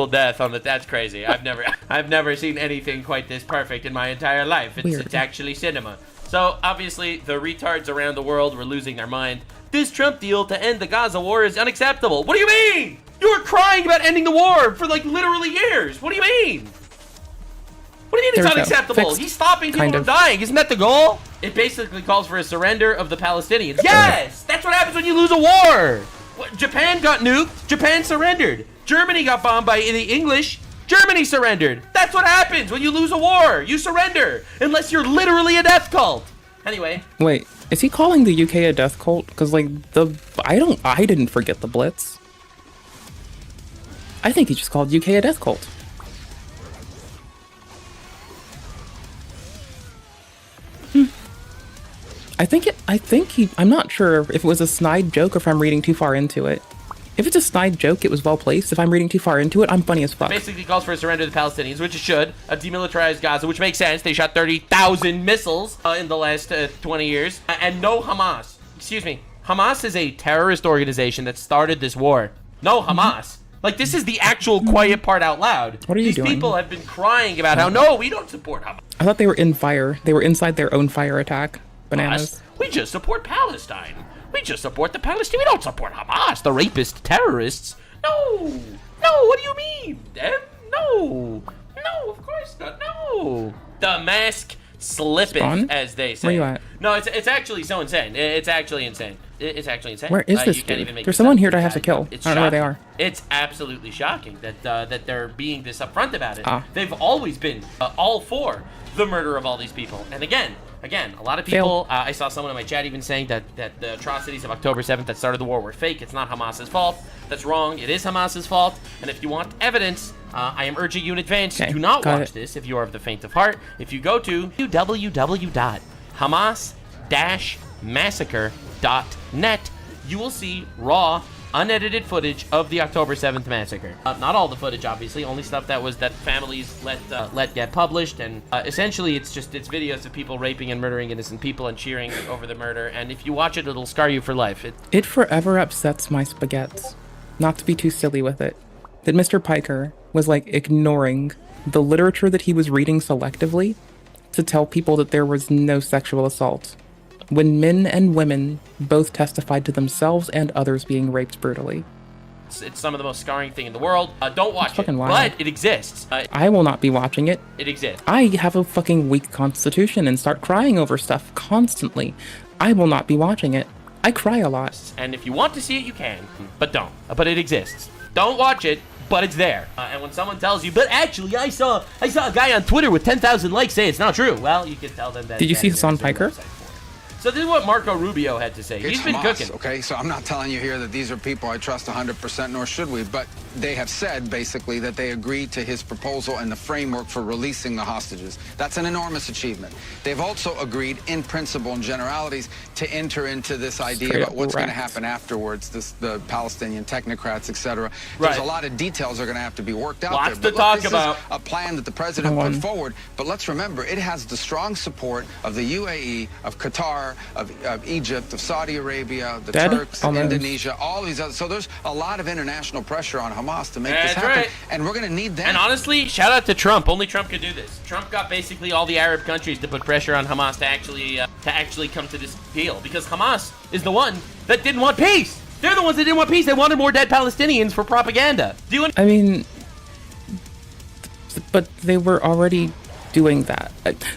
death on the... That's crazy. I've never seen anything quite this perfect in my entire life. It's actually cinema. So, obviously, the retards around the world were losing their mind. This Trump deal to end the Gaza war is unacceptable. What do you mean? You were crying about ending the war for, like, literally years. What do you mean? What do you mean it's unacceptable? He's stopping people from dying. Isn't that the goal? It basically calls for a surrender of the Palestinians. Yes! That's what happens when you lose a war. Japan got nuked. Japan surrendered. Germany got bombed by the English. Germany surrendered. That's what happens when you lose a war. You surrender. Unless you're literally a death cult. Anyway. Wait, is he calling the UK a death cult? Because, like, I didn't forget the Blitz. I think he just called UK a death cult. I'm not sure if it was a snide joke or if I'm reading too far into it. If it's a snide joke, it was well placed. If I'm reading too far into it, I'm funny as fuck. Basically calls for a surrender to the Palestinians, which it should. A demilitarized Gaza, which makes sense. They shot 30,000 missiles in the last 20 years. And no Hamas. Excuse me. Hamas is a terrorist organization that started this war. No Hamas. Like, this is the actual quiet part out loud. What are you doing? These people have been crying about how, no, we don't support Hamas. I thought they were in fire. They were inside their own fire attack. Bananas. We just support Palestine. We just support the Palestinians. We don't support Hamas, the rapist terrorists. No. No, what do you mean? No. No, of course not. No. The mask slippeth, as they say. Where you at? No, it's actually so insane. It's actually insane. It's actually insane. Where is this dude? There's someone here that I have to kill. I don't know where they are. It's absolutely shocking that they're being this upfront about it. They've always been all for the murder of all these people. And again, a lot of people, I saw someone in my chat even saying that the atrocities of October 7th that started the war were fake. It's not Hamas's fault. That's wrong. It is Hamas's fault. And if you want evidence, I am urging you in advance, do not watch this if you are of the faint of heart. If you go to www.hamas-massacre.net, you will see raw, unedited footage of the October 7th massacre. Not all the footage, obviously, only stuff that families let get published, and essentially it's videos of people raping and murdering innocent people and cheering over the murder, and if you watch it, it'll scar you for life. It forever upsets my spaghettis, not to be too silly with it, that Mr. Piker was, like, ignoring the literature that he was reading selectively to tell people that there was no sexual assault, when men and women both testified to themselves and others being raped brutally. It's some of the most scarring thing in the world. Don't watch it, wild. but it exists. I will not be watching it. It exists. I have a fucking weak constitution and start crying over stuff constantly. I will not be watching it. I cry a lot. And if you want to see it, you can, but don't. But it exists. Don't watch it, but it's there. And when someone tells you, but actually, I saw a guy on Twitter with 10,000 likes say it's not true. Well, you can tell them that. Did you see Hassan Piker? So this is what Marco Rubio had to say. He's been cooking. Okay, so I'm not telling you here that these are people I trust 100%, nor should we, but they have said, basically, that they agreed to his proposal and the framework for releasing the hostages. That's an enormous achievement. They've also agreed, in principle and generalities, to enter into this idea about what's going to happen afterwards, the Palestinian technocrats, etc. There's a lot of details that are going to have to be worked out Lots there. to talk about. This is a plan that the president put forward, but let's remember, it has the strong support of the UAE, of Qatar, of Egypt, of Saudi Arabia, the Turks, Indonesia, all these others. So there's a lot of international pressure on Hamas to make this happen. Right. And we're going to need them. And honestly, shout out to Trump. Only Trump could do this. Trump got basically all the Arab countries to put pressure on Hamas to actually come to this deal, because Hamas is the one that didn't want peace. They're the ones that didn't want peace. They wanted more dead Palestinians for propaganda. I mean, but they were already doing that.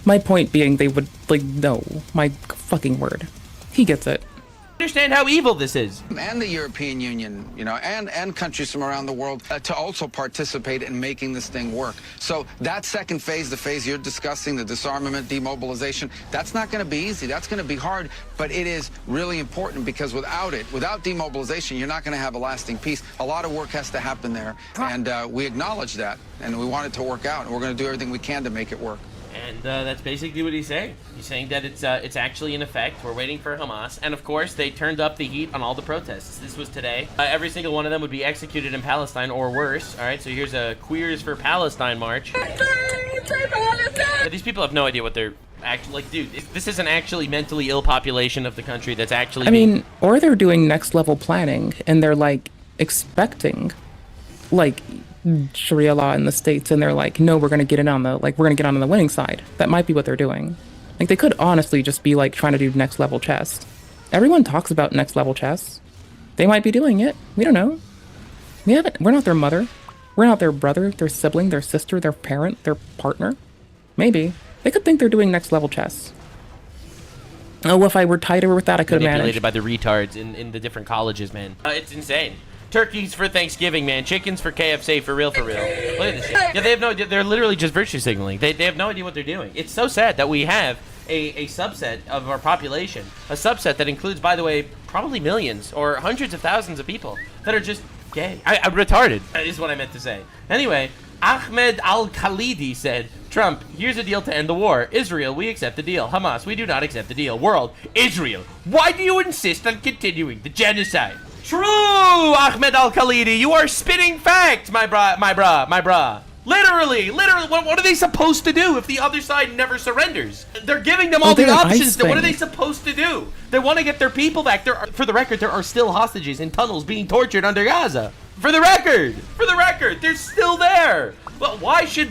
My point being, they would, like, no, my fucking word. He gets it. Understand how evil this is. And the European Union, you know, and countries from around the world to also participate in making this thing work. So that second phase, the phase you're discussing, the disarmament, demobilization, that's not going to be easy. That's going to be hard, but it is really important, because without demobilization, you're not going to have a lasting peace. A lot of work has to happen there, and we acknowledge that, and we want it to work out, and we're going to do everything we can to make it work. And that's basically what he's saying. He's saying that it's actually in effect. We're waiting for Hamas. And of course, they turned up the heat on all the protests. This was today. Every single one of them would be executed in Palestine or worse. All right, so here's a Queers for Palestine march. But these people have no idea what they're actually like. Dude, this is an actually mentally ill population of the country that's actually. I mean, or they're doing next level planning and they're like expecting, like, Sharia law in the States, and they're like, no, we're gonna get in on the the winning side. That might be what they're doing. Like, they could honestly just be like trying to do next level chess. Everyone talks about next level chess. They might be doing it. We don't know. We're not their mother. We're not their brother, their sibling, their sister, their parent, their partner. Maybe they could think they're doing next level chess. Oh, if I were tighter with that, I could have managed. Manipulated by the retards in the different colleges, man. It's insane. Turkeys for Thanksgiving, man. Chickens for KFC, for real, for real. Look at this shit. Yeah, they have they're literally just virtue signaling. They have no idea what they're doing. It's so sad that we have a subset of our population, a subset that includes, by the way, probably millions or hundreds of thousands of people that are just gay. I'm retarded, is what I meant to say. Anyway, Ahmed Al-Khalidi said, Trump, here's a deal to end the war. Israel, we accept the deal. Hamas, we do not accept the deal. World, Israel, why do you insist on continuing the genocide? True, Ahmed Al-Khalidi, you are spitting fact, my brah. Literally, what are they supposed to do if the other side never surrenders? They're giving them all the options. What are they supposed to do? They want to get their people back. For the record, there are still hostages in tunnels being tortured under Gaza. For the record, they're still there. But why should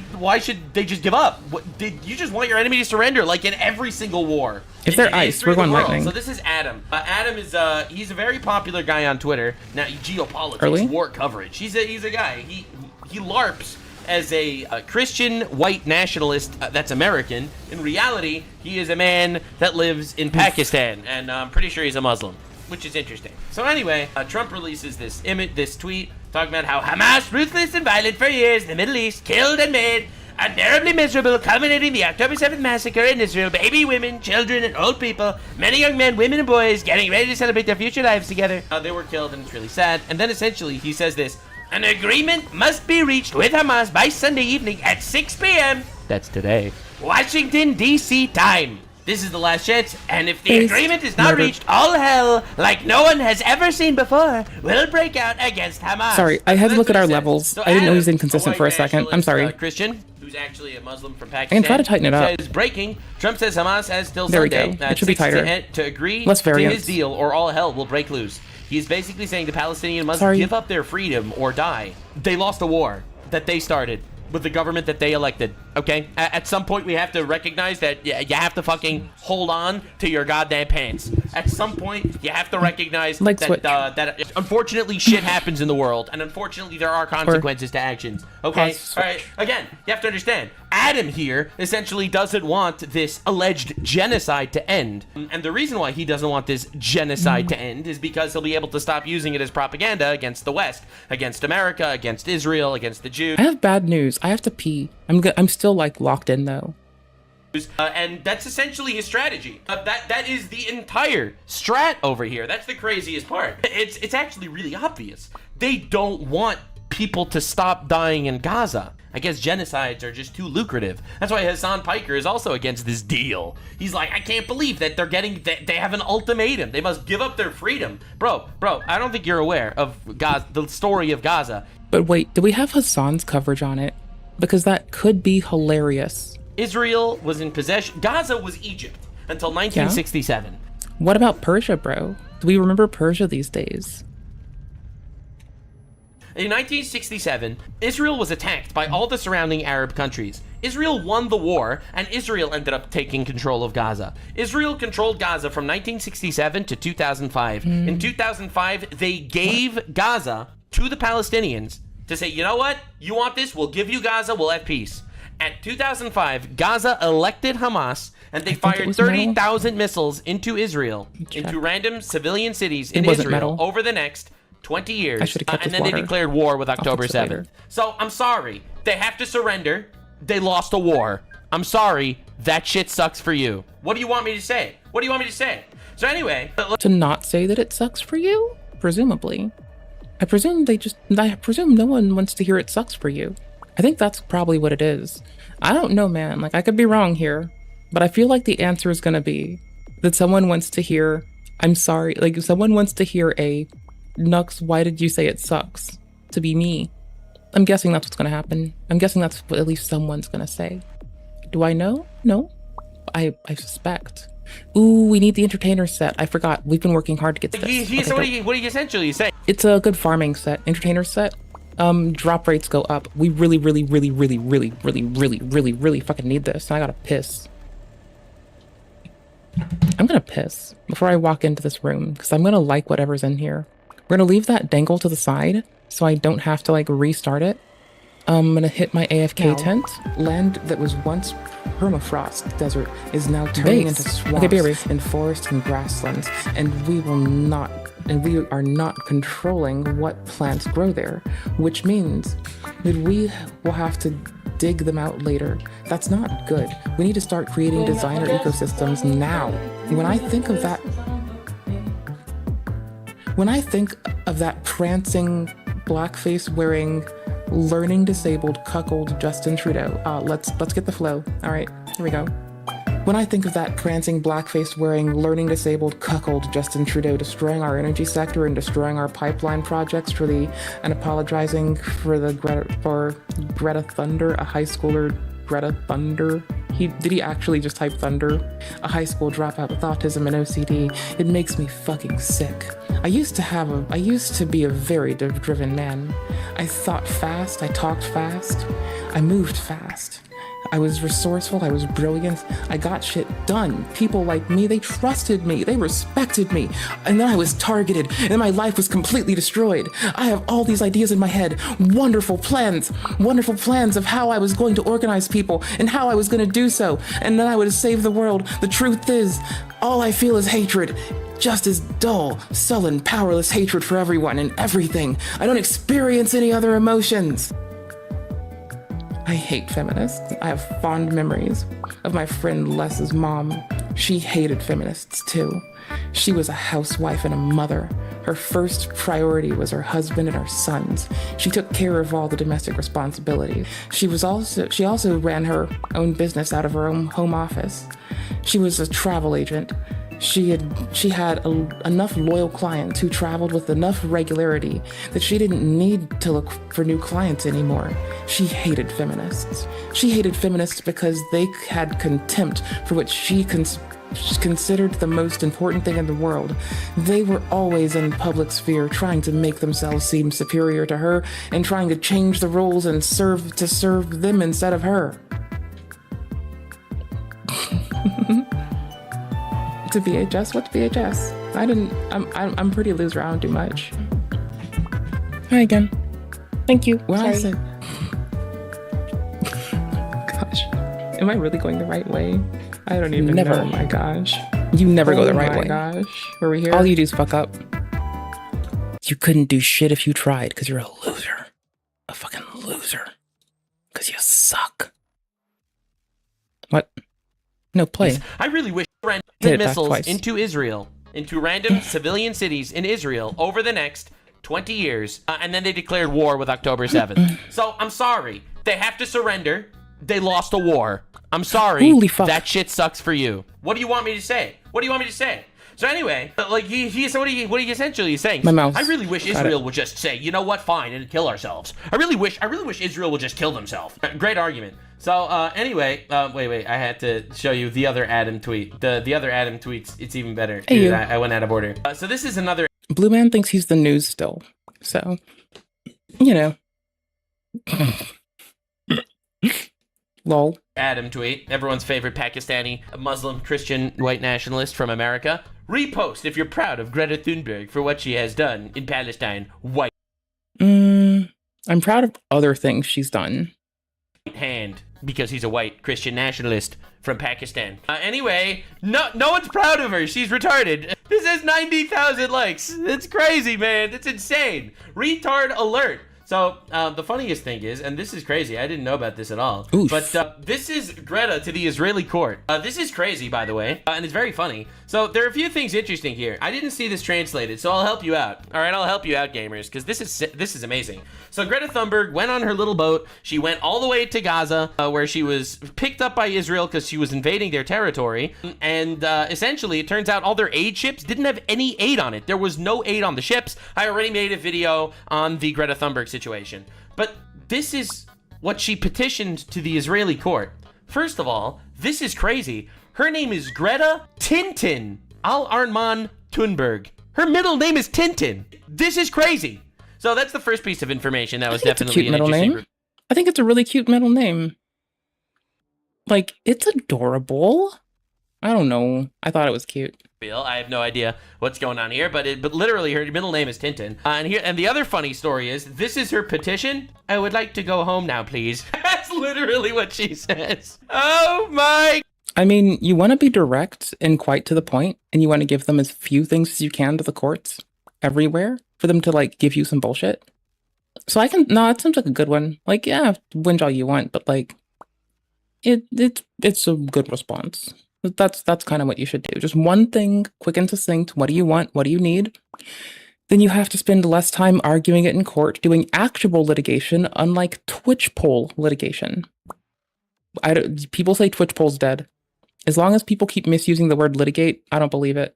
they just give up? Did you just want your enemy to surrender, like in every single war? If they're ice, we're going lightning. So this is Adam. Adam is he's a very popular guy on Twitter. Now, geopolitics, war coverage. He's a guy. He LARPs as a Christian white nationalist that's American. In reality, he is a man that lives in Pakistan, and I'm pretty sure he's a Muslim, which is interesting. So anyway, Trump releases this tweet talking about how Hamas, ruthless and violent for years in the Middle East, killed and made unbearably miserable, culminating the October 7th massacre in Israel, baby, women, children, and old people, many young men, women, and boys getting ready to celebrate their future lives together. They were killed, and it's really sad. And then essentially he says this: an agreement must be reached with Hamas by Sunday evening at 6 p.m. That's today. Washington, D.C. time. This is the last chance, and if the agreement is not reached, all hell, like no one has ever seen before, will break out against Hamas. Sorry, I had to look at our levels. So I didn't know he was Adam, inconsistent for a second. I'm sorry. Christian, who's actually a Muslim from Pakistan. I can try to tighten it up. Says, breaking. Trump says Hamas has till There we Sunday go. It should be tighter. to agree Less to variance. his deal, or all hell will break loose. He's basically saying the Palestinians must give up their freedom or die. They lost a war that they started. with the government that they elected, okay? At some point, we have to recognize that you have to fucking hold on to your goddamn pants. At some point, you have to recognize that unfortunately shit happens in the world, and unfortunately there are consequences to actions, okay? All right, again, you have to understand, Adam here essentially doesn't want this alleged genocide to end, and the reason why he doesn't want this genocide to end is because he'll be able to stop using it as propaganda against the West, against America, against Israel, against the Jews. I have bad news. I have to pee. I'm still like locked in though. And that's essentially his strategy. That is the entire strat over here. That's the craziest part. It's actually really obvious. They don't want people to stop dying in Gaza. I guess genocides are just too lucrative. That's why Hassan Piker is also against this deal. He's like, I can't believe that they have an ultimatum. They must give up their freedom. Bro, I don't think you're aware of Gaza, the story of Gaza. But wait, do we have Hassan's coverage on it? Because that could be hilarious. Israel was in possession. Gaza was Egypt until 1967. Yeah? What about Persia, bro? Do we remember Persia these days? In 1967, Israel was attacked by all the surrounding Arab countries. Israel won the war, and Israel ended up taking control of Gaza. Israel controlled Gaza from 1967 to 2005. In 2005, they gave Gaza to the Palestinians to say, you know what? You want this? We'll give you Gaza. We'll have peace. At 2005, Gaza elected Hamas, and they fired 30,000 missiles into Israel, into random civilian cities in Israel over the next 20 years, and then they declared war with October 7th. So, I'm sorry. They have to surrender. They lost a war. I'm sorry. That shit sucks for you. What do you want me to say? What do you want me to say? So anyway... To not say that it sucks for you? Presumably. I presume no one wants to hear it sucks for you. I think that's probably what it is. I don't know, man. Like, I could be wrong here, but I feel like the answer is gonna be that someone wants to hear, I'm sorry, like, someone wants to hear a, Nux, why did you say it sucks? To be me. I'm guessing that's what's gonna happen. I'm guessing that's what at least someone's gonna say. Do I know? No. I suspect. Ooh, we need the entertainer set. I forgot. We've been working hard to get to this. So what do you essentially say? It's a good farming set. Entertainer set. Drop rates go up. We really fucking need this. I gotta piss. I'm gonna piss before I walk into this room because I'm gonna like whatever's in here. We're gonna leave that dangle to the side so I don't have to like restart it. I'm gonna hit my AFK tent. Land that was once permafrost desert is now turning into swamps and forests and grasslands, and we are not controlling what plants grow there, which means that we will have to dig them out later. That's not good. We need to start creating designer ecosystems now. When I think of that prancing, blackface wearing, learning disabled, cuckold Justin Trudeau. Let's get the flow. All right, here we go. When I think of that prancing, blackface wearing, learning disabled, cuckold Justin Trudeau destroying our energy sector and destroying our pipeline projects and apologizing for Greta Thunder, a high schooler, Greta Thunder. Did he actually just type thunder? A high school dropout with autism and OCD. It makes me fucking sick. I used to be a very driven man. I thought fast, I talked fast, I moved fast. I was resourceful, I was brilliant, I got shit done. People like me, they trusted me, they respected me. And then I was targeted, and my life was completely destroyed. I have all these ideas in my head, wonderful plans of how I was going to organize people and how I was going to do so. And then I would save the world. The truth is, all I feel is hatred. Just as dull, sullen, powerless hatred for everyone and everything. I don't experience any other emotions. I hate feminists. I have fond memories of my friend Les's mom. She hated feminists too. She was a housewife and a mother. Her first priority was her husband and her sons. She took care of all the domestic responsibilities. She also ran her own business out of her own home office. She was a travel agent. She had enough loyal clients who traveled with enough regularity that she didn't need to look for new clients anymore. She hated feminists. She hated feminists because they had contempt for what she considered the most important thing in the world. They were always in public sphere trying to make themselves seem superior to her and trying to change the rules and serve them instead of her. To VHS? What's VHS? I'm pretty loser. I don't do much. Hi again. Thank you. Well, I said. Gosh, am I really going the right way? I don't even know. Oh my gosh. You never go the right way. Oh my gosh. Were we here? All you do is fuck up. You couldn't do shit if you tried because you're a loser. A fucking loser. Because you suck. What? No, play. I really wish random missiles into Israel, into random civilian cities in Israel over the next 20 years, and then they declared war with October 7th. So I'm sorry. They have to surrender. They lost a war. I'm sorry. Holy fuck. That shit sucks for you. What do you want me to say? What do you want me to say? So anyway, like so what are you essentially saying? My mouse. I really wish Israel would just say, you know what, fine, and kill ourselves. I really wish Israel would just kill themselves. Great argument. So anyway, wait, I had to show you the other Adam tweet. The other Adam tweets, it's even better. Hey, Dude, I went out of order. So this is another. Blue Man thinks he's the news still. So, you know. Lol. Adam tweet, everyone's favorite Pakistani Muslim Christian white nationalist from America. Repost if you're proud of Greta Thunberg for what she has done in Palestine. White I'm proud of other things she's done. Hand, because he's a white Christian nationalist from Pakistan. Anyway, no one's proud of her. She's retarded. This has 90,000 likes. It's crazy, man. It's insane. Retard alert. So, the funniest thing is, and this is crazy, I didn't know about this at all, but this is Greta to the Israeli court. This is crazy, by the way, and it's very funny. So, there are a few things interesting here. I didn't see this translated, so I'll help you out. All right, I'll help you out, gamers, because this is amazing. So, Greta Thunberg went on her little boat. She went all the way to Gaza, where she was picked up by Israel because she was invading their territory, and essentially, it turns out all their aid ships didn't have any aid on it. There was no aid on the ships. I already made a video on the Greta Thunberg situation. But this is what she petitioned to the Israeli court. First of all, this is crazy. Her name is Greta Tintin Al-Arman Thunberg. Her middle name is Tintin. This is crazy. So that's the first piece of information. That was definitely an interesting name. I think it's a really cute middle name. Like, it's adorable. I don't know. I thought it was cute. I have no idea what's going on here, but literally her middle name is Tintin. And the other funny story is, this is her petition. I would like to go home now, please. That's literally what she says. Oh my. I mean, you want to be direct and quite to the point, and you want to give them as few things as you can to the courts everywhere for them to like give you some bullshit. So it seems like a good one. Like, yeah, whinge all you want, but like, it's a good response. That's kind of what you should do. Just one thing, quick and succinct. What do you want? What do you need? Then you have to spend less time arguing it in court, doing actual litigation, unlike Twitch poll litigation. People say Twitch poll's dead. As long as people keep misusing the word litigate, I don't believe it.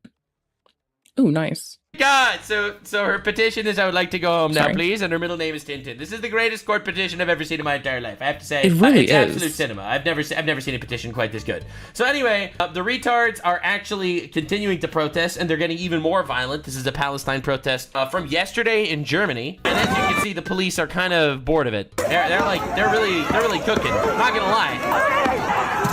Ooh, nice. God, so her petition is, I would like to go home now, please, and her middle name is Tintin. This is the greatest court petition I've ever seen in my entire life. I have to say, it really it's is absolute cinema. I've never seen a petition quite this good. So anyway, the retards are actually continuing to protest, and they're getting even more violent. This is a Palestine protest from yesterday in Germany, and as you can see, the police are kind of bored of it. They're really cooking. Not gonna lie.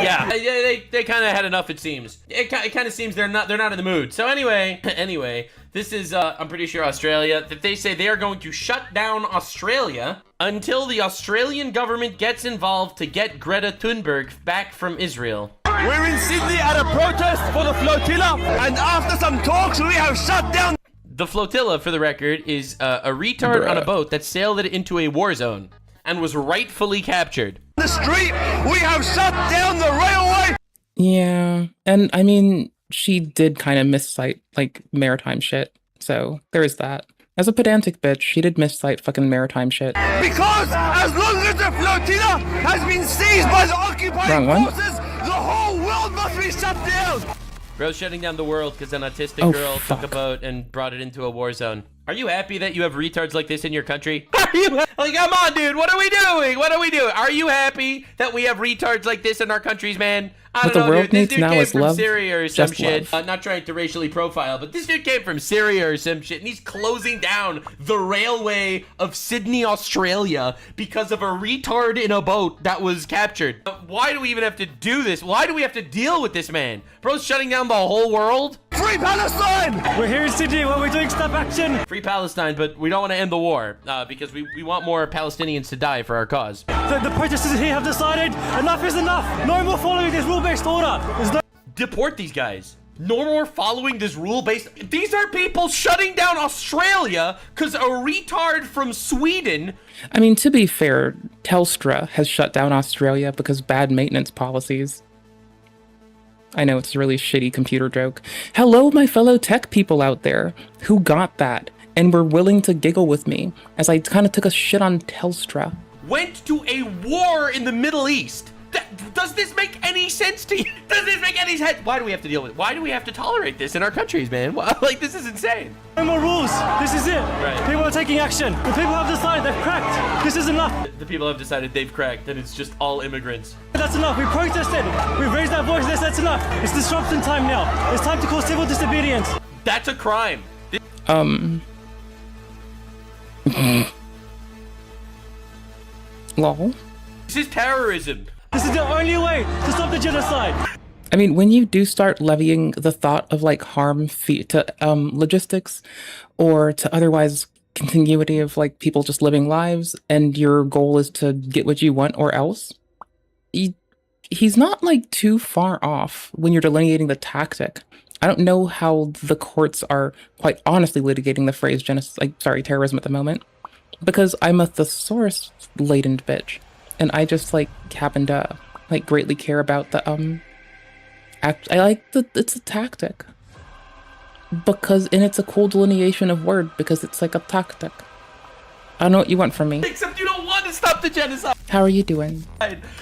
Yeah, they kind of had enough. It seems. It kind of seems they're not in the mood. So anyway, this is I'm pretty sure Australia. That they say they are going to shut down Australia until the Australian government gets involved to get Greta Thunberg back from Israel. We're in Sydney at a protest for the flotilla, and after some talks, we have shut down. The flotilla, for the record, is a retard on a boat that sailed it into a war zone and was rightfully captured. The street, we have shut down the railway. Yeah, and I mean, she did kind of miscite like maritime shit, so there is that. As a pedantic bitch, she did miscite fucking maritime shit. Because as long as the flotilla has been seized by the occupying forces, the whole world must be shut down. Bro's shutting down the world because an autistic girl took a boat and brought it into a war zone. Are you happy that you have retards like this in your country? Are you like, come on, dude? What are we doing? What are we doing? Are you happy that we have retards like this in our countries, man? I don't know, dude. This dude came from Syria or some shit. Not trying to racially profile, but this dude came from Syria or some shit, and he's closing down the railway of Sydney, Australia, because of a retard in a boat that was captured. Why do we even have to do this? Why do we have to deal with this man? Bro's shutting down the whole world? Free Palestine! We're here in Sydney where we're doing stop action. Free Palestine, but we don't want to end the war because we want more Palestinians to die for our cause. The protesters here have decided enough is enough. No more following this rule-based order. Deport these guys. No more following this rule-based... These are people shutting down Australia because a retard from Sweden... I mean, to be fair, Telstra has shut down Australia because bad maintenance policies. I know it's a really shitty computer joke. Hello, my fellow tech people out there who got that and were willing to giggle with me as I kind of took a shit on Telstra. Went to a war in the Middle East. Does this make any sense to you? Does this make any sense? Why do we have to deal with it? Why do we have to tolerate this in our countries, man? Like, this is insane. No more rules. This is it. Right. People are taking action. The people have decided they've cracked. This is enough. The people have decided they've cracked, and it's just all immigrants. That's enough. We protested. We've raised our voice. That's enough. It's disruption time now. It's time to call civil disobedience. That's a crime. Lol. This is terrorism. This is the only way to stop the genocide. I mean, when you do start levying the thought of like harm to logistics or to otherwise continuity of like people just living lives, and your goal is to get what you want or else, he's not like too far off when you're delineating the tactic. I don't know how the courts are quite honestly litigating the phrase terrorism at the moment, because I'm a thesaurus laden bitch. And I just like happen to like greatly care about the it's a tactic. It's a cool delineation of word because it's like a tactic. I don't know what you want from me. Except you don't want to stop the genocide. How are you doing?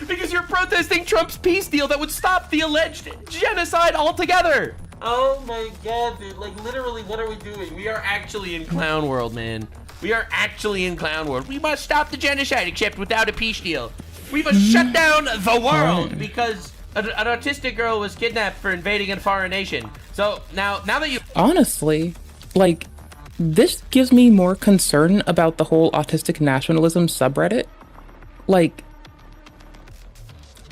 Because you're protesting Trump's peace deal that would stop the alleged genocide altogether. Oh my god, dude. Like, literally, what are we doing? We are actually in clown world, man. We are actually in clown world. We must stop the genocide, except without a peace deal. We must shut down the world because an autistic girl was kidnapped for invading a foreign nation. So now that you... Honestly, like, this gives me more concern about the whole autistic nationalism subreddit. Like,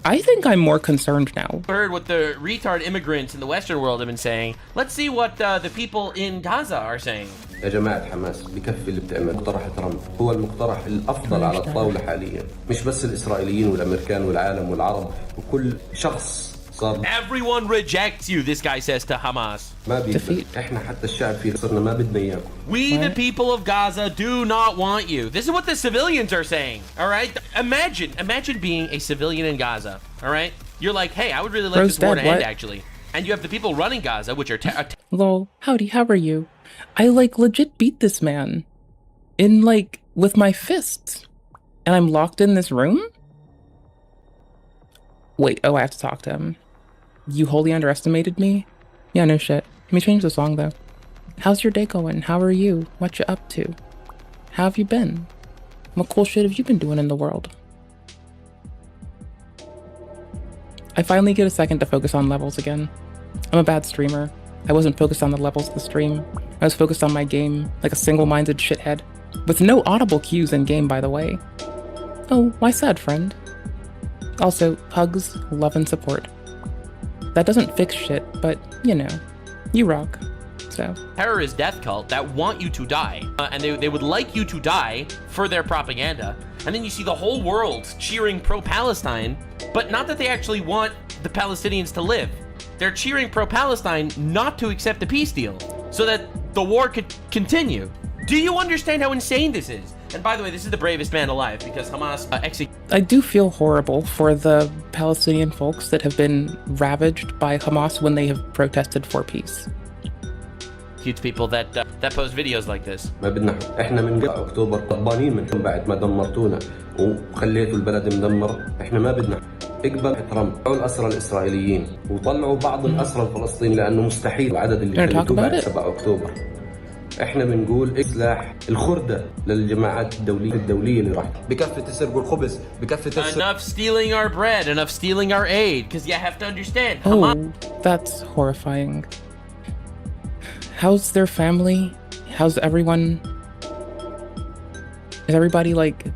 I think I'm more concerned now. Heard what the retard immigrants in the Western world have been saying. Let's see what the people in Gaza are saying. يا جماعة حماس بكفي اللي بتعمل مقترح ترامب هو المقترح الأفضل على الطاولة حاليا مش بس الإسرائيليين والأمريكان والعالم والعرب وكل شخص صار. Everyone rejects you, this guy says to Hamas. ما بيقبل إحنا حتى الشعب في صرنا ما بدنا إياكم. We the people of Gaza do not want you. This is what the civilians are saying. All right, imagine being a civilian in Gaza. All right, you're like, hey, I would really like this war to end actually, and you have the people running Gaza, which are lol. Howdy, how are you? I like legit beat this man in like with my fists, and I'm locked in this room. Wait, oh, I have to talk to him. You wholly underestimated me? Yeah, no shit. Let me change the song though. How's your day going? How are you? What you up to? How have you been? What cool shit have you been doing in the world? I finally get a second to focus on levels again. I'm a bad streamer. I wasn't focused on the levels of the stream. I was focused on my game, like a single-minded shithead. With no audible cues in-game, by the way. Oh, my sad friend. Also, hugs, love, and support. That doesn't fix shit, but, you know, you rock. So. Terrorist death cult that want you to die, and they would like you to die for their propaganda. And then you see the whole world cheering pro-Palestine, but not that they actually want the Palestinians to live. They're cheering pro-Palestine not to accept the peace deal, so that the war could continue. Do you understand how insane this is? And by the way, this is the bravest man alive, because Hamas I do feel horrible for the Palestinian folks that have been ravaged by Hamas when they have protested for peace. Huge people that post videos like this. ما بدنا احنا من اكتوبر طبانين من بعد ما دمرتونا وخليتوا البلد مدمر احنا ما بدنا اقبل ترامب طلعوا الاسرى الاسرائيليين وطلعوا بعض الاسرى الفلسطينيين لانه مستحيل عدد اللي خليتوه بعد 7 اكتوبر احنا بنقول اصلاح الخردة للجماعات الدولية اللي راح بكافة تسرقوا الخبز بكافة Enough stealing our bread, enough stealing our aid, because you have to understand. Oh, that's horrifying. How's their family? How's everyone? Is everybody like...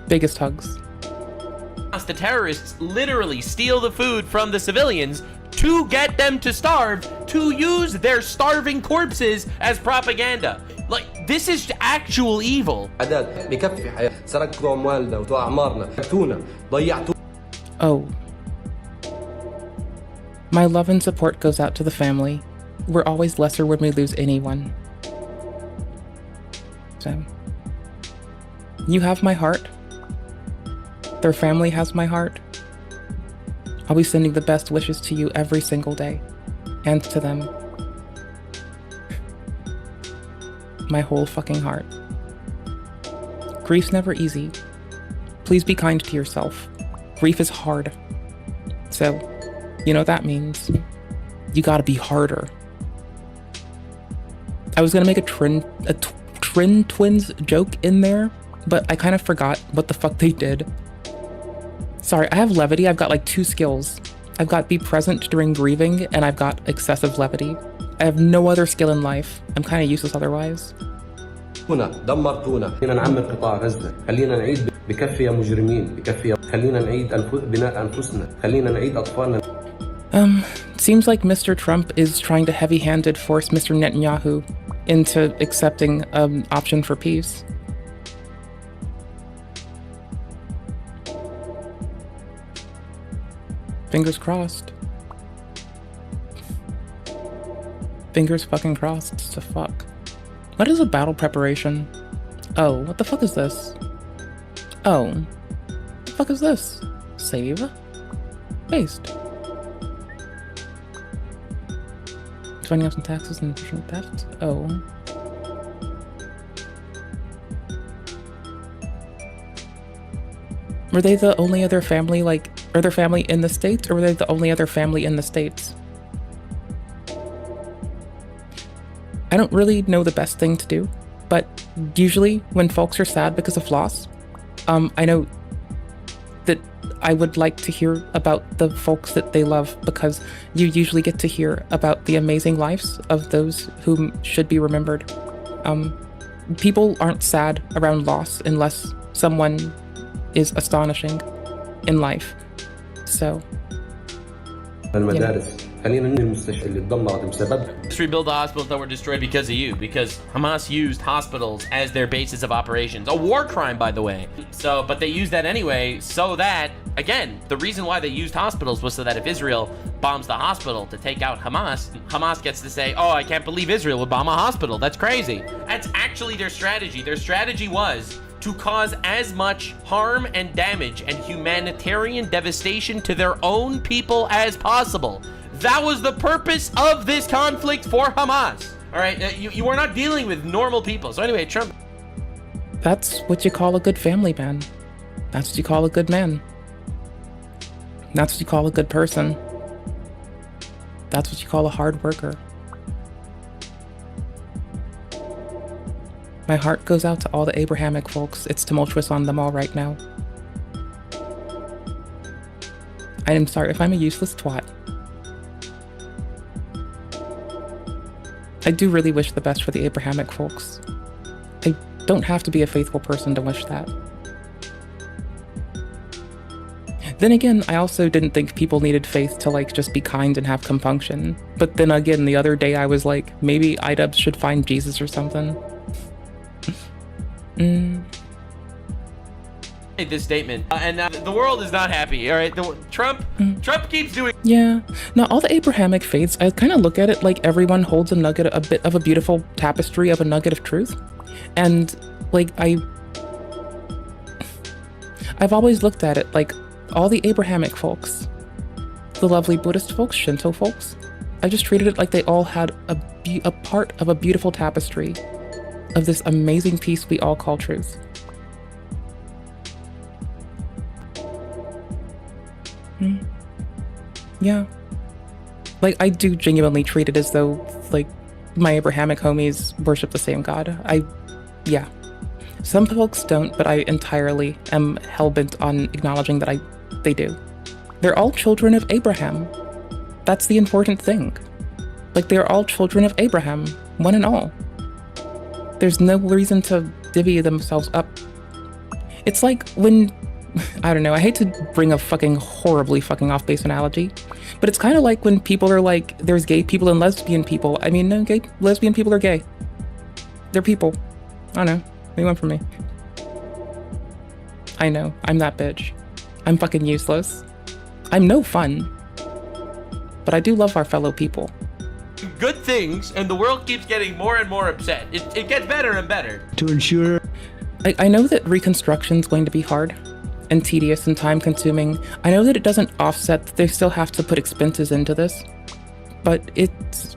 Biggest hugs. The terrorists literally steal the food from the civilians to get them to starve, to use their starving corpses as propaganda. Like, this is actual evil. Oh. My love and support goes out to the family. We're always lesser when we lose anyone. So, you have my heart. Their family has my heart. I'll be sending the best wishes to you every single day. And to them. My whole fucking heart. Grief's never easy. Please be kind to yourself. Grief is hard. So, you know what that means. You gotta be harder. I was gonna make a Trin Twins joke in there, but I kind of forgot what the fuck they did. Sorry, I have levity. I've got like 2 skills. I've got be present during grieving, and I've got excessive levity. I have no other skill in life. I'm kind of useless otherwise. دمرتونا خلينا نعمر قطاع غزة خلينا نعيد بكفي يا مجرمين بكفي خلينا نعيد بناء أنفسنا خلينا نعيد أطفالنا. Seems like Mr. Trump is trying to heavy-handed force Mr. Netanyahu into accepting an option for peace. Fingers crossed. Fingers fucking crossed to fuck. What is a battle preparation? Oh, what the fuck is this? Oh. What the fuck is this? Save? Paste. Finding out some taxes and efficient theft? Oh. Were they the only other family, like, are their family in the States, or were they the only other family in the States? I don't really know the best thing to do, but usually when folks are sad because of loss, I know that I would like to hear about the folks that they love, because you usually get to hear about the amazing lives of those who should be remembered. People aren't sad around loss unless someone is astonishing in life. So, المدارس خلينا ننهي المستشفى اللي اتدمرت بسبب. Let's rebuild the hospitals that were destroyed because of you, because Hamas used hospitals as their basis of operations. A war crime, by the way. So, but they used that anyway, so that, again, the reason why they used hospitals was so that if Israel bombs the hospital to take out Hamas, Hamas gets to say, oh, I can't believe Israel would bomb a hospital. That's crazy. That's actually their strategy. Their strategy was to cause as much harm and damage and humanitarian devastation to their own people as possible. That was the purpose of this conflict for Hamas. All right, you are not dealing with normal people. So anyway, Trump. That's what you call a good family man. That's what you call a good man. That's what you call a good person. That's what you call a hard worker. My heart goes out to all the Abrahamic folks. It's tumultuous on them all right now. I am sorry if I'm a useless twat. I do really wish the best for the Abrahamic folks. I don't have to be a faithful person to wish that. Then again, I also didn't think people needed faith to like just be kind and have compunction. But then again, the other day I was like, maybe iDubbbz should find Jesus or something. This statement, and the world is not happy. All right, Trump keeps doing. Yeah, now all the Abrahamic faiths, I kind of look at it like everyone holds a nugget, a bit of a beautiful tapestry of a nugget of truth, and like I've always looked at it like all the Abrahamic folks, the lovely Buddhist folks, Shinto folks, I just treated it like they all had a part of a beautiful tapestry of this amazing piece we all call truth. Yeah. Like, I do genuinely treat it as though, like, my Abrahamic homies worship the same God. Yeah. Some folks don't, but I entirely am hell-bent on acknowledging that they do. They're all children of Abraham. That's the important thing. Like, they're all children of Abraham, one and all. There's no reason to divvy themselves up. It's like when, I don't know, I hate to bring a fucking horribly fucking off-base analogy, but it's kind of like when people are like, there's gay people and lesbian people. I mean, no, lesbian people are gay. They're people. I don't know. What do you want from me? I know, I'm that bitch. I'm fucking useless. I'm no fun. But I do love our fellow people. Good things, and the world keeps getting more and more upset. It gets better and better. To ensure... I know that reconstruction's going to be hard and tedious and time consuming. I know that it doesn't offset that they still have to put expenses into this. But it's...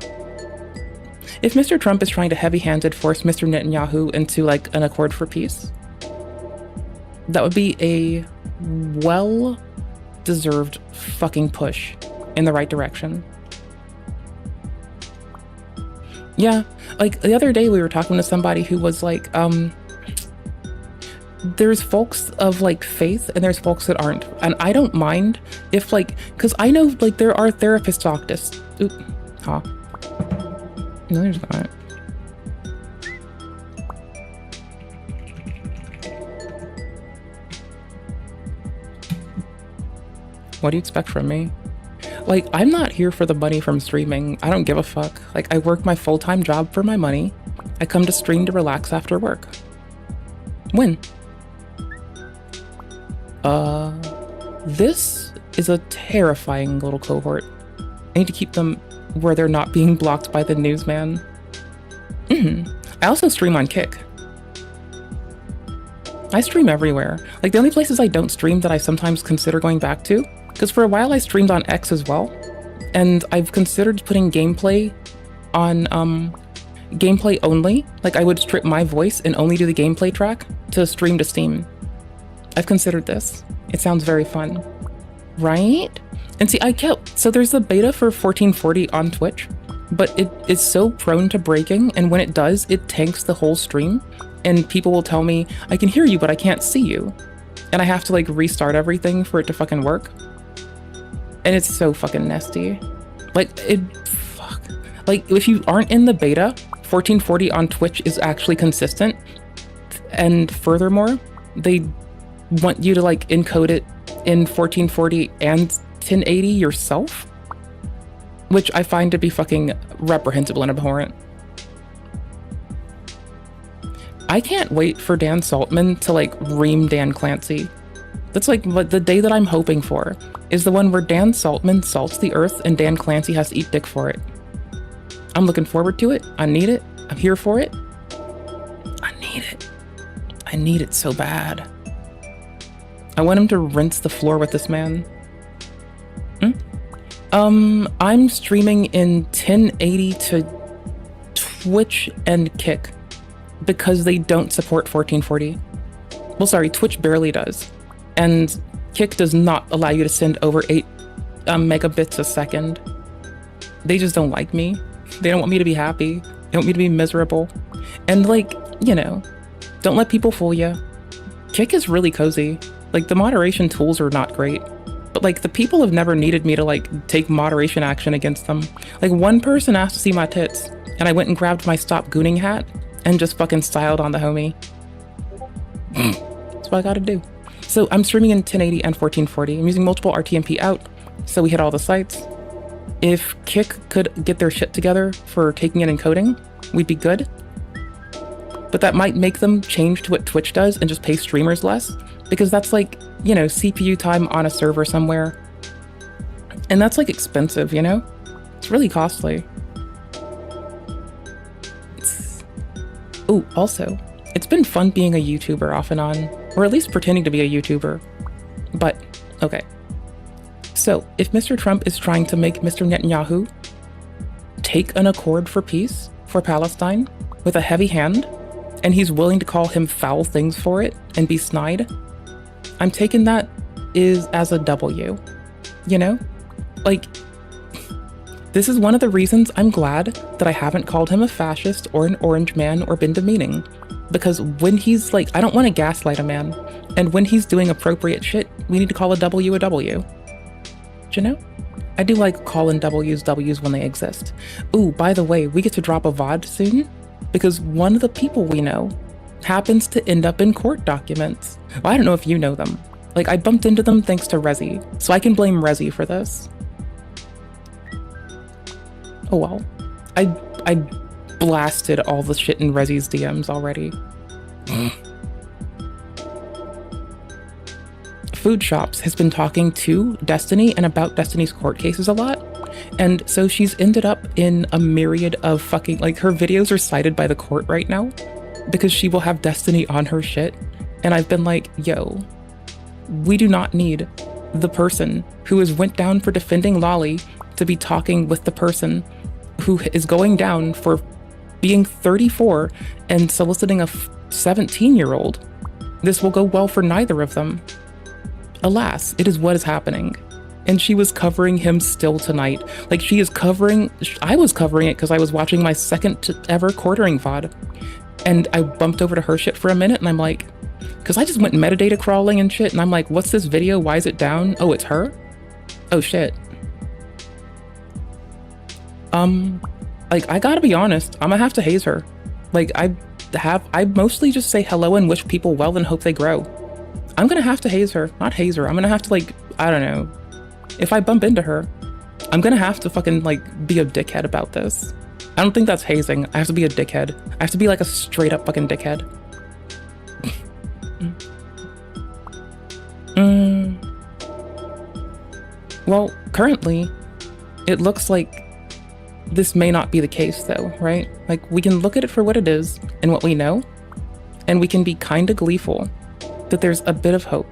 If Mr. Trump is trying to heavy-handed force Mr. Netanyahu into, like, an accord for peace, that would be a well-deserved fucking push in the right direction. Yeah, like, the other day we were talking to somebody who was like, there's folks of, like, faith and there's folks that aren't. And I don't mind if, like, because I know, like, there are therapist doctors. Oop, huh. No, there's not. What do you expect from me? Like, I'm not here for the money from streaming. I don't give a fuck. Like, I work my full-time job for my money. I come to stream to relax after work. When? This is a terrifying little cohort. I need to keep them where they're not being blocked by the newsman. I also stream on Kick. I stream everywhere. Like, the only places I don't stream that I sometimes consider going back to, because for a while I streamed on X as well, and I've considered putting gameplay on gameplay only. Like, I would strip my voice and only do the gameplay track to stream to Steam. I've considered this. It sounds very fun. Right? And see, so there's the beta for 1440 on Twitch, but it is so prone to breaking, and when it does, it tanks the whole stream, and people will tell me, I can hear you, but I can't see you. And I have to, like, restart everything for it to fucking work. And it's so fucking nasty. Like, fuck. Like, if you aren't in the beta, 1440 on Twitch is actually consistent, and furthermore, they want you to, like, encode it in 1440 and 1080 yourself, which I find to be fucking reprehensible and abhorrent. I can't wait for Dan Saltman to, like, ream Dan Clancy. That's like the day that I'm hoping for, is the one where Dan Saltman salts the earth and Dan Clancy has to eat dick for it. I'm looking forward to it. I need it. I'm here for it. I need it. I need it so bad. I want him to rinse the floor with this man. I'm streaming in 1080 to Twitch and Kick because they don't support 1440. Well, sorry, Twitch barely does. And Kick does not allow you to send over 8 megabits a second. They just don't like me. They don't want me to be happy. They want me to be miserable. And, like, you know, don't let people fool you. Kick is really cozy. Like, the moderation tools are not great. But, like, the people have never needed me to, like, take moderation action against them. Like, one person asked to see my tits, and I went and grabbed my Stop Gooning hat and just fucking styled on the homie. That's what I gotta do. So I'm streaming in 1080 and 1440. I'm using multiple RTMP out, so we hit all the sites. If Kick could get their shit together for taking and encoding, we'd be good. But that might make them change to what Twitch does and just pay streamers less, because that's like, you know, CPU time on a server somewhere. And that's like expensive, you know? It's really costly. Oh, also, it's been fun being a YouTuber off and on, or at least pretending to be a YouTuber. But, okay. So, if Mr. Trump is trying to make Mr. Netanyahu take an accord for peace for Palestine with a heavy hand, and he's willing to call him foul things for it and be snide, I'm taking that as a W, you know? Like, This is one of the reasons I'm glad that I haven't called him a fascist or an orange man or been demeaning. Because when he's like, I don't want to gaslight a man. And when he's doing appropriate shit, we need to call a W a W. Do you know? I do like calling W's W's when they exist. Ooh, by the way, we get to drop a VOD soon because one of the people we know happens to end up in court documents. Well, I don't know if you know them. Like, I bumped into them thanks to Rezi, so I can blame Rezi for this. Oh well. I blasted all the shit in Rezi's DMs already. Food Shops has been talking to Destiny and about Destiny's court cases a lot. And so she's ended up in a myriad of fucking, like, her videos are cited by the court right now because she will have Destiny on her shit. And I've been like, yo, we do not need the person who is went down for defending Lolly to be talking with the person who is going down for being 34 and soliciting a 17-year-old. This will go well for neither of them. Alas, it is what is happening. And she was covering him still tonight. Like, she is covering, I was covering it because I was watching my second ever quartering VOD. And I bumped over to her shit for a minute and I'm like, because I just went metadata crawling and shit and I'm like, what's this video? Why is it down? Oh, it's her? Oh shit. Like, I gotta be honest, I'm gonna have to haze her. Like, I mostly just say hello and wish people well and hope they grow. I'm gonna have to haze her, not haze her. I'm gonna have to, like, I don't know. If I bump into her, I'm gonna have to fucking, like, be a dickhead about this. I don't think that's hazing. I have to be a dickhead. I have to be, like, a straight up fucking dickhead. Well, currently, it looks like this may not be the case though, right? Like, we can look at it for what it is and what we know, and we can be kind of gleeful that there's a bit of hope.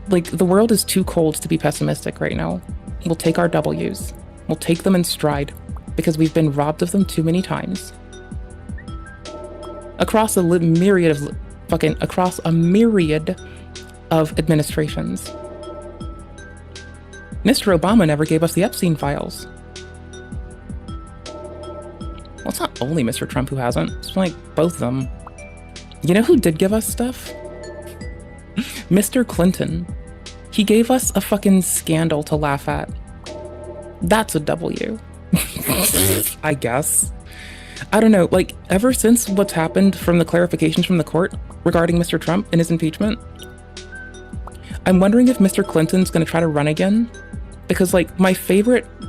Like, the world is too cold to be pessimistic right now. We'll take our W's. We'll take them in stride because we've been robbed of them too many times. Across a myriad of administrations. Mr. Obama never gave us the Epstein files. Well, it's not only Mr. Trump who hasn't. It's like both of them. You know who did give us stuff? Mr. Clinton. He gave us a fucking scandal to laugh at. That's a W. I guess. I don't know, like, ever since what's happened from the clarifications from the court regarding Mr. Trump and his impeachment, I'm wondering if Mr. Clinton's gonna try to run again. Because, like, my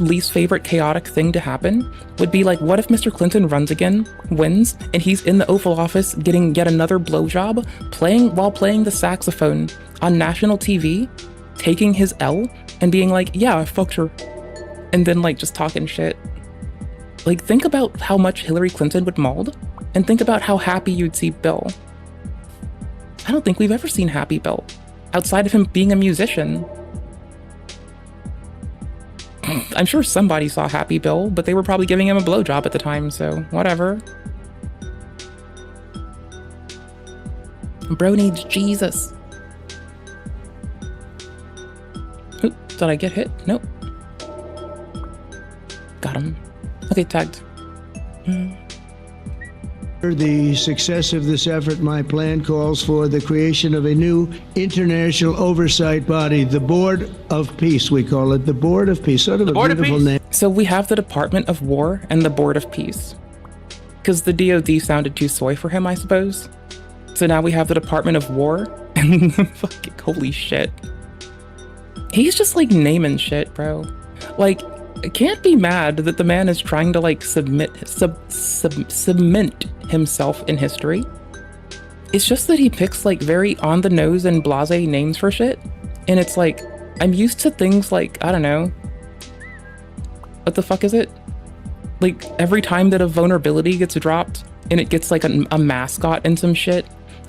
least favorite chaotic thing to happen would be, like, what if Mr. Clinton runs again, wins, and he's in the Oval Office getting yet another blowjob, while playing the saxophone on national TV, taking his L, and being like, yeah, I fucked her. And then, like, just talking shit. Like, think about how much Hillary Clinton would mauled, and think about how happy you'd see Bill. I don't think we've ever seen happy Bill, outside of him being a musician. I'm sure somebody saw Happy Bill, but they were probably giving him a blowjob at the time, so whatever. Bro needs Jesus. Oop, did I get hit? Nope. Got him. Okay, tagged. The success of this effort, my plan calls for the creation of a new international oversight body, the Board of Peace, we call it, the Board of Peace, sort of a beautiful name. So we have the Department of War and the Board of Peace. Because the DoD sounded too soy for him, I suppose. So now we have the Department of War and fucking holy shit. He's just like naming shit, bro. Like, I can't be mad that the man is trying to like cement himself in history. It's just that he picks like very on the nose and blasé names for shit. And it's like, I'm used to things like, I don't know. What the fuck is it? Like every time that a vulnerability gets dropped and it gets like a mascot and some shit.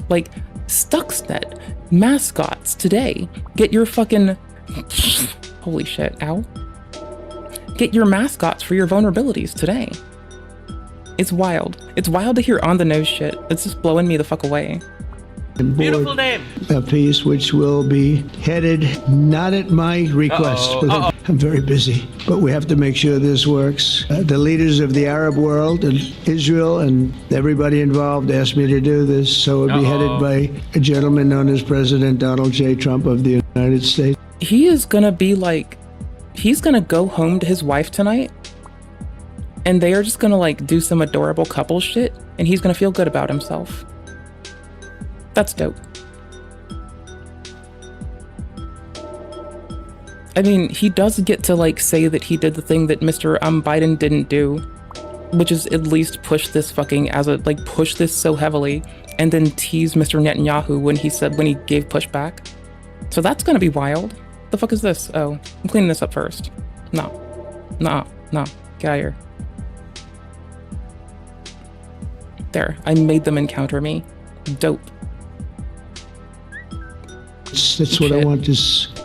Like Stuxnet, mascots today. Get your fucking, holy shit, ow. Get your mascots for your vulnerabilities today. It's wild. It's wild to hear on the nose shit. It's just blowing me the fuck away. Beautiful name. A piece which will be headed not at my request. I'm very busy, but we have to make sure this works. The leaders of the Arab world and Israel and everybody involved asked me to do this, so it'll be headed by a gentleman known as President Donald J. Trump of the United States. He is gonna be like, he's gonna go home to his wife tonight, and they are just gonna like do some adorable couple shit, and he's gonna feel good about himself. That's dope. I mean, he does get to like say that he did the thing that Mr. Biden didn't do, which is at least push this fucking push this so heavily, and then tease Mr. Netanyahu when he gave pushback. So that's gonna be wild. The fuck is this? Oh, I'm cleaning this up first. No, get out of here. There, I made them encounter me. Dope. That's what I want to.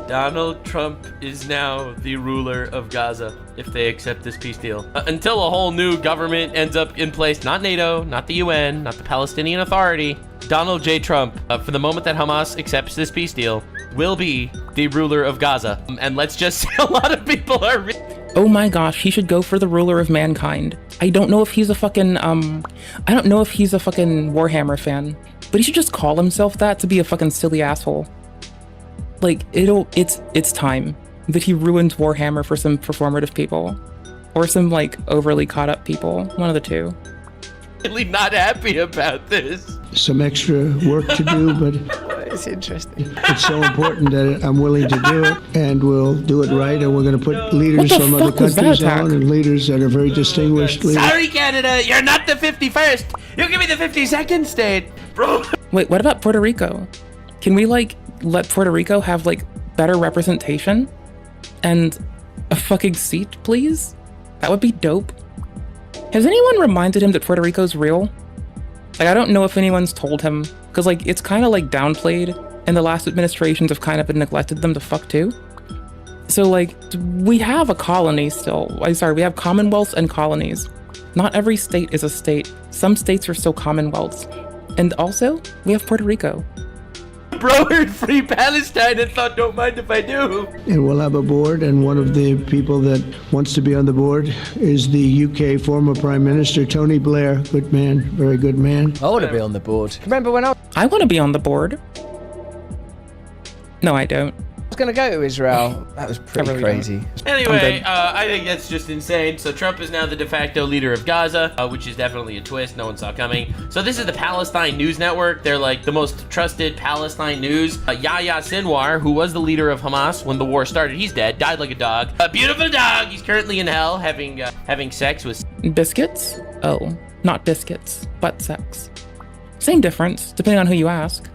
Donald Trump is now the ruler of Gaza if they accept this peace deal. Until a whole new government ends up in place, not NATO, not the UN, not the Palestinian Authority, Donald J. Trump, for the moment that Hamas accepts this peace deal, will be the ruler of Gaza. And let's just say a lot of people are... Oh my gosh, he should go for the ruler of mankind. I don't know if he's a fucking, I don't know if he's a fucking Warhammer fan, but he should just call himself that to be a fucking silly asshole. Like, it's time that he ruins Warhammer for some performative people. Or some, like, overly caught up people. One of the two. Really not happy about this. Some extra work to do, but it's interesting. It's so important that I'm willing to do it, and we'll do it right, and we're going to put leaders from other countries on, and leaders that are very distinguished leaders. Sorry, Canada, you're not the 51st. You give me the 52nd state, bro. Wait, what about Puerto Rico? Can we, like, let Puerto Rico have, like, better representation? And a fucking seat, please? That would be dope. Has anyone reminded him that Puerto Rico's real? Like, I don't know if anyone's told him, because, like, it's kind of, like, downplayed, and the last administrations have kind of neglected them to fuck too. So, like, we have a colony still. We have commonwealths and colonies. Not every state is a state. Some states are still commonwealths. And also, we have Puerto Rico. Bro heard free Palestine and thought, don't mind if I do. And we'll have a board, and one of the people that wants to be on the board is the UK former Prime Minister, Tony Blair. Good man, very good man. I want to be on the board. Remember when I want to be on the board. No, I don't. was going to go to Israel? That was pretty crazy. Anyway, I think that's just insane. So Trump is now the de facto leader of Gaza, which is definitely a twist no one saw coming. So this is the Palestine News Network. They're like the most trusted Palestine news. Yahya Sinwar, who was the leader of Hamas when the war started, he's dead, died like a dog. A beautiful dog. He's currently in hell having sex with biscuits. Oh, not biscuits, but sex. Same difference, depending on who you ask.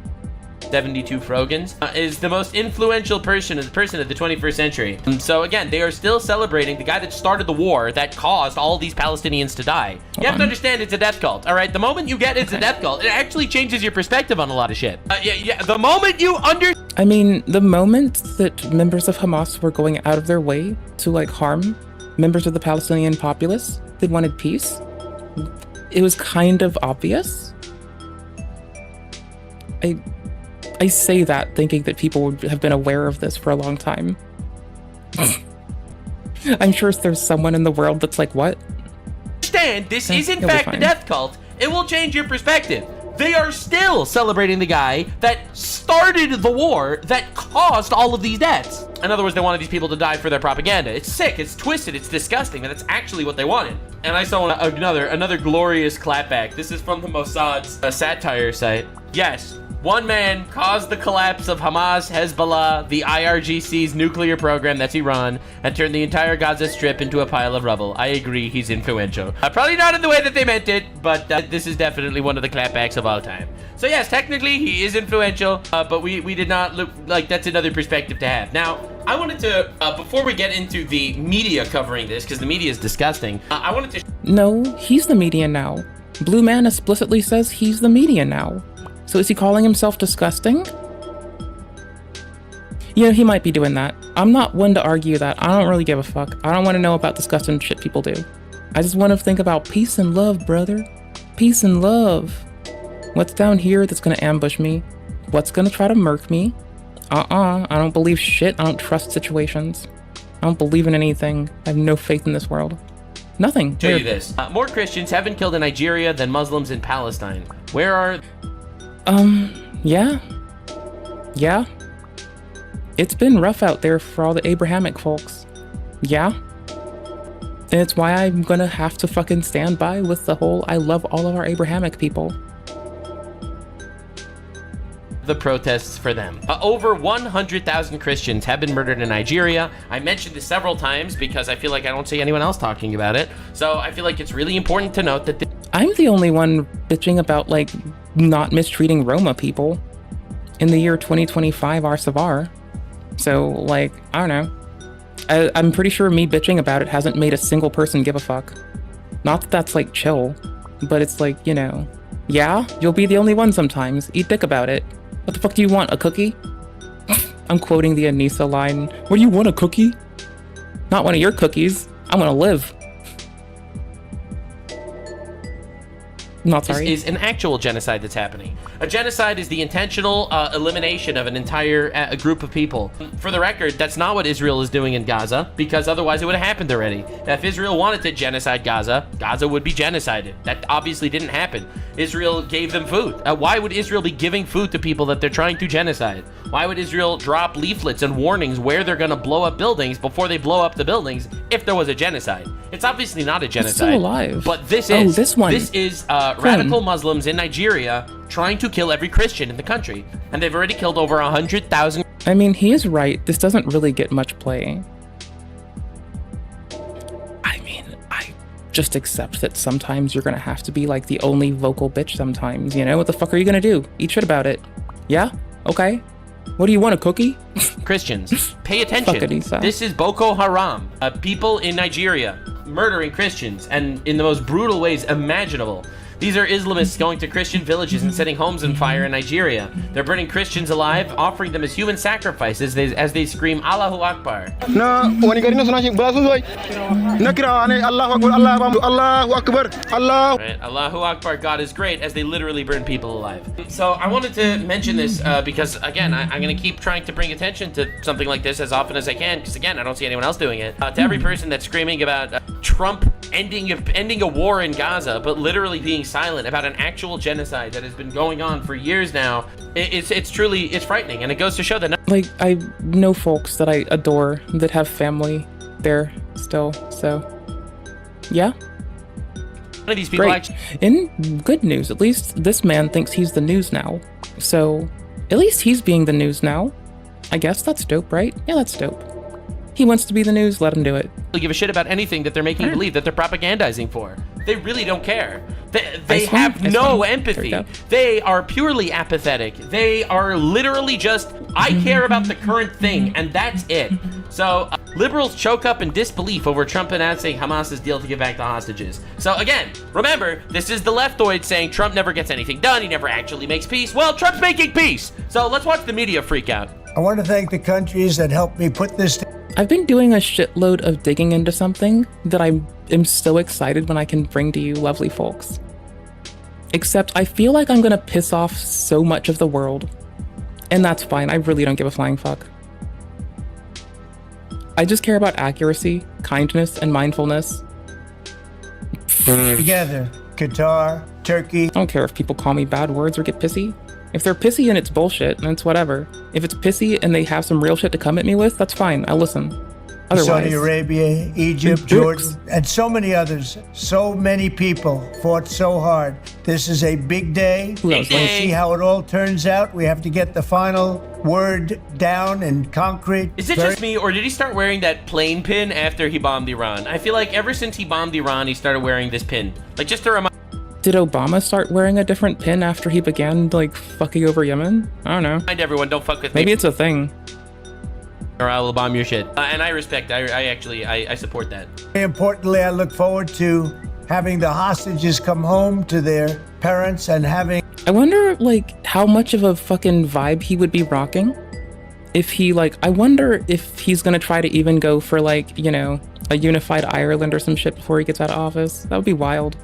72 Frogans, is the most influential person of the 21st century. So again, they are still celebrating the guy that started the war that caused all these Palestinians to die. You have to understand it's a death cult, all right? The moment you get it's a death cult, it actually changes your perspective on a lot of shit. The moment you I mean, the moment that members of Hamas were going out of their way to like harm members of the Palestinian populace that wanted peace, it was kind of obvious. I say that thinking that people would have been aware of this for a long time. I'm sure there's someone in the world that's like, what? Understand, this is in fact a death cult. It will change your perspective. They are still celebrating the guy that started the war that caused all of these deaths. In other words, they wanted these people to die for their propaganda. It's sick, it's twisted, it's disgusting, and that's actually what they wanted. And I saw another glorious clapback. This is from the Mossad's satire site. Yes. One man caused the collapse of Hamas, Hezbollah, the IRGC's nuclear program, that's Iran, and turned the entire Gaza Strip into a pile of rubble. I agree, he's influential. Probably not in the way that they meant it, but this is definitely one of the clapbacks of all time. So yes, technically he is influential, but we did not look like that's another perspective to have. Now, I wanted to, before we get into the media covering this, because the media is disgusting, I wanted to... No, he's the media now. Blue Man explicitly says he's the media now. So is he calling himself disgusting? Yeah, he might be doing that. I'm not one to argue that. I don't really give a fuck. I don't want to know about disgusting shit people do. I just want to think about peace and love, brother. Peace and love. What's down here that's going to ambush me? What's going to try to murk me? I don't believe shit. I don't trust situations. I don't believe in anything. I have no faith in this world. Nothing. Show you this. More Christians have been killed in Nigeria than Muslims in Palestine. Where are... Yeah. Yeah. It's been rough out there for all the Abrahamic folks. Yeah. And it's why I'm gonna have to fucking stand by with the whole I love all of our Abrahamic people. The protests for them. Over 100,000 Christians have been murdered in Nigeria. I mentioned this several times because I feel like I don't see anyone else talking about it. So I feel like it's really important to note that... I'm the only one bitching about, like, not mistreating Roma people in the year 2025 our Savar. So, like, I don't know. I'm pretty sure me bitching about it hasn't made a single person give a fuck. Not that that's, like, chill, but it's like, you know, yeah, you'll be the only one sometimes. Eat dick about it. What the fuck do you want, a cookie? I'm quoting the Anissa line. What do you want, a cookie? Not one of your cookies. I want to live. Not sorry. Is an actual genocide that's happening. A genocide is the intentional elimination of an entire group of people. For the record, that's not what Israel is doing in Gaza, because otherwise it would have happened already. Now, if Israel wanted to genocide Gaza, Gaza would be genocided. That obviously didn't happen. Israel gave them food. Why would Israel be giving food to people that they're trying to genocide? Why would Israel drop leaflets and warnings where they're going to blow up buildings before they blow up the buildings if there was a genocide? It's obviously not a genocide. It's still alive. But this is. Oh, this one. This is radical Muslims in Nigeria trying to kill every Christian in the country. And they've already killed over 100,000. I mean, he is right. This doesn't really get much play. I mean, I just accept that sometimes you're gonna have to be like the only vocal bitch sometimes, you know? What the fuck are you gonna do? Eat shit about it. Yeah? Okay. What do you want, a cookie? Christians, pay attention. Fuck it, Isa. This is Boko Haram. People in Nigeria murdering Christians, and in the most brutal ways imaginable. These are Islamists going to Christian villages and setting homes on fire in Nigeria. They're burning Christians alive, offering them as human sacrifices as they scream Allahu Akbar. Right? Allahu Akbar, God is great, as they literally burn people alive. So I wanted to mention this because, again, I'm going to keep trying to bring attention to something like this as often as I can, because, again, I don't see anyone else doing it. To every person that's screaming about Trump ending a war in Gaza, but literally being silent about an actual genocide that has been going on for years now, it's truly frightening, and it goes to show that... Like, I know folks that I adore that have family there still, so yeah. One of these people Great. In good news, at least this man thinks he's the news now, so at least he's being the news now. I guess that's dope, right? Yeah, that's dope. He wants to be the news, let him do it. They give a shit about anything that they're making believe that they're propagandizing for. They really don't care. They have no empathy. They are purely apathetic. They are literally just, I care about the current thing, and that's it. So liberals choke up in disbelief over Trump announcing Hamas's deal to give back the hostages. So again, remember, this is the leftoid saying Trump never gets anything done, he never actually makes peace. Well, Trump's making peace. So let's watch the media freak out. I want to thank the countries that helped me put this I've been doing a shitload of digging into something that I am so excited when I can bring to you lovely folks. Except I feel like I'm gonna piss off so much of the world. And that's fine, I really don't give a flying fuck. I just care about accuracy, kindness, and mindfulness. Together, Qatar, Turkey. I don't care if people call me bad words or get pissy. If they're pissy and it's bullshit, then it's whatever. If it's pissy and they have some real shit to come at me with, that's fine, I'll listen. Otherwise, Saudi Arabia, Egypt, Jordan, and so many others. So many people fought so hard. This is a big day. We'll see how it all turns out. We have to get the final word down in concrete. Is it just me, or did he start wearing that plane pin after he bombed Iran? I feel like ever since he bombed Iran, he started wearing this pin. Like, just to remind... Did Obama start wearing a different pin after he began, like, fucking over Yemen? I don't know. Remind everyone, don't fuck with me. Maybe it's a thing. Or I will bomb your shit. And I respect, I support that. Very importantly, I look forward to having the hostages come home to their parents and having... I wonder, like, how much of a fucking vibe he would be rocking. If he, like, I wonder if he's gonna try to even go for, like, you know, a unified Ireland or some shit before he gets out of office. That would be wild.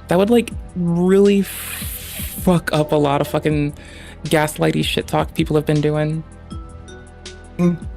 That would, like, really fuck up a lot of fucking gaslighty shit talk people have been doing.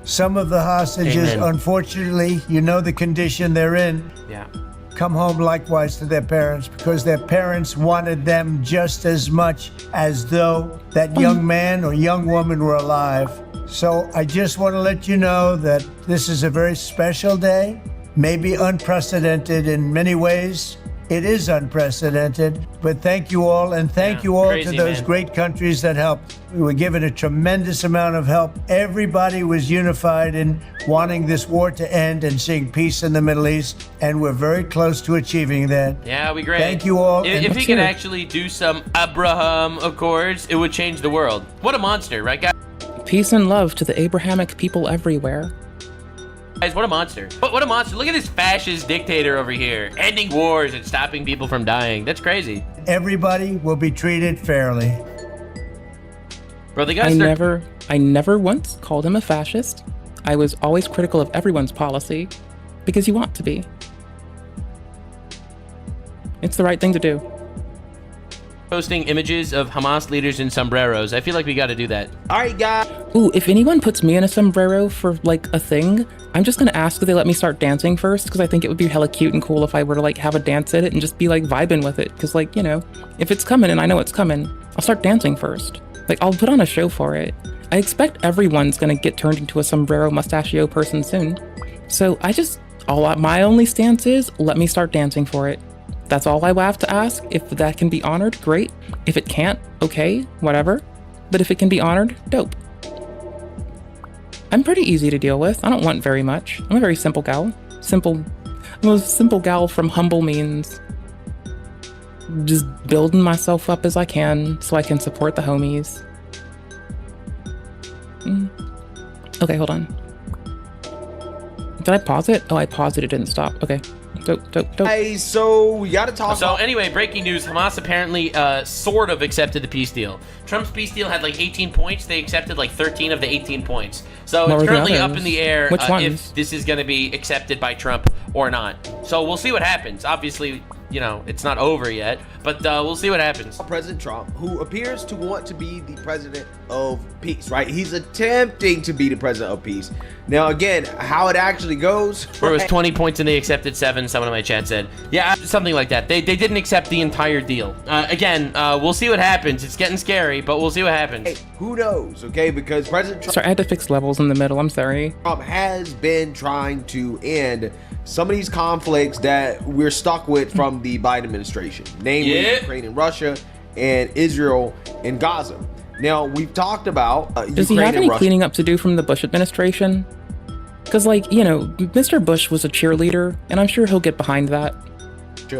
Some of the hostages, Amen. unfortunately, you know the condition they're in. Yeah. Come home likewise to their parents because their parents wanted them just as much as though that young man or young woman were alive. So I just want to let you know that this is a very special day, maybe unprecedented in many ways. It is unprecedented, but thank you all, and thank you all crazy, to those man. great countries that helped. We were given a tremendous amount of help. Everybody was unified in wanting this war to end and seeing peace in the Middle East, and we're very close to achieving that. Yeah, we great. Thank you all. If he could actually do some Abraham Accords, it would change the world. What a monster, right, guys? Peace and love to the Abrahamic people everywhere. Guys, what a monster. What a monster. Look at this fascist dictator over here. Ending wars and stopping people from dying. That's crazy. Everybody will be treated fairly. Bro, the guys I never once called him a fascist. I was always critical of everyone's policy because you want to be. It's the right thing to do. posting images of Hamas leaders in sombreros. I feel like we got to do that. All right, guys. Ooh, if anyone puts me in a sombrero for like a thing, I'm just gonna ask if they let me start dancing first, because I think it would be hella cute and cool if I were to like have a dance at it and just be like vibing with it. Because like, you know, if it's coming and I know it's coming, I'll start dancing first. Like I'll put on a show for it. I expect everyone's gonna get turned into a sombrero mustachio person soon. So my only stance is let me start dancing for it. That's all I have to ask. If that can be honored, great. If it can't, okay, whatever. But if it can be honored, dope. I'm pretty easy to deal with. I don't want very much. I'm a very simple gal. I'm a simple gal from humble means. Just building myself up as I can so I can support the homies. Okay, hold on. Did I pause it? Oh, I paused it. It didn't stop. Okay. Dope. Hey, so we gotta talk. So anyway, breaking news: Hamas apparently sort of accepted the peace deal. Trump's peace deal had like 18 points. They accepted like 13 of the 18 points. So What it's were the currently up others? in the air Which ones? if this is going to be accepted by Trump or not. So we'll see what happens. Obviously, you know, it's not over yet, but we'll see what happens. President Trump, who appears to want to be the president of peace, right? He's attempting to be the president of peace. Now, again, how it actually goes. Where it was 20 points and they accepted 7, someone in my chat said. Yeah, something like that. They didn't accept the entire deal. Again, we'll see what happens. It's getting scary, but we'll see what happens. Hey, who knows, okay? Because President Trump... Sorry, I had to fix levels in the middle. I'm sorry. Trump has been trying to end some of these conflicts that we're stuck with from the Biden administration, namely Ukraine and Russia and Israel and Gaza. Now, we've talked about Does he have any cleaning up to do from the Bush administration? Because, like, you know, Mr. Bush was a cheerleader, and I'm sure he'll get behind that.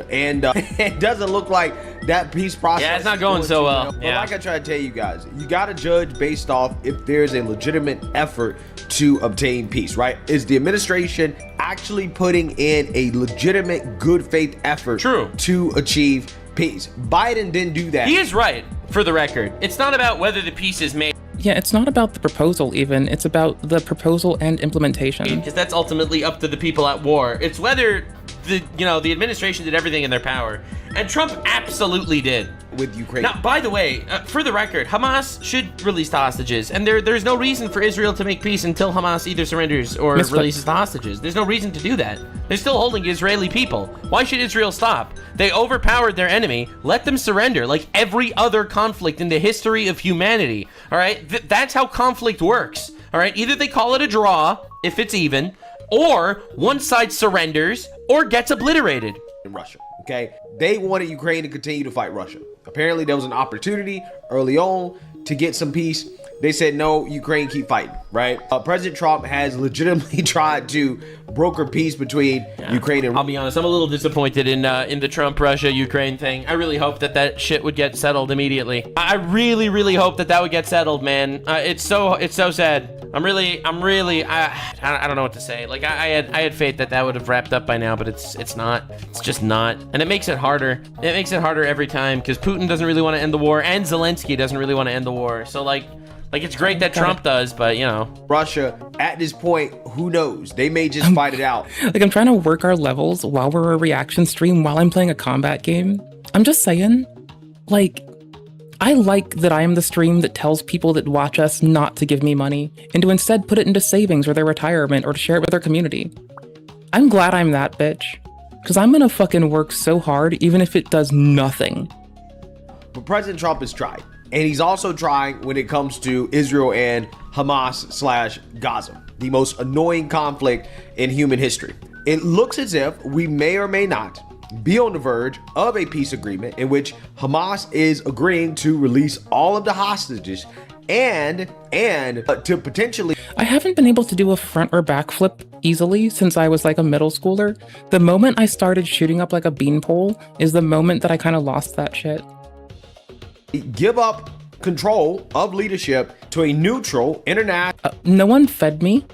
And it doesn't look like that peace process. Yeah, it's not going so well. But like I try to tell you guys, you got to judge based off if there's a legitimate effort to obtain peace, right? Is the administration actually putting in a legitimate good faith effort to achieve peace? Biden didn't do that. He is right, for the record. It's not about whether the peace is made. Yeah, it's not about the proposal even. It's about the proposal and implementation. Because that's ultimately up to the people at war. It's whether the administration did everything in their power, and Trump absolutely did with Ukraine. Now, by the way, for the record, Hamas should release the hostages, and there's no reason for Israel to make peace until Hamas either surrenders or releases the hostages. There's no reason to do that. They're still holding Israeli people. Why should Israel stop? They overpowered their enemy. Let them surrender, like every other conflict in the history of humanity. All right, that's how conflict works. All right, either they call it a draw if it's even, or one side surrenders or gets obliterated. In Russia, okay? They wanted Ukraine to continue to fight Russia. Apparently, there was an opportunity early on to get some peace. They said, no, Ukraine keep fighting, right? President Trump has legitimately tried to broker peace between Ukraine and... I'll be honest, I'm a little disappointed in the Trump-Russia-Ukraine thing. I really hope that shit would get settled immediately. I really, really hope that would get settled, man. It's so sad. I don't know what to say. Like, I had faith that would have wrapped up by now, but it's not. It's just not. And it makes it harder. It makes it harder every time, because Putin doesn't really want to end the war, and Zelensky doesn't really want to end the war. So, like it's great that Trump does, but, you know. Russia, at this point, who knows? They may just fight it out. Like, I'm trying to work our levels while we're a reaction stream, while I'm playing a combat game. I'm just saying, like, I like that I am the stream that tells people that watch us not to give me money, and to instead put it into savings or their retirement or to share it with their community. I'm glad I'm that bitch, because I'm gonna fucking work so hard even if it does nothing. But President Trump has tried. And he's also trying when it comes to Israel and Hamas/Gaza, the most annoying conflict in human history. It looks as if we may or may not be on the verge of a peace agreement in which Hamas is agreeing to release all of the hostages and to potentially... I haven't been able to do a front or back flip easily since I was like a middle schooler. The moment I started shooting up like a beanpole is the moment that I kind of lost that shit. Give up control of leadership to a neutral international... no one fed me,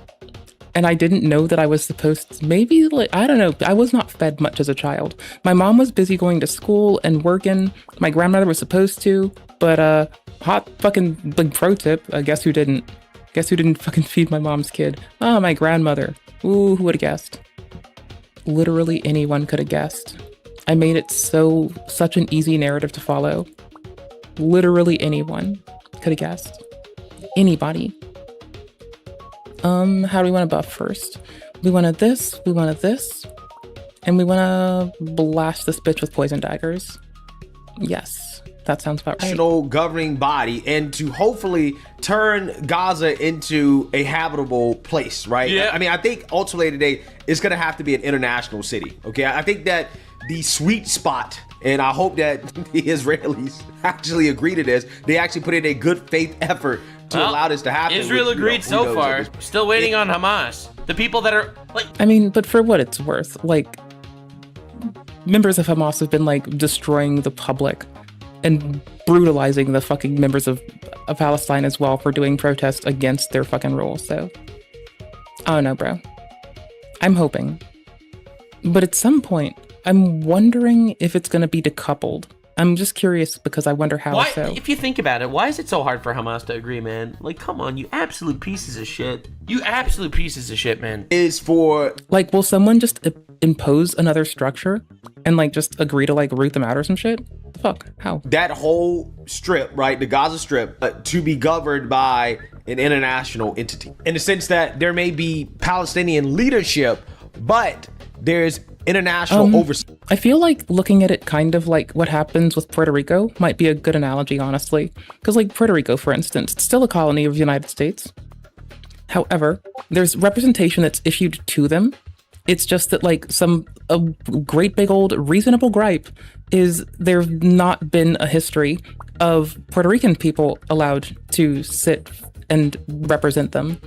and I didn't know that I was supposed to. Maybe, like, I don't know. I was not fed much as a child. My mom was busy going to school and working. My grandmother was supposed to, but hot fucking like pro tip. Guess who didn't? Guess who didn't fucking feed my mom's kid? Oh, my grandmother. Ooh, who would have guessed? Literally anyone could have guessed. I made it such an easy narrative to follow. Literally anyone could have guessed. Anybody. How do we want to buff first? We wanted this, and we want to blast this bitch with poison daggers. Yes, that sounds about right. National governing body, and to hopefully turn Gaza into a habitable place, right? Yeah. I mean, I think ultimately today it's going to have to be an international city, okay? I think that the sweet spot, and I hope that the Israelis actually agree to this, they actually put in a good faith effort to allow this to happen. Israel agreed so far. Still waiting on Hamas. The people that are like... I mean, but for what it's worth, like, members of Hamas have been like destroying the public and brutalizing the fucking members of Palestine as well for doing protests against their fucking rules. So, I don't know, bro. I'm hoping. But at some point, I'm wondering if it's going to be decoupled. I'm just curious because I wonder how. Why, so. if you think about it, why is it so hard for Hamas to agree, man? Like, come on, you absolute pieces of shit. You absolute pieces of shit, man. Is for... Like, will someone just impose another structure and, like, just agree to, like, root them out or some shit? The fuck? How? That whole strip, right, the Gaza Strip, to be governed by an international entity. In the sense that there may be Palestinian leadership, but there's international oversight. I feel like looking at it kind of like what happens with Puerto Rico might be a good analogy, honestly. Because like Puerto Rico, for instance, it's still a colony of the United States. However, there's representation that's issued to them. It's just that like a great big old reasonable gripe is there's not been a history of Puerto Rican people allowed to sit and represent them.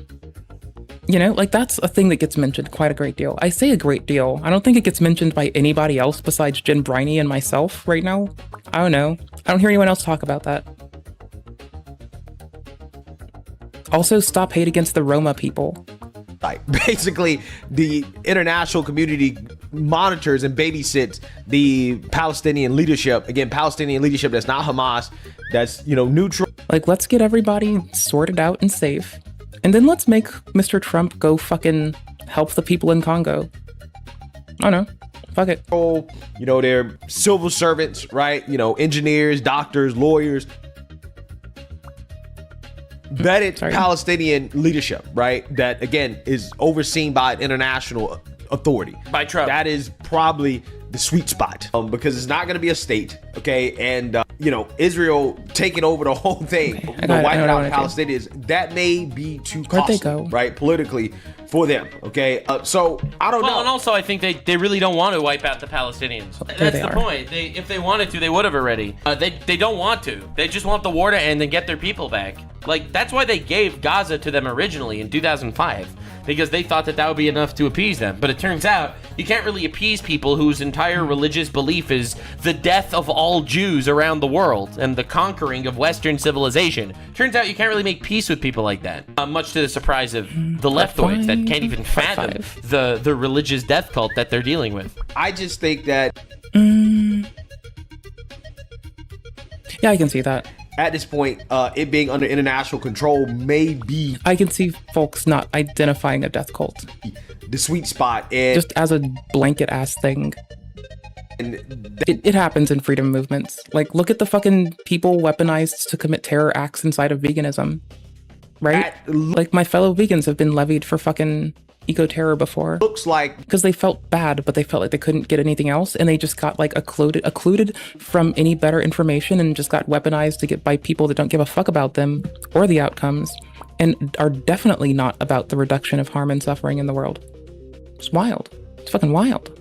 You know, like that's a thing that gets mentioned quite a great deal. I say a great deal. I don't think it gets mentioned by anybody else besides Jen Briney and myself right now. I don't know. I don't hear anyone else talk about that. Also, stop hate against the Roma people. Like, basically, the international community monitors and babysits the Palestinian leadership. Again, Palestinian leadership that's not Hamas, that's, you know, neutral. Like, let's get everybody sorted out and safe. And then let's make Mr. Trump go fucking help the people in Congo. I don't know. Fuck it. You know, they're civil servants, right? You know, engineers, doctors, lawyers. Vetted Palestinian leadership, right? That, again, is overseen by an international authority. By Trump. That is probably the sweet spot because it's not going to be a state, okay? And, you know, Israel taking over the whole thing, wiping out Palestinians, that may be too costly, right? Politically for them, okay? So, I don't know. Well, and also I think they really don't want to wipe out the Palestinians. That's the point. If they wanted to, they would have already. They don't want to. They just want the war to end and get their people back. Like, that's why they gave Gaza to them originally in 2005. Because they thought that would be enough to appease them. But it turns out you can't really appease people whose entire religious belief is the death of all Jews around the world and the conquering of Western civilization. Turns out you can't really make peace with people like that. Much to the surprise of the leftoids that can't even fathom the religious death cult that they're dealing with. I just think that... Yeah, I can see that. At this point, it being under international control may be... I can see folks not identifying a death cult. The sweet spot. And just as a blanket ass thing. It happens in freedom movements. Like, look at the fucking people weaponized to commit terror acts inside of veganism. Right? Like, my fellow vegans have been levied for fucking eco-terror before. Looks like... Because they felt bad, but they felt like they couldn't get anything else, and they just got, like, occluded from any better information and just got weaponized to get by people that don't give a fuck about them or the outcomes, and are definitely not about the reduction of harm and suffering in the world. It's wild. It's fucking wild.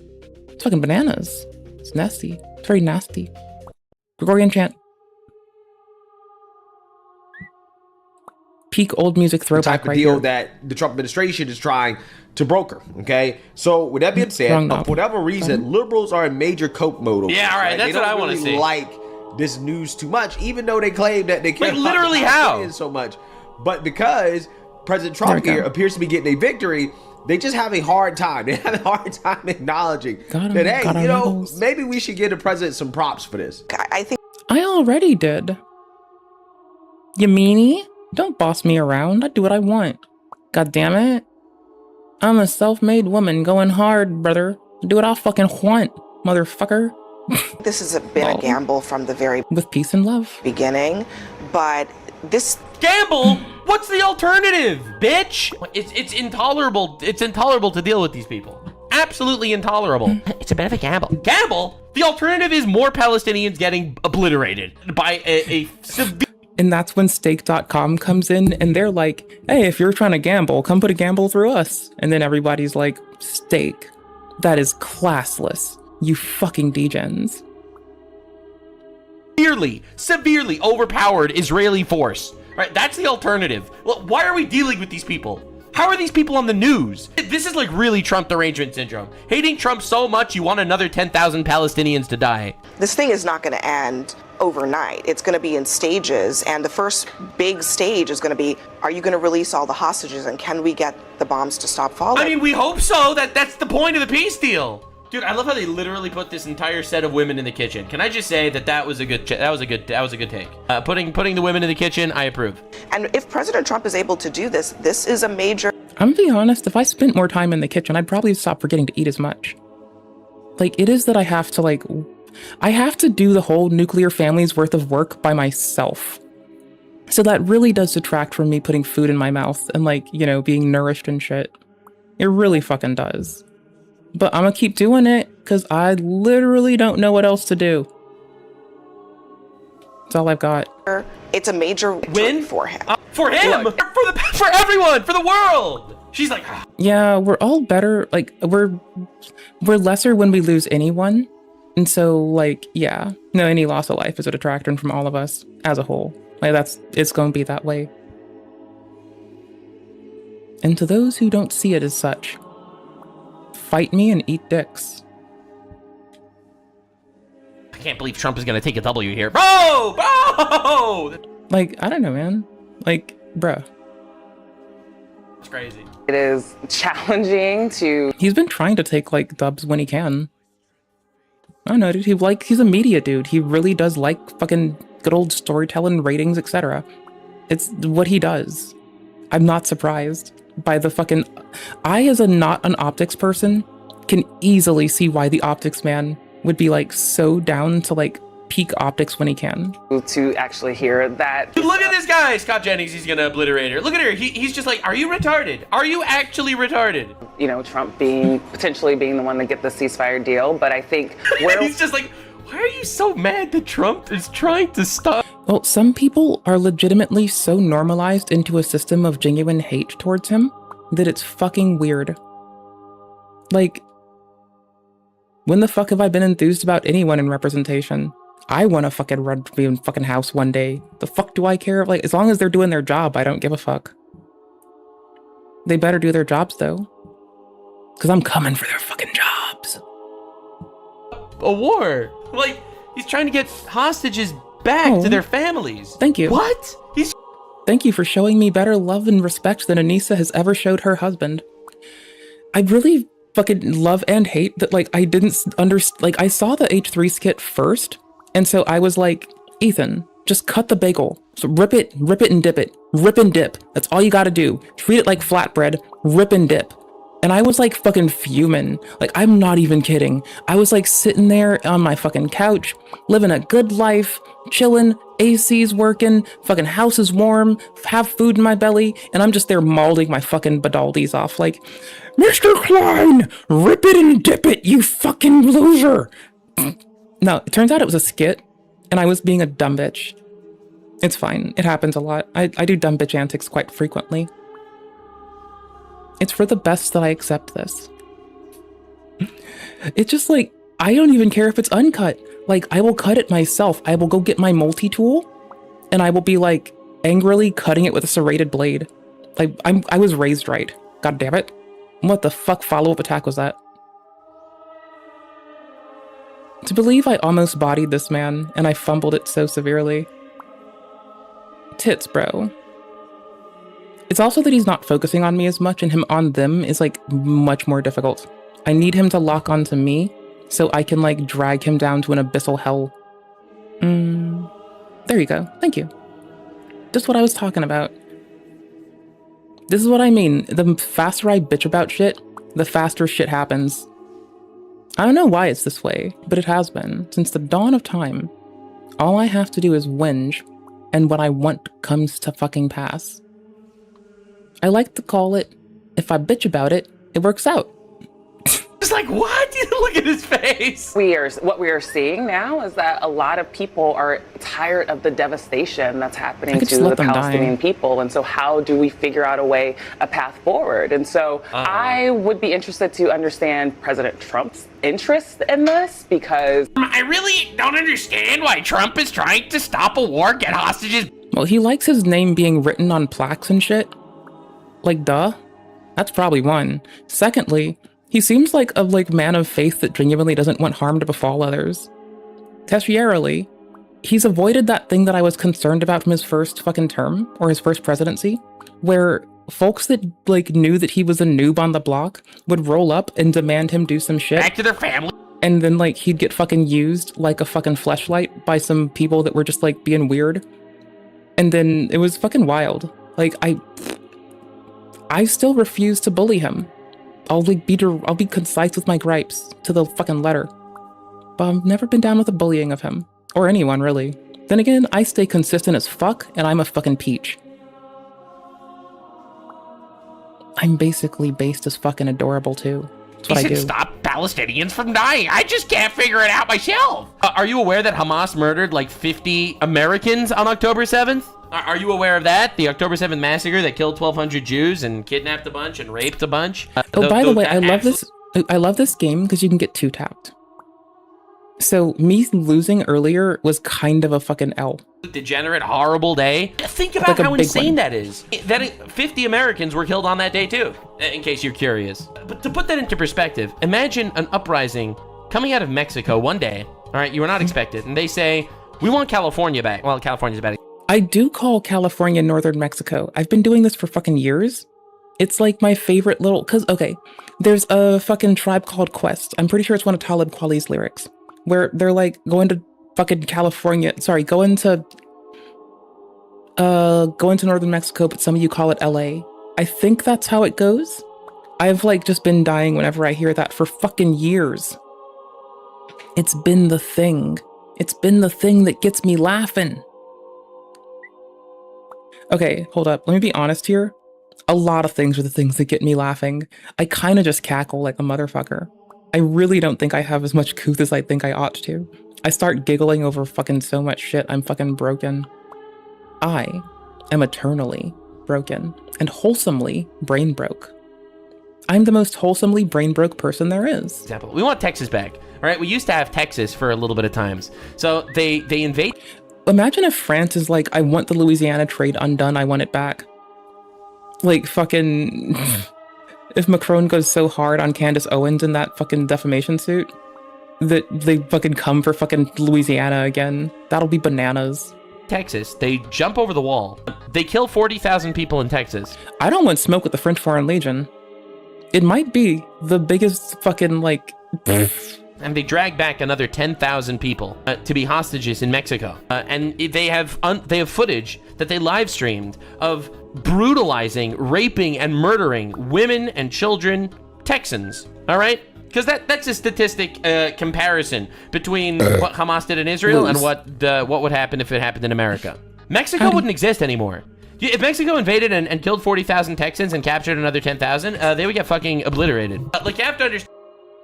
It's fucking bananas. It's nasty. It's very nasty. Gregorian chant. Peak old music throwback type of right deal here. that the Trump administration is trying to broker. Okay, so with that being said, for whatever reason, liberals are in major cope mode. Yeah, all right, that's what I want to see. Like this news too much, even though they claim that they care. Wait, literally how? So much, but because President Trump here appears to be getting a victory, they just have a hard time. They have a hard time acknowledging that, hey, you know, maybe we should give the president some props for this. I think I already did. You meanie? Don't boss me around. I do what I want. God damn it. I'm a self-made woman going hard, brother. Do what I fucking want, motherfucker. This has been a gamble from the very with peace and love beginning, but this gamble. What's the alternative, bitch? It's intolerable. It's intolerable to deal with these people. Absolutely intolerable. It's a bit of a gamble. Gamble? The alternative is more Palestinians getting obliterated by a severe. And that's when stake.com comes in and they're like, hey, if you're trying to gamble, come put a gamble through us. And then everybody's like, stake. That is classless. You fucking degens. Severely overpowered Israeli force. Right? That's the alternative. Well, why are we dealing with these people? How are these people on the news? This is like really Trump derangement syndrome. Hating Trump so much you want another 10,000 Palestinians to die. This thing is not going to end overnight. It's going to be in stages, and the first big stage is going to be, are you going to release all the hostages, and can we get the bombs to stop falling? I mean, we hope so. That's the point of the peace deal. Dude, I love how they literally put this entire set of women in the kitchen. Can I just say that was a good take. Putting the women in the kitchen, I approve. And if President Trump is able to do this, this is a major. I'm gonna be honest, if I spent more time in the kitchen, I'd probably stop forgetting to eat as much. Like, it is that I have to do the whole nuclear family's worth of work by myself. So that really does detract from me putting food in my mouth and, like, you know, being nourished and shit. It really fucking does. But I'm gonna keep doing it because I literally don't know what else to do. That's all I've got. It's a major win for him. For him! Look. For everyone! For the world! She's like... Ah. Yeah, we're all better. Like, we're lesser when we lose anyone. And so, like, yeah. No, any loss of life is a detractor from all of us as a whole. Like, it's gonna be that way. And to those who don't see it as such, fight me and eat dicks. I can't believe Trump is gonna take a W here. Bro! Like, I don't know, man. Like, bruh. It's crazy. It is challenging to... He's been trying to take, like, dubs when he can. I don't know, dude. He's a media dude. He really does like fucking good old storytelling, ratings, etc. It's what he does. I'm not surprised by the fucking... I, as not an optics person, can easily see why the optics man would be, like, so down to, like, peak optics when he can. To actually hear that. Dude, look at this guy, Scott Jennings. He's gonna obliterate her. Look at her. He's just like, are you retarded? Are you actually retarded? You know, Trump potentially being the one to get the ceasefire deal, but I think he's just like, why are you so mad that Trump is trying to stop? Well, some people are legitimately so normalized into a system of genuine hate towards him that it's fucking weird. Like, when the fuck have I been enthused about anyone in representation? I want to fucking run to be in fucking house one day. The fuck do I care? Like, as long as they're doing their job, I don't give a fuck. They better do their jobs, though. Because I'm coming for their fucking jobs. A war. Like, he's trying to get hostages back to their families. Thank you. What? Thank you for showing me better love and respect than Anissa has ever showed her husband. I really fucking love and hate that, like, I didn't understand. Like, I saw the H3 skit first. And so I was like, Ethan, just cut the bagel. So rip it and dip it. Rip and dip. That's all you gotta do. Treat it like flatbread. Rip and dip. And I was like fucking fuming. Like, I'm not even kidding. I was like sitting there on my fucking couch, living a good life, chilling, AC's working, fucking house is warm, have food in my belly, and I'm just there mauling my fucking badaldies off like, Mr. Klein, rip it and dip it, you fucking loser. No, it turns out it was a skit, and I was being a dumb bitch. It's fine. It happens a lot. I do dumb bitch antics quite frequently. It's for the best that I accept this. It's just like, I don't even care if it's uncut. Like, I will cut it myself. I will go get my multi-tool, and I will be like angrily cutting it with a serrated blade. Like, I was raised right. God damn it. What the fuck follow-up attack was that? To believe I almost bodied this man, and I fumbled it so severely. Tits, bro. It's also that he's not focusing on me as much, and him on them is like much more difficult. I need him to lock onto me so I can like drag him down to an abyssal hell. There you go. Thank you. Just what I was talking about. This is what I mean. The faster I bitch about shit, the faster shit happens. I don't know why it's this way, but it has been. Since the dawn of time, all I have to do is whinge, and what I want comes to fucking pass. I like to call it, if I bitch about it, it works out. It's like, what? Look at his face. What we are seeing now is that a lot of people are tired of the devastation that's happening to the Palestinian people. And so how do we figure out a path forward? And so I would be interested to understand President Trump's interest in this, because I really don't understand why Trump is trying to stop a war, get hostages. Well, he likes his name being written on plaques and shit. Like, duh. That's probably one. Secondly, he seems like a man of faith that genuinely doesn't want harm to befall others. Tertiarily, he's avoided that thing that I was concerned about from his first fucking term, or his first presidency, where folks that like knew that he was a noob on the block would roll up and demand him do some shit. Back to their family. And then like he'd get fucking used like a fucking fleshlight by some people that were just like being weird. And then it was fucking wild. Like, I still refuse to bully him. I'll be concise with my gripes to the fucking letter. But I've never been down with the bullying of him. Or anyone, really. Then again, I stay consistent as fuck, and I'm a fucking peach. I'm basically based as fucking adorable, too. That's what I do. Stop Palestinians from dying. I just can't figure it out myself. Are you aware that Hamas murdered like 50 Americans on October 7th? Are you aware of that? The October 7th massacre that killed 1,200 Jews and kidnapped a bunch and raped a bunch? By the way, I love this game because you can get two-tapped. So me losing earlier was kind of a fucking L. Degenerate, horrible day. Think about how insane that is. That 50 Americans were killed on that day too, in case you're curious. But to put that into perspective, imagine an uprising coming out of Mexico one day. All right, you were not expected, and they say, we want California back. Well, California's bad. I do call California Northern Mexico. I've been doing this for fucking years. It's like my favorite little, okay, there's a fucking tribe called Quest. I'm pretty sure it's one of Talib Kweli's lyrics, where they're like going to fucking California, going to Northern Mexico, but some of you call it LA. I think that's how it goes. I've like just been dying whenever I hear that for fucking years. It's been the thing. It's been the thing that gets me laughing. Okay, hold up. Let me be honest here. A lot of things are the things that get me laughing. I kind of just cackle like a motherfucker. I really don't think I have as much couth as I think I ought to. I start giggling over fucking so much shit. I'm fucking broken. I am eternally broken and wholesomely brain broke. I'm the most wholesomely brain broke person there is. Example, we want Texas back. All right, we used to have Texas for a little bit of times. So they invade. Imagine if France is like, I want the Louisiana trade undone, I want it back. Like fucking, if Macron goes so hard on Candace Owens in that fucking defamation suit, that they fucking come for fucking Louisiana again, that'll be bananas. Texas, they jump over the wall. They kill 40,000 people in Texas. I don't want smoke with the French Foreign Legion. It might be the biggest fucking like... And they drag back another 10,000 people to be hostages in Mexico. And they have footage that they live streamed of brutalizing, raping, and murdering women and children Texans, all right? Because that's a statistic comparison between what Hamas did in Israel and what would happen if it happened in America. Mexico wouldn't exist anymore. If Mexico invaded and killed 40,000 Texans and captured another 10,000, they would get fucking obliterated. Like, you have to understand.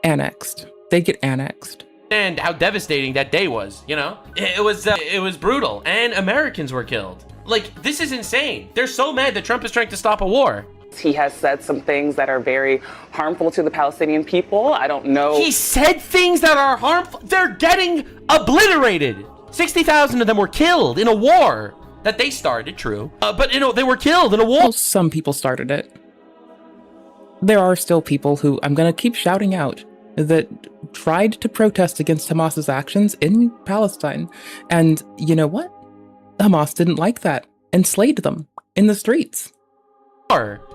Annexed. They get annexed. And how devastating that day was, you know? It was brutal, and Americans were killed. Like, this is insane. They're so mad that Trump is trying to stop a war. He has said some things that are very harmful to the Palestinian people. I don't know. He said things that are harmful. They're getting obliterated. 60,000 of them were killed in a war that they started, true. But, you know, they were killed in a war. Well, some people started it. There are still people who, I'm going to keep shouting out, that tried to protest against Hamas's actions in Palestine. And you know what? Hamas didn't like that and slayed them in the streets.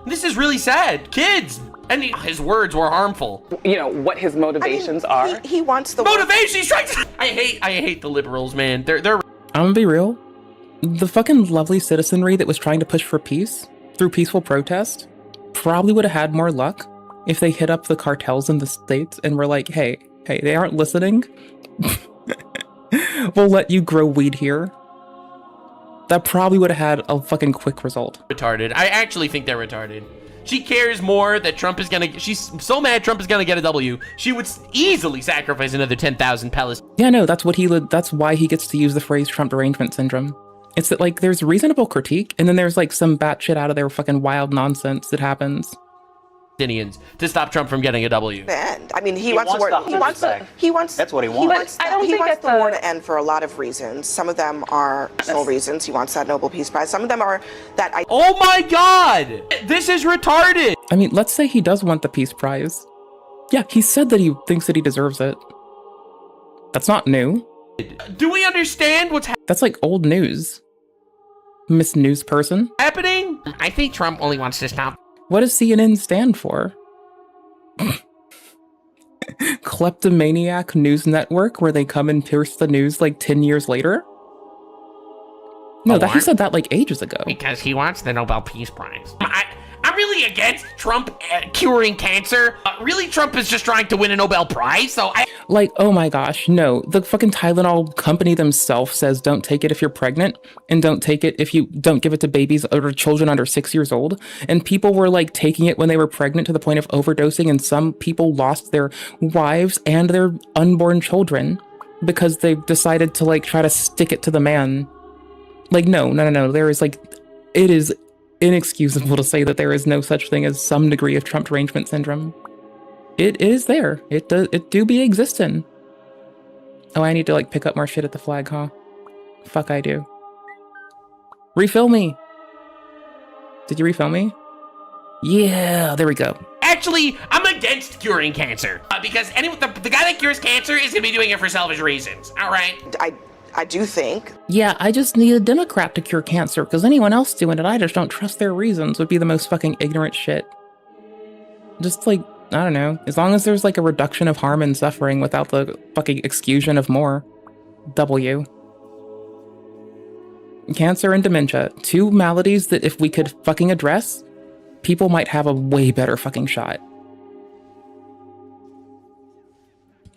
This is really sad. Kids. And his words were harmful. You know, what his motivations are. He wants the motivation. He's trying to... I hate the liberals, man. They're I'm gonna be real. The fucking lovely citizenry that was trying to push for peace through peaceful protest probably would have had more luck if they hit up the cartels in the States and were like, hey, they aren't listening. We'll let you grow weed here. That probably would have had a fucking quick result. Retarded. I actually think they're retarded. She cares more that Trump is gonna... She's so mad Trump is gonna get a W. She would easily sacrifice another 10,000 Palestinians. Yeah, no, that's why he gets to use the phrase Trump derangement syndrome. It's that, like, there's reasonable critique, and then there's, like, some batshit out of there fucking wild nonsense that happens. To stop Trump from getting a W. I mean, he wants the war. That's what he wants. I don't think the war to end for a lot of reasons. Some of them are personal reasons. He wants that Nobel Peace Prize. Some of them are that. Oh my God! This is retarded. I mean, let's say he does want the Peace Prize. Yeah, he said that he thinks that he deserves it. That's not new. Do we understand what's happening? That's like old news. Miss News Person. Happening? I think Trump only wants to stop. What does CNN stand for? Kleptomaniac News Network, where they come and pierce the news like 10 years later? No, he said that like ages ago. Because he wants the Nobel Peace Prize. I'm really against Trump curing cancer. Really, Trump is just trying to win a Nobel Prize, so Like, oh my gosh, no. The fucking Tylenol company themselves says don't take it if you're pregnant, and don't take it if you don't give it to babies or children under 6 years old. And people were like taking it when they were pregnant to the point of overdosing, and some people lost their wives and their unborn children because they decided to like try to stick it to the man. Like, no. There is like, it is inexcusable to say that there is no such thing as some degree of Trump derangement syndrome. It is there. It do be existing. Oh, I need to like pick up more shit at the flag, huh? Fuck, I do. Refill me. Did you refill me? Yeah, there we go. Actually, I'm against curing cancer because the guy that cures cancer is gonna be doing it for selfish reasons. All right. I do think. Yeah, I just need a Democrat to cure cancer because anyone else doing it, I just don't trust their reasons would be the most fucking ignorant shit. Just like, I don't know, as long as there's like a reduction of harm and suffering without the fucking exclusion of more. W. Cancer and dementia, two maladies that if we could fucking address, people might have a way better fucking shot.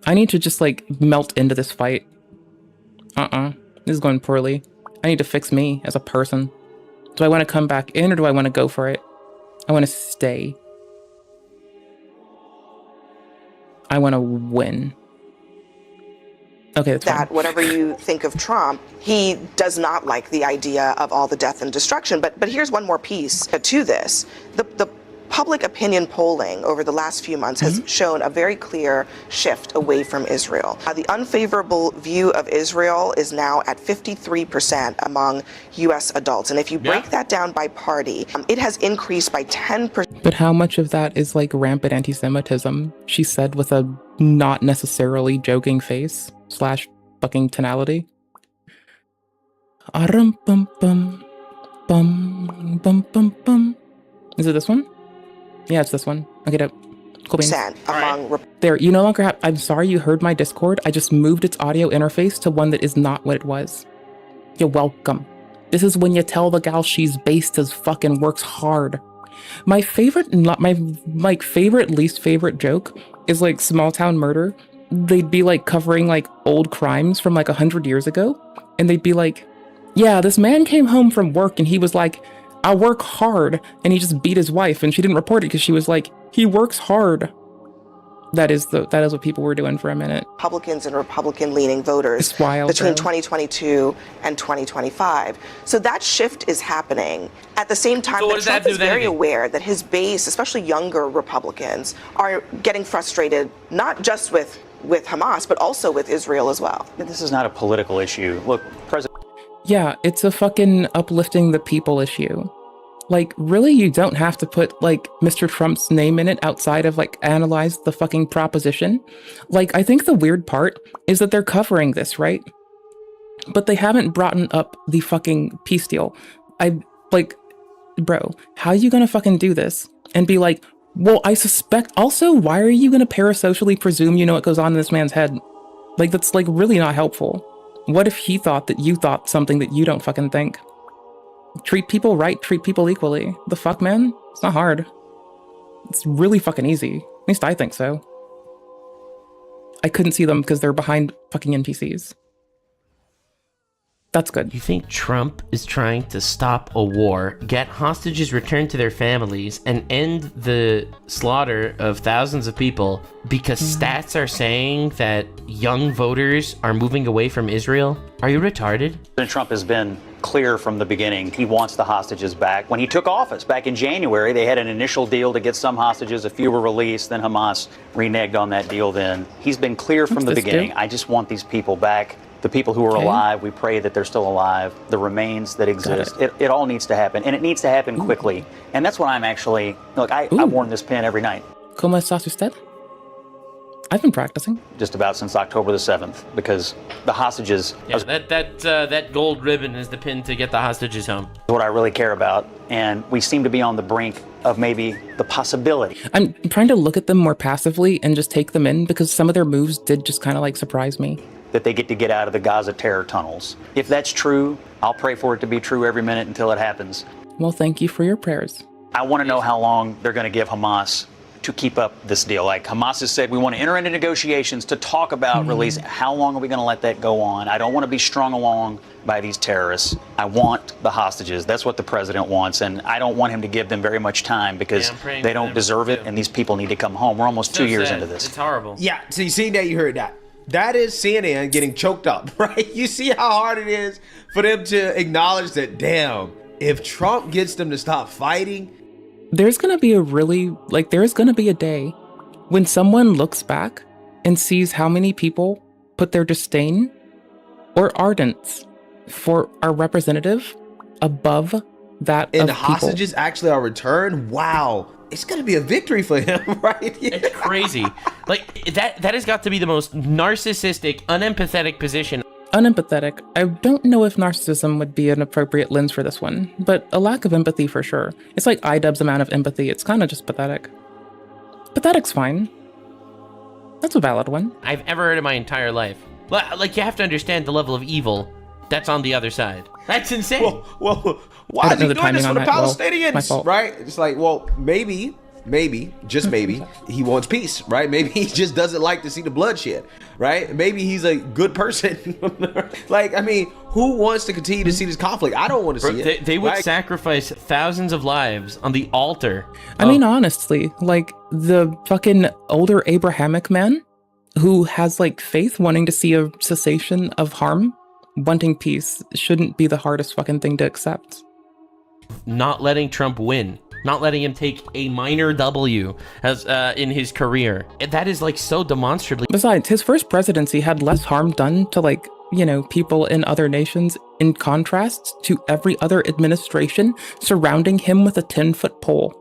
I need to just like melt into this fight. This is going poorly. I need to fix me as a person. Do I want to come back in or do I want to go for it? I want to stay. I want to win. Okay, that's that fine. Whatever you think of Trump, he does not like the idea of all the death and destruction. But here's one more piece to this. The public opinion polling over the last few months has shown a very clear shift away from Israel. The unfavorable view of Israel is now at 53% among U.S. adults. And if you break that down by party, it has increased by 10%. But how much of that is like rampant anti-Semitism? She said with a not necessarily joking face / fucking tonality. Bum bum bum bum bum bum. Is it this one? Yeah, it's this one. Okay, dope. Cool beans. There, you no longer have... I'm sorry you heard my Discord. I just moved its audio interface to one that is not what it was. You're welcome. This is when you tell the gal she's based as fuck and works hard. My favorite, least favorite joke is like small town murder. They'd be like covering like old crimes from like 100 years ago. And they'd be like, yeah, this man came home from work and he was like, I work hard. And he just beat his wife and she didn't report it because she was like, he works hard. That is what people were doing for a minute. Republicans and Republican-leaning voters between 2022 and 2025. So that shift is happening. At the same time, that Trump is very aware that his base, especially younger Republicans, are getting frustrated, not just with Hamas, but also with Israel as well. This is not a political issue. Look, President... Yeah, it's a fucking uplifting the people issue. Like, really, you don't have to put, like, Mr. Trump's name in it outside of, like, analyze the fucking proposition. Like, I think the weird part is that they're covering this, right? But they haven't brought up the fucking peace deal. Bro, how are you gonna fucking do this? And be like, well, I suspect... Also, why are you gonna parasocially presume you know what goes on in this man's head? Like, that's, like, really not helpful. What if he thought that you thought something that you don't fucking think? Treat people right, treat people equally. The fuck, man? It's not hard. It's really fucking easy. At least I think so. I couldn't see them because they're behind fucking NPCs. That's good. You think Trump is trying to stop a war, get hostages returned to their families, and end the slaughter of thousands of people because stats are saying that young voters are moving away from Israel? Are you retarded? President Trump has been clear from the beginning. He wants the hostages back. When he took office back in January, they had an initial deal to get some hostages. A few were released. Then Hamas reneged on that deal then. He's been clear from the beginning. I just want these people back. The people who are alive, we pray that they're still alive. The remains that exist, it all needs to happen. And it needs to happen quickly. And that's what I'm actually, look, I've worn this pin every night. ¿Cómo estás usted? I've been practicing. Just about since October the 7th, because the hostages... Yeah, that gold ribbon is the pin to get the hostages home. What I really care about, and we seem to be on the brink of maybe the possibility. I'm trying to look at them more passively and just take them in, because some of their moves did just kind of like surprise me. That they get out of the Gaza terror tunnels. If that's true, I'll pray for it to be true every minute until it happens. Well, thank you for your prayers. I want to know how long they're going to give Hamas to keep up this deal. Like Hamas has said, we want to enter into negotiations to talk about release. How long are we going to let that go on? I don't want to be strung along by these terrorists. I want the hostages. That's what the president wants. And I don't want him to give them very much time because they don't deserve it. And these people need to come home. We're almost 2 years into this. It's horrible. Yeah, so you see that, you heard that. That is CNN getting choked up, right? You see how hard it is for them to acknowledge that, damn, if Trump gets them to stop fighting. There's going to be there's going to be a day when someone looks back and sees how many people put their disdain or ardence for our representative above that and of the hostages people. Actually are returned. Wow. It's going to be a victory for him, right? Yeah. It's crazy. Like, that has got to be the most narcissistic, unempathetic position. Unempathetic. I don't know if narcissism would be an appropriate lens for this one, but a lack of empathy for sure. It's like iDubbbz's amount of empathy. It's kind of just pathetic. Pathetic's fine. That's a valid one. I've ever heard in my entire life. Like, you have to understand the level of evil that's on the other side. That's insane. Well, why is he doing this for the Palestinians, right? It's like, well, maybe, just maybe, he wants peace, right? Maybe he just doesn't like to see the bloodshed, right? Maybe he's a good person. Like, I mean, who wants to continue to see this conflict? I don't want to see it. They would sacrifice thousands of lives on the altar. I mean, honestly, like, the fucking older Abrahamic man who has, like, faith wanting to see a cessation of harm, wanting peace, shouldn't be the hardest fucking thing to accept. Not letting Trump win, not letting him take a minor W as in his career. That is like so demonstrably. Besides, his first presidency had less harm done to, like, you know, people in other nations in contrast to every other administration surrounding him with a 10-foot pole.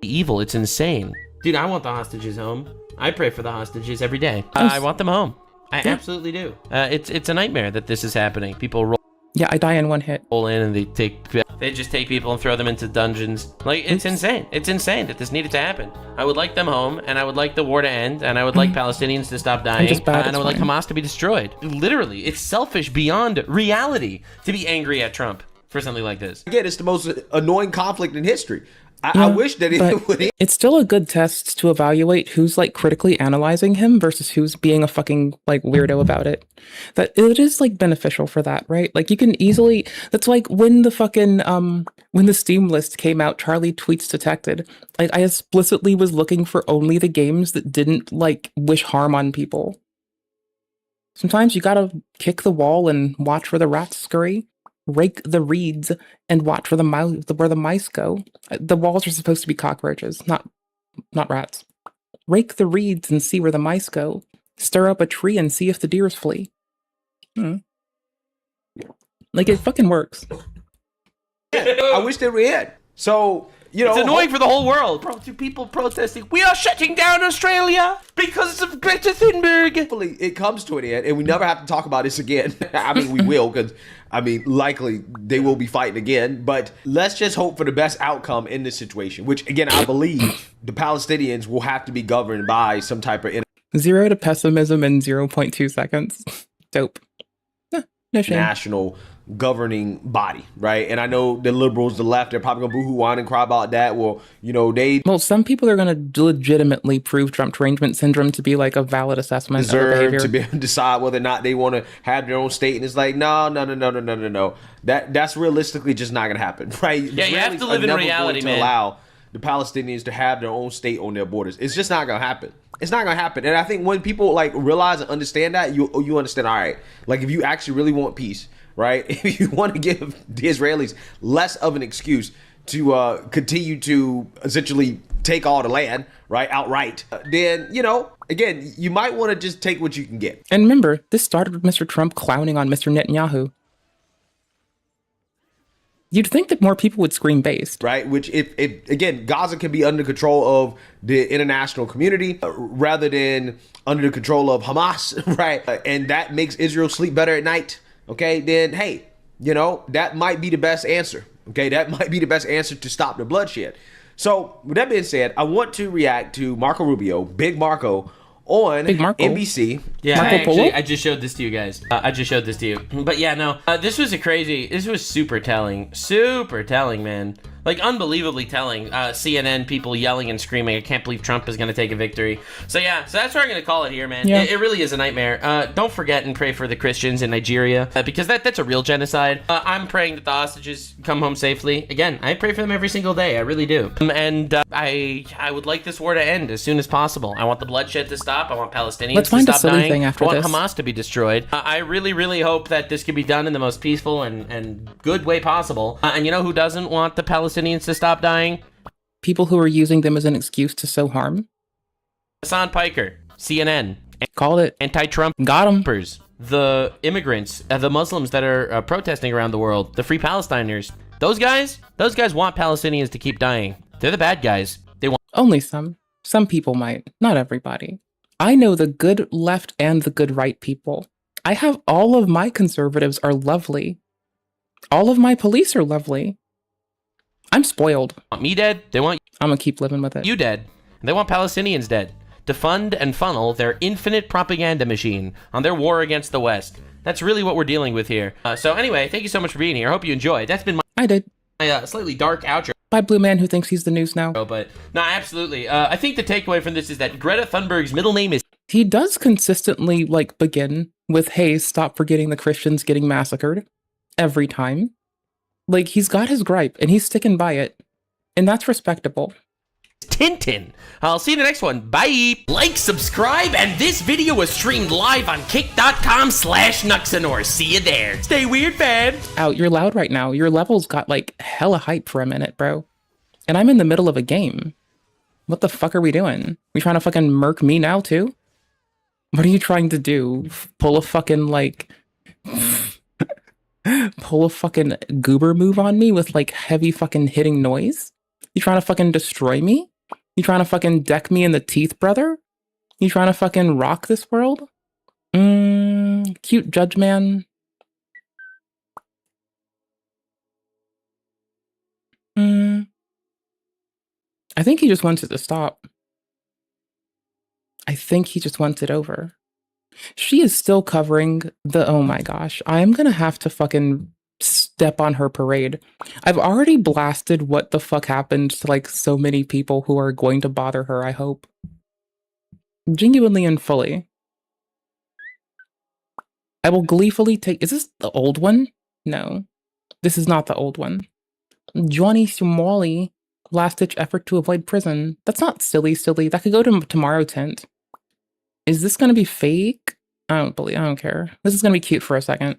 Evil, it's insane. Dude, I want the hostages home. I pray for the hostages every day. I want them home. I absolutely do. It's a nightmare that this is happening. People roll. Yeah, I die in one hit. Roll in and they just take people and throw them into dungeons. Like, it's insane. It's insane that this needed to happen. I would like them home, and I would like the war to end, and I would like Palestinians to stop dying, and I would like Hamas to be destroyed. Literally, it's selfish beyond reality to be angry at Trump. for something like this. Again, it's the most annoying conflict in history. I wish that it would. It's still a good test to evaluate who's like critically analyzing him versus who's being a fucking like weirdo about it. That it is like beneficial for that, right? Like you can easily. That's like when the fucking when the Steam list came out, Charlie tweets detected. Like I explicitly was looking for only the games that didn't like wish harm on people. Sometimes you gotta kick the wall and watch where the rats scurry. Rake the reeds and watch where the mice go. The walls are supposed to be cockroaches, not rats. Rake the reeds and see where the mice go. Stir up a tree and see if the deers flee. Like it fucking works. I wish they were it. So, you know, it's annoying for the whole world. People protesting, we are shutting down Australia because of Greta Thunberg. Hopefully it comes to an end and we never have to talk about this again. I mean, we will, because I mean, likely they will be fighting again, but let's just hope for the best outcome in this situation, which again, I believe the Palestinians will have to be governed by some type of 0 to pessimism in 0.2 seconds. Dope. No shame. National governing body, right? And I know the liberals, the left, they're probably gonna boo-hoo whine and cry about that. Well, you know, well, some people are gonna legitimately prove Trump derangement syndrome to be like a valid assessment of their behavior. To be able to decide whether or not they want to have their own state, and it's like no. That's realistically just not gonna happen, right? Yeah, you have to live in reality, man. Allow the Palestinians to have their own state on their borders. It's just not gonna happen. It's not gonna happen. And I think when people like realize and understand that, you understand. All right, like if you actually really want peace, right? If you want to give the Israelis less of an excuse to continue to essentially take all the land, right, outright, then, you know, again, you might want to just take what you can get. And remember, this started with Mr. Trump clowning on Mr. Netanyahu. You'd think that more people would scream based. Right, which if again, Gaza can be under control of the international community rather than under the control of Hamas, right? And that makes Israel sleep better at night. Okay, then, hey, you know, that might be the best answer. Okay, that might be the best answer to stop the bloodshed. So, with that being said, I want to react to Marco Rubio, Big Marco, on NBC. Yeah, I just showed this to you guys. But yeah, no, this was super telling, man. Like, unbelievably telling. CNN people yelling and screaming, I can't believe Trump is going to take a victory. So yeah, so that's where I'm going to call it here, man. Yeah. It really is a nightmare. Don't forget and pray for the Christians in Nigeria, because that's a real genocide. I'm praying that the hostages come home safely. Again, I pray for them every single day. I really do. And I would like this war to end as soon as possible. I want the bloodshed to stop. I want Palestinians to stop dying. I want Hamas to be destroyed. I really, really hope that this can be done in the most peaceful and good way possible. And you know who doesn't want the Palestinians to stop dying? People who are using them as an excuse to sow harm. Hassan Piker, CNN. Called it. Anti-Trump. Got him. The immigrants, the Muslims that are protesting around the world, the Free Palestiners. Those guys want Palestinians to keep dying. They're the bad guys. They want only some. Some people might, not everybody. I know the good left and the good right people. I have all of my conservatives are lovely. All of my police are lovely. I'm spoiled. Want me dead? They want I'm gonna keep living with it. You dead. They want Palestinians dead. To fund and funnel their infinite propaganda machine on their war against the West. That's really what we're dealing with here. So anyway, thank you so much for being here. I hope you enjoyed. That's been my slightly dark outro. By Blue Man who thinks he's the news now. But no, absolutely. I think the takeaway from this is that Greta Thunberg's middle name is... He does consistently like begin with, hey, stop forgetting the Christians getting massacred. Every time. Like, he's got his gripe, and he's sticking by it. And that's respectable. Tintin. I'll see you in the next one. Bye. Like, subscribe, and this video was streamed live on kick.com/Nuxanor. See you there. Stay weird, fam. Out, you're loud right now. Your levels got, like, hella hype for a minute, bro. And I'm in the middle of a game. What the fuck are we doing? We trying to fucking murk me now, too? What are you trying to do? Pull a fucking, like... pull a fucking goober move on me with like heavy fucking hitting noise? You trying to fucking destroy me? You trying to fucking deck me in the teeth, brother? You trying to fucking rock this world? Cute judge man. I think he just wants it to stop. I think he just wants it over. She is still covering the, oh my gosh, I am gonna have to fucking step on her parade. I've already blasted what the fuck happened to like so many people who are going to bother her, I hope. Genuinely and fully. I will gleefully take... Is this the old one? No. This is not the old one. Johnny Sumali, last-ditch effort to avoid prison. That's not silly. That could go to Tomorrow Tent. Is this gonna be fake? I don't care. This is gonna be cute for a second.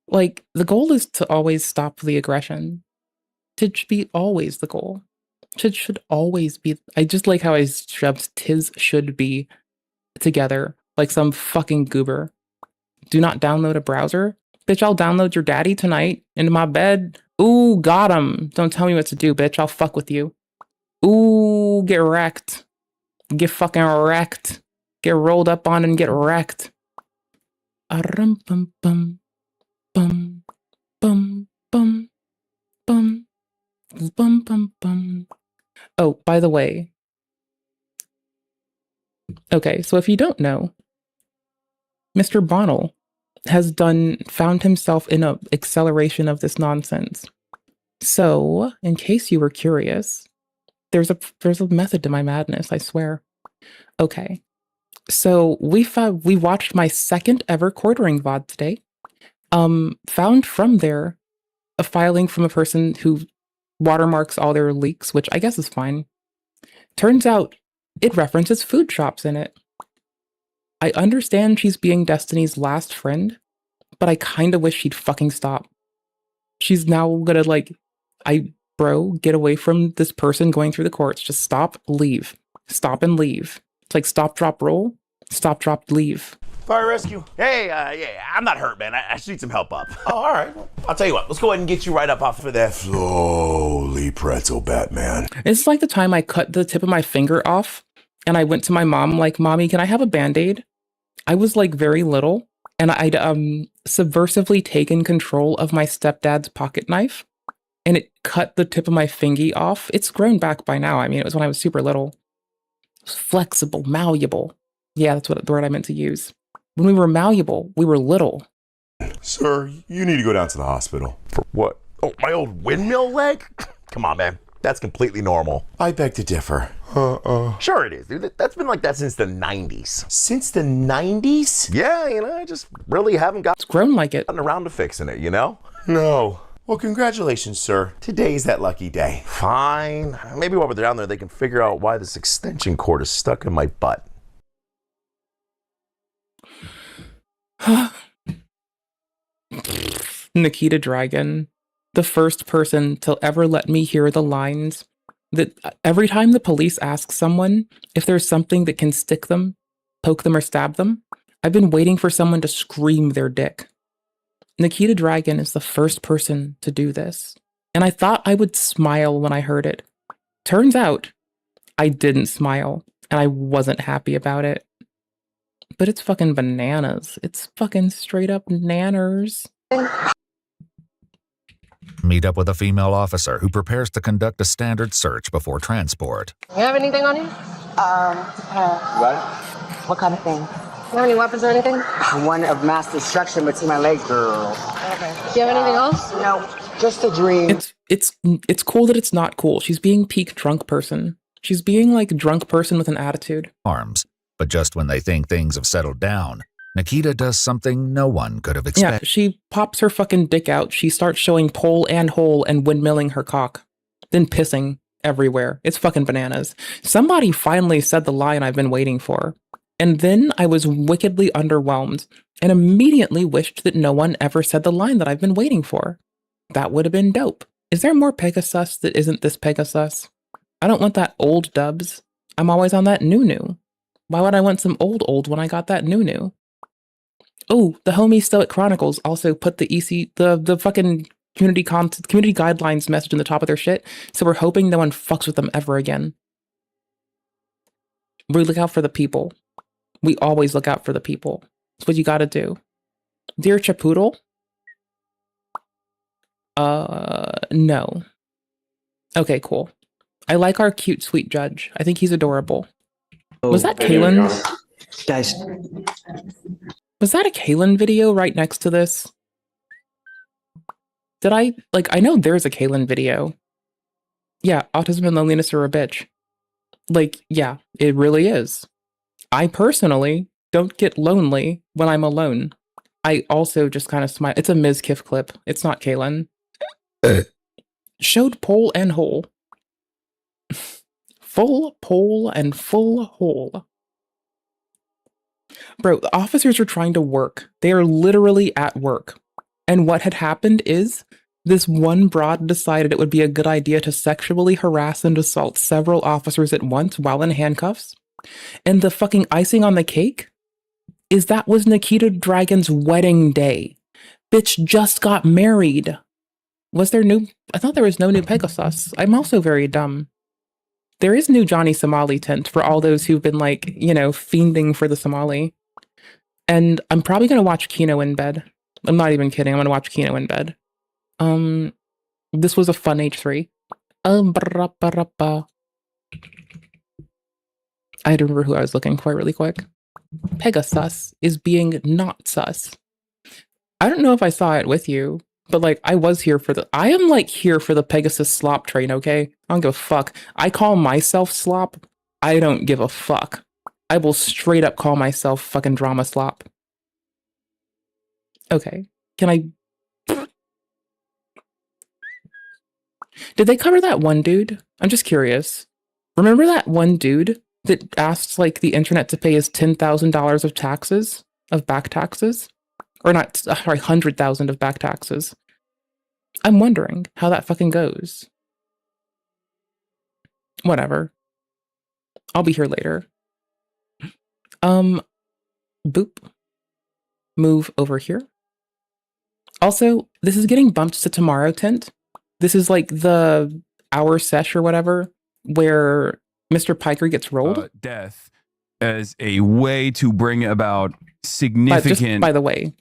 Like, the goal is to always stop the aggression. It should be always the goal. It should always be... I just like how I shoved "tis should be" together like some fucking goober. Do not download a browser? Bitch, I'll download your daddy tonight into my bed. Ooh, got him. Don't tell me what to do, bitch. I'll fuck with you. Ooh, get wrecked. Get fucking wrecked. Get rolled up on and get wrecked. Bum bum bum bum bum bum bum bum bum. Oh, by the way. Okay, so if you don't know, Mr. Bonnell has found himself in an acceleration of this nonsense. So, in case you were curious, there's a method to my madness, I swear. Okay. So we watched my second ever quartering VOD today. Found from there a filing from a person who watermarks all their leaks, which I guess is fine. Turns out it references food shops in it. I understand she's being Destiny's last friend, but I kinda wish she'd fucking stop. She's now gonna bro, get away from this person going through the courts. Just stop, leave. Stop and leave. It's like stop, drop, roll. Stop, drop, leave. Fire rescue. Hey, yeah, I'm not hurt, man. I just need some help up. Oh, all right. I'll tell you what. Let's go ahead and get you right up off of that slowly pretzel, Batman. It's like the time I cut the tip of my finger off and I went to my mom like, Mommy, can I have a Band-Aid? I was like very little and I'd subversively taken control of my stepdad's pocket knife and it cut the tip of my fingy off. It's grown back by now. I mean, it was when I was super little. It was flexible, malleable. Yeah, that's the word I meant to use. When we were malleable, we were little. Sir, you need to go down to the hospital. For what? Oh, my old windmill leg? Come on, man. That's completely normal. I beg to differ. Sure it is, dude. That's been like that since the 90s. Since the 90s? Yeah, I just really haven't grown like it. Gotten around to fixing it, No. Well, congratulations, sir. Today's that lucky day. Fine. Maybe while we're down there, they can figure out why this extension cord is stuck in my butt. Nikita Dragon, the first person to ever let me hear the lines that every time the police ask someone if there's something that can stick them, poke them, or stab them, I've been waiting for someone to scream their dick. Nikita Dragon is the first person to do this, and I thought I would smile when I heard it. Turns out, I didn't smile, and I wasn't happy about it. But it's fucking bananas. It's fucking straight up nanners. Meet up with a female officer who prepares to conduct a standard search before transport. You have anything on you? What? What kind of thing? You have any weapons or anything? One of mass destruction between my legs, girl. Okay. Do you have anything else? No, just a dream. It's cool that it's not cool. She's being peak drunk person. She's being like drunk person with an attitude. Arms. But just when they think things have settled down, Nikita does something no one could have expected. Yeah, she pops her fucking dick out. She starts showing pole and hole and windmilling her cock. Then pissing everywhere. It's fucking bananas. Somebody finally said the line I've been waiting for. And then I was wickedly underwhelmed and immediately wished that no one ever said the line that I've been waiting for. That would have been dope. Is there more Pegasus that isn't this Pegasus? I don't want that old dubs. I'm always on that new. Why would I want some old when I got that new? Oh, the homey Stoic Chronicles also put the fucking community guidelines message in the top of their shit, so we're hoping no one fucks with them ever again. We look out for the people. We always look out for the people. That's what you gotta do. Dear Chapoodle? No. Okay, cool. I like our cute, sweet judge. I think he's adorable. Was that Kaylin's? Guys. Was that a Kaylin video right next to this? Did I, like, I know there's a Kaylin video. Yeah, autism and loneliness are a bitch. Like, yeah, it really is. I personally don't get lonely when I'm alone. I also just kind of smile. It's a Ms. Kiff clip. It's not Kaylin. Showed pole and hole. Full pole and full hole. Bro, the officers are trying to work. They are literally at work. And what had happened is this one broad decided it would be a good idea to sexually harass and assault several officers at once while in handcuffs. And the fucking icing on the cake is that was Nikita Dragon's wedding day. Bitch just got married. Was there new? I thought there was no new Pegasus. I'm also very dumb. There is new Johnny Somali tint for all those who've been like, you know, fiending for the Somali. And I'm probably going to watch Kino in bed. I'm not even kidding. I'm going to watch Kino in bed. This was a fun H3. I had to remember who I was looking for really quick. Pegasus is being not sus. I don't know if I saw it with you, but like I was here for the, I am like here for the Pegasus slop train, okay? I don't give a fuck. I call myself slop. I don't give a fuck. I will straight up call myself fucking drama slop. Okay, can I? Did they cover that one dude? I'm just curious. Remember that one dude that asked like the internet to pay his $10,000 of taxes, of back taxes? Or not, sorry, 100,000 of back taxes. I'm wondering how that fucking goes. Whatever. I'll be here later. Boop. Move over here. Also, this is getting bumped to tomorrow tint. This is like the hour sesh or whatever, where Mr. Piker gets rolled. Death as a way to bring about significant, by the way,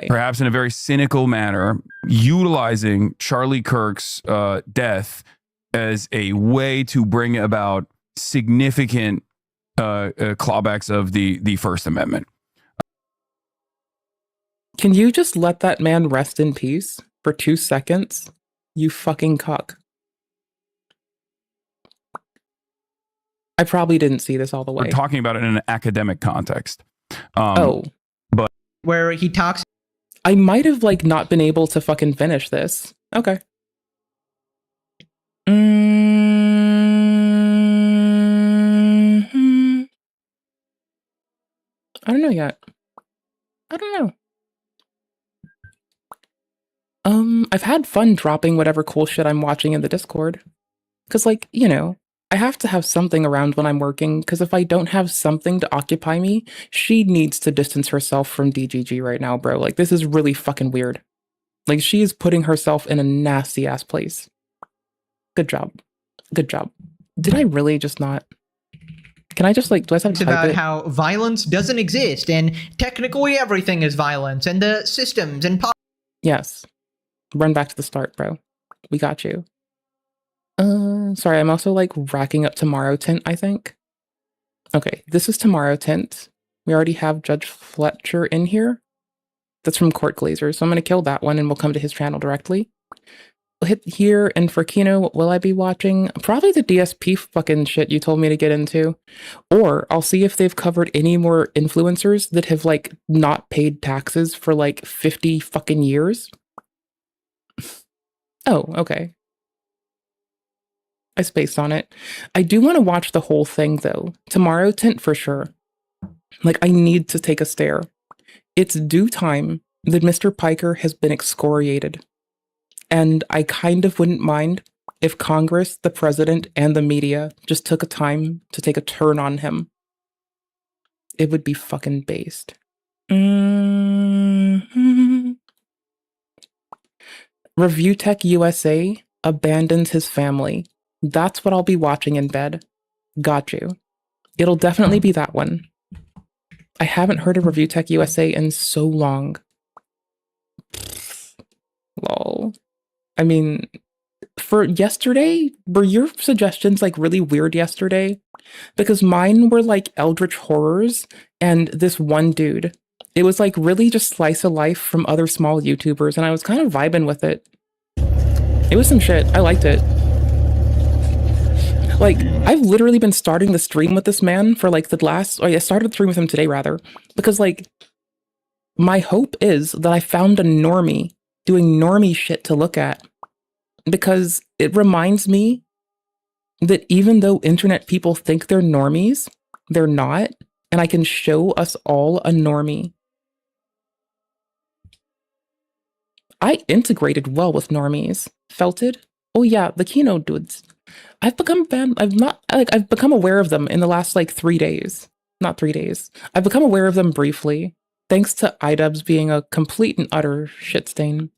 perhaps in a very cynical manner, utilizing Charlie Kirk's death as a way to bring about significant clawbacks of the First Amendment. Can you just let that man rest in peace for 2 seconds? You fucking cuck. I probably didn't see this all the way. We're talking about it in an academic context. But where he talks. I might have like not been able to fucking finish this. Okay. I don't know yet. I don't know. I've had fun dropping whatever cool shit I'm watching in the Discord. Cause like, you know, I have to have something around when I'm working, because if I don't have something to occupy me, she needs to distance herself from DGG right now, bro. Like, this is really fucking weird. Like, she is putting herself in a nasty ass place. Good job. Good job. Did I really just not? Can I just like, do I have to type about it? How violence doesn't exist and technically everything is violence and the systems and Yes. Run back to the start, bro. We got you. Sorry, I'm also like racking up tomorrow tint, I think. Okay, this is tomorrow tint. We already have Judge Fletcher in here. That's from Court Glazer, so I'm gonna kill that one and we'll come to his channel directly. We'll hit here, and for Kino, what will I be watching? Probably the DSP fucking shit you told me to get into. Or I'll see if they've covered any more influencers that have like not paid taxes for like 50 fucking years. Oh, okay. I spaced on it. I do want to watch the whole thing though. Tomorrow tint for sure. Like, I need to take a stare. It's due time that Mr. Piker has been excoriated. And I kind of wouldn't mind if Congress, the president, and the media just took a time to take a turn on him. It would be fucking based. Review Tech USA abandons his family. That's what I'll be watching in bed. Got you. It'll definitely be that one. I haven't heard of Review Tech USA in so long. Lol. I mean, for yesterday, were your suggestions like really weird yesterday? Because mine were like eldritch horrors and this one dude. It was like really just slice of life from other small YouTubers, and I was kind of vibing with it. It was some shit. I liked it. Like, I've literally been starting the stream with this man for like I started the stream with him today rather, because like, my hope is that I found a normie doing normie shit to look at, because it reminds me that even though internet people think they're normies, they're not, and I can show us all a normie. I integrated well with normies. Felted? Oh yeah, the Kino dudes. I've become aware of them in the last like 3 days. Not 3 days. I've become aware of them briefly, thanks to iDubbbz being a complete and utter shit stain.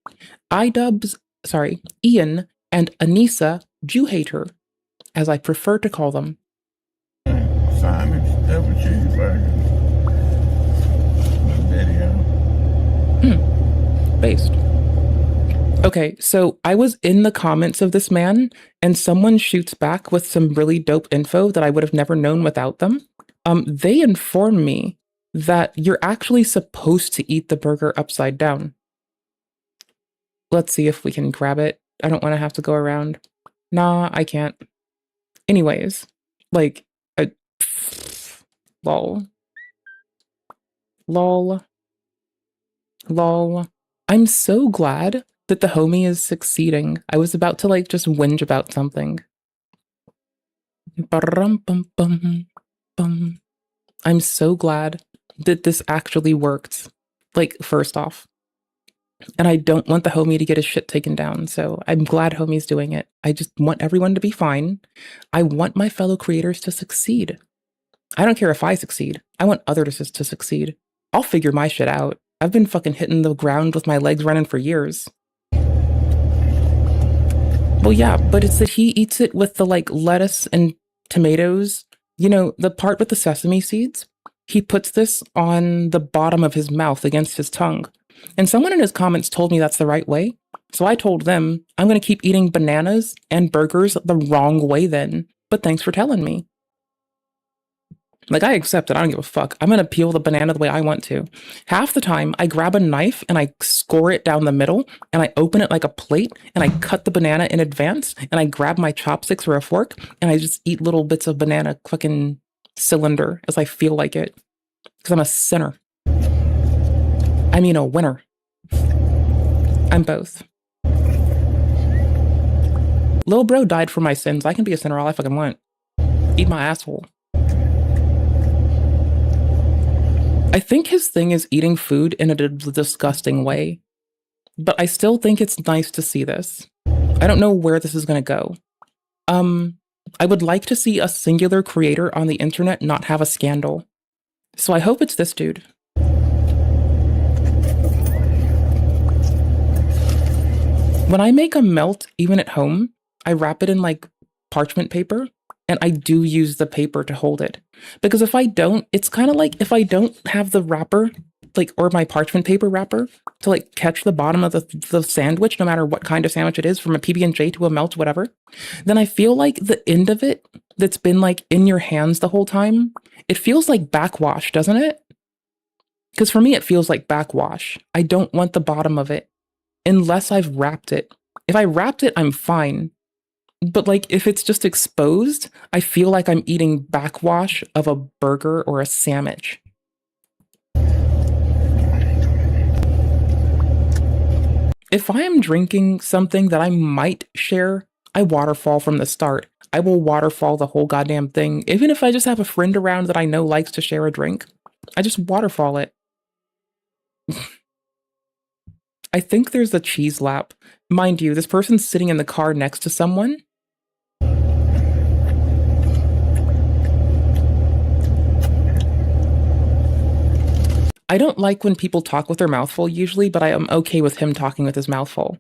Ian and Anissa Jew Hater, as I prefer to call them. Simon, double cheeseburger. Video. Based. Okay, so I was in the comments of this man, and someone shoots back with some really dope info that I would have never known without them. They informed me that you're actually supposed to eat the burger upside down. Let's see if we can grab it. I don't want to have to go around. Nah, I can't. Anyways, like, lol. Lol. Lol. I'm so glad that the homie is succeeding. I was about to like just whinge about something. I'm so glad that this actually worked. Like, first off. And I don't want the homie to get his shit taken down, so I'm glad homie's doing it. I just want everyone to be fine. I want my fellow creators to succeed. I don't care if I succeed. I want others to succeed. I'll figure my shit out. I've been fucking hitting the ground with my legs running for years. Well, yeah, but it's that he eats it with the, like, lettuce and tomatoes. You know, the part with the sesame seeds? He puts this on the bottom of his mouth against his tongue. And someone in his comments told me that's the right way. So I told them, I'm going to keep eating bananas and burgers the wrong way then. But thanks for telling me. Like, I accept it. I don't give a fuck. I'm going to peel the banana the way I want to. Half the time, I grab a knife and I score it down the middle and I open it like a plate and I cut the banana in advance and I grab my chopsticks or a fork and I just eat little bits of banana fucking cylinder as I feel like it. Because I'm a sinner. I mean a winner. I'm both. Lil bro died for my sins. I can be a sinner all I fucking want. Eat my asshole. I think his thing is eating food in a disgusting way. But I still think it's nice to see this. I don't know where this is going to go. I would like to see a singular creator on the internet not have a scandal. So I hope it's this dude. When I make a melt, even at home, I wrap it in like parchment paper, and I do use the paper to hold it. Because if I don't, it's kind of like if I don't have the wrapper, like, or my parchment paper wrapper to like catch the bottom of the sandwich, no matter what kind of sandwich it is, from a PB&J to a melt, whatever, then I feel like the end of it that's been like in your hands the whole time, it feels like backwash, doesn't it? Because for me, it feels like backwash. I don't want the bottom of it unless I've wrapped it. If I wrapped it, I'm fine. But like, if it's just exposed, I feel like I'm eating backwash of a burger or a sandwich. If I am drinking something that I might share, I waterfall from the start. I will waterfall the whole goddamn thing. Even if I just have a friend around that I know likes to share a drink, I just waterfall it. I think there's a cheese lap. Mind you, this person's sitting in the car next to someone. I don't like when people talk with their mouth full usually, but I am okay with him talking with his mouth full.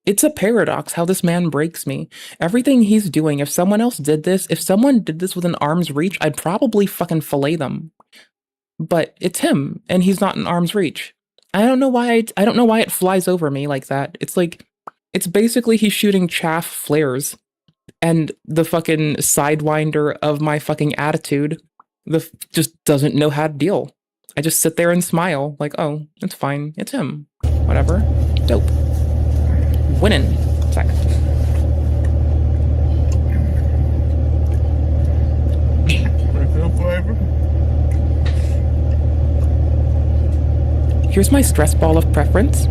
It's a paradox how this man breaks me. Everything he's doing, if someone else did this, if someone did this within arm's reach, I'd probably fucking fillet them. But it's him, and he's not in arm's reach. I don't know why it flies over me like that. It's like, it's basically he's shooting chaff flares, and the fucking sidewinder of my fucking attitude just doesn't know how to deal. I just sit there and smile, like, oh, it's fine, it's him. Whatever. Dope. Winning. Second. Here's my stress ball of preference.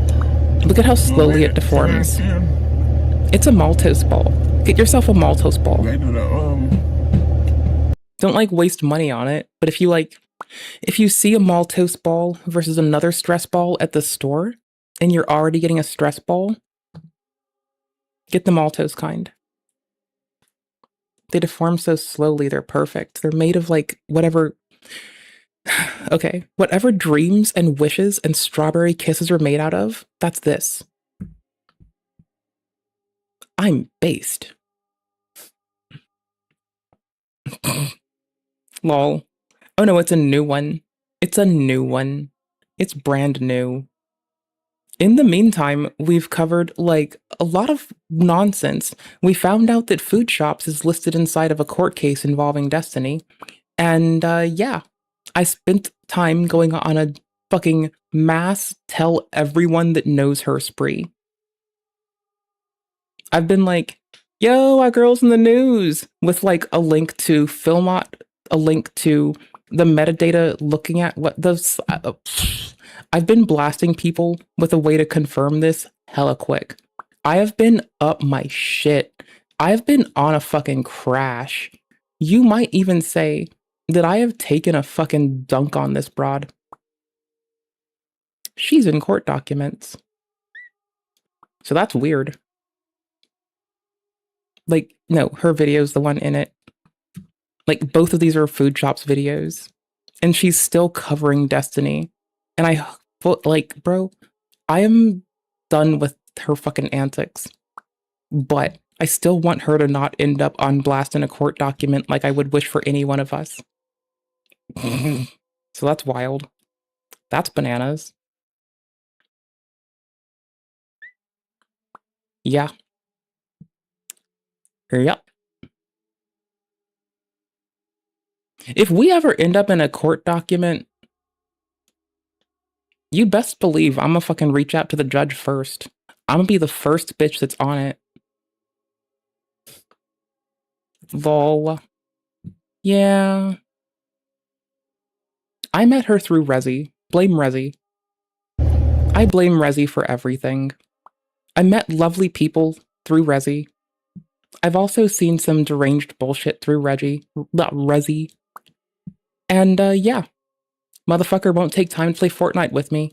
Look at how slowly it deforms. It's a Maltose ball. Get yourself a Maltose ball. Don't like waste money on it, but if you see a Maltose ball versus another stress ball at the store, and you're already getting a stress ball, get the Maltose kind. They deform so slowly, they're perfect. They're made of like whatever... Okay, whatever dreams and wishes and strawberry kisses are made out of, that's this. I'm based. Lol. Oh no, it's a new one. It's a new one. It's brand new. In the meantime, we've covered, like, a lot of nonsense. We found out that Food Shops is listed inside of a court case involving Destiny. And, yeah. I spent time going on a fucking mass tell everyone that knows her spree. I've been like, yo, our girl's in the news, with like a link to Filmot, a link to the metadata looking at what those... I've been blasting people with a way to confirm this hella quick. I have been up my shit. I've been on a fucking crash. You might even say that I have taken a fucking dunk on this broad. She's in court documents. So that's weird. Like, no, her video's the one in it. Like, both of these are Food Shops videos. And she's still covering Destiny. And I, like, bro, I am done with her fucking antics. But I still want her to not end up on blast in a court document like I would wish for any one of us. So that's wild. That's bananas. Yeah. Yep. If we ever end up in a court document, you best believe I'm gonna fucking reach out to the judge first. I'm gonna be the first bitch that's on it. Lol. Yeah. I met her through Resi. Blame Resi. I blame Resi for everything. I met lovely people through Resi. I've also seen some deranged bullshit through Resi. And, yeah. Motherfucker won't take time to play Fortnite with me.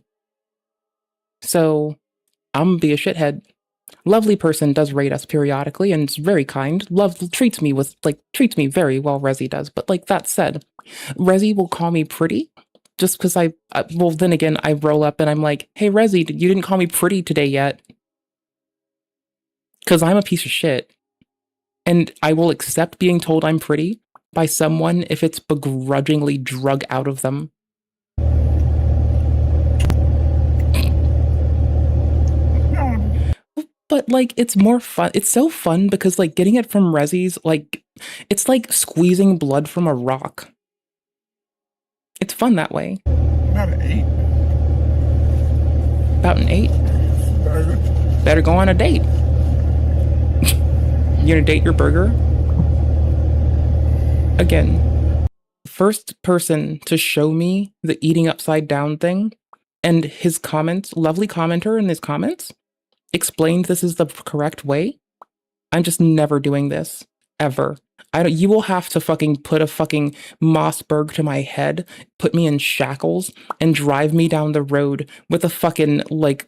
So, I'm gonna be a shithead. Lovely person does rate us periodically and is very kind. Treats me very well, Resi does. But like that said, Resi will call me pretty just because well, then again, I roll up and I'm like, hey, Resi, you didn't call me pretty today yet. Because I'm a piece of shit. And I will accept being told I'm pretty by someone if it's begrudgingly drug out of them. But, like, it's more fun. It's so fun because, like, getting it from Resi's, like, it's like squeezing blood from a rock. It's fun that way. About an 8. About an 8? Better go on a date. You gonna date your burger? Again, first person to show me the eating upside down thing, and his comments, lovely commenter in his comments, explained this is the correct way. I'm just never doing this. Ever. You will have to fucking put a fucking Mossberg to my head, put me in shackles, and drive me down the road with a fucking, like,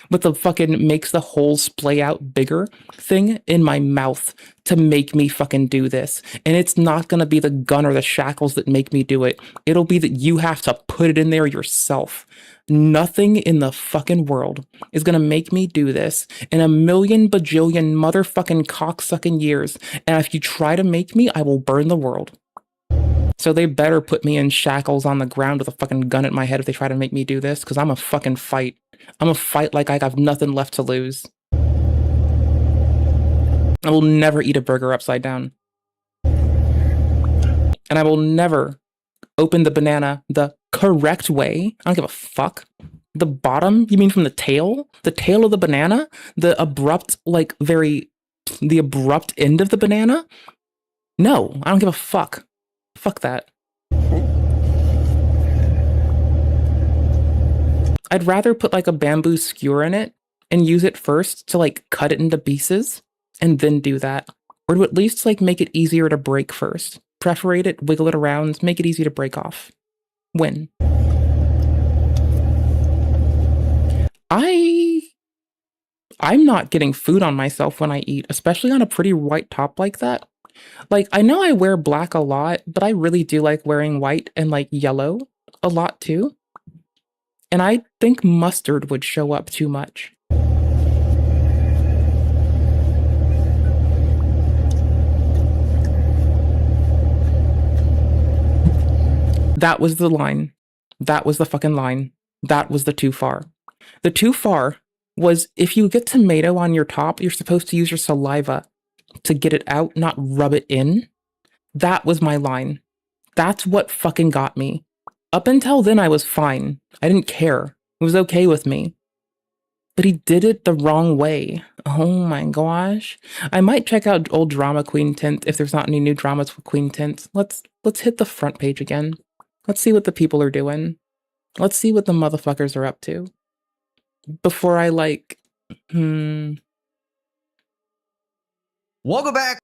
with the fucking makes the hole splay out bigger thing in my mouth to make me fucking do this. And it's not gonna be the gun or the shackles that make me do it. It'll be that you have to put it in there yourself. Nothing in the fucking world is gonna make me do this in a million bajillion motherfucking cocksucking years. And if you try to make me, I will burn the world. So they better put me in shackles on the ground with a fucking gun at my head if they try to make me do this, because I'm a fucking fight. I'm a fight like I have nothing left to lose. I will never eat a burger upside down. And I will never open the banana the correct way. I don't give a fuck. The bottom, you mean from the tail? The tail of the banana? The abrupt, the abrupt end of the banana? No, I don't give a fuck. Fuck that. I'd rather put like a bamboo skewer in it and use it first to like cut it into pieces and then do that. Or to at least like make it easier to break first. Perforate it, wiggle it around, make it easy to break off. Win. I'm not getting food on myself when I eat, especially on a pretty white top like that. Like, I know I wear black a lot, but I really do like wearing white and like yellow a lot too. And I think mustard would show up too much. That was the line. That was the fucking line. That was the too far. The too far was if you get tomato on your top, you're supposed to use your saliva to get it out, not rub it in. That was my line. That's what fucking got me. Up until then, I was fine. I didn't care. It was okay with me. But he did it the wrong way. Oh my gosh. I might check out old Drama Queen Tint if there's not any new dramas with Queen Tint. Let's hit the front page again. Let's see what the people are doing. Let's see what the motherfuckers are up to. Before I Welcome back.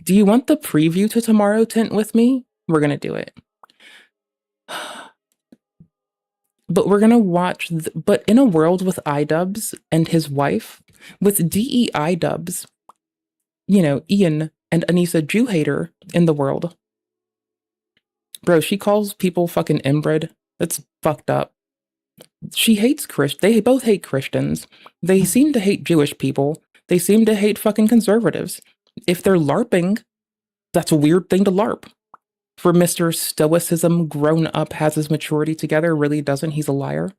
Do you want the preview to Tomorrow Tint with me? We're gonna do it. But we're gonna watch, but in a world with iDubbbz and his wife, with DEI dubs, you know, Ian and Anissa Jew hater in the world. Bro, she calls people fucking inbred. That's fucked up. She hates they both hate Christians. They seem to hate Jewish people. They seem to hate fucking conservatives. If they're LARPing, that's a weird thing to LARP. For Mr. Stoicism grown up has his maturity together, really doesn't, he's a liar.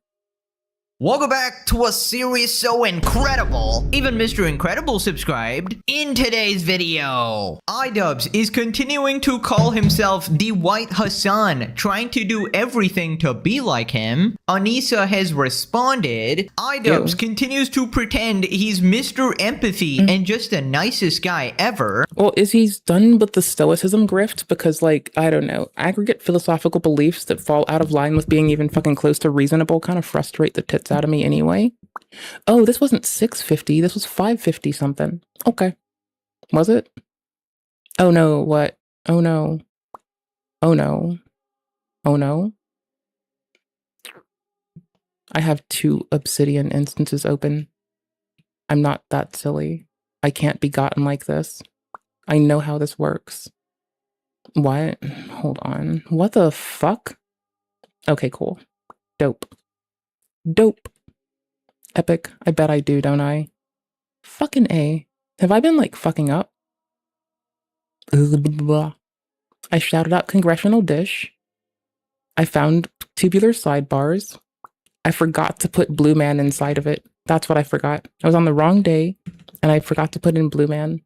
Welcome back to a series so incredible, even Mr. Incredible subscribed. In today's video, iDubbbz is continuing to call himself the White Hassan, trying to do everything to be like him. Anissa has responded. iDubbbz continues to pretend he's Mr. Empathy and just the nicest guy ever. Well, is he done with the Stoicism grift? Because, like, I don't know, aggregate philosophical beliefs that fall out of line with being even fucking close to reasonable kind of frustrate the tits out of me anyway. Oh, this wasn't 650, this was 550 something. Okay. Was it? Oh no, what? Oh no. Oh no. Oh no. I have 2 Obsidian instances open. I'm not that silly. I can't be gotten like this. I know how this works. What? Hold on. What the fuck? Okay, cool. Dope. Dope. Epic. I bet I do, don't I? Fucking A. Have I been, like, fucking up? I shouted out Congressional Dish. I found Tubular sidebars. I forgot to put Blue Man inside of it. That's what I forgot. I was on the wrong day, and I forgot to put in Blue Man.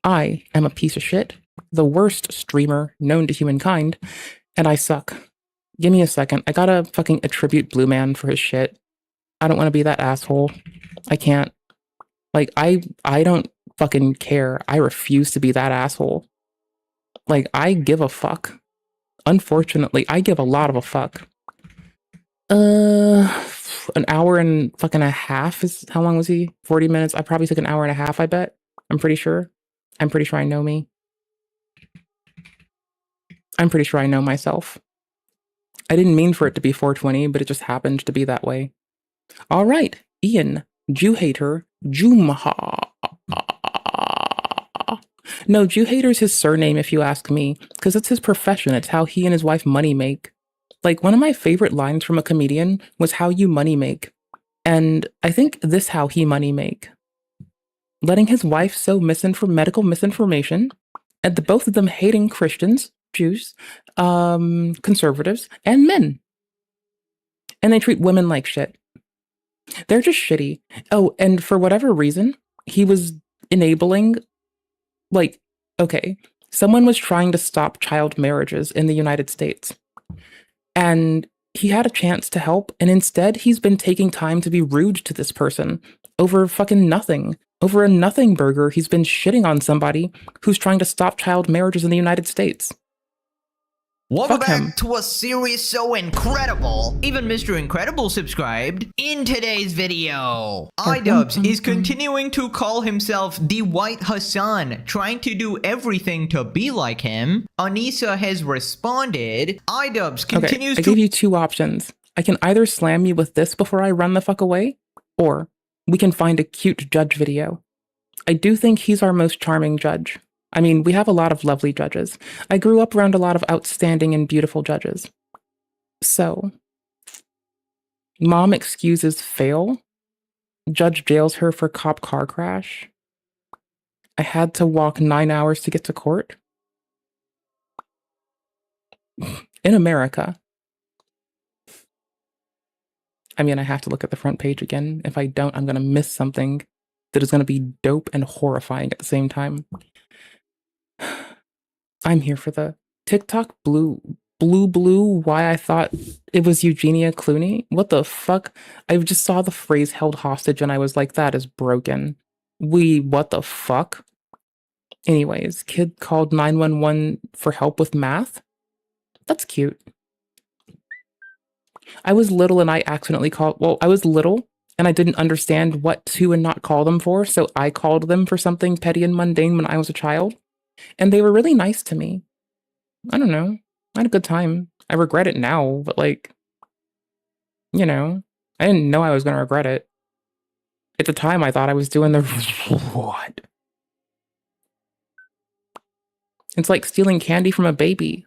I am a piece of shit, the worst streamer known to humankind, and I suck. Give me a second. I gotta fucking attribute Blue Man for his shit. I don't want to be that asshole. I can't. Like, I don't fucking care. I refuse to be that asshole. Like, I give a fuck. Unfortunately, I give a lot of a fuck. An hour and fucking a half is, how long was he? 40 minutes? I probably took an hour and a half, I bet. I'm pretty sure. I'm pretty sure I know me. I'm pretty sure I know myself. I didn't mean for it to be 420, but it just happened to be that way. All right, Ian, Jew hater, Jumha. No, Jew hater's his surname, if you ask me, because it's his profession. It's how he and his wife money make. Like, one of my favorite lines from a comedian was how you money make. And I think this how he money make. Letting his wife sow medical misinformation, and the both of them hating Christians, Jews, conservatives, and men. And they treat women like shit. They're just shitty. Oh, and for whatever reason, he was enabling, like, okay, someone was trying to stop child marriages in the United States. And he had a chance to help, and instead he's been taking time to be rude to this person over fucking nothing. Over a nothing burger, he's been shitting on somebody who's trying to stop child marriages in the United States. Welcome back to a series so incredible, even Mr. Incredible subscribed. In today's video, iDubbbz is continuing to call himself the White Hassan, trying to do everything to be like him. Anissa has responded. iDubbbz continues I gave you two options. I can either slam you with this before I run the fuck away, or we can find a cute judge video. I do think he's our most charming judge. I mean, we have a lot of lovely judges. I grew up around a lot of outstanding and beautiful judges. So, mom excuses fail. Judge jails her for cop car crash. I had to walk 9 hours to get to court. In America. I mean, I have to look at the front page again. If I don't, I'm going to miss something that is going to be dope and horrifying at the same time. I'm here for the TikTok blue, why I thought it was Eugenia Clooney. What the fuck? I just saw the phrase held hostage and I was like, that is broken. What the fuck? Anyways, kid called 911 for help with math. That's cute. I was little and I accidentally I was little and I didn't understand what to and not call them for, so I called them for something petty and mundane when I was a child. And they were really nice to me. I don't know. I had a good time. I regret it now, but like, you know, I didn't know I was going to regret it. At the time, I thought I was doing the what? It's like stealing candy from a baby.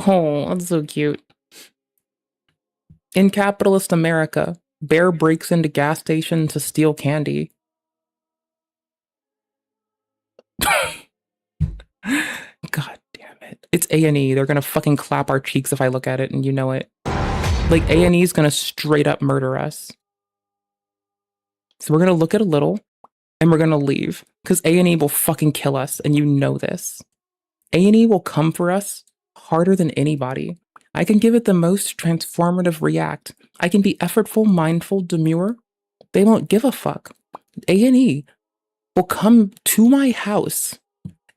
Oh, that's so cute. In capitalist America, bear breaks into gas station to steal candy. God damn it. It's A&E. They're gonna fucking clap our cheeks if I look at it, and you know it. Like, A&E is gonna straight up murder us. So we're gonna look at a little, and we're gonna leave. Because A&E will fucking kill us, and you know this. A&E will come for us harder than anybody. I can give it the most transformative react. I can be effortful, mindful, demure. They won't give a fuck. A&E will come to my house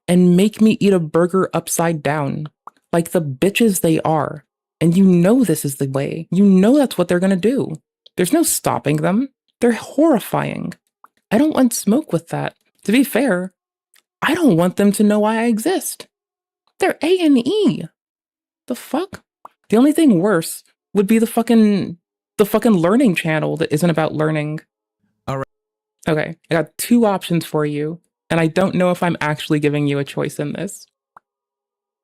and make me eat a burger upside down, like the bitches they are. And you know this is the way. You know that's what they're gonna do. There's no stopping them. They're horrifying. I don't want smoke with that. To be fair, I don't want them to know why I exist. They're A&E. The fuck? The only thing worse would be the fucking learning channel that isn't about learning. All right. Okay, I got two options for you. And I don't know if I'm actually giving you a choice in this.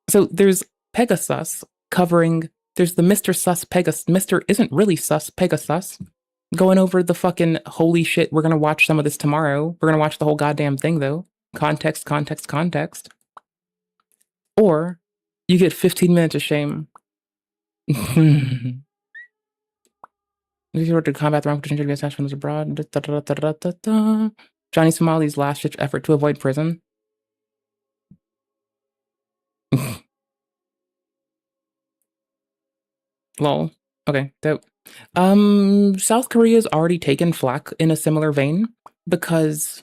So there's Pegasus covering, there's the Mr. Sus Pegasus, Mr. isn't really sus Pegasus, going over the fucking holy shit, we're gonna watch some of this tomorrow. We're gonna watch the whole goddamn thing though. Context, context, context. Or you get 15 minutes of shame. If you were to combat the wrong potential to be attached when it's abroad. Johnny Somali's last-ditch effort to avoid prison. Lol. Okay, dope. South Korea's already taken flack in a similar vein because,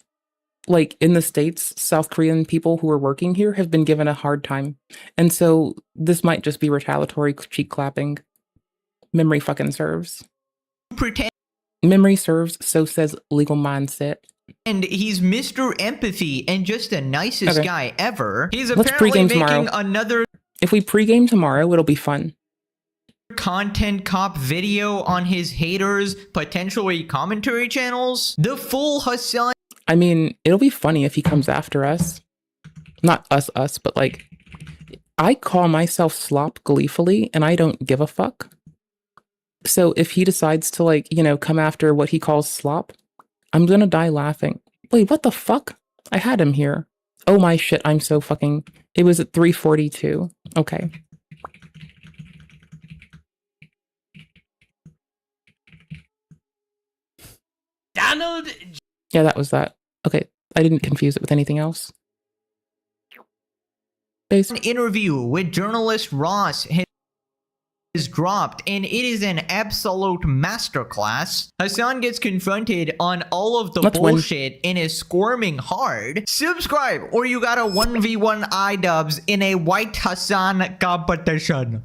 like, in the States, South Korean people who are working here have been given a hard time. And so this might just be retaliatory cheek clapping. Memory fucking serves. Memory serves, so says legal mindset. And he's Mr. Empathy and just the nicest guy ever. He's Let's apparently making tomorrow. another If we pregame tomorrow, it'll be fun. content cop video on his haters' potentially commentary channels. The full Hassan. I mean, it'll be funny if he comes after us. Not us, but like, I call myself Slop gleefully and I don't give a fuck. So if he decides to, like, you know, come after what he calls Slop, I'm gonna die laughing. Wait, what the fuck? I had him here. Oh my shit, I'm so fucking... It was at 3:42. Okay. Donald... Yeah, that was that. Okay, I didn't confuse it with anything else. An interview with journalist Ross. is dropped, and it is an absolute masterclass. Hassan gets confronted on all of the bullshit and is squirming hard. Subscribe, or you got a 1v1 iDubbbz in a white Hassan competition.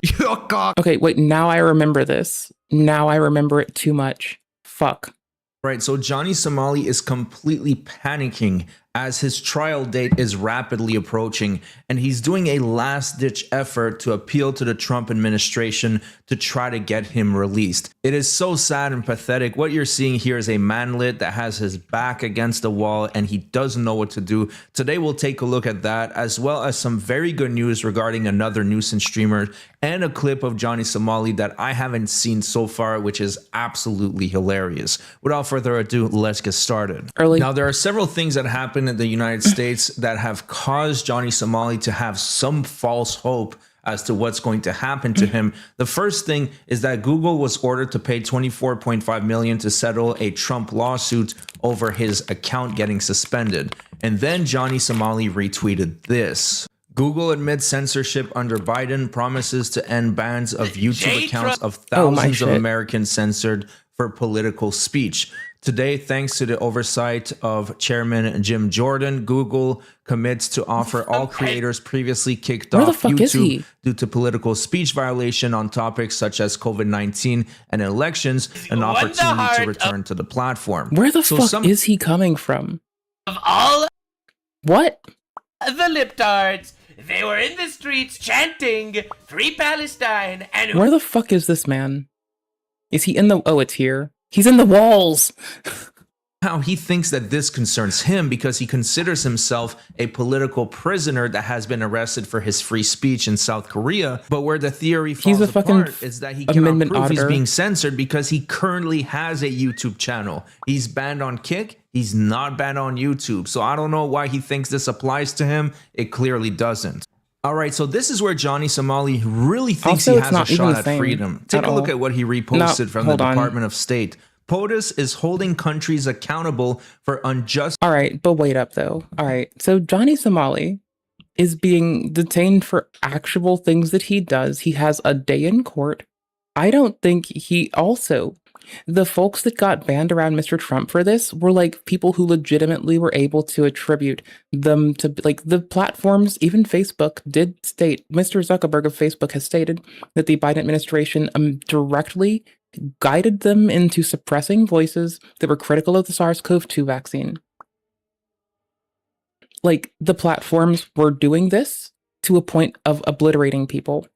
Okay, wait, now I remember this. Now I remember it too much. Fuck. Right, so Johnny Somali is completely panicking as his trial date is rapidly approaching, and he's doing a last-ditch effort to appeal to the Trump administration to try to get him released. It is so sad and pathetic. What you're seeing here is a manlet that has his back against the wall, and he doesn't know what to do. Today, we'll take a look at that, as well as some very good news regarding another nuisance streamer and a clip of Johnny Somali that I haven't seen so far, which is absolutely hilarious. Without further ado, let's get started. Now, there are several things that happen in the United States that have caused Johnny Somali to have some false hope as to what's going to happen to him. The first thing is that Google was ordered to pay $24.5 million to settle a Trump lawsuit over his account getting suspended. And then Johnny Somali retweeted this. Google admits censorship under Biden, promises to end bans of YouTube accounts of thousands of Americans censored for political speech. Today, thanks to the oversight of Chairman Jim Jordan, Google commits to offer all creators previously kicked off YouTube due to political speech violation on topics such as COVID-19 and elections an opportunity to return to the platform. Where the fuck is he coming from? Of all what? The libtards, they were in the streets chanting Free Palestine and where the fuck is this man? Is he in the it's here. He's in the walls. How he thinks that this concerns him because he considers himself a political prisoner that has been arrested for his free speech in South Korea. But where the theory falls apart is that he cannot prove he's being censored because he currently has a YouTube channel. He's banned on Kick. He's not banned on YouTube. So I don't know why he thinks this applies to him. It clearly doesn't. All right, so this is where Johnny Somali really thinks he has a shot at freedom. Take a look at what he reposted from the Department of State. POTUS is holding countries accountable for unjust... All right, but wait up, though. All right, so Johnny Somali is being detained for actual things that he does. He has a day in court. I don't think he also... The folks that got banned around Mr. Trump for this were like people who legitimately were able to attribute them to like the platforms. Even Facebook did state, Mr. Zuckerberg of Facebook has stated that the Biden administration directly guided them into suppressing voices that were critical of the SARS-CoV-2 vaccine. Like the platforms were doing this to a point of obliterating people.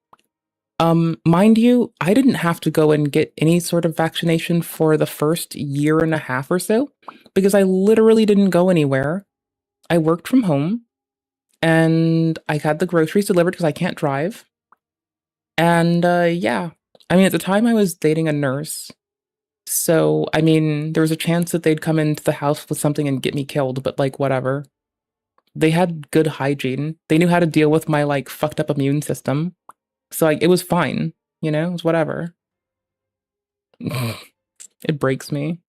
Mind you, I didn't have to go and get any sort of vaccination for the first year and a half or so because I literally didn't go anywhere. I worked from home and I had the groceries delivered because I can't drive. And yeah, I mean, at the time I was dating a nurse. So, I mean, there was a chance that they'd come into the house with something and get me killed, but like, whatever. They had good hygiene. They knew how to deal with my like fucked up immune system. So like, it was fine, you know, it was whatever. It breaks me.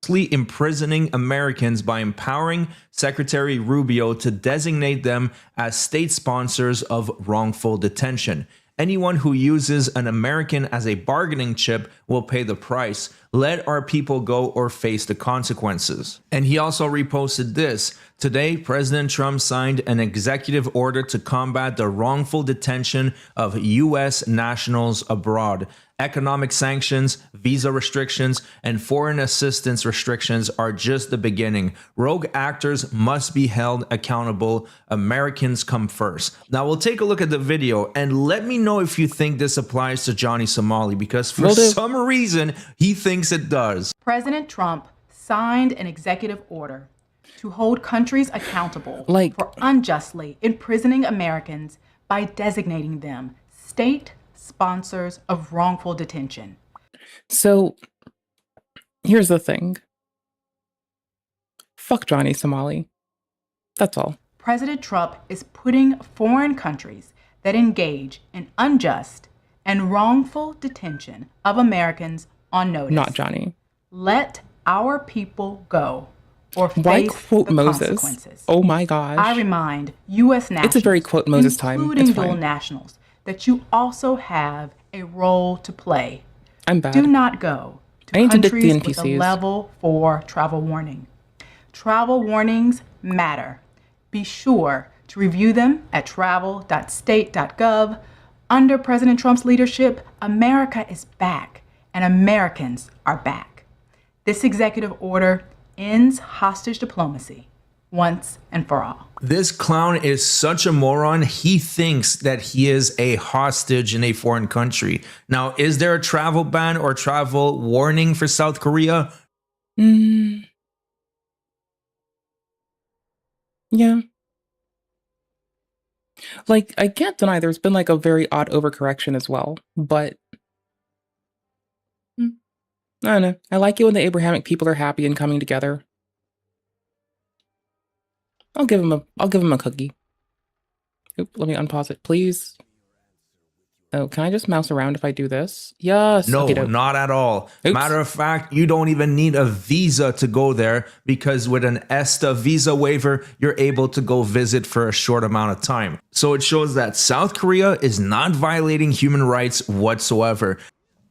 Imprisoning Americans by empowering Secretary Rubio to designate them as state sponsors of wrongful detention. Anyone who uses an American as a bargaining chip will pay the price. Let our people go or face the consequences. And he also reposted this. Today, President Trump signed an executive order to combat the wrongful detention of U.S. nationals abroad. Economic sanctions, visa restrictions, and foreign assistance restrictions are just the beginning. Rogue actors must be held accountable. Americans come first. Now we'll take a look at the video and let me know if you think this applies to Johnny Somali because for some reason he thinks it does. President Trump signed an executive order to hold countries accountable for unjustly imprisoning Americans by designating them state sponsors of wrongful detention. So here's the thing. Fuck Johnny Somali. That's all. President Trump is putting foreign countries that engage in unjust and wrongful detention of Americans on notice. Not Johnny. Let our people go or Why face quote the Moses? consequences. Oh my gosh. I remind U.S. nationals, it's a very quote Moses time. including It's dual fine. nationals, that you also have a role to play. I'm bad. Do not go I need to to dick the countries with a NPCs. level 4 travel warning. Travel warnings matter. Be sure to review them at travel.state.gov. Under President Trump's leadership, America is back, and Americans are back. This executive order ends hostage diplomacy once and for all. This clown is such a moron. He thinks that he is a hostage in a foreign country. Now, is there a travel ban or travel warning for South Korea? Yeah. Like, I can't deny there's been like a very odd overcorrection as well, but I don't know. I like it when the Abrahamic people are happy and coming together. I'll give him a cookie. Oop, let me unpause it, please. Oh, can I just mouse around if I do this? Yes. No, okay, not at all. Oops. Matter of fact, you don't even need a visa to go there because with an EDSA visa waiver, you're able to go visit for a short amount of time. So it shows that South Korea is not violating human rights whatsoever.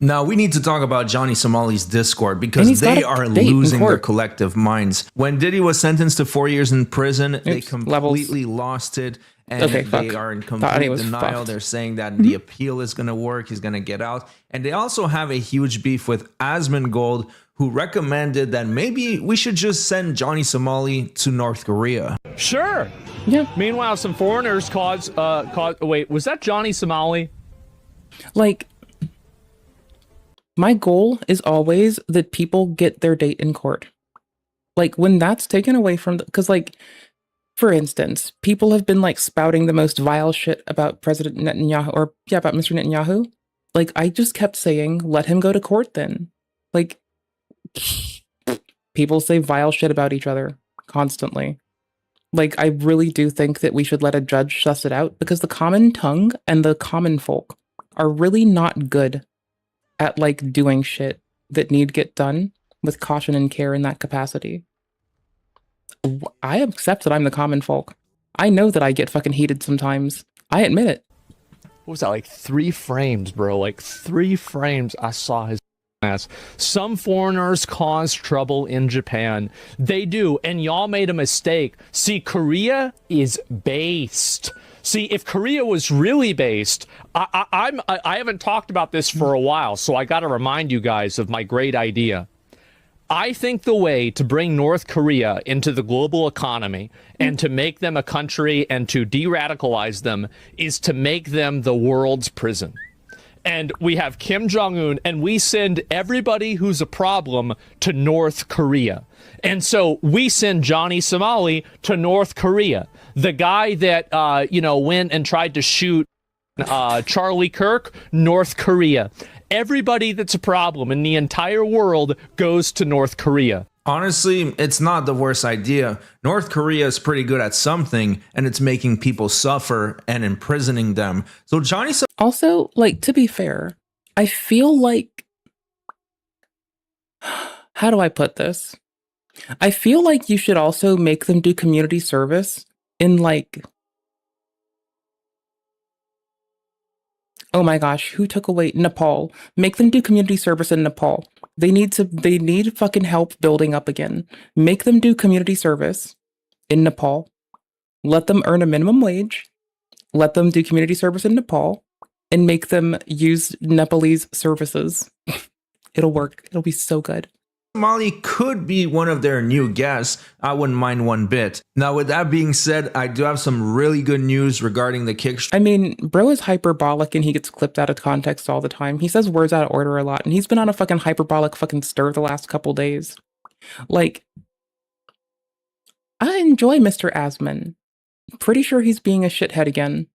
Now, we need to talk about Johnny Somali's Discord because they are losing their collective minds. When Diddy was sentenced to 4 years in prison, they completely lost it. And they are in complete denial. They're saying that the appeal is going to work. He's going to get out. And they also have a huge beef with Asmongold, who recommended that maybe we should just send Johnny Somali to North Korea. Sure. Yeah. Meanwhile, some foreigners wait, was that Johnny Somali? Like, my goal is always that people get their date in court. Like, when that's taken away from because like, for instance, people have been like spouting the most vile shit about President Netanyahu, or about Mr. Netanyahu. Like, I just kept saying, let him go to court then. Like, people say vile shit about each other constantly. Like, I really do think that we should let a judge suss it out, because the common tongue and the common folk are really not good at like doing shit that need to get done with caution and care in that capacity. I accept that I'm the common folk. I know that I get fucking heated sometimes. I admit it. What was that, like 3 frames, bro? Like 3 frames I saw his ass. Some foreigners cause trouble in Japan. They do, and y'all made a mistake. See, Korea is based. See, if Korea was really based, I haven't talked about this for a while, so I got to remind you guys of my great idea. I think the way to bring North Korea into the global economy and to make them a country and to de-radicalize them is to make them the world's prison. And we have Kim Jong-un, and we send everybody who's a problem to North Korea. And so we send Johnny Somali to North Korea. The guy that, went and tried to shoot Charlie Kirk, North Korea. Everybody that's a problem in the entire world goes to North Korea. Honestly, it's not the worst idea. North Korea is pretty good at something, and it's making people suffer and imprisoning them. So Johnny... Also, like, to be fair, I feel like... How do I put this? I feel like you should also make them do community service in, like... Oh my gosh, who took away Nepal? Make them do community service in Nepal. They need fucking help building up again. Make them do community service in Nepal. Let them earn a minimum wage. Let them do community service in Nepal and make them use Nepalese services. It'll work. It'll be so good. Somali could be one of their new guests. I wouldn't mind one bit. Now, with that being said, I do have some really good news regarding the Kickstarter. I mean, bro is hyperbolic and he gets clipped out of context all the time. He says words out of order a lot, and he's been on a fucking hyperbolic fucking stir the last couple days. Like, I enjoy Mr. Asman. Pretty sure he's being a shithead again.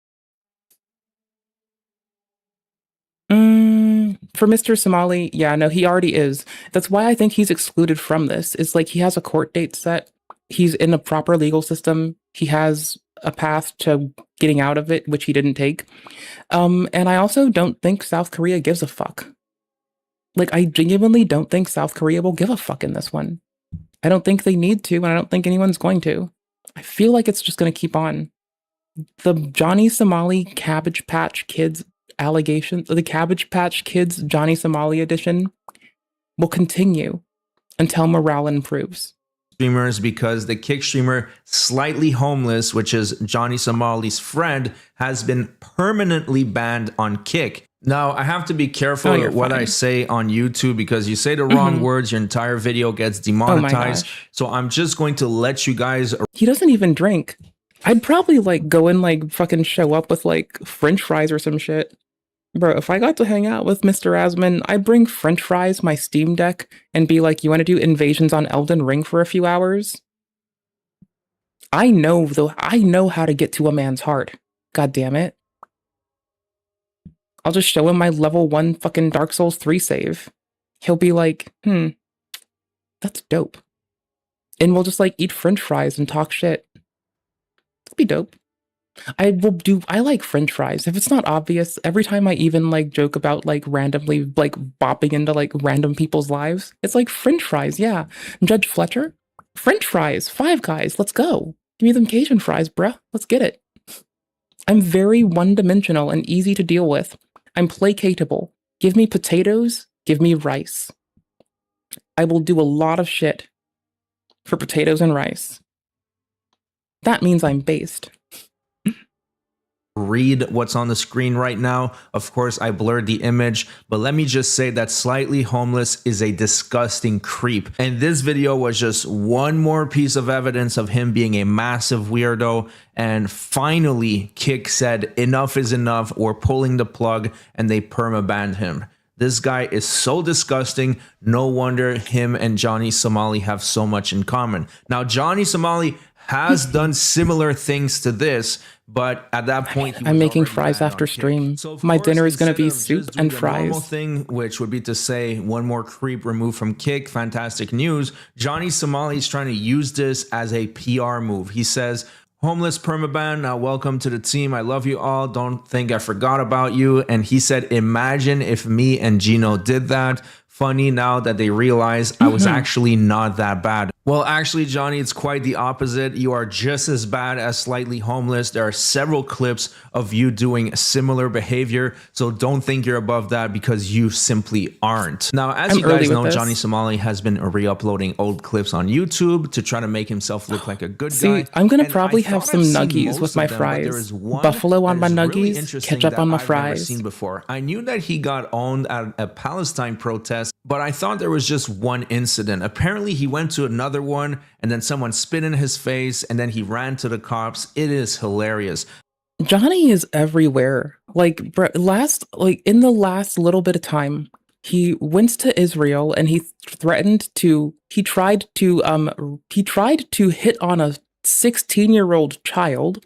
For Mr. Somali, yeah, no, he already is. That's why I think he's excluded from this. It's like he has a court date set. He's in a proper legal system. He has a path to getting out of it, which he didn't take. And I also don't think South Korea gives a fuck. Like, I genuinely don't think South Korea will give a fuck in this one. I don't think they need to, and I don't think anyone's going to. I feel like it's just going to keep on. The Johnny Somali Cabbage Patch Kids allegations, the Cabbage Patch Kids Johnny Somali edition will continue until morale improves. Streamers, because the Kick streamer Slightly Homeless, which is Johnny Somali's friend, has been permanently banned on Kick. Now, I have to be careful what I say on YouTube, because you say the wrong words, your entire video gets demonetized. So I'm just going to let you guys... He doesn't even drink. I'd probably like go and like fucking show up with like French fries or some shit. Bro, if I got to hang out with Mr. Asman, I'd bring French fries, my Steam Deck, and be like, you want to do Invasions on Elden Ring for a few hours? I know how to get to a man's heart. God damn it. I'll just show him my level 1 fucking Dark Souls 3 save. He'll be like, that's dope. And we'll just like eat French fries and talk shit. That'd be dope. I like French fries. If it's not obvious, every time I even like joke about like randomly like bopping into like random people's lives, it's like French fries, yeah. Judge Fletcher? French fries, Five Guys, let's go. Give me them Cajun fries, bruh. Let's get it. I'm very one-dimensional and easy to deal with. I'm placatable. Give me potatoes, give me rice. I will do a lot of shit for potatoes and rice. That means I'm based. Read what's on the screen right now. Of course, I blurred the image, but let me just say that Slightly Homeless is a disgusting creep. And this video was just one more piece of evidence of him being a massive weirdo. And finally, Kick said, enough is enough, we're pulling the plug, and they perma-banned him. This guy is so disgusting. No wonder him and Johnny Somali have so much in common. Now, Johnny Somali has done similar things to this, but at that point, I'm making fries after stream. So my dinner is going to be soup and fries. Normal thing, which would be to say one more creep removed from Kick. Fantastic news. Johnny Somali is trying to use this as a PR move. He says, homeless permaban, now welcome to the team. I love you all. Don't think I forgot about you. And he said, imagine if me and Gino did that. Funny now that they realize I was actually not that bad. Well, actually, Johnny, it's quite the opposite. You are just as bad as Slightly Homeless. There are several clips of you doing similar behavior, so don't think you're above that, because you simply aren't. Now, as you guys know, Johnny Somali has been re-uploading old clips on YouTube to try to make himself look like a good guy. I'm gonna probably have some nuggies with my fries. Buffalo on my nuggies, ketchup on my fries. Seen before. I knew that he got owned at a Palestine protest, but I thought there was just one incident. Apparently, he went to another one, and then someone spit in his face, and then he ran to the cops. It is hilarious. Johnny is everywhere. Like, in the last little bit of time, he went to Israel and he tried to hit on a 16-year-old child.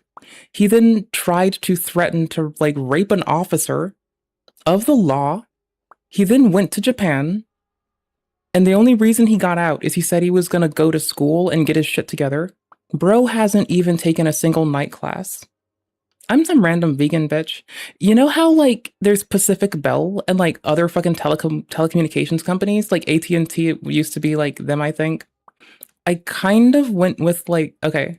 He then tried to threaten to like rape an officer of the law. He then went to Japan. And the only reason he got out is he said he was going to go to school and get his shit together. Bro hasn't even taken a single night class. I'm some random vegan bitch. You know how like there's Pacific Bell and like other fucking telecommunications companies, like AT&T used to be like them, I think. I kind of went with like, okay,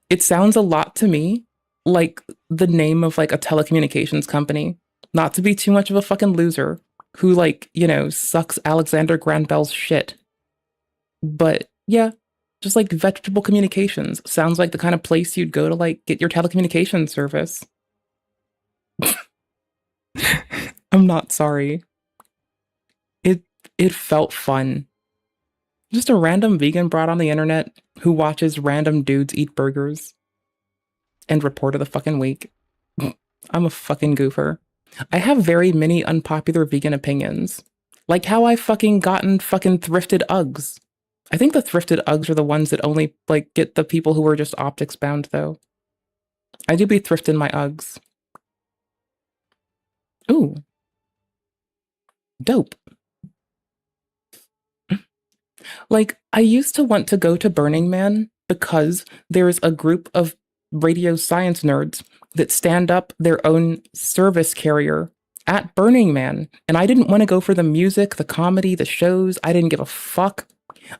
it sounds a lot to me like the name of like a telecommunications company. Not to be too much of a fucking loser who like, you know, sucks Alexander Graham Bell's shit. But yeah, just like Vegetable Communications sounds like the kind of place you'd go to like get your telecommunications service. I'm not sorry. It felt fun. Just a random vegan brought on the internet who watches random dudes eat burgers and report of the fucking week. I'm a fucking goofer. I have very many unpopular vegan opinions. Like how I fucking gotten fucking thrifted Uggs. I think the thrifted Uggs are the ones that only like get the people who are just optics bound though. I do be thrifting my Uggs. Ooh. Dope. Like, I used to want to go to Burning Man because there's a group of radio science nerds that stand up their own service carrier at Burning Man. And I didn't want to go for the music, the comedy, the shows. I didn't give a fuck.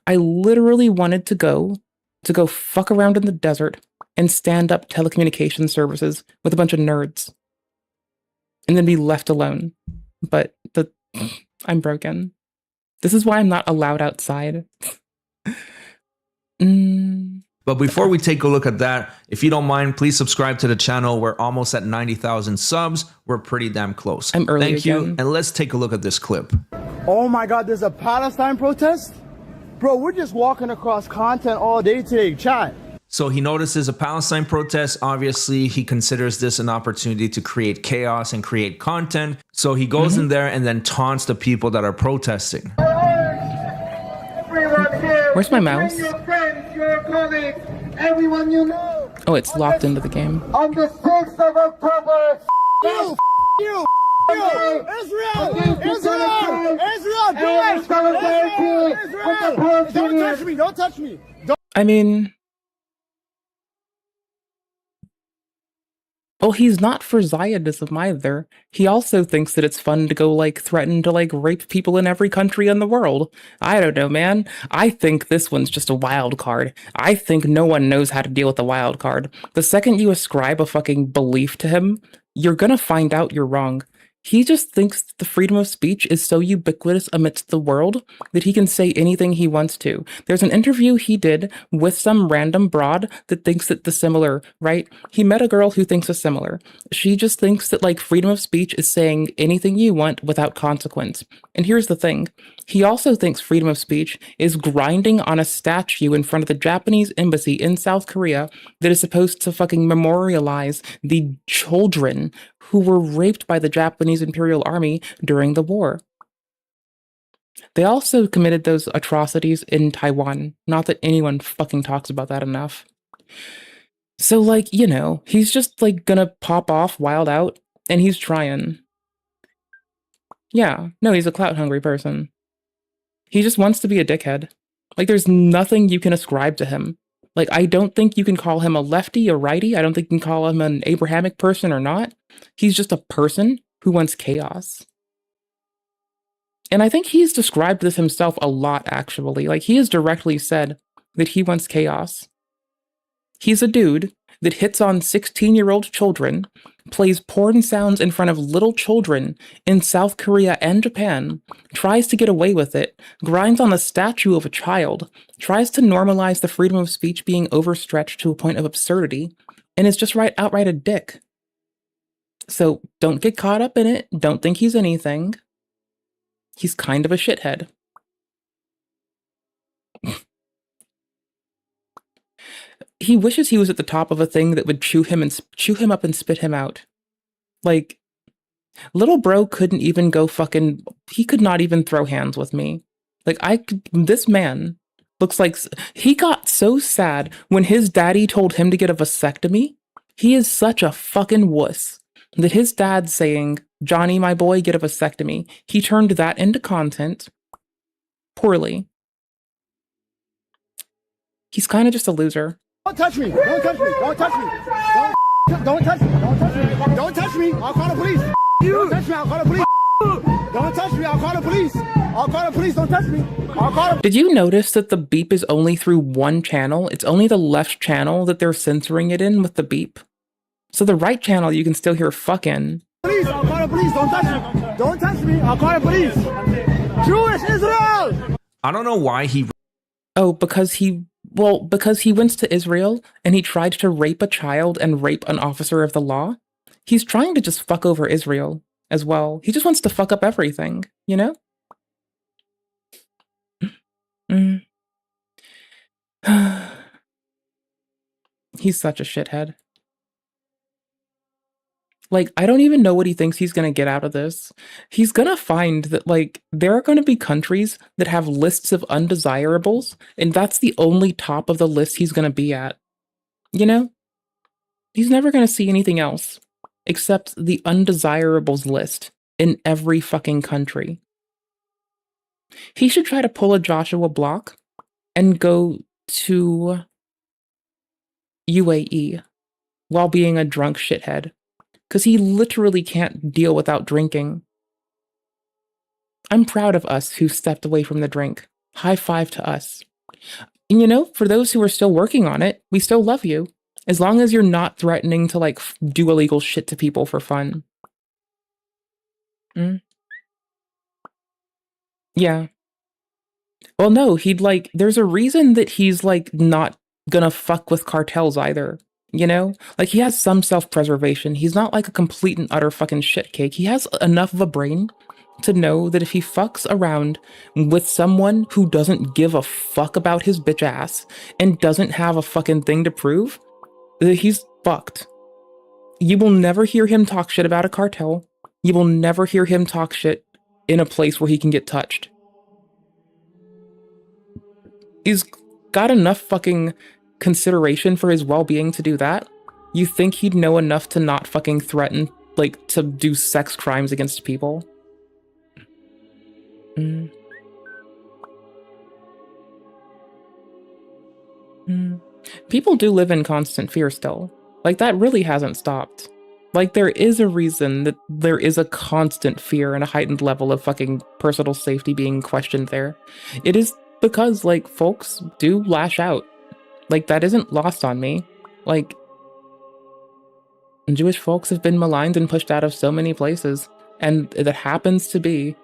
I literally wanted to go fuck around in the desert and stand up telecommunications services with a bunch of nerds. and then be left alone. But I'm broken. This is why I'm not allowed outside. But before we take a look at that, if you don't mind, please subscribe to the channel. We're almost at 90,000 subs. We're pretty damn close. I'm early Thank you, again. and let's take a look at this clip. Oh my God, there's a Palestine protest? Bro, we're just walking across content all day today, chat. So he notices a Palestine protest. Obviously, he considers this an opportunity to create chaos and create content. So he goes in there and then taunts the people that are protesting. Where's my mouse? Your friends, your colleagues, everyone you know. Oh, it's locked into the game. On the 6th of October, you, Israel, don't touch me, don't touch me. I mean, well, he's not for Zionism either. He also thinks that it's fun to go, like, threaten to, like, rape people in every country in the world. I don't know, man. I think this one's just a wild card. I think no one knows how to deal with a wild card. The second you ascribe a fucking belief to him, you're gonna find out you're wrong. He just thinks the freedom of speech is so ubiquitous amidst the world that he can say anything he wants to. There's an interview he did with some random broad that thinks that the similar, right? He met a girl who thinks a similar. She just thinks that, like, freedom of speech is saying anything you want without consequence. And here's the thing. He also thinks freedom of speech is grinding on a statue in front of the Japanese embassy in South Korea that is supposed to fucking memorialize the children who were raped by the Japanese Imperial Army during the war. They also committed those atrocities in Taiwan. Not that anyone fucking talks about that enough. So, like, you know, he's just, like, gonna pop off, wild out, and he's trying. Yeah, no, he's a clout-hungry person. He just wants to be a dickhead. Like, there's nothing you can ascribe to him. Like, I don't think you can call him a lefty or righty. I don't think you can call him an Abrahamic person or not. He's just a person who wants chaos. And I think he's described this himself a lot, actually. Like, he has directly said that he wants chaos. He's a dude that hits on 16-year-old children, plays porn sounds in front of little children in South Korea and Japan, tries to get away with it, grinds on the statue of a child, tries to normalize the freedom of speech being overstretched to a point of absurdity, and is just outright a dick. So don't get caught up in it. Don't think he's anything. He's kind of a shithead. He wishes he was at the top of a thing that would chew him up and spit him out. Like, little bro couldn't even go fucking, he could not even throw hands with me. Like, this man looks like, he got so sad when his daddy told him to get a vasectomy. He is such a fucking wuss that his dad saying, Johnny, my boy, get a vasectomy. He turned that into content poorly. He's kind of just a loser. Don't touch me! Don't touch me! Don't touch me! Don't touch me! Don't touch me! Don't touch me! I'll call the police! Don't touch me! I'll call the police! Don't touch me! I'll call the police! I'll call the police! Don't touch me! I'll call the... Did you notice that the beep is only through one channel? It's only the left channel that they're censoring it in with the beep. So the right channel you can still hear fucking. Police! I'll call the police! Don't touch me! Don't touch me! I'll call the police! Jewish Israel! I don't know why he... Oh, because he went to Israel and he tried to rape a child and rape an officer of the law. He's trying to just fuck over Israel as well. He just wants to fuck up everything, you know? He's such a shithead. Like, I don't even know what he thinks he's going to get out of this. He's going to find that, like, there are going to be countries that have lists of undesirables, and that's the only top of the list he's going to be at. You know? He's never going to see anything else except the undesirables list in every fucking country. He should try to pull a Joshua Block and go to UAE while being a drunk shithead. Because he literally can't deal without drinking. I'm proud of us who stepped away from the drink. High five to us. And you know, for those who are still working on it, we still love you. As long as you're not threatening to, like, do illegal shit to people for fun. Yeah. Well, no, he'd like, there's a reason that he's like not gonna fuck with cartels either. You know? Like, he has some self-preservation. He's not like a complete and utter fucking shitcake. He has enough of a brain to know that if he fucks around with someone who doesn't give a fuck about his bitch ass and doesn't have a fucking thing to prove, that he's fucked. You will never hear him talk shit about a cartel. You will never hear him talk shit in a place where he can get touched. He's got enough fucking consideration for his well-being to do that. You think he'd know enough to not fucking threaten, like, to do sex crimes against people? People do live in constant fear still. Like, that really hasn't stopped. Like, there is a reason that there is a constant fear and a heightened level of fucking personal safety being questioned there. It is because, like, folks do lash out. Like, that isn't lost on me. Like, Jewish folks have been maligned and pushed out of so many places, and it happens to be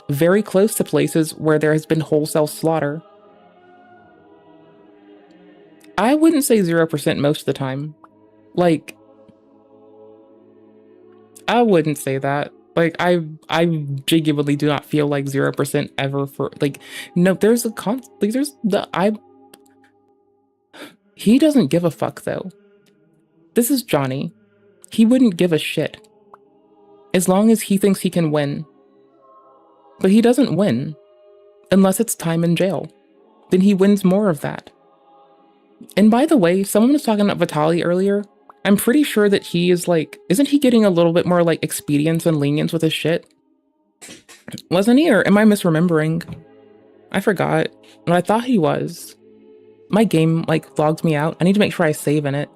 very close to places where there has been wholesale slaughter. I wouldn't say 0% most of the time. Like, I wouldn't say that. Like, I genuinely do not feel like 0% ever for, like, no, there's a like, there's the, he doesn't give a fuck, though. This is Johnny. He wouldn't give a shit. As long as he thinks he can win. But he doesn't win. Unless it's time in jail. Then he wins more of that. And by the way, someone was talking about Vitaly earlier. I'm pretty sure that he is like, isn't he getting a little bit more like expedience and lenience with his shit? Wasn't he, or am I misremembering? I forgot. But I thought he was. My game like logged me out. I need to make sure I save in it.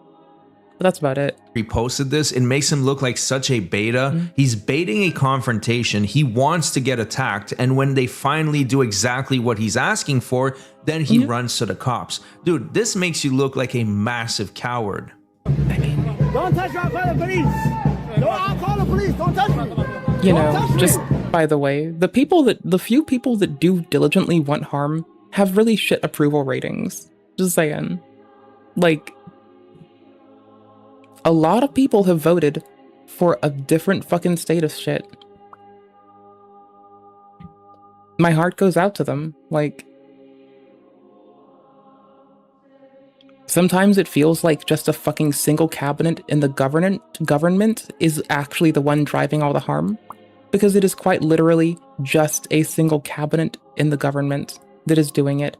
But that's about it. Reposted this. It makes him look like such a beta. He's baiting a confrontation. He wants to get attacked. And when they finally do exactly what he's asking for, then he runs to the cops. Dude, this makes you look like a massive coward. Don't touch me, I'll call the police. No, I'll call the police. Don't touch me. You know, just by the way, the few people that do diligently want harm have really shit approval ratings. Just saying. Like, a lot of people have voted for a different fucking state of shit. My heart goes out to them. Like, sometimes it feels like just a fucking single cabinet in the government is actually the one driving all the harm. Because it is quite literally just a single cabinet in the government that is doing it.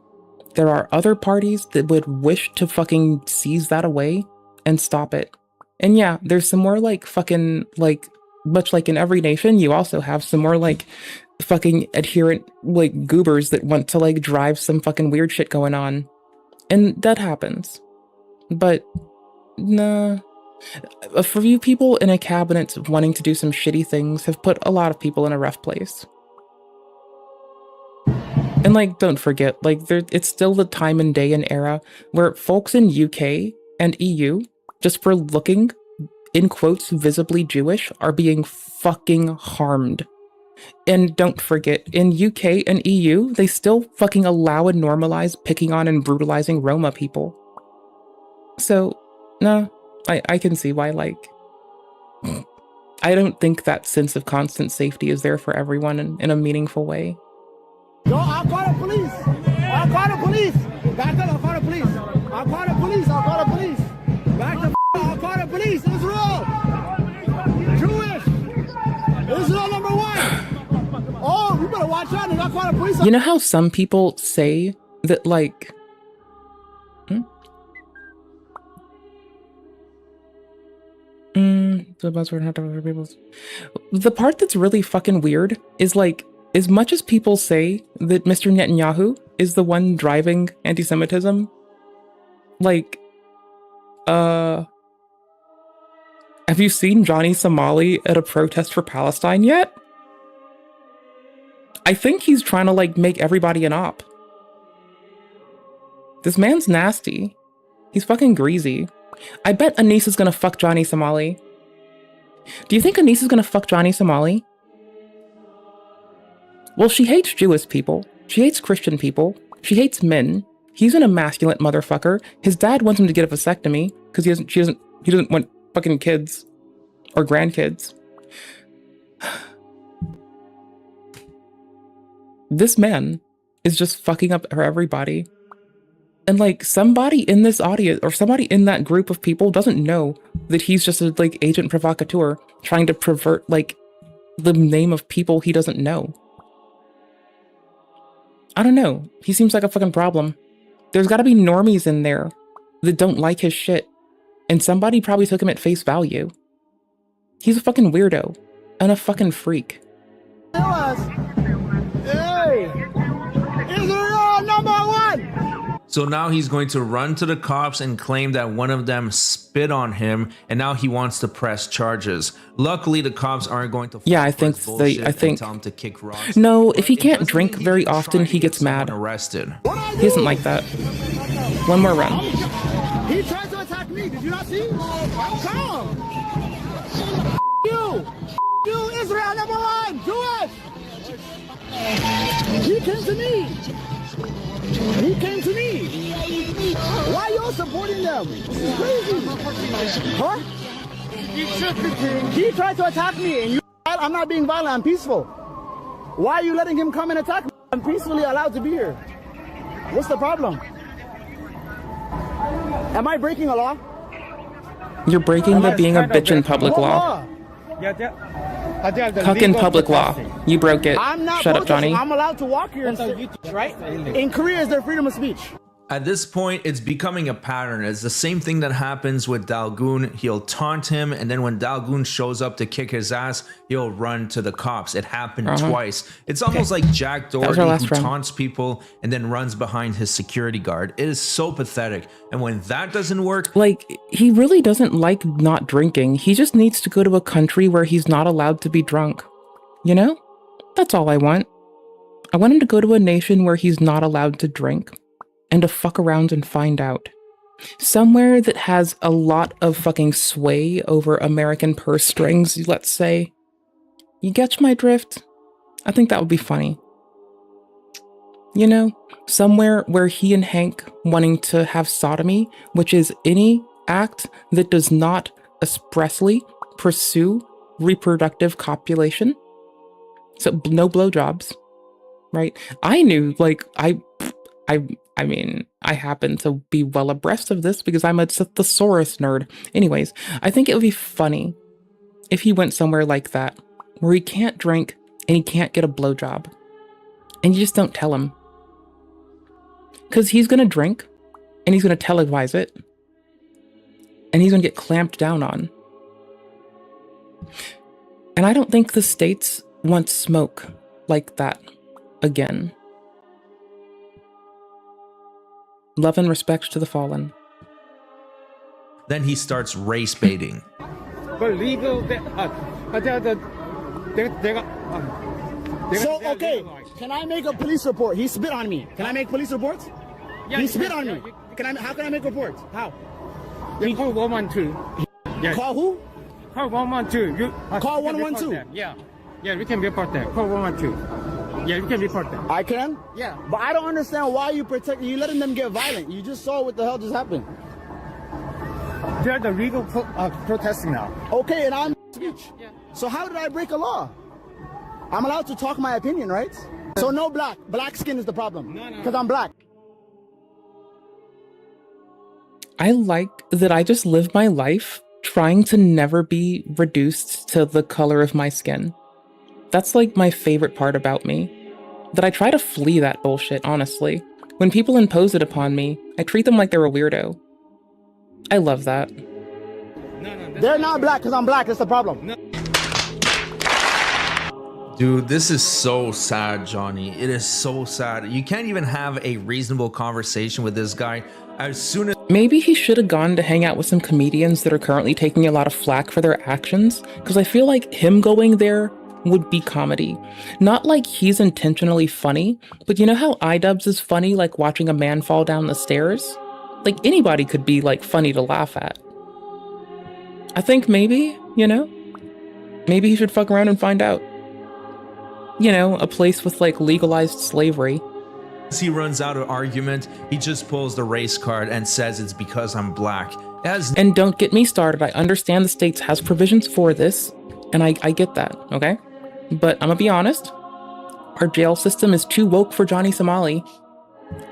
There are other parties that would wish to fucking seize that away and stop it. And yeah, there's some more like fucking, like, much like in every nation, you also have some more like fucking adherent like goobers that want to like drive some fucking weird shit going on. And that happens. But nah, a few people in a cabinet wanting to do some shitty things have put a lot of people in a rough place. And like, don't forget, like, it's still the time and day and era where folks in UK and EU, just for looking, in quotes, visibly Jewish, are being fucking harmed. And don't forget, in UK and EU, they still fucking allow and normalize picking on and brutalizing Roma people. So, no, I can see why, like, I don't think that sense of constant safety is there for everyone in a meaningful way. No, I'll call the police. I'll call the police. Back up, I'll call the police. I'll call the police. I'll call the police. Back the I'll call the police. Israel. Jewish. Israel #1. Oh, you better watch out and I'll call the police. You know how some people say that, like, the part that's really fucking weird is, like, as much as people say that Mr. Netanyahu is the one driving anti-Semitism, like, have you seen Johnny Somali at a protest for Palestine yet? I think he's trying to, like, make everybody an op. This man's nasty. He's fucking greasy. I bet Anise is gonna fuck Johnny Somali. Do you think Anise is gonna fuck Johnny Somali? Well, she hates Jewish people. She hates Christian people. She hates men. He's an emasculate motherfucker. His dad wants him to get a vasectomy because he doesn't want fucking kids or grandkids. This man is just fucking up for everybody. And like somebody in this audience or somebody in that group of people doesn't know that he's just a like agent provocateur trying to pervert like the name of people he doesn't know. I don't know. He seems like a fucking problem. There's got to be normies in there that don't like his shit. And somebody probably took him at face value. He's a fucking weirdo and a fucking freak. Hey, Israel #1. So now he's going to run to the cops and claim that one of them spit on him, and now he wants to press charges. Luckily, the cops aren't going to. Yeah, I think tell him to kick rocks. No, if he can't drink very often, he gets mad. Arrested. He isn't like that. One more run. He tried to attack me. Did you not see? Come. You, Israel #1. Do it. He came to me. He came to me. Why are y'all supporting them? This is crazy. Huh? He tried to attack me, and I'm not being violent. I'm peaceful. Why are you letting him come and attack me? I'm peacefully allowed to be here. What's the problem? Am I breaking a law? You're breaking the being a bitch in public law. Cuck in public law. You broke it. Shut up, Johnny. I'm allowed to walk here, right? In Korea, is there freedom of speech? At this point, it's becoming a pattern. It's the same thing that happens with Dalgoon. He'll taunt him, and then when Dalgoon shows up to kick his ass, he'll run to the cops. It happened twice. It's almost like Jack Doherty who taunts people and then runs behind his security guard. It is so pathetic. And when that doesn't work... Like, he really doesn't like not drinking. He just needs to go to a country where he's not allowed to be drunk. You know? That's all I want. I want him to go to a nation where he's not allowed to drink. And to fuck around and find out. Somewhere that has a lot of fucking sway over American purse strings, let's say. You catch my drift? I think that would be funny. You know, somewhere where he and Hank wanting to have sodomy, which is any act that does not expressly pursue reproductive copulation. So no blowjobs, right? I knew, like, I mean, I happen to be well abreast of this because I'm a thesaurus nerd. Anyways, I think it would be funny if he went somewhere like that, where he can't drink and he can't get a blowjob. And you just don't tell him. Because he's going to drink, and he's going to televise it, and he's going to get clamped down on. And I don't think the states want smoke like that again. Love and respect to the fallen. Then he starts race baiting. So, okay, can I make a police report? He spit on me. Can I make police reports? Yeah, he spit on me. How can I make reports? How? You call 112. Yeah. Call who? Call 112. Call 112? Yeah, we can report that. Call 112. Yeah, you can report that. I can? Yeah. But I don't understand why you letting them get violent. You just saw what the hell just happened. They're the legal protesting now. Okay, and I'm speech. Yeah. So how did I break a law? I'm allowed to talk my opinion, right? So no black. Black skin is the problem. No. Because I'm black. I like that I just live my life trying to never be reduced to the color of my skin. That's like my favorite part about me. That I try to flee that bullshit, honestly. When people impose it upon me, I treat them like they're a weirdo. I love that. They're not black because I'm black. That's the problem. Dude, this is so sad, Johnny. It is so sad. You can't even have a reasonable conversation with this guy. As soon as... Maybe he should have gone to hang out with some comedians that are currently taking a lot of flack for their actions. Because I feel like him going there would be comedy. Not like he's intentionally funny, but you know how iDubbbz is funny, like watching a man fall down the stairs? Like anybody could be like funny to laugh at. I think maybe, you know, maybe he should fuck around and find out. you know, a place with like legalized slavery. As he runs out of argument, he just pulls the race card and says it's because I'm black. And don't get me started. I understand the states has provisions for this, and I get that, okay? But I'm gonna be honest, our jail system is too woke for Johnny Somali.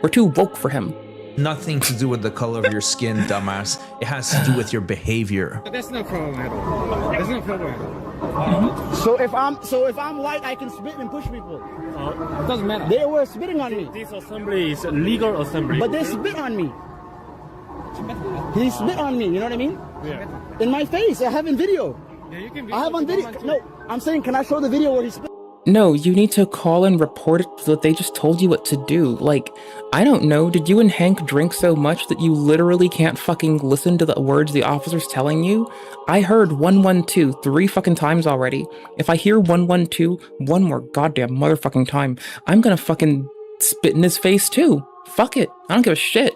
We're too woke for him. Nothing to do with the color of your skin, dumbass. It has to do with your behavior. That's no problem at all. That's no problem at all. So if I'm white, I can spit and push people. It doesn't matter. They were spitting on me. This assembly is a legal assembly. But they spit on me. He spit on me, you know what I mean? Yeah. In my face. I have in video. Yeah, you can I have on video. No, I'm saying, can I show the video where he spit? No, you need to call and report it so that they just told you what to do. Like, I don't know, did you and Hank drink so much that you literally can't fucking listen to the words the officer's telling you? I heard 112 3 fucking times already. If I hear 112 one more goddamn motherfucking time, I'm gonna fucking spit in his face too. Fuck it. I don't give a shit.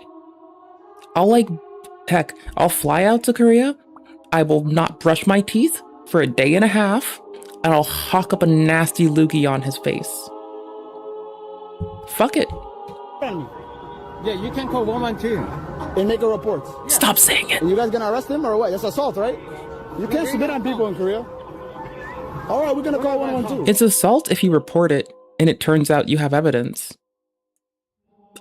I'll fly out to Korea. I will not brush my teeth for a day and a half. And I'll hawk up a nasty loogie on his face. Fuck it. Yeah, you can call 112 and make a report. Yeah. Stop saying it. Are you guys gonna arrest him or what? That's assault, right? You can't spit on people in Korea. All right, we're gonna call 112. It's assault if you report it and it turns out you have evidence.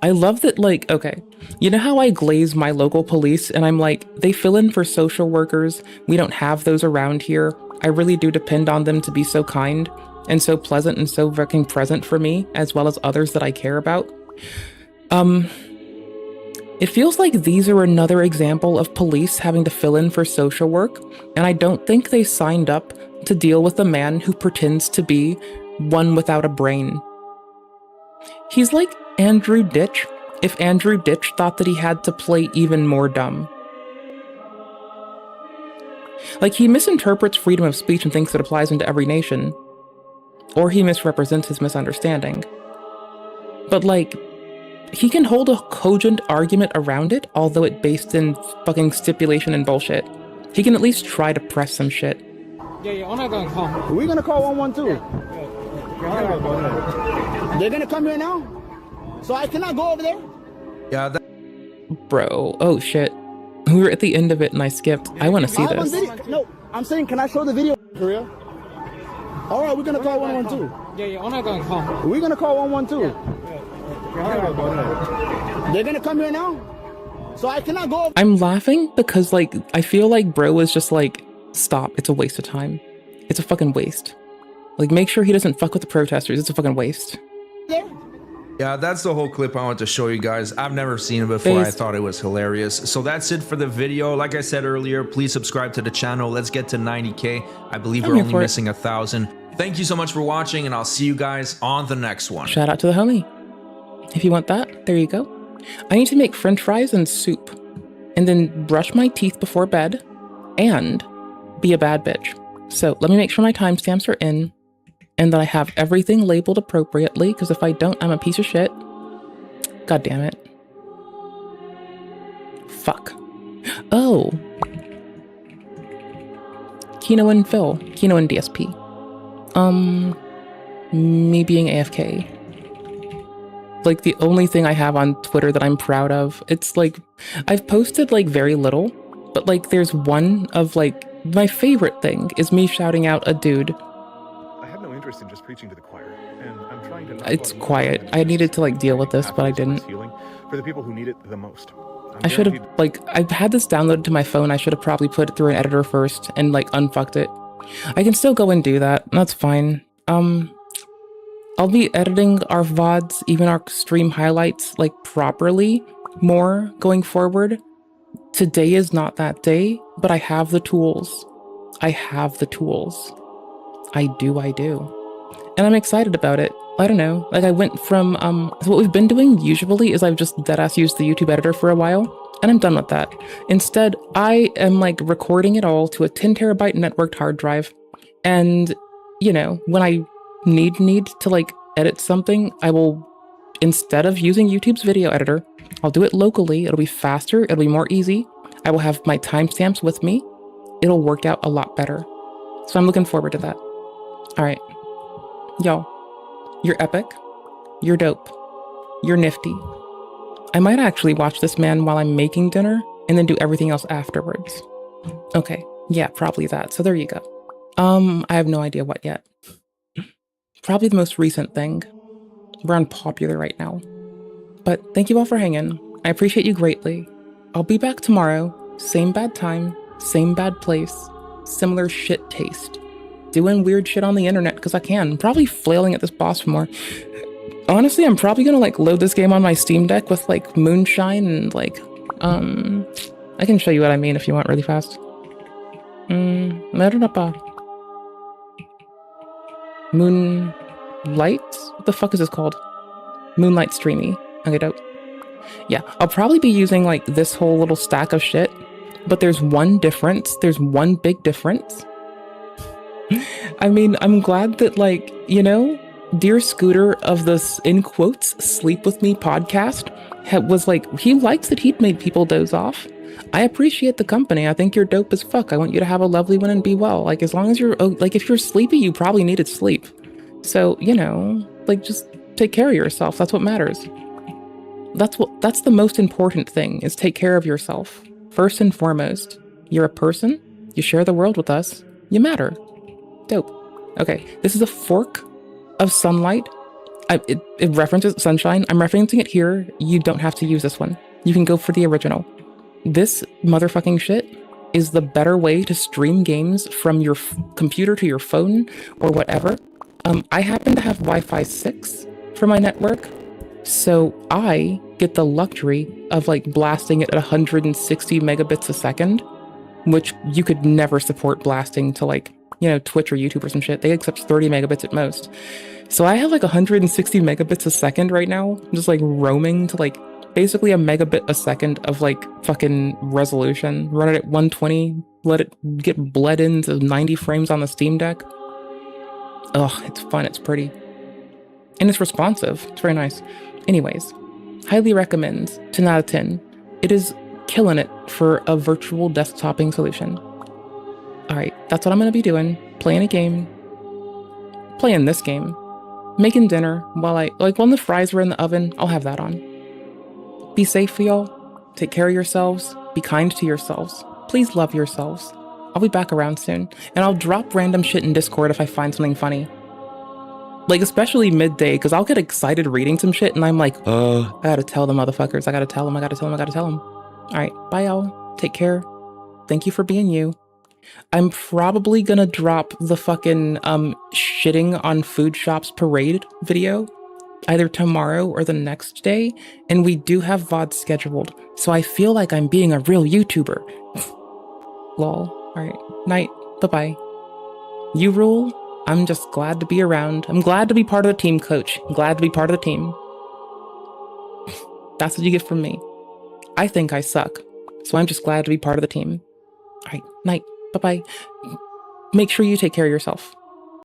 I love that, like, okay, you know how I glaze my local police and I'm like, they fill in for social workers. We don't have those around here. I really do depend on them to be so kind and so pleasant and so fucking present for me, as well as others that I care about. It feels like these are another example of police having to fill in for social work, and I don't think they signed up to deal with a man who pretends to be one without a brain. He's like Andrew Ditch, if Andrew Ditch thought that he had to play even more dumb. Like, he misinterprets freedom of speech and thinks it applies into every nation. Or he misrepresents his misunderstanding. But, like, he can hold a cogent argument around it, although it's based in fucking stipulation and bullshit. He can at least try to press some shit. Yeah, I'm not gonna call. We're gonna call 112. They're gonna come here now? So I cannot go over there? Yeah, Bro, oh shit. We were at the end of it and I skipped. I want to see this. No, I'm saying, can I show the video, Korea? All right, we're going to call 112. Yeah, I'm not going to call. We're going to call 112. They're going to come here now? So I cannot go. I'm laughing because, like, I feel like bro was just like, stop, it's a waste of time. It's a fucking waste. Like, make sure he doesn't fuck with the protesters. It's a fucking waste. Yeah, that's the whole clip I want to show you guys. I've never seen it before. I thought it was hilarious. So that's it for the video. Like I said earlier, please subscribe to the channel. Let's get to 90K. I believe we're only missing 1,000. Thank you so much for watching, and I'll see you guys on the next one. Shout out to the homie. If you want that, there you go. I need to make french fries and soup, and then brush my teeth before bed, and be a bad bitch. So let me make sure my timestamps are in, and that I have everything labeled appropriately, because if I don't, I'm a piece of shit. God damn it. Fuck. Oh. Kino and Phil. Kino and DSP. Me being AFK. Like, the only thing I have on Twitter that I'm proud of, it's like, I've posted like very little, but like there's one of like, my favorite thing is me shouting out a dude. I have no interest in just preaching to the choir, and I'm trying to. It's quiet. I needed to like deal with this, but I didn't. For the people who need it the most. I should have, like, I've had this downloaded to my phone. I should have probably put it through an editor first and like unfucked it. I can still go and do that. That's fine. I'll be editing our VODs, even our stream highlights, like properly more going forward. Today is not that day, but I have the tools. I have the tools. I do. And I'm excited about it. I don't know. Like, I went from, so what we've been doing usually is I've just deadass used the YouTube editor for a while, and I'm done with that. Instead, I am like recording it all to a 10 terabyte networked hard drive. And, you know, when I need to like edit something, I will, instead of using YouTube's video editor, I'll do it locally. It'll be faster. It'll be more easy. I will have my timestamps with me. It'll work out a lot better. So I'm looking forward to that. All right. Y'all, You're epic. You're dope. You're nifty. I might actually watch this man while I'm making dinner and then do everything else afterwards. Okay, yeah, probably that. So there you go. I have no idea what yet. Probably the most recent thing. We're unpopular right now. But thank you all for hanging. I appreciate you greatly. I'll be back tomorrow. Same bad time, same bad place, similar shit taste. Doing weird shit on the internet because I can. Probably flailing at this boss for more. Honestly, I'm probably gonna like load this game on my Steam Deck with like moonshine and like, I can show you what I mean if you want really fast. Moonlight? What the fuck is this called? Moonlight Streamy. Okay, dope. Yeah, I'll probably be using like this whole little stack of shit, but there's one difference. There's one big difference. I mean, I'm glad that like, you know, Dear Scooter of this, in quotes, Sleep With Me podcast was like, he likes that he'd made people doze off. I appreciate the company. I think you're dope as fuck. I want you to have a lovely one and be well. Like, as long as you're, like, if you're sleepy, you probably needed sleep. So, you know, like, just take care of yourself. That's what matters. That's the most important thing, is take care of yourself. First and foremost, you're a person. You share the world with us. You matter. Dope. Okay, this is a fork of sunlight. It references sunshine. I'm referencing it here. You don't have to use this one. You can go for the original. This motherfucking shit is the better way to stream games from your computer to your phone or whatever. I happen to have Wi-Fi 6 for my network, so I get the luxury of like blasting it at 160 megabits a second, which you could never support blasting to like, you know, Twitch or YouTube or some shit. They accept 30 megabits at most. So I have like 160 megabits a second right now, just like roaming to like basically a megabit a second of like fucking resolution. Run it at 120, let it get bled into 90 frames on the Steam Deck. Ugh, it's fun, it's pretty. And it's responsive, it's very nice. Anyways, highly recommend 10 out of 10. It is killing it for a virtual desktoping solution. Alright, that's what I'm gonna be doing. Playing a game. Playing this game. Making dinner while when the fries were in the oven, I'll have that on. Be safe, y'all. Take care of yourselves. Be kind to yourselves. Please love yourselves. I'll be back around soon. And I'll drop random shit in Discord if I find something funny. Like, especially midday, because I'll get excited reading some shit and I'm like, I gotta tell the motherfuckers. I gotta tell them. Alright, bye y'all. Take care. Thank you for being you. I'm probably gonna drop the fucking shitting on food shops parade video either tomorrow or the next day, and we do have VOD scheduled, so I feel like I'm being a real YouTuber. Lol. Alright, night. Bye-bye. You rule. I'm just glad to be around. I'm glad to be part of the team, coach. I'm glad to be part of the team. That's what you get from me. I think I suck, so I'm just glad to be part of the team. Alright, night. Bye-bye. Make sure you take care of yourself.